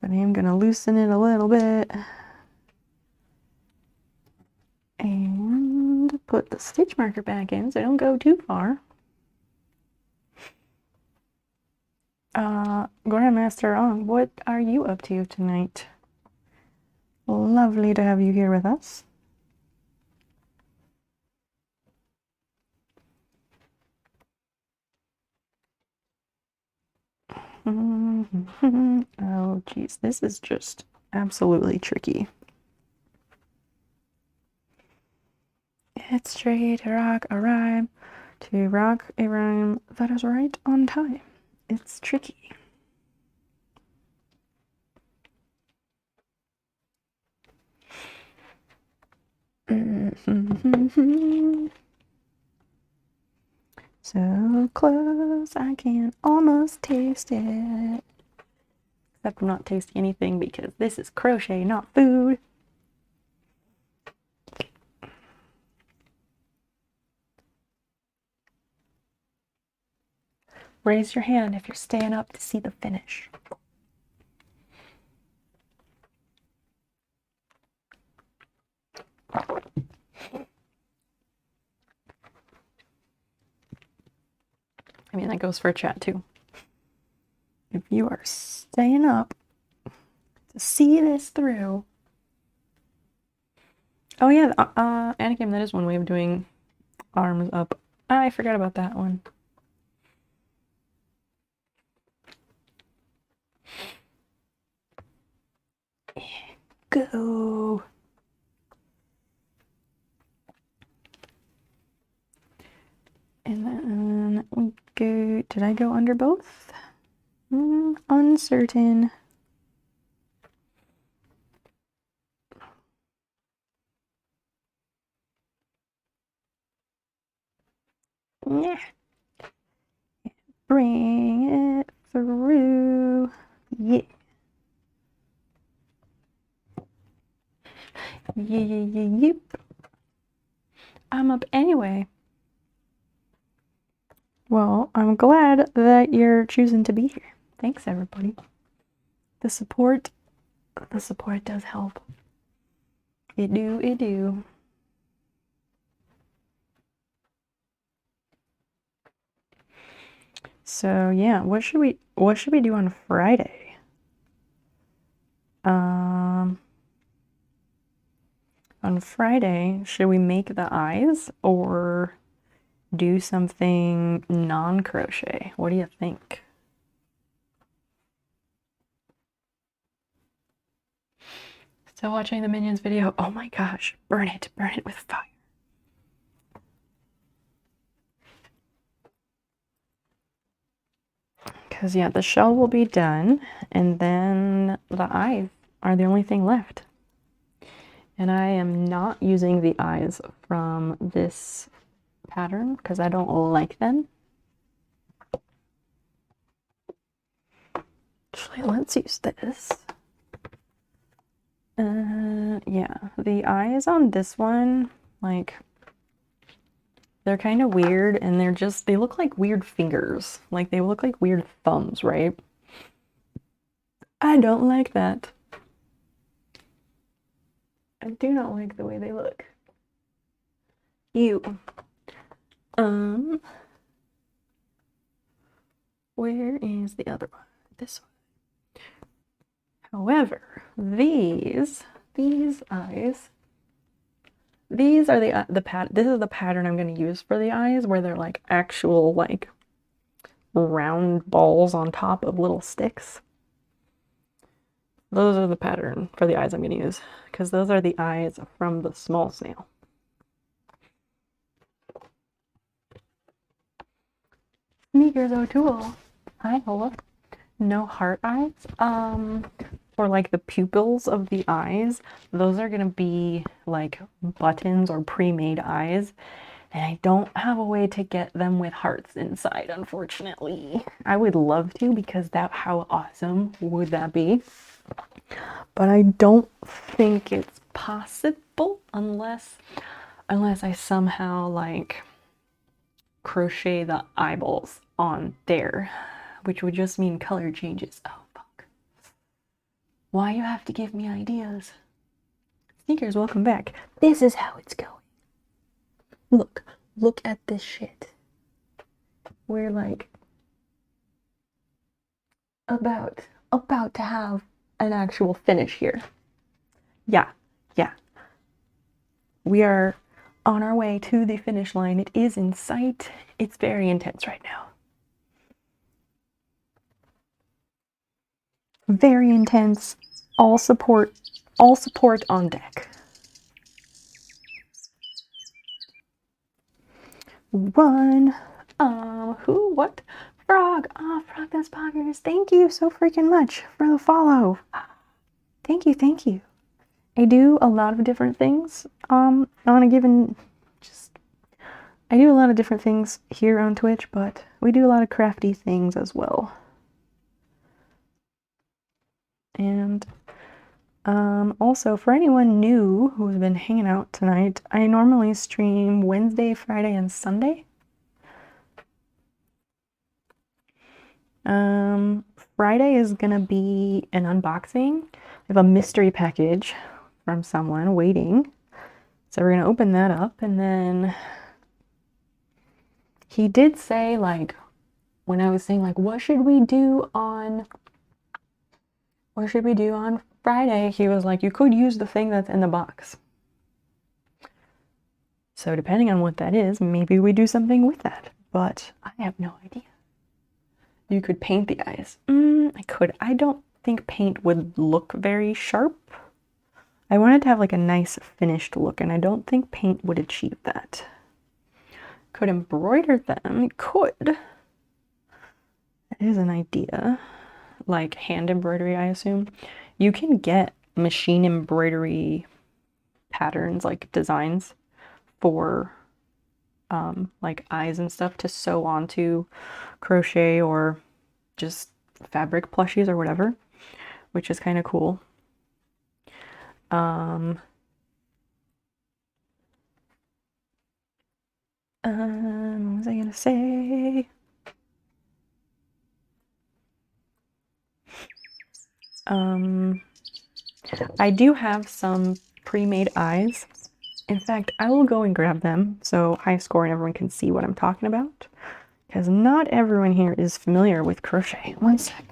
But I am gonna loosen it a little bit. And put the stitch marker back in so I don't go too far. Grandmaster On, what are you up to tonight? Lovely to have you here with us. Oh, geez, this is just absolutely tricky. It's tricky to rock a rhyme, that is right on time. It's tricky. So close, I can almost taste it. Except I'm not tasting anything because this is crochet, not food. Raise your hand if you're staying up to see the finish. I mean, that goes for chat too. If you are staying up to see this through. Oh yeah, Anakim, that is one way of doing arms up. I forgot about that one. Go. And then we go, did I go under both? Uncertain. Yeah. Bring it through. Yeah. Yep. I'm up anyway. Well, I'm glad that you're choosing to be here. Thanks, everybody. The support does help. It do. So yeah, what should we do on Friday? On Friday, should we make the eyes or do something non-crochet? What do you think? Still watching the Minions video? Oh my gosh, burn it with fire. Because, yeah, the shell will be done, and then the eyes are the only thing left. And I am not using the eyes from this pattern because I don't like them. Actually, let's use this. Yeah, the eyes on this one, like, they're kind of weird, and they look like weird fingers. Like, they look like weird thumbs, right? I don't like that. I do not like the way they look. Ew. Where is the other one? This one. However, these eyes, these are this is the pattern I'm going to use for the eyes, where they're like actual like round balls on top of little sticks. Those are the pattern for the eyes I'm going to use, because those are the eyes from the small snail. Sneakers O'Toole. Hi, Hola. No heart eyes. For like the pupils of the eyes, those are gonna be like buttons or pre-made eyes, and I don't have a way to get them with hearts inside, unfortunately. I would love to, because how awesome would that be? But I don't think it's possible unless I somehow like crochet the eyeballs on there, which would just mean color changes. Oh fuck. Why you have to give me ideas? Sneakers, welcome back. This is how it's going. Look at this shit. We're like about to have an actual finish here. Yeah. We are on our way to the finish line. It is in sight. It's very intense right now. Very intense. All support on deck. One. What? Frog. Frog, that's poggers. Thank you so freaking much for the follow. Thank you. I do a lot of different things on a given, I do a lot of different things here on Twitch, but we do a lot of crafty things as well. And also, for anyone new who's been hanging out tonight, I normally stream Wednesday, Friday, and Sunday. Friday is gonna be an unboxing. I have a mystery package from someone waiting. So we're gonna open that up, and then he did say, like, when I was saying, like, what should we do on Friday? He was like, you could use the thing that's in the box. So depending on what that is, maybe we do something with that. But I have no idea. You could paint the eyes. I could. I don't think paint would look very sharp. I wanted to have like a nice finished look, and I don't think paint would achieve that. Could embroider them. Could. That is an idea. Like hand embroidery, I assume. You can get machine embroidery patterns, like designs for like eyes and stuff to sew onto crochet or just fabric plushies or whatever, which is kind of cool. What was I gonna say? I do have some pre-made eyes. In fact, I will go and grab them so high score and everyone can see what I'm talking about. Because not everyone here is familiar with crochet. One sec.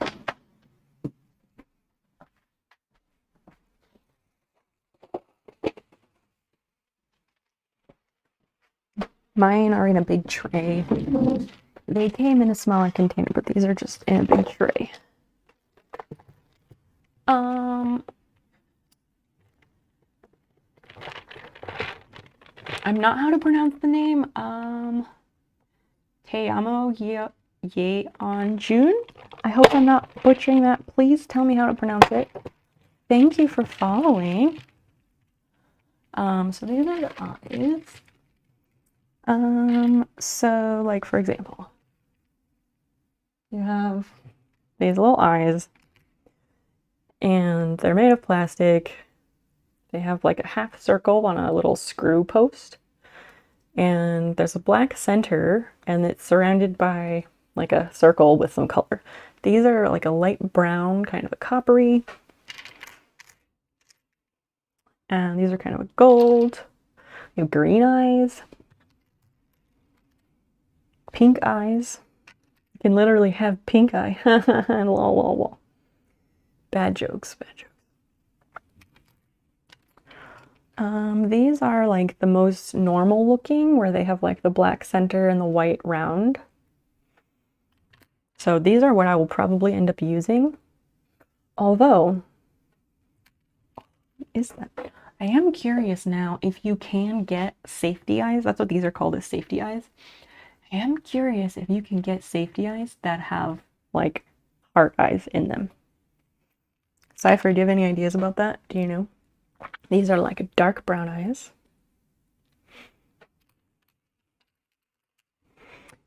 Mine are in a big tray. They came in a smaller container, but these are just in a big tray. I'm not how to pronounce the name. Teamo Yeonjun. I hope I'm not butchering that. Please tell me how to pronounce it. Thank you for following. So these are the eyes. So like for example, you have these little eyes and they're made of plastic. They have like a half circle on a little screw post. And there's a black center and it's surrounded by like a circle with some color. These are like a light brown, kind of a coppery. And these are kind of a gold. You have green eyes. Pink eyes. You can literally have pink eye. Lol, lol, lol. Bad jokes, bad jokes. These are like the most normal looking, where they have like the black center and the white round. So these are what I will probably end up using. Although, I am curious now if you can get safety eyes. That's what these are called, is safety eyes. I am curious if you can get safety eyes that have like heart eyes in them. Cypher, do you have any ideas about that? Do you know? These are like dark brown eyes.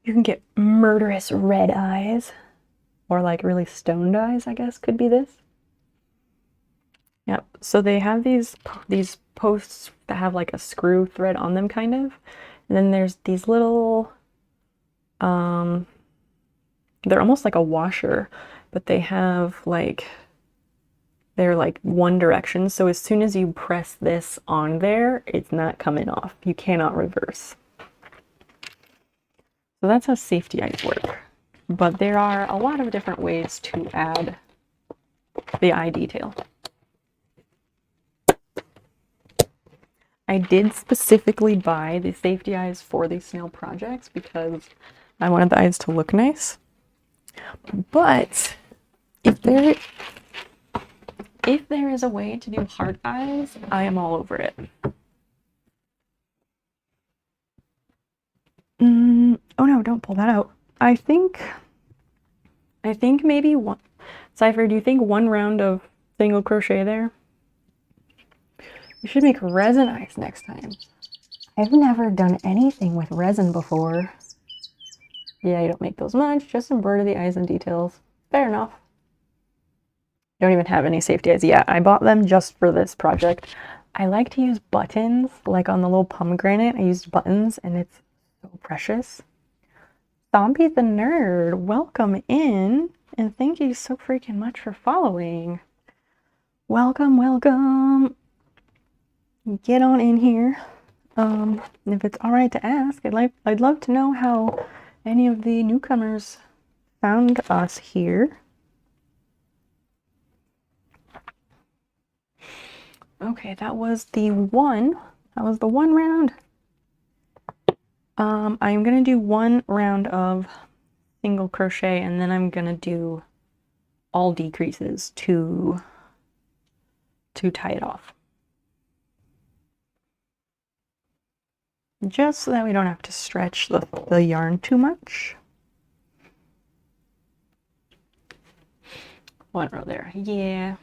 You can get murderous red eyes, or like really stoned eyes, I guess could be this. Yep, so they have these posts that have like a screw thread on them kind of. And then there's these little, they're almost like a washer, but they have like, they're like one direction. So as soon as you press this on there, it's not coming off. You cannot reverse. So that's how safety eyes work. But there are a lot of different ways to add the eye detail. I did specifically buy the safety eyes for these snail projects because I wanted the eyes to look nice. But if there is a way to do heart eyes, I am all over it. Oh no, don't pull that out. I think maybe one. Cypher, do you think one round of single crochet there? We should make resin eyes next time. I've never done anything with resin before. Yeah, you don't make those much, just embroider the eyes and details. Fair enough. Don't even have any safety eyes. Yeah, I bought them just for this project. I like to use buttons, like on the little pomegranate. I used buttons and it's so precious. Zombie the Nerd, welcome in. And thank you so freaking much for following. Welcome, welcome. Get on in here. If it's all right to ask, I'd love to know how any of the newcomers found us here. Okay, that was the one round. I'm gonna do one round of single crochet and then I'm gonna do all decreases to tie it off. Just so that we don't have to stretch the yarn too much. One row there, yeah.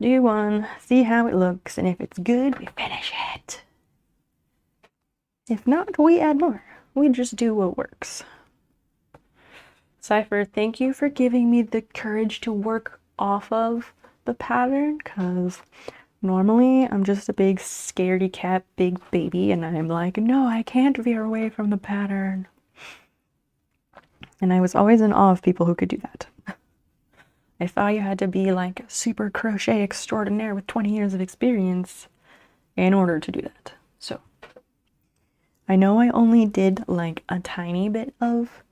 Do one, see how it looks, and if it's good, we finish it. If not, we add more. We just do what works. Cypher, thank you for giving me the courage to work off of the pattern, because normally I'm just a big scaredy cat, big baby, and I'm like, no, I can't veer away from the pattern. And I was always in awe of people who could do that. I thought you had to be like a super crochet extraordinaire with 20 years of experience in order to do that. So I know I only did like a tiny bit of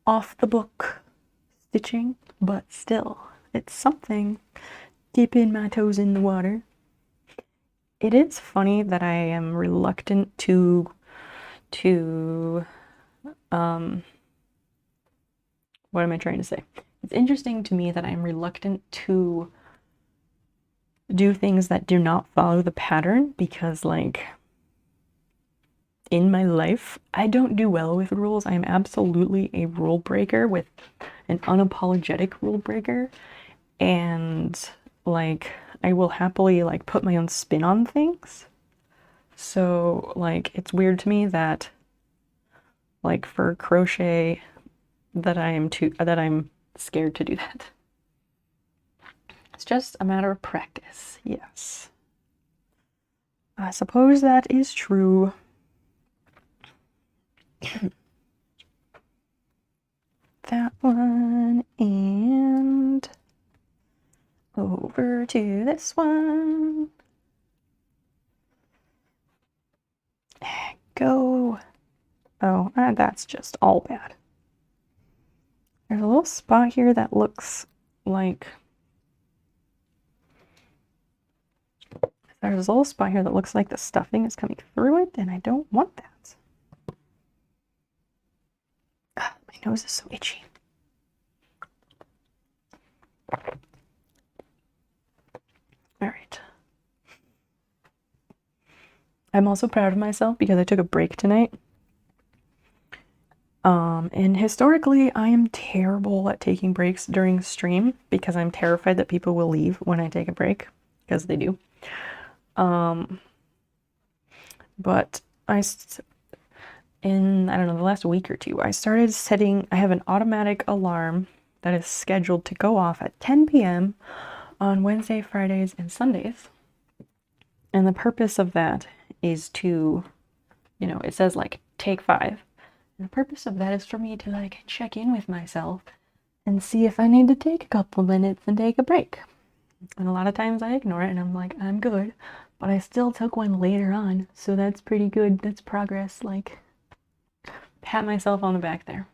off the book stitching, but still, it's something. Dipping my toes in the water. It is funny that I am reluctant to what am I trying to say? It's interesting to me that I'm reluctant to do things that do not follow the pattern because, like, in my life, I don't do well with rules. I am absolutely a rule breaker, with an unapologetic rule breaker, and like I will happily like put my own spin on things. So like it's weird to me that like for crochet that I'm scared to do that. It's just a matter of practice. Yes. I suppose that is true. That one, and over to this one. Go. Oh, that's just all bad. There's a little spot here that looks like the stuffing is coming through it, and I don't want that. My nose is so itchy. All right. I'm also proud of myself because I took a break tonight. And historically, I am terrible at taking breaks during stream because I'm terrified that people will leave when I take a break, because they do. But in, I don't know, the last week or two, I started setting, I have an automatic alarm that is scheduled to go off at 10 p.m. on Wednesday, Fridays, and Sundays. And the purpose of that is to, you know, it says like take 5. And the purpose of that is for me to like check in with myself and see if I need to take a couple minutes and take a break. And a lot of times I ignore it and I'm like, I'm good. But I still took one later on, so that's pretty good. That's progress. Like, pat myself on the back there.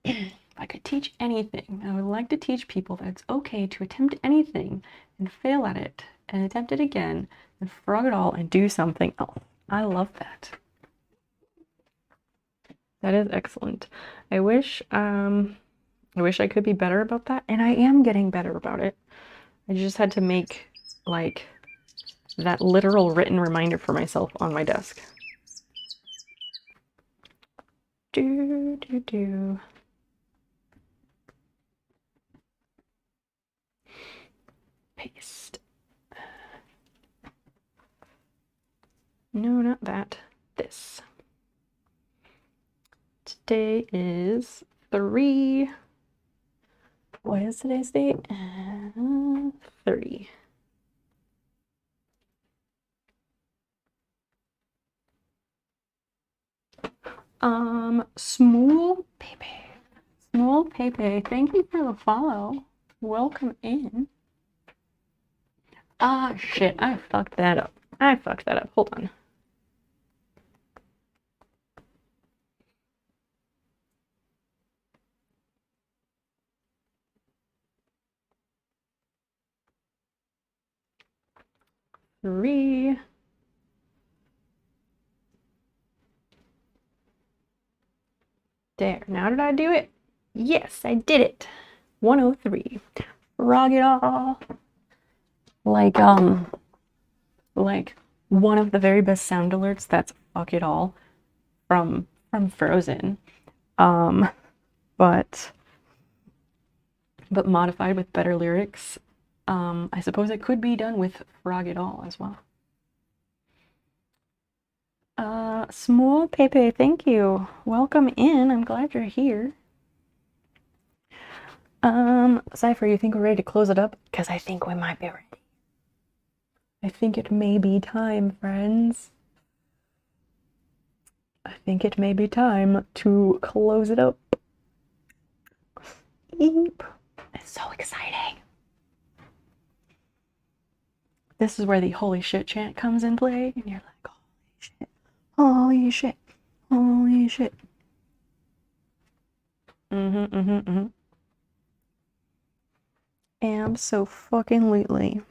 If I could teach anything, I would like to teach people that it's okay to attempt anything and fail at it and attempt it again and frog it all and do something else. I love that. That is excellent. I wish I could be better about that, and I am getting better about it. I just had to make like that literal written reminder for myself on my desk. Paste. No, not that. This. Today is 3. What is today's date? 30. Small Pepe. Small Pepe, thank you for the follow. Welcome in. Ah, shit, I fucked that up. Hold on. Three. There. Now did I do it? Yes, I did it. 103. Frog it all. Like one of the very best sound alerts, that's fuck it all from Frozen. But modified with better lyrics. I suppose it could be done with frog it all as well. Small Pepe, thank you. Welcome in. I'm glad you're here. Cypher, you think we're ready to close it up? Because I think we might be ready. I think it may be time, friends. I think it may be time to close it up. Eep. It's so exciting. This is where the holy shit chant comes in play, and you're like, holy shit, holy shit. Abso-fucking-lutely.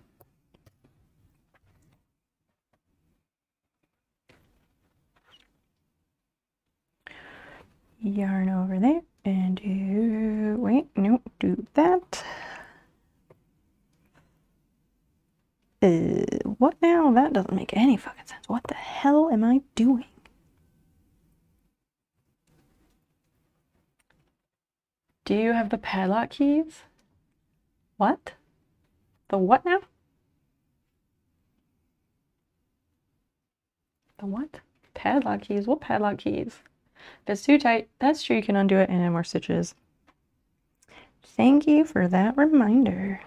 Yarn over there, and do, wait, nope, do that. What now? That doesn't make any fucking sense. What the hell am I doing? Do you have the padlock keys? What? The what now? The what? Padlock keys? What padlock keys? If it's too tight, that's true, you can undo it and add more stitches. Thank you for that reminder.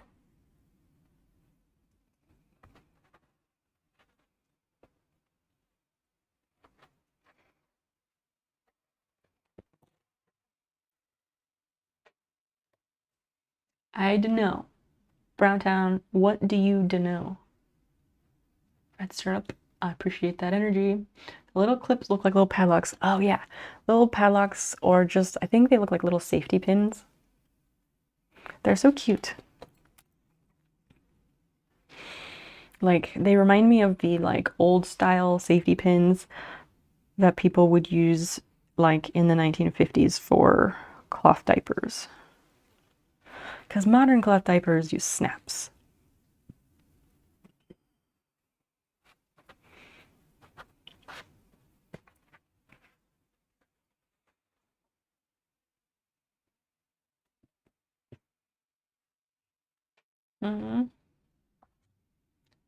I dunno. Browntown, what do you dunno? Red syrup, I appreciate that energy. The little clips look like little padlocks. Oh yeah, little padlocks, or just, I think they look like little safety pins. They're so cute. Like, they remind me of the like old style safety pins that people would use like in the 1950s for cloth diapers. Because modern cloth diapers use snaps.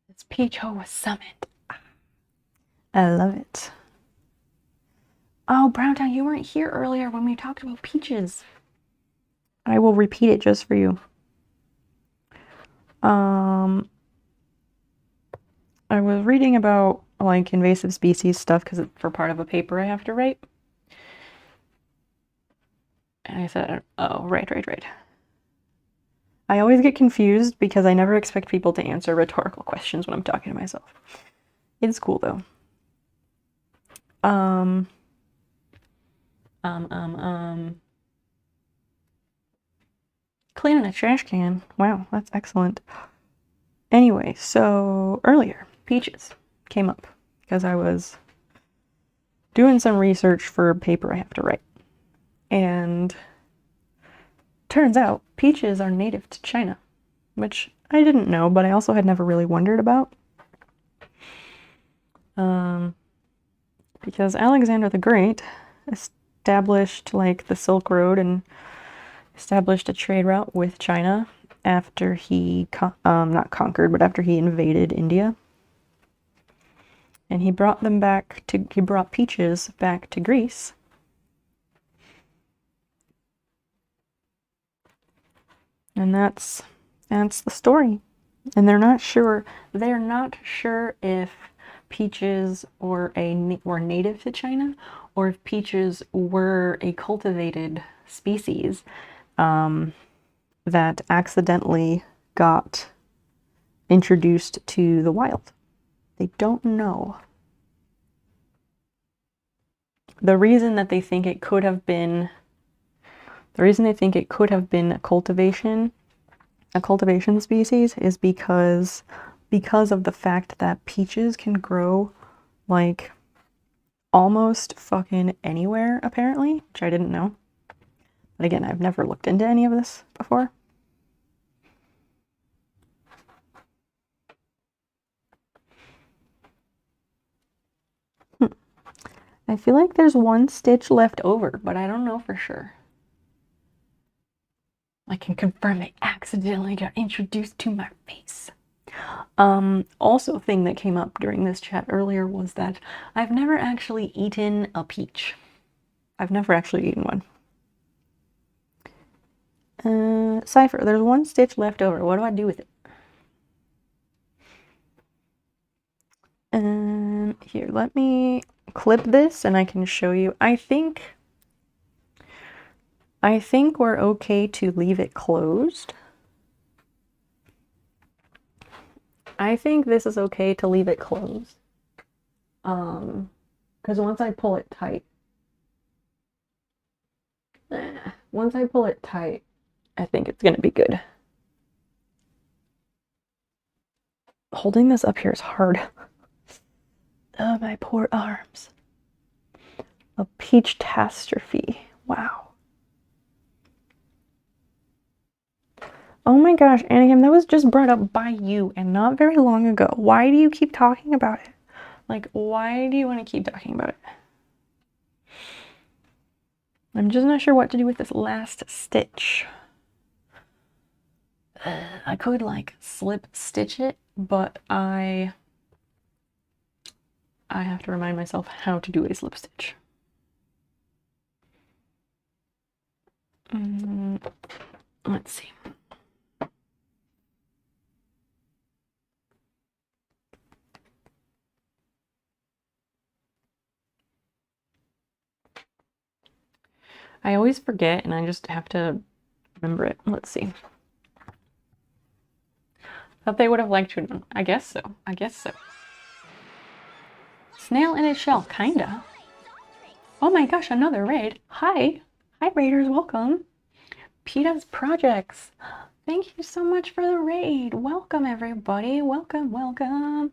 It's Peach Hoa Summit. I love it. Oh, Browntown, you weren't here earlier when we talked about peaches. I will repeat it just for you. I was reading about like invasive species stuff because it's for part of a paper I have to write. And I said, oh, right. I always get confused because I never expect people to answer rhetorical questions when I'm talking to myself. It's cool though. Cleaning a trash can. Wow, that's excellent. Anyway, so earlier, peaches came up because I was doing some research for a paper I have to write. And turns out peaches are native to China, which I didn't know, but I also had never really wondered about. Because Alexander the Great established like the Silk Road and established a trade route with China after he not conquered, but after he invaded India. And he brought peaches back to Greece. And that's the story. And they're not sure if peaches were native to China or if peaches were a cultivated species that accidentally got introduced to the wild. They don't know. The reason they think it could have been a cultivation species is because of the fact that peaches can grow like almost fucking anywhere apparently, which I didn't know. But again, I've never looked into any of this before. I feel like there's one stitch left over, but I don't know for sure. I can confirm it accidentally got introduced to my face. Also, a thing that came up during this chat earlier was that I've never actually eaten a peach. I've never actually eaten one. Cypher, there's one stitch left over. What do I do with it? Here, let me clip this and I can show you. I think I think we're okay to leave it closed. I think this is okay to leave it closed. Because once I pull it tight, I think it's gonna be good. Holding this up here is hard. Oh, my poor arms. A peach catastrophe. Wow. Oh my gosh, Anakim, that was just brought up by you and not very long ago. Why do you keep talking about it? Like, why do you want to keep talking about it? I'm just not sure what to do with this last stitch. I could like slip stitch it, but I have to remind myself how to do a slip stitch. Let's see. I always forget and I just have to remember it. Let's see. Thought they would have liked to know. I guess so. I guess so. Snail in its shell, kinda. Oh my gosh, another raid. Hi. Hi, raiders, welcome. PETA's Projects. Thank you so much for the raid. Welcome, everybody. Welcome, welcome.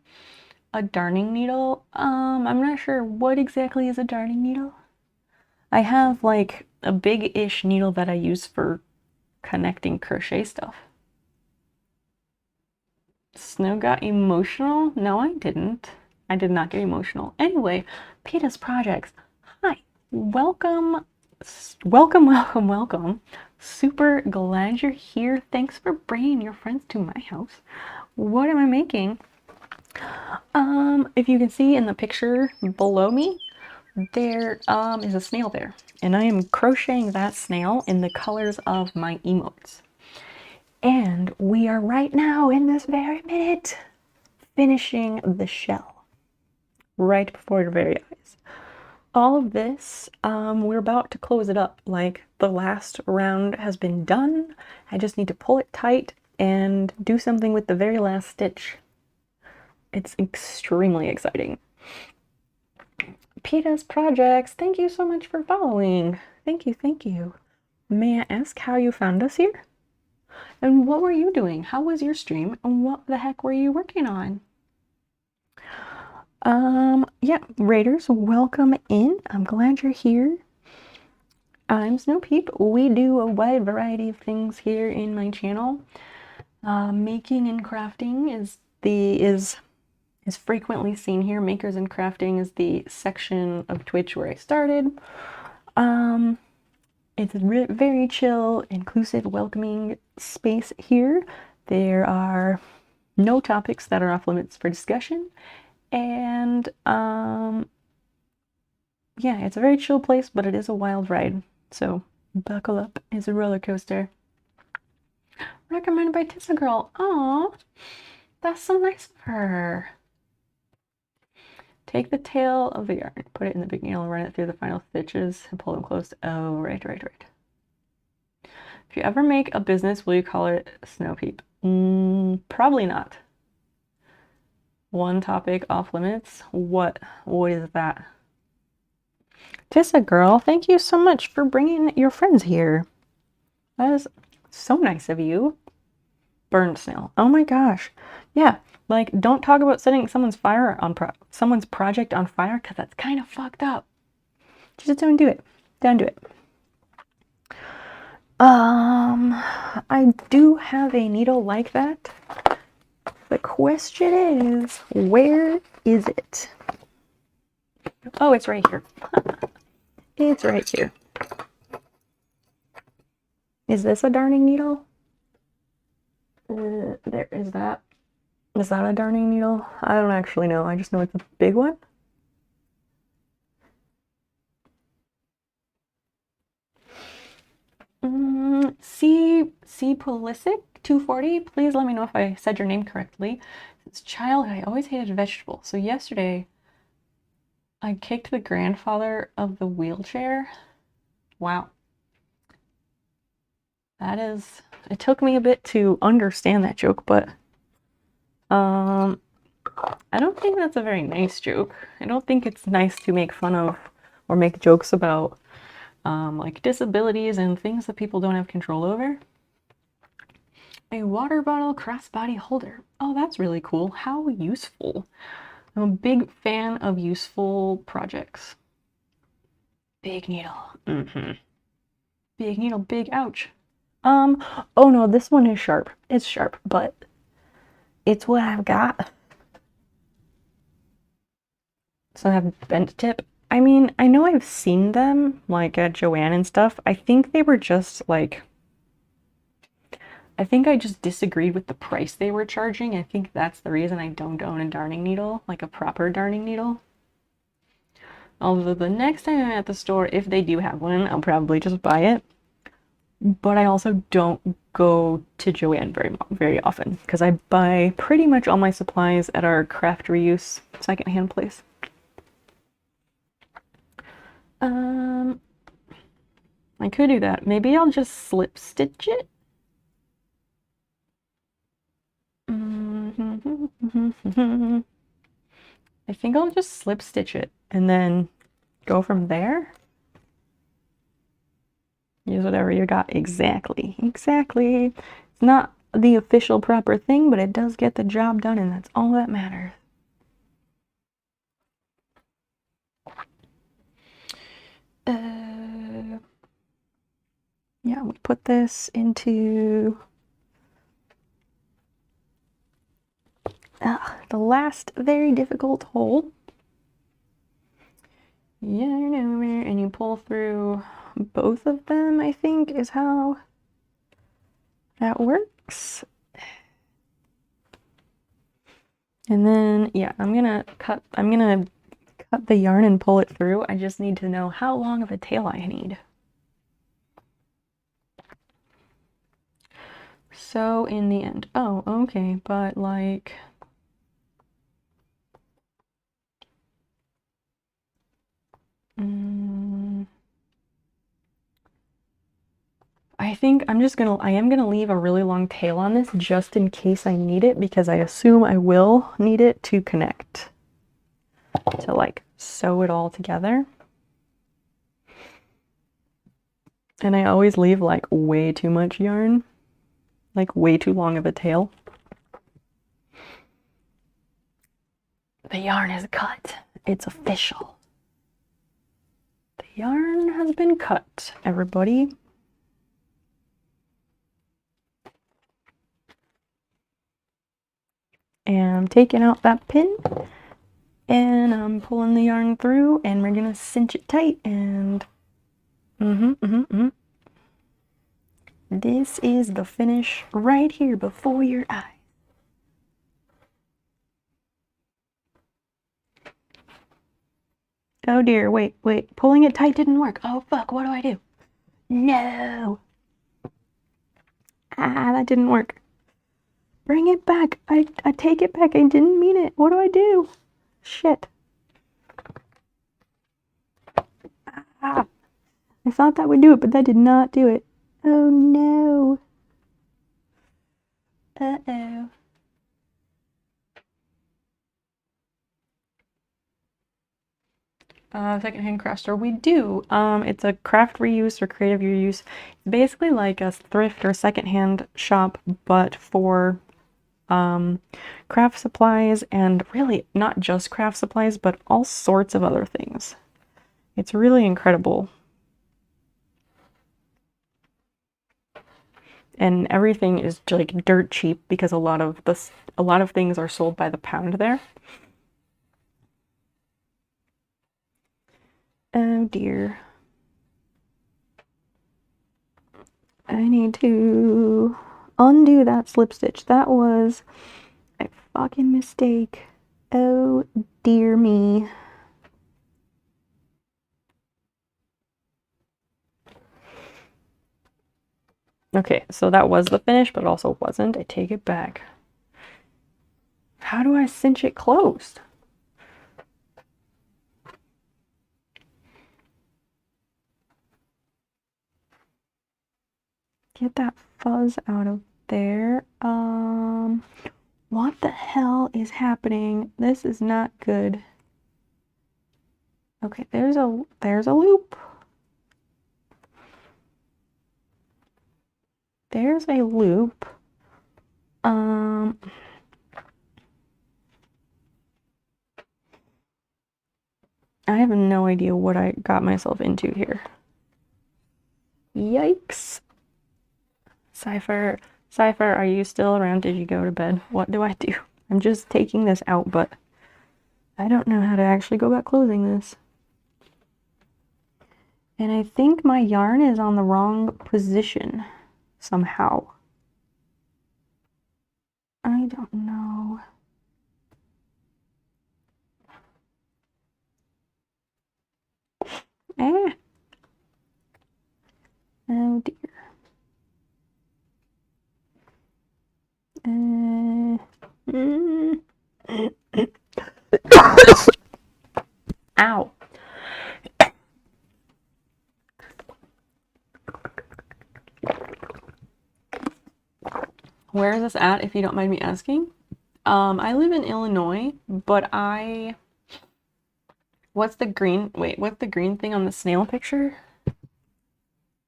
A darning needle. I'm not sure what exactly is a darning needle. I have like a big-ish needle that I use for connecting crochet stuff. Snow got emotional? No, I didn't. I did not get emotional. Anyway, PETA's Projects. Hi. Welcome. Welcome, welcome, welcome. Super glad you're here. Thanks for bringing your friends to my house. What am I making? If you can see in the picture below me, there is a snail there. And I am crocheting that snail in the colors of my emotes. And we are right now, in this very minute, finishing the shell. Right before your very eyes. All of this, we're about to close it up. Like, the last round has been done. I just need to pull it tight and do something with the very last stitch. It's extremely exciting. PETA's Projects, thank you so much for following. Thank you, thank you. May I ask how you found us here? And what were you doing? How was your stream? And what the heck were you working on? Yeah, raiders, welcome in. I'm glad you're here. I'm Snowpeep. We do a wide variety of things here in my channel. Making and crafting is frequently seen here. Makers and crafting is the section of Twitch where I started. It's a very chill, inclusive, welcoming space here. There are no topics that are off limits for discussion. And yeah, it's a very chill place, but it is a wild ride. So buckle up. It's a roller coaster. Recommended by Tissa Girl. Aw, that's so nice of her. Take the tail of the yarn, put it in the big needle, run it through the final stitches, and pull them close. Oh, right. If you ever make a business, will you call it Snowpeep? Probably not. One topic off limits. What is that? Tissa Girl, thank you so much for bringing your friends here. That is so nice of you. Burned snail. Oh my gosh. Yeah, like, don't talk about setting someone's someone's project on fire, because that's kind of fucked up. Just don't do it. Don't do it. I do have a needle like that. The question is, where is it? Oh, it's right here. It's right here. Is this a darning needle? There is that. Is that a darning needle? I don't actually know. I just know it's a big one. C Pulisic 240. Please let me know if I said your name correctly. Since childhood, I always hated vegetables. So yesterday, I kicked the grandfather of the wheelchair. Wow. That is, it took me a bit to understand that joke, but I don't think that's a very nice joke. I don't think it's nice to make fun of or make jokes about like disabilities and things that people don't have control over. A water bottle crossbody holder. Oh, that's really cool. How useful. I'm a big fan of useful projects. Big needle. Big needle, big ouch. Oh no, this one is sharp. It's sharp, but it's what I've got. So I have bent tip. I mean, I know I've seen them like at Joann and stuff. I think they were just like, I think I just disagreed with the price they were charging. I think that's the reason I don't own a darning needle, like a proper darning needle. Although the next time I'm at the store, if they do have one, I'll probably just buy it. But I also don't go to Joann very often because I buy pretty much all my supplies at our craft reuse secondhand place. I could do that. Maybe I'll just slip stitch it. I think I'll just slip stitch it and then go from there. Use whatever you got. Exactly. Exactly. It's not the official proper thing, but it does get the job done, and that's all that matters. Yeah, we put this into the last very difficult hole. Yarn over, and you pull through both of them, I think, is how that works. And then, yeah, I'm gonna cut the yarn and pull it through. I just need to know how long of a tail I need. So in the end, oh, okay, but like, I think I am gonna leave a really long tail on this just in case I need it, because I assume I will need it to connect, to like sew it all together. And I always leave like way too much yarn, like way too long of a tail. The yarn is cut. It's official. The yarn has been cut, everybody. And I'm taking out that pin, and I'm pulling the yarn through, and we're gonna cinch it tight, and this is the finish right here before your eyes. Oh dear, wait, pulling it tight didn't work. Oh fuck, what do I do? No! Ah, that didn't work. Bring it back. I take it back. I didn't mean it. What do I do? Shit. Ah, I thought that would do it, but that did not do it. Oh no. Uh-oh. Secondhand craft store. We do. It's a craft reuse or creative reuse. It's basically like a thrift or secondhand shop, but for craft supplies, and really not just craft supplies, but all sorts of other things. It's really incredible. And everything is like dirt cheap because a lot of things are sold by the pound there. Oh dear. I need to undo that slip stitch. That was a fucking mistake. Oh dear me. Okay, so that was the finish, but also wasn't. I take it back. How do I cinch it closed? get that fuzz out of there. What the hell is happening? This is not good. Okay, there's a loop. There's a loop. I have no idea what I got myself into here. Yikes. Cypher, are you still around? Did you go to bed? What do I do? I'm just taking this out, but I don't know how to actually go about closing this. And I think my yarn is on the wrong position somehow. I don't know. Oh dear. Ow. Where is this at, if you don't mind me asking? I live in Illinois, but what's the green thing on the snail picture?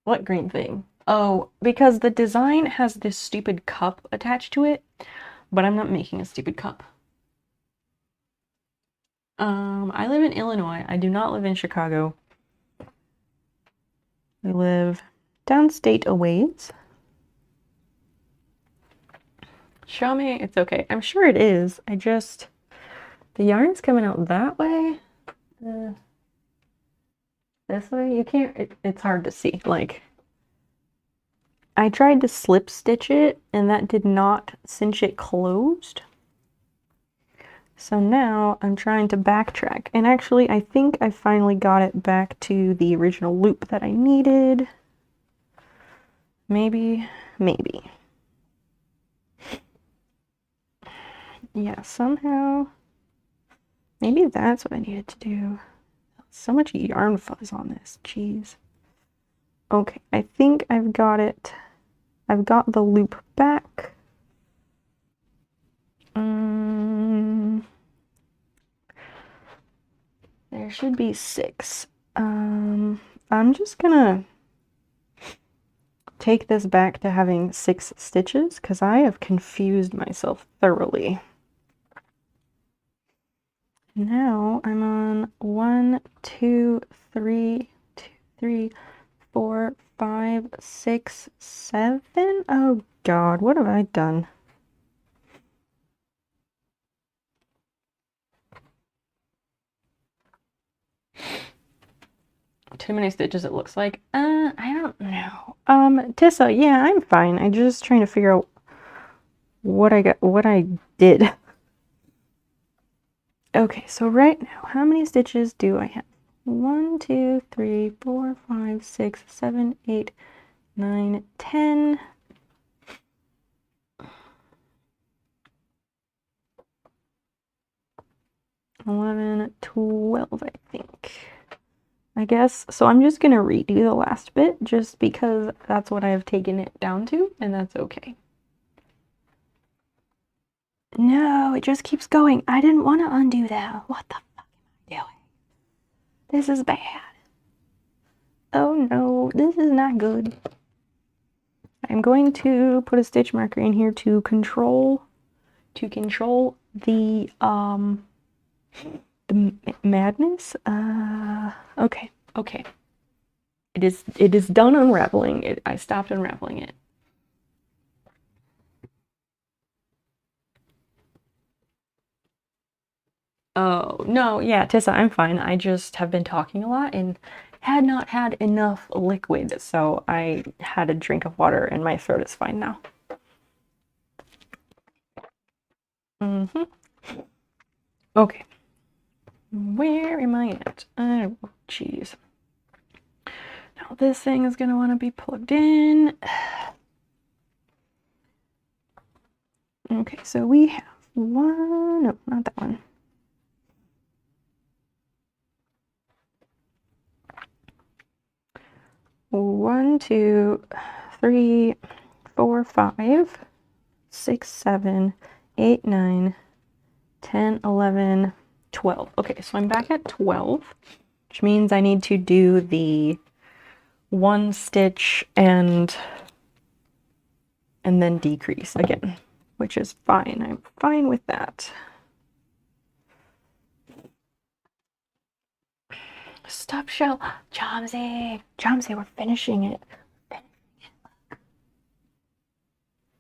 What green thing? Oh, because the design has this stupid cup attached to it, but I'm not making a stupid cup. I live in Illinois. I do not live in Chicago. I live downstate a ways. Show me. It's okay. I'm sure it is. The yarn's coming out that way. This way? You can't, it's hard to see. Like, I tried to slip stitch it and that did not cinch it closed. So now I'm trying to backtrack. And actually, I think I finally got it back to the original loop that I needed. Maybe. Yeah, somehow. Maybe that's what I needed to do. So much yarn fuzz on this. Jeez. Okay, I think I've got it. I've got the loop back. There should be 6. I'm just gonna take this back to having 6 stitches because I have confused myself thoroughly. Now I'm on 1, 2, 3, 4, 5, 6, 7. Oh God, what have I done? Too many stitches, it looks like. I don't know. Tissa, yeah, I'm fine. I'm just trying to figure out what I did. Okay, so right now, how many stitches do I have? 1, 2, 3, 4, 5, 6, 7, 8, 9, 10. 11, 12, I think. I guess. So I'm just going to redo the last bit just because that's what I've taken it down to, and that's okay. No, it just keeps going. I didn't want to undo that. What the fuck am I doing? This is bad. Oh no, this is not good. I'm going to put a stitch marker in here to control the madness. Okay. It is done unraveling. I stopped unraveling it. Oh, no, yeah, Tissa, I'm fine. I just have been talking a lot and had not had enough liquid, so I had a drink of water and my throat is fine now. Okay. Where am I at? Oh, jeez. Now this thing is going to want to be plugged in. Okay, so we have one, no, not that one. One, 2, 3, 4, 5, 6, 7, 8, 9, 10, 11, 12. Okay, so I'm back at 12, which means I need to do the 1 stitch and then decrease again, which is fine. I'm fine with that. Stop shell. Chomsy, we're finishing it.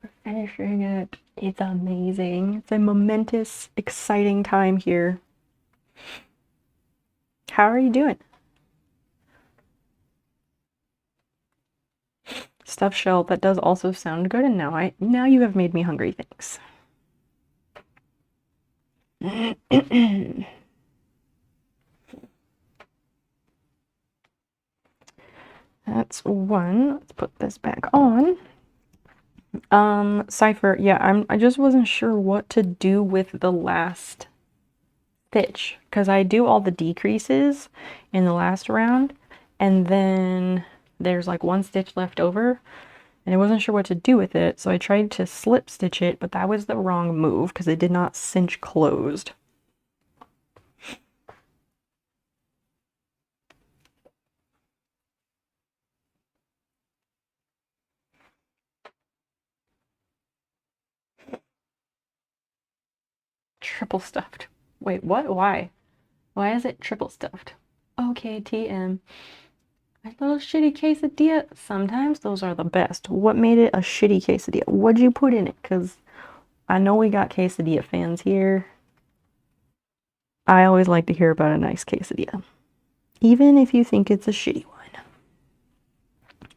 We're finishing it. It's amazing. It's a momentous, exciting time here. How are you doing? Stuffed shell, that does also sound good, and now you have made me hungry, thanks. That's 1. Let's put this back on. Cipher, yeah, I just wasn't sure what to do with the last stitch, because I do all the decreases in the last round, and then there's like 1 stitch left over, and I wasn't sure what to do with it, so I tried to slip stitch it, but that was the wrong move because it did not cinch closed. Triple stuffed. Wait, what? Why? Why is it triple stuffed? Okay, TM. A little shitty quesadilla. Sometimes those are the best. What made it a shitty quesadilla? What'd you put in it? Because I know we got quesadilla fans here. I always like to hear about a nice quesadilla, even if you think it's a shitty one.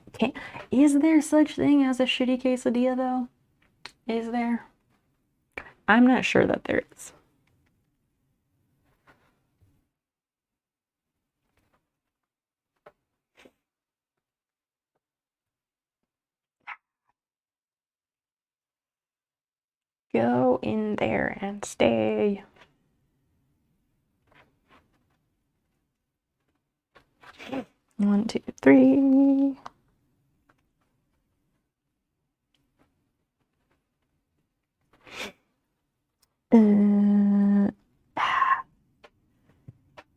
Okay, is there such thing as a shitty quesadilla though? Is there? I'm not sure that there is. Go in there and stay. One, 2, 3.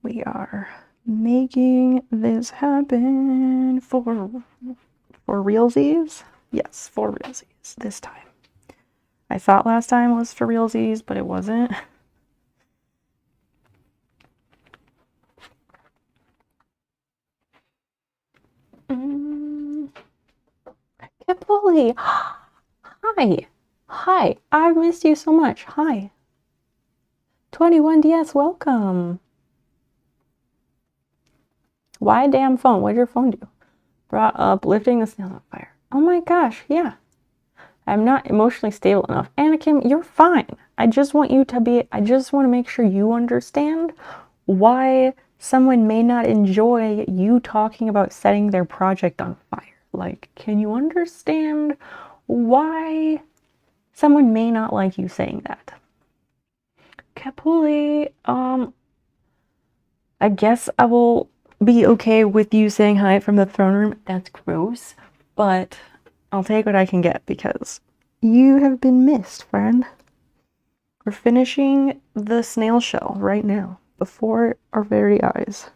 We are making this happen for realsies. Yes, for realsies this time. I thought last time was for realsies, but it wasn't. Capoli, hi. Hi, I've missed you so much. Hi. 21DS, welcome. Why damn phone? What'd your phone do? Brought up lifting the snail on fire. Oh my gosh, yeah. I'm not emotionally stable enough. Anakin, you're fine. I just want to make sure you understand why someone may not enjoy you talking about setting their project on fire. Like, can you understand why someone may not like you saying that? Capuli, I guess I will be okay with you saying hi from the throne room. That's gross, but I'll take what I can get because you have been missed, friend. We're finishing the snail shell right now, before our very eyes.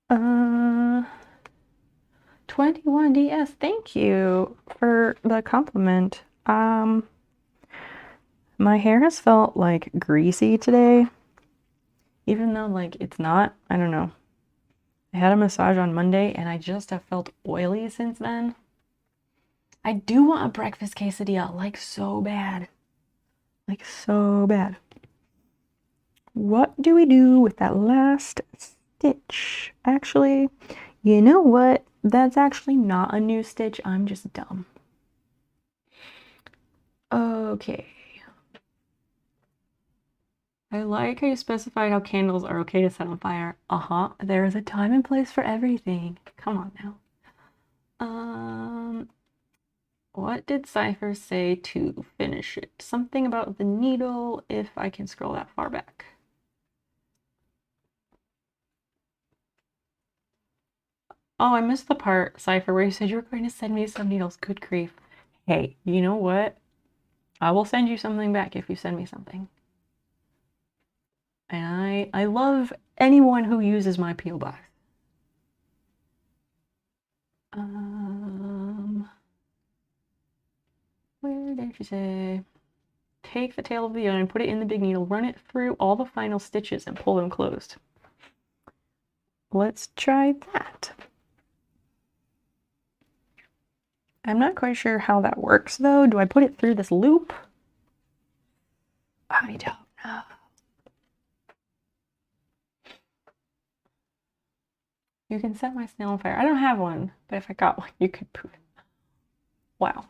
Uh, 21DS, thank you for the compliment. My hair has felt like greasy today, even though like it's not. I don't know. I had a massage on Monday and I just have felt oily since then. I do want a breakfast quesadilla, like so bad. Like so bad. What do we do with that last stitch? Actually, you know what? That's actually not a new stitch. I'm just dumb. Okay. I like how you specified how candles are okay to set on fire. There is a time and place for everything. Come on now. What did Cypher say to finish it? Something about the needle, if I can scroll that far back. Oh, I missed the part, Cypher, where you said you were going to send me some needles. Good grief. Hey, you know what? I will send you something back if you send me something. And I love anyone who uses my P.O. box. Where did she say? Take the tail of the yarn, put it in the big needle, run it through all the final stitches and pull them closed. Let's try that. I'm not quite sure how that works though. Do I put it through this loop? I don't know. You can set my snail on fire. I don't have one, but if I got one, you could poof. Wow.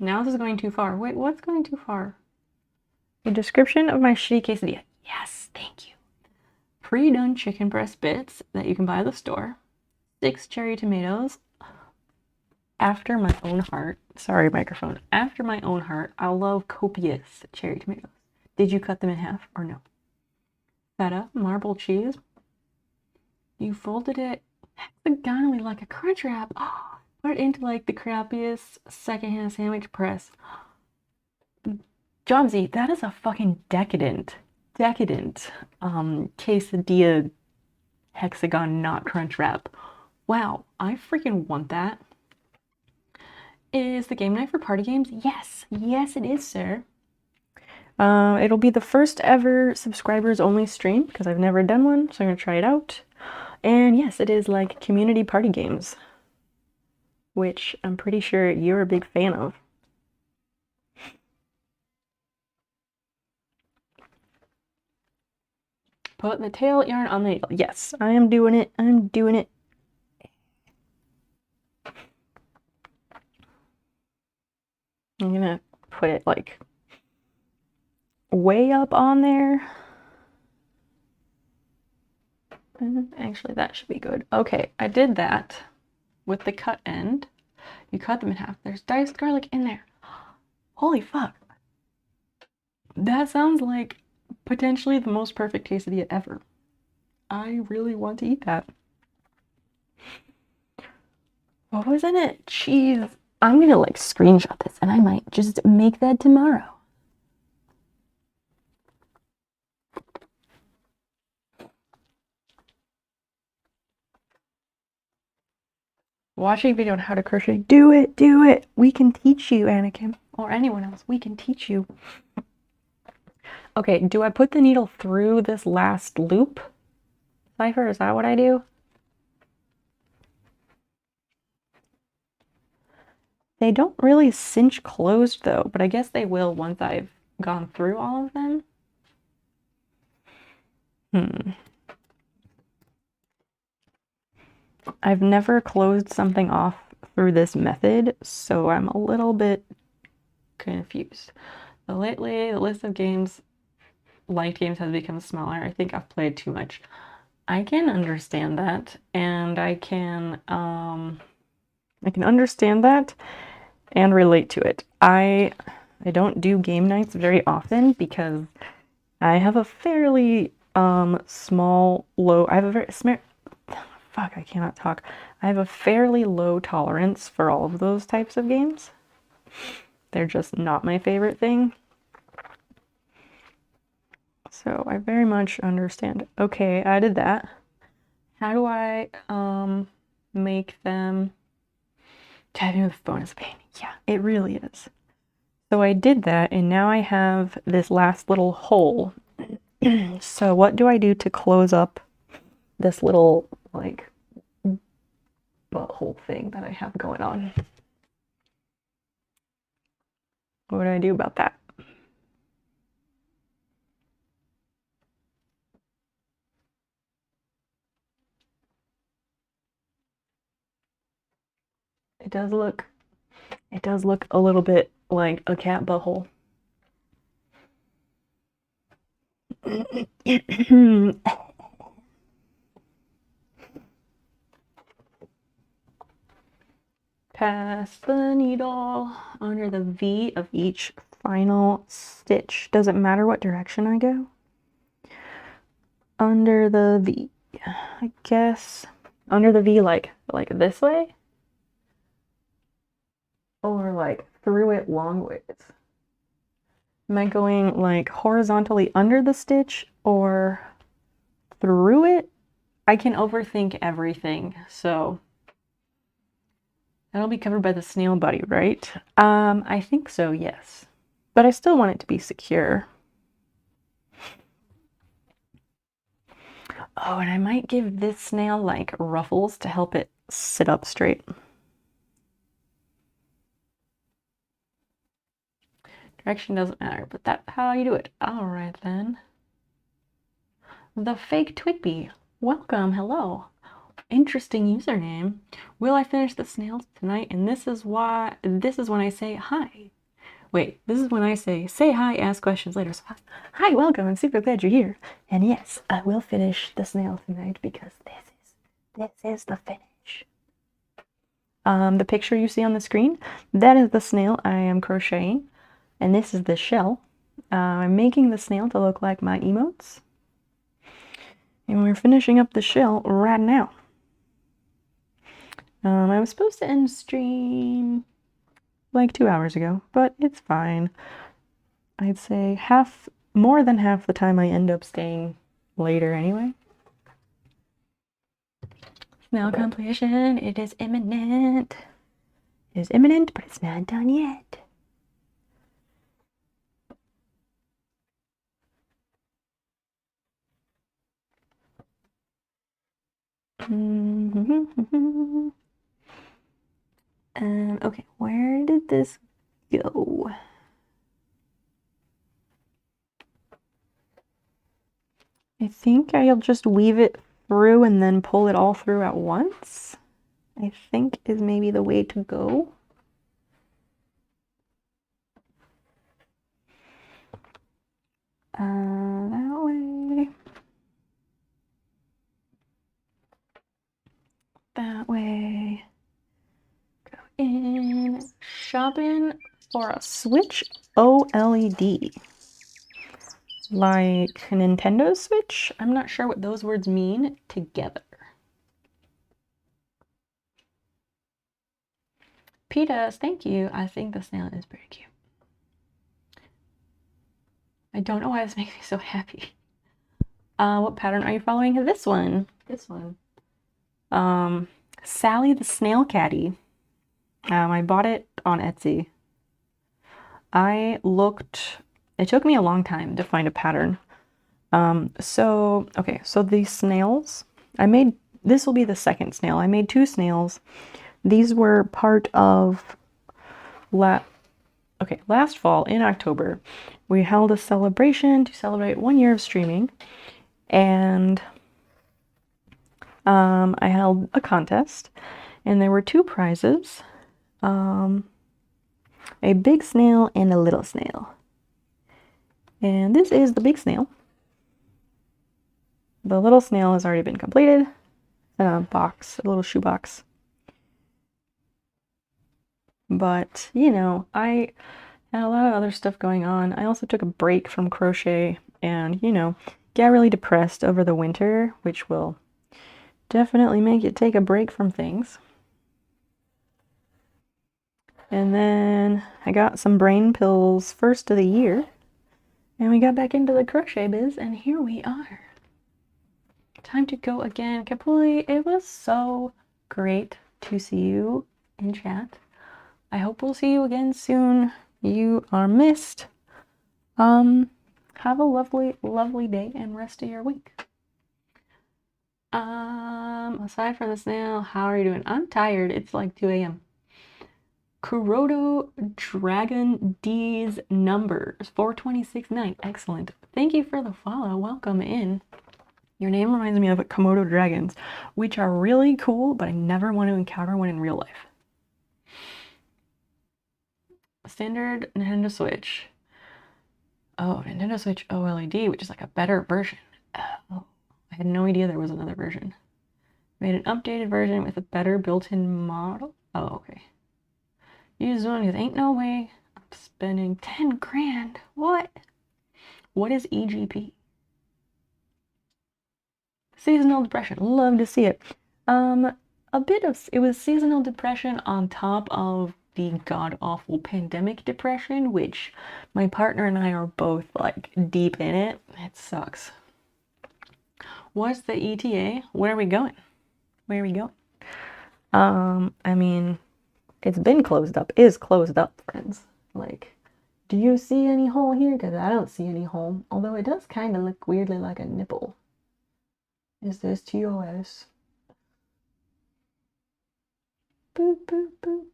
Now this is going too far. Wait, what's going too far? A description of my shitty quesadilla. Yes, thank you. Pre-done chicken breast bits that you can buy at the store. 6 cherry tomatoes. After my own heart. Sorry, microphone. After my own heart, I love copious cherry tomatoes. Did you cut them in half or no? Feta, marble cheese. You folded it hexagonally like a crunch wrap. Oh, put it into like the crappiest secondhand sandwich press. Johnsy, that is a fucking decadent quesadilla hexagon not crunch wrap. Wow, I freaking want that. Is the game night for party games? Yes, yes it is, sir. It'll be the first ever subscribers only stream because I've never done one, so I'm gonna try it out. And yes, it is like community party games, which I'm pretty sure you're a big fan of. Put the tail yarn on the needle. Yes, I am doing it. I'm doing it. I'm gonna put it like way up on there. Actually, that should be good. Okay, I did that with the cut end. You cut them in half. There's diced garlic in there. Holy fuck. That sounds like potentially the most perfect quesadilla ever. I really want to eat that. What was in it? Cheese. I'm gonna like screenshot this and I might just make that tomorrow. Watching video on how to crochet. Do it, do it. We can teach you, Anakin. Or anyone else. We can teach you. Okay, do I put the needle through this last loop? Cypher, is that what I do? They don't really cinch closed though, but I guess they will once I've gone through all of them. I've never closed something off through this method, so I'm a little bit confused. Lately, the list of games, liked games, has become smaller. I think I've played too much. I can understand that, and I can understand that and relate to it. I don't do game nights very often because I have a fairly small, low, I have a very, fuck, I cannot talk. I have a fairly low tolerance for all of those types of games. They're just not my favorite thing. So I very much understand. Okay, I did that. How do I make them tapping with bonus pain? Yeah, it really is. So I did that and now I have this last little hole. So what do I do to close up this little like butthole thing that I have going on? What do I do about that? It does look a little bit like a cat butthole. Pass the needle under the V of each final stitch. Does it matter what direction I go? Under the V. I guess under the V like this way? Or like through it long ways? Am I going like horizontally under the stitch or through it? I can overthink everything, so that'll be covered by the snail body, right? I think so, yes. But I still want it to be secure. Oh, and I might give this snail like ruffles to help it sit up straight. Direction doesn't matter, but that's how you do it. All right then. The fake Twigby. Welcome, hello. Interesting username. Will I finish the snails tonight? And this is when I say hi. Wait, this is when I say hi, ask questions later. So hi, welcome. I'm super glad you're here. And yes, I will finish the snail tonight because this is the finish. The picture you see on the screen, that is the snail I am crocheting. And this is the shell. I'm making the snail to look like my emotes. And we're finishing up the shell right now. I was supposed to end stream like 2 hours ago, but it's fine. I'd say more than half the time I end up staying later anyway. Snail completion, it is imminent. It is imminent, but it's not done yet. Okay, where did this go? I think I'll just weave it through and then pull it all through at once. I think is maybe the way to go. That way. That way. Go in. Shopping for a Switch OLED. Like Nintendo Switch? I'm not sure what those words mean together. Pitas, thank you. I think the snail is pretty cute. I don't know why this makes me so happy. What pattern are you following? This one. This one. Sally the Snail Caddy. I bought it on Etsy. It took me a long time to find a pattern. So these snails, this will be the second snail. I made 2 snails. These were part of last fall in October, we held a celebration to celebrate 1 year of streaming, and I held a contest, and there were 2 prizes, a big snail and a little snail. And this is the big snail. The little snail has already been completed. A little shoebox. But, you know, I had a lot of other stuff going on. I also took a break from crochet and, you know, got really depressed over the winter, which will definitely make you take a break from things. And then I got some brain pills first of the year, and we got back into the crochet biz, and here we are. Time to go again. Kapuli, it was so great to see you in chat. I hope we'll see you again soon. You are missed. Have a lovely, lovely day and rest of your week. Aside from the snail, how are you doing? I'm tired. It's like 2 a.m. Kurodo Dragon D's numbers 4269. Excellent. Thank you for the follow. Welcome in. Your name reminds me of Komodo dragons, which are really cool, but I never want to encounter one in real life. Standard Nintendo Switch. Oh, Nintendo Switch OLED, which is like a better version. Oh, I had no idea there was another version. Made an updated version with a better built-in model. Oh, okay. Use one because ain't no way I'm spending 10 grand. What? What is EGP? Seasonal depression. Love to see it. It was seasonal depression on top of the god-awful pandemic depression, which my partner and I are both like deep in it. It sucks. What's the ETA? Where are we going? Where are we going? I mean, it's been closed up. Is closed up, friends. Like, do you see any hole here? Because I don't see any hole. Although it does kind of look weirdly like a nipple. Is this TOS? Boop, boop, boop.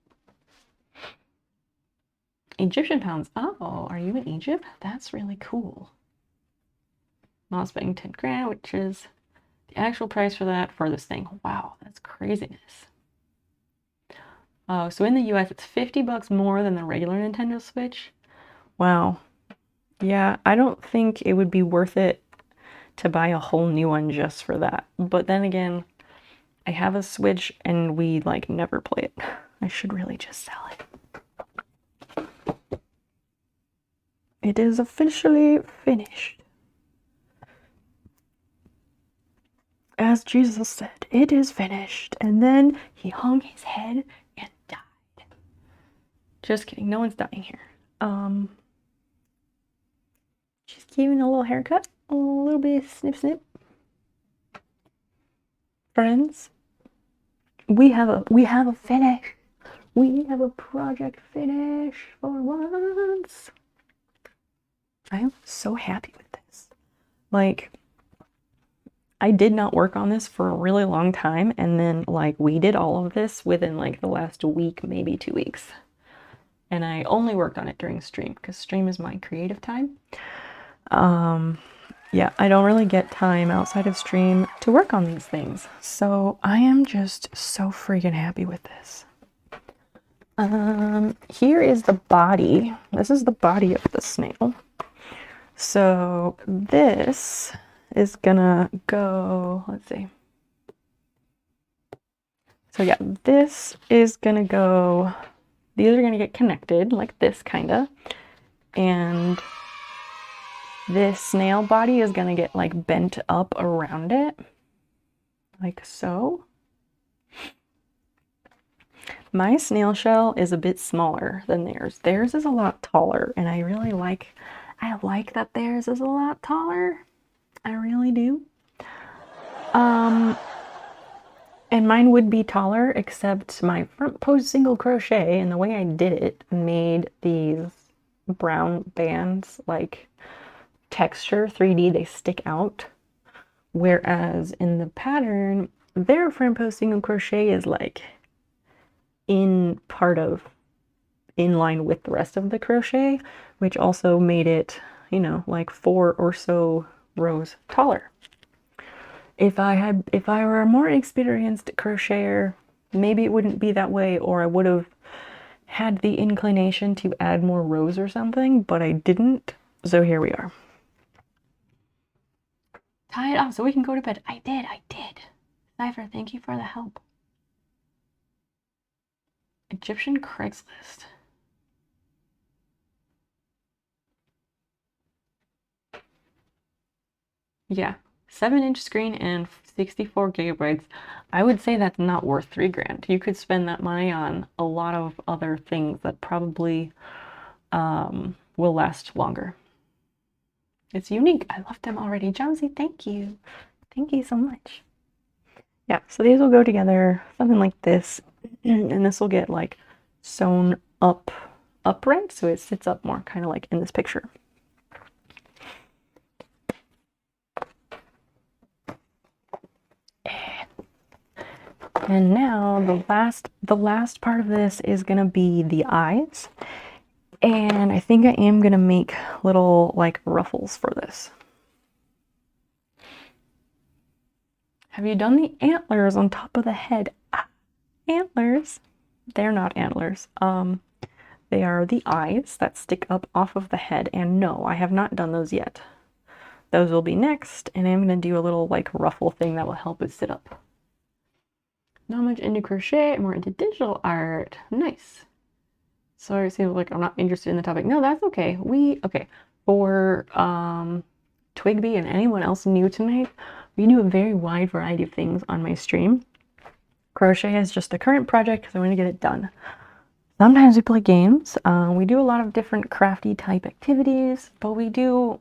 Egyptian pounds. Oh, are you in Egypt? That's really cool. Not spending 10 grand, which is the actual price for that for this thing. Wow, that's craziness. Oh, so in the US, it's $50 more than the regular Nintendo Switch. Wow. Yeah, I don't think it would be worth it to buy a whole new one just for that. But then again, I have a Switch and we like never play it. I should really just sell it. It is officially finished. As Jesus said, it is finished. And then he hung his head and died. Just kidding, no one's dying here. Just giving a little haircut, a little bit of snip snip. Friends, we have a finish. We have a project finish for once. I am so happy with this. Like, I did not work on this for a really long time, and then like we did all of this within like the last week, maybe 2 weeks. And I only worked on it during stream because stream is my creative time. Yeah, I don't really get time outside of stream to work on these things. So I am just so freaking happy with this. Here is the body. This is the body of the snail. So this is gonna go, let's see. So yeah, this is gonna go, these are gonna get connected like this kinda. And this snail body is gonna get like bent up around it, like so. My snail shell is a bit smaller than theirs. Theirs is a lot taller, and I like that theirs is a lot taller. I really do. And mine would be taller, except my front post single crochet and the way I did it made these brown bands like texture 3D, they stick out. Whereas in the pattern, their front post single crochet is like in line with the rest of the crochet, which also made it, you know, like 4 or so rows taller. If I were a more experienced crocheter, maybe it wouldn't be that way, or I would have had the inclination to add more rows or something, but I didn't, so here we are. Tie it up so we can go to bed. I did. Cypher, thank you for the help. Egyptian Craigslist. Yeah, 7-inch screen and 64 gigabytes. I would say that's not worth 3 grand. You could spend that money on a lot of other things that probably will last longer. It's unique. I love them already. Jonesy, thank you. Thank you so much. Yeah, so these will go together, something like this, and this will get like sewn upright, so it sits up more, kind of like in this picture. And now the last part of this is gonna be the eyes. And I think I am gonna make little like ruffles for this. Have you done the antlers on top of the head? Antlers? They're not antlers. They are the eyes that stick up off of the head. And no, I have not done those yet. Those will be next, and I'm gonna do a little like ruffle thing that will help it sit up. Not much into crochet, more into digital art. Nice. Sorry, it seems like I'm not interested in the topic. No, that's okay. Okay. For Twigby and anyone else new tonight, we do a very wide variety of things on my stream. Crochet is just the current project because I want to get it done. Sometimes we play games. We do a lot of different crafty type activities, but we do,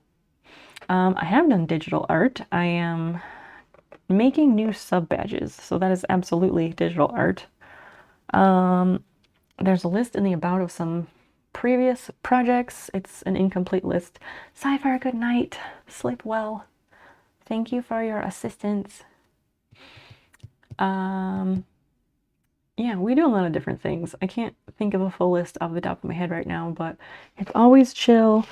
I have done digital art. I am making new sub badges, so that is absolutely digital art. There's a list in the about of some previous projects. It's an incomplete list. Sci-Fi, good night. Sleep well. Thank you for your assistance. Yeah, we do a lot of different things. I can't think of a full list off the top of my head right now, but it's always chill,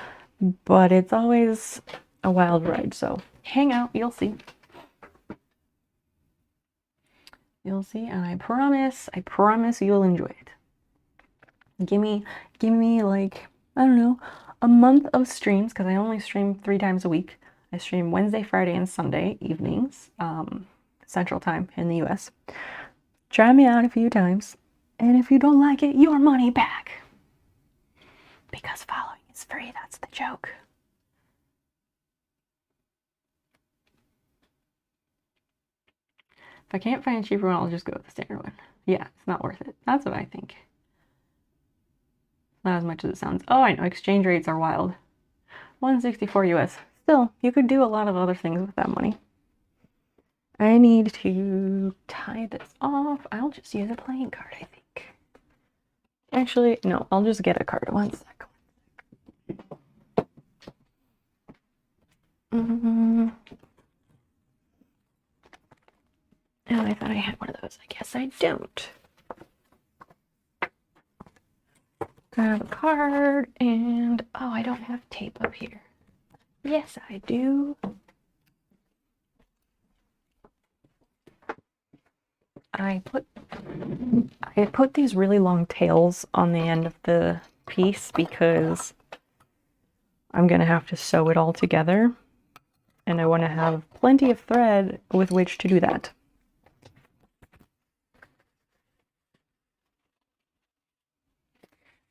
but it's always a wild ride. So hang out, you'll see. You'll see, and I promise you'll enjoy it. Give me like, I don't know, a month of streams, because I only stream 3 times a week. I stream Wednesday, Friday, and Sunday evenings, Central Time in the US. Try me out a few times, and if you don't like it, your money back. Because following is free, that's the joke. If I can't find a cheaper one, I'll just go with the standard one. Yeah, it's not worth it. That's what I think. Not as much as it sounds. Oh, I know, exchange rates are wild. 164 US. Still, you could do a lot of other things with that money. I need to tie this off. I'll just use a playing card, I think. Actually, no, I'll just get a card. One sec. Oh, I thought I had one of those. I guess I don't. Grab a card, and oh, I don't have tape up here. Yes, I do. I put these really long tails on the end of the piece because I'm gonna have to sew it all together, and I want to have plenty of thread with which to do that.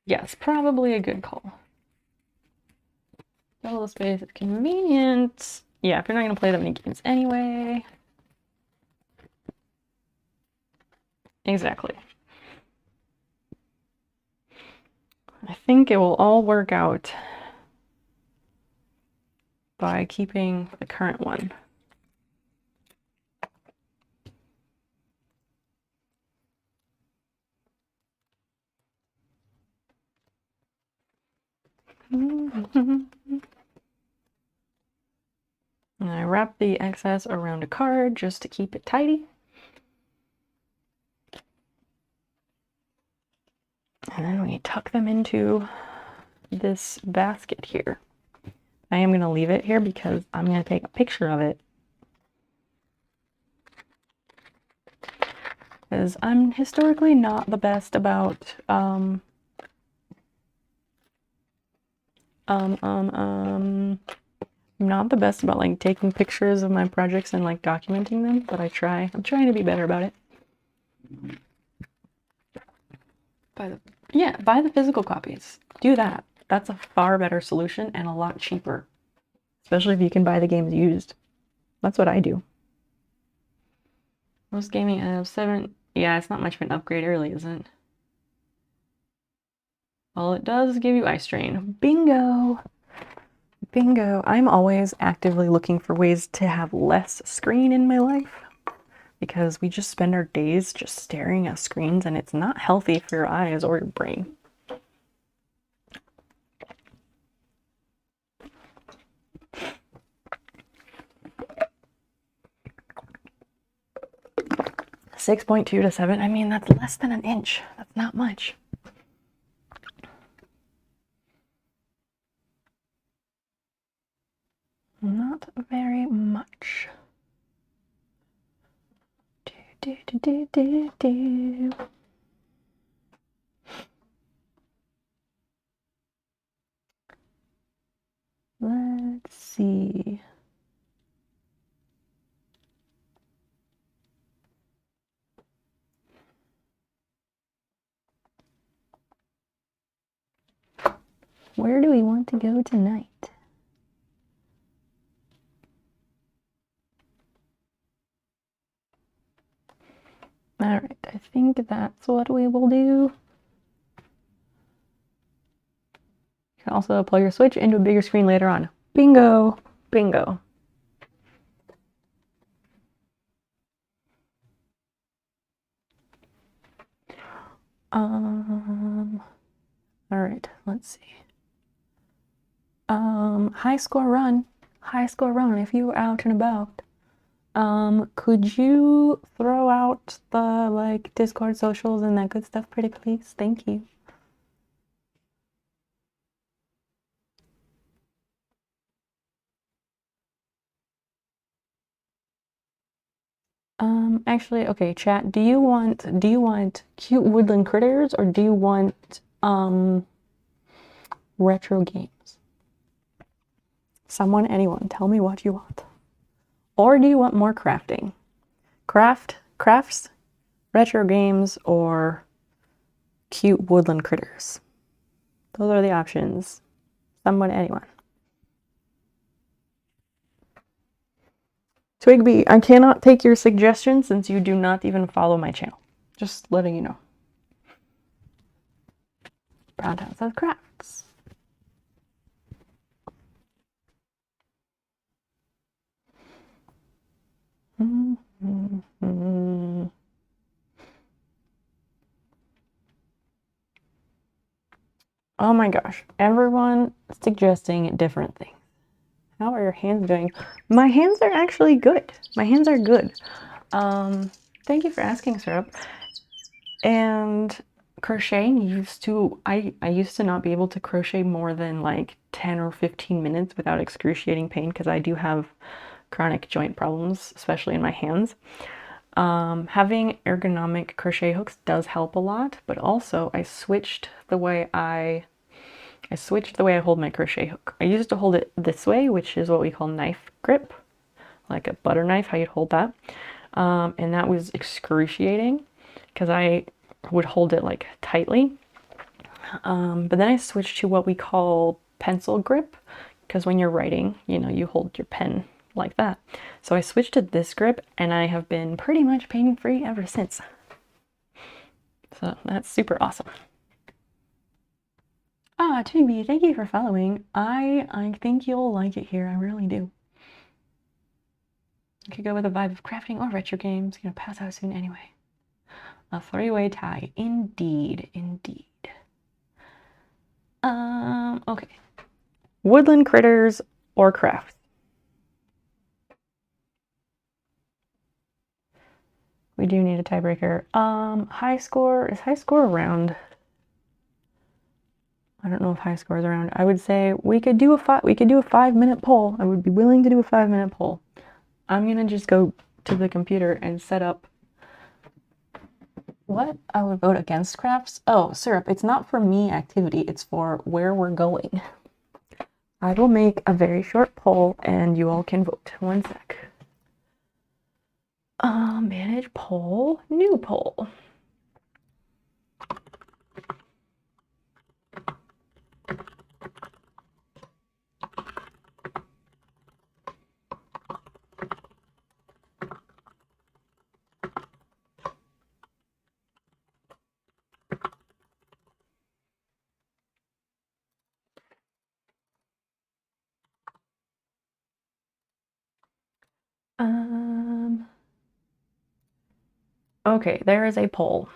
Yes, probably a good call. Double space is convenient. Yeah, if you're not gonna play that many games anyway. Exactly. I think it will all work out by keeping the current one. And I wrap the excess around a card just to keep it tidy. And then we tuck them into this basket here. I am going to leave it here because I'm going to take a picture of it. Because I'm historically not the best about I'm not the best about like taking pictures of my projects and like documenting them, but I try. I'm trying to be better about it. Buy the physical copies. Do that. That's a far better solution and a lot cheaper. Especially if you can buy the games used. That's what I do. Most gaming apps 7. Yeah, it's not much of an upgrade early, isn't it? All it does is give you eye strain. Bingo! Bingo. I'm always actively looking for ways to have less screen in my life because we just spend our days just staring at screens and it's not healthy for your eyes or your brain. .2 to 7. I mean, that's less than an inch. That's not much. Not very much. Let's see. Where do we want to go tonight? All right, I think that's what we will do. You can also plug your Switch into a bigger screen later on. Bingo! Bingo. All right, let's see. High score run. High score run, if you were out and about. Could you throw out the, like, Discord socials and that good stuff pretty please? Thank you. Actually, okay, chat, do you want cute woodland critters or do you want, retro games? Someone, anyone, tell me what you want. Or do you want more crafting? Crafts, retro games, or cute woodland critters? Those are the options. Someone, anyone. Twigby, I cannot take your suggestion since you do not even follow my channel. Just letting you know. Browntown says crafts. Oh my gosh, everyone suggesting different things. How are your hands doing? My hands are actually good. My hands are good. Thank you for asking, Syrup. And crocheting I used to not be able to crochet more than like 10 or 15 minutes without excruciating pain because I do have chronic joint problems, especially in my hands. Having ergonomic crochet hooks does help a lot, but also I switched the way I hold my crochet hook. I used to hold it this way, which is what we call knife grip, like a butter knife, how you'd hold that. And that was excruciating because I would hold it like tightly. But then I switched to what we call pencil grip because when you're writing, you know, you hold your pen like that. So I switched to this grip and I have been pretty much pain-free ever since. So that's super awesome. Ah, Tubi, thank you for following. I think you'll like it here. I really do. You could go with a vibe of crafting or retro games. Gonna pass out soon anyway. A three-way tie. Indeed, indeed. Okay. Woodland critters or crafts? We do need a tiebreaker. High score. Is high score around? I don't know if high score is around. I would say we could do a 5-minute poll. I would be willing to do a 5-minute poll. I'm gonna just go to the computer and set up what I would vote against crafts. Oh, Syrup, it's not for me activity, it's for where we're going. I will make a very short poll and you all can vote. One sec. Manage poll, new poll. Okay, there is a poll.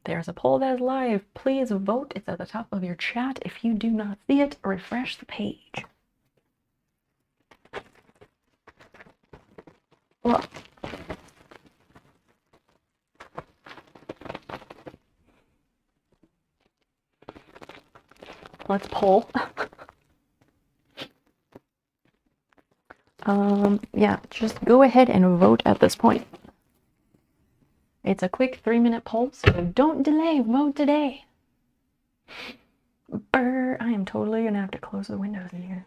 There's a poll that is live. Please vote. It's at the top of your chat. If you do not see it, refresh the page. Well, let's poll. Yeah, just go ahead and vote at this point. It's a quick 3-minute poll, so don't delay, vote today. Brr, I am totally gonna have to close the windows in here.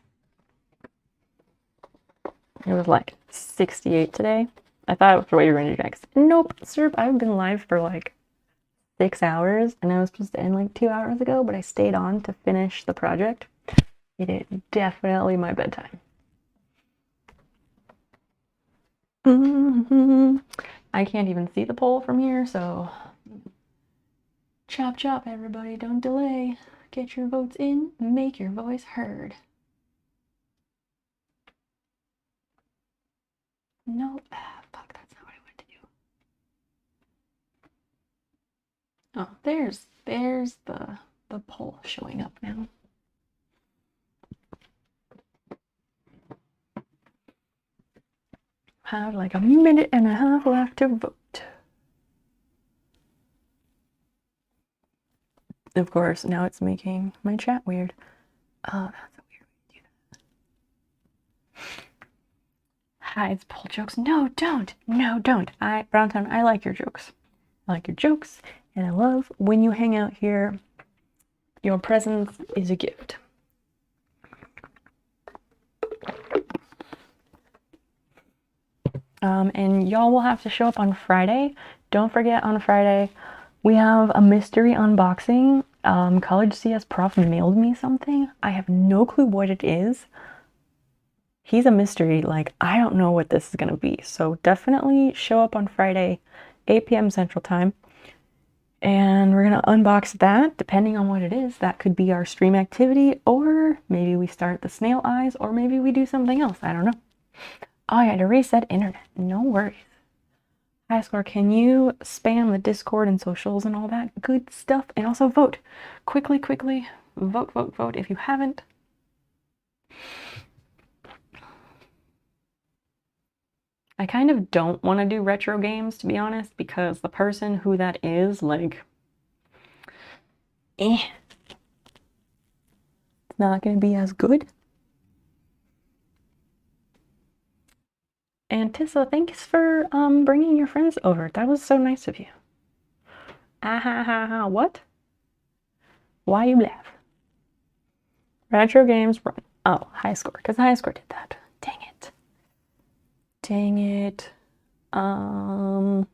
It was like 68 today. I thought it was what you were gonna do next. Nope, Syrup, I've been live for like 6 hours, and I was supposed to end like 2 hours ago, but I stayed on to finish the project. It is definitely my bedtime. I can't even see the poll from here, so chop chop, everybody, don't delay. Get your votes in, make your voice heard. No, fuck, that's not what I wanted to do. Oh, there's the poll showing up now. Have like a minute and a half left to vote. Of course, now it's making my chat weird. Oh, that's a weird way to do that. Hides poll jokes. No, don't. No, don't. Brown Time, I like your jokes. I like your jokes, and I love when you hang out here. Your presence is a gift. And y'all will have to show up on Friday. Don't forget, on Friday, we have a mystery unboxing. College CS prof mailed me something. I have no clue what it is. He's a mystery. Like, I don't know what this is going to be. So definitely show up on Friday, 8 p.m. Central Time. And we're going to unbox that, depending on what it is. That could be our stream activity, or maybe we start the snail eyes, or maybe we do something else. I don't know. Oh, I had to reset internet. No worries. High score, can you spam the Discord and socials and all that good stuff? And also vote. Quickly, quickly. Vote, vote, vote if you haven't. I kind of don't want to do retro games, to be honest, because the person who that is, like, it's not going to be as good. And Tissa, thanks for bringing your friends over. That was so nice of you. Ah ha ha ha. What? Why you laugh? Retro games run. Oh, high score, because high score did that. Dang it. Dang it. And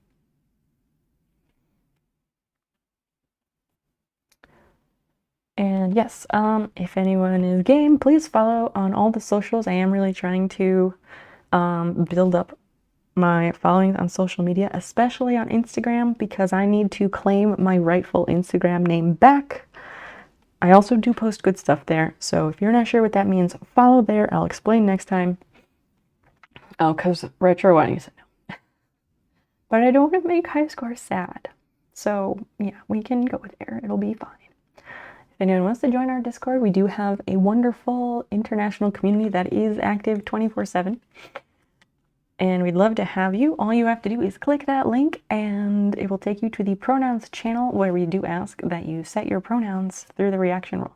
yes, if anyone is game, please follow on all the socials. I am really trying to build up my following on social media, especially on Instagram, because I need to claim my rightful Instagram name back. I also do post good stuff there, so if you're not sure what that means, follow there. I'll explain next time. Oh, because retro one, you said no. But I don't want to make high score sad. So yeah, we can go there. It'll be fine. If anyone wants to join our Discord, we do have a wonderful international community that is active 24/7. And we'd love to have you. All you have to do is click that link and it will take you to the pronouns channel, where we do ask that you set your pronouns through the reaction roll.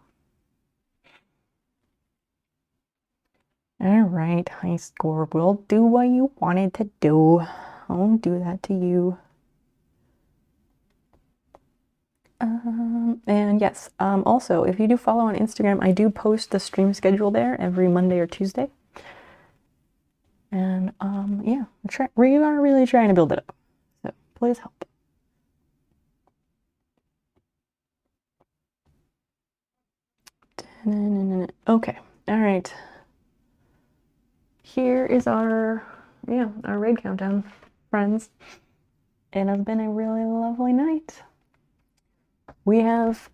All right, high score, we'll do what you wanted to do. I won't do that to you. And yes, also, if you do follow on Instagram, I do post the stream schedule there every Monday or Tuesday. And yeah, we are really trying to build it up. So please help. Okay, all right. Here is our raid countdown, friends. It has been a really lovely night. We have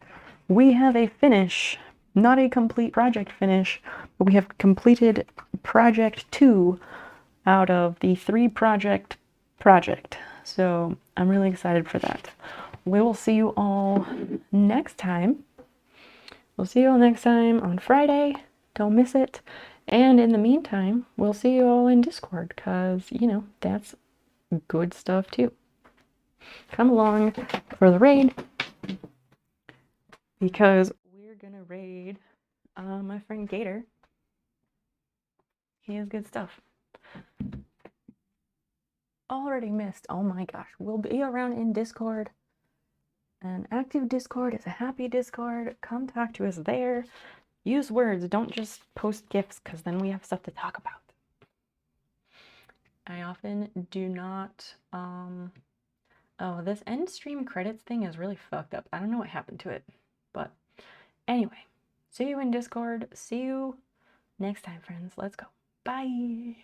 a finish, not a complete project finish, but we have completed project 2 out of the 3 project. So I'm really excited for that. We will see you all next time. We'll see you all next time on Friday. Don't miss it. And in the meantime, we'll see you all in Discord, because, you know, that's good stuff too. Come along for the raid, because we're gonna raid my friend Gator. He has good stuff. Already missed. Oh my gosh. We'll be around in Discord. An active Discord is a happy Discord. Come talk to us there. Use words. Don't just post GIFs, because then we have stuff to talk about. I often do not Oh, this end stream credits thing is really fucked up. I don't know what happened to it. But anyway, see you in Discord. See you next time, friends. Let's go. Bye.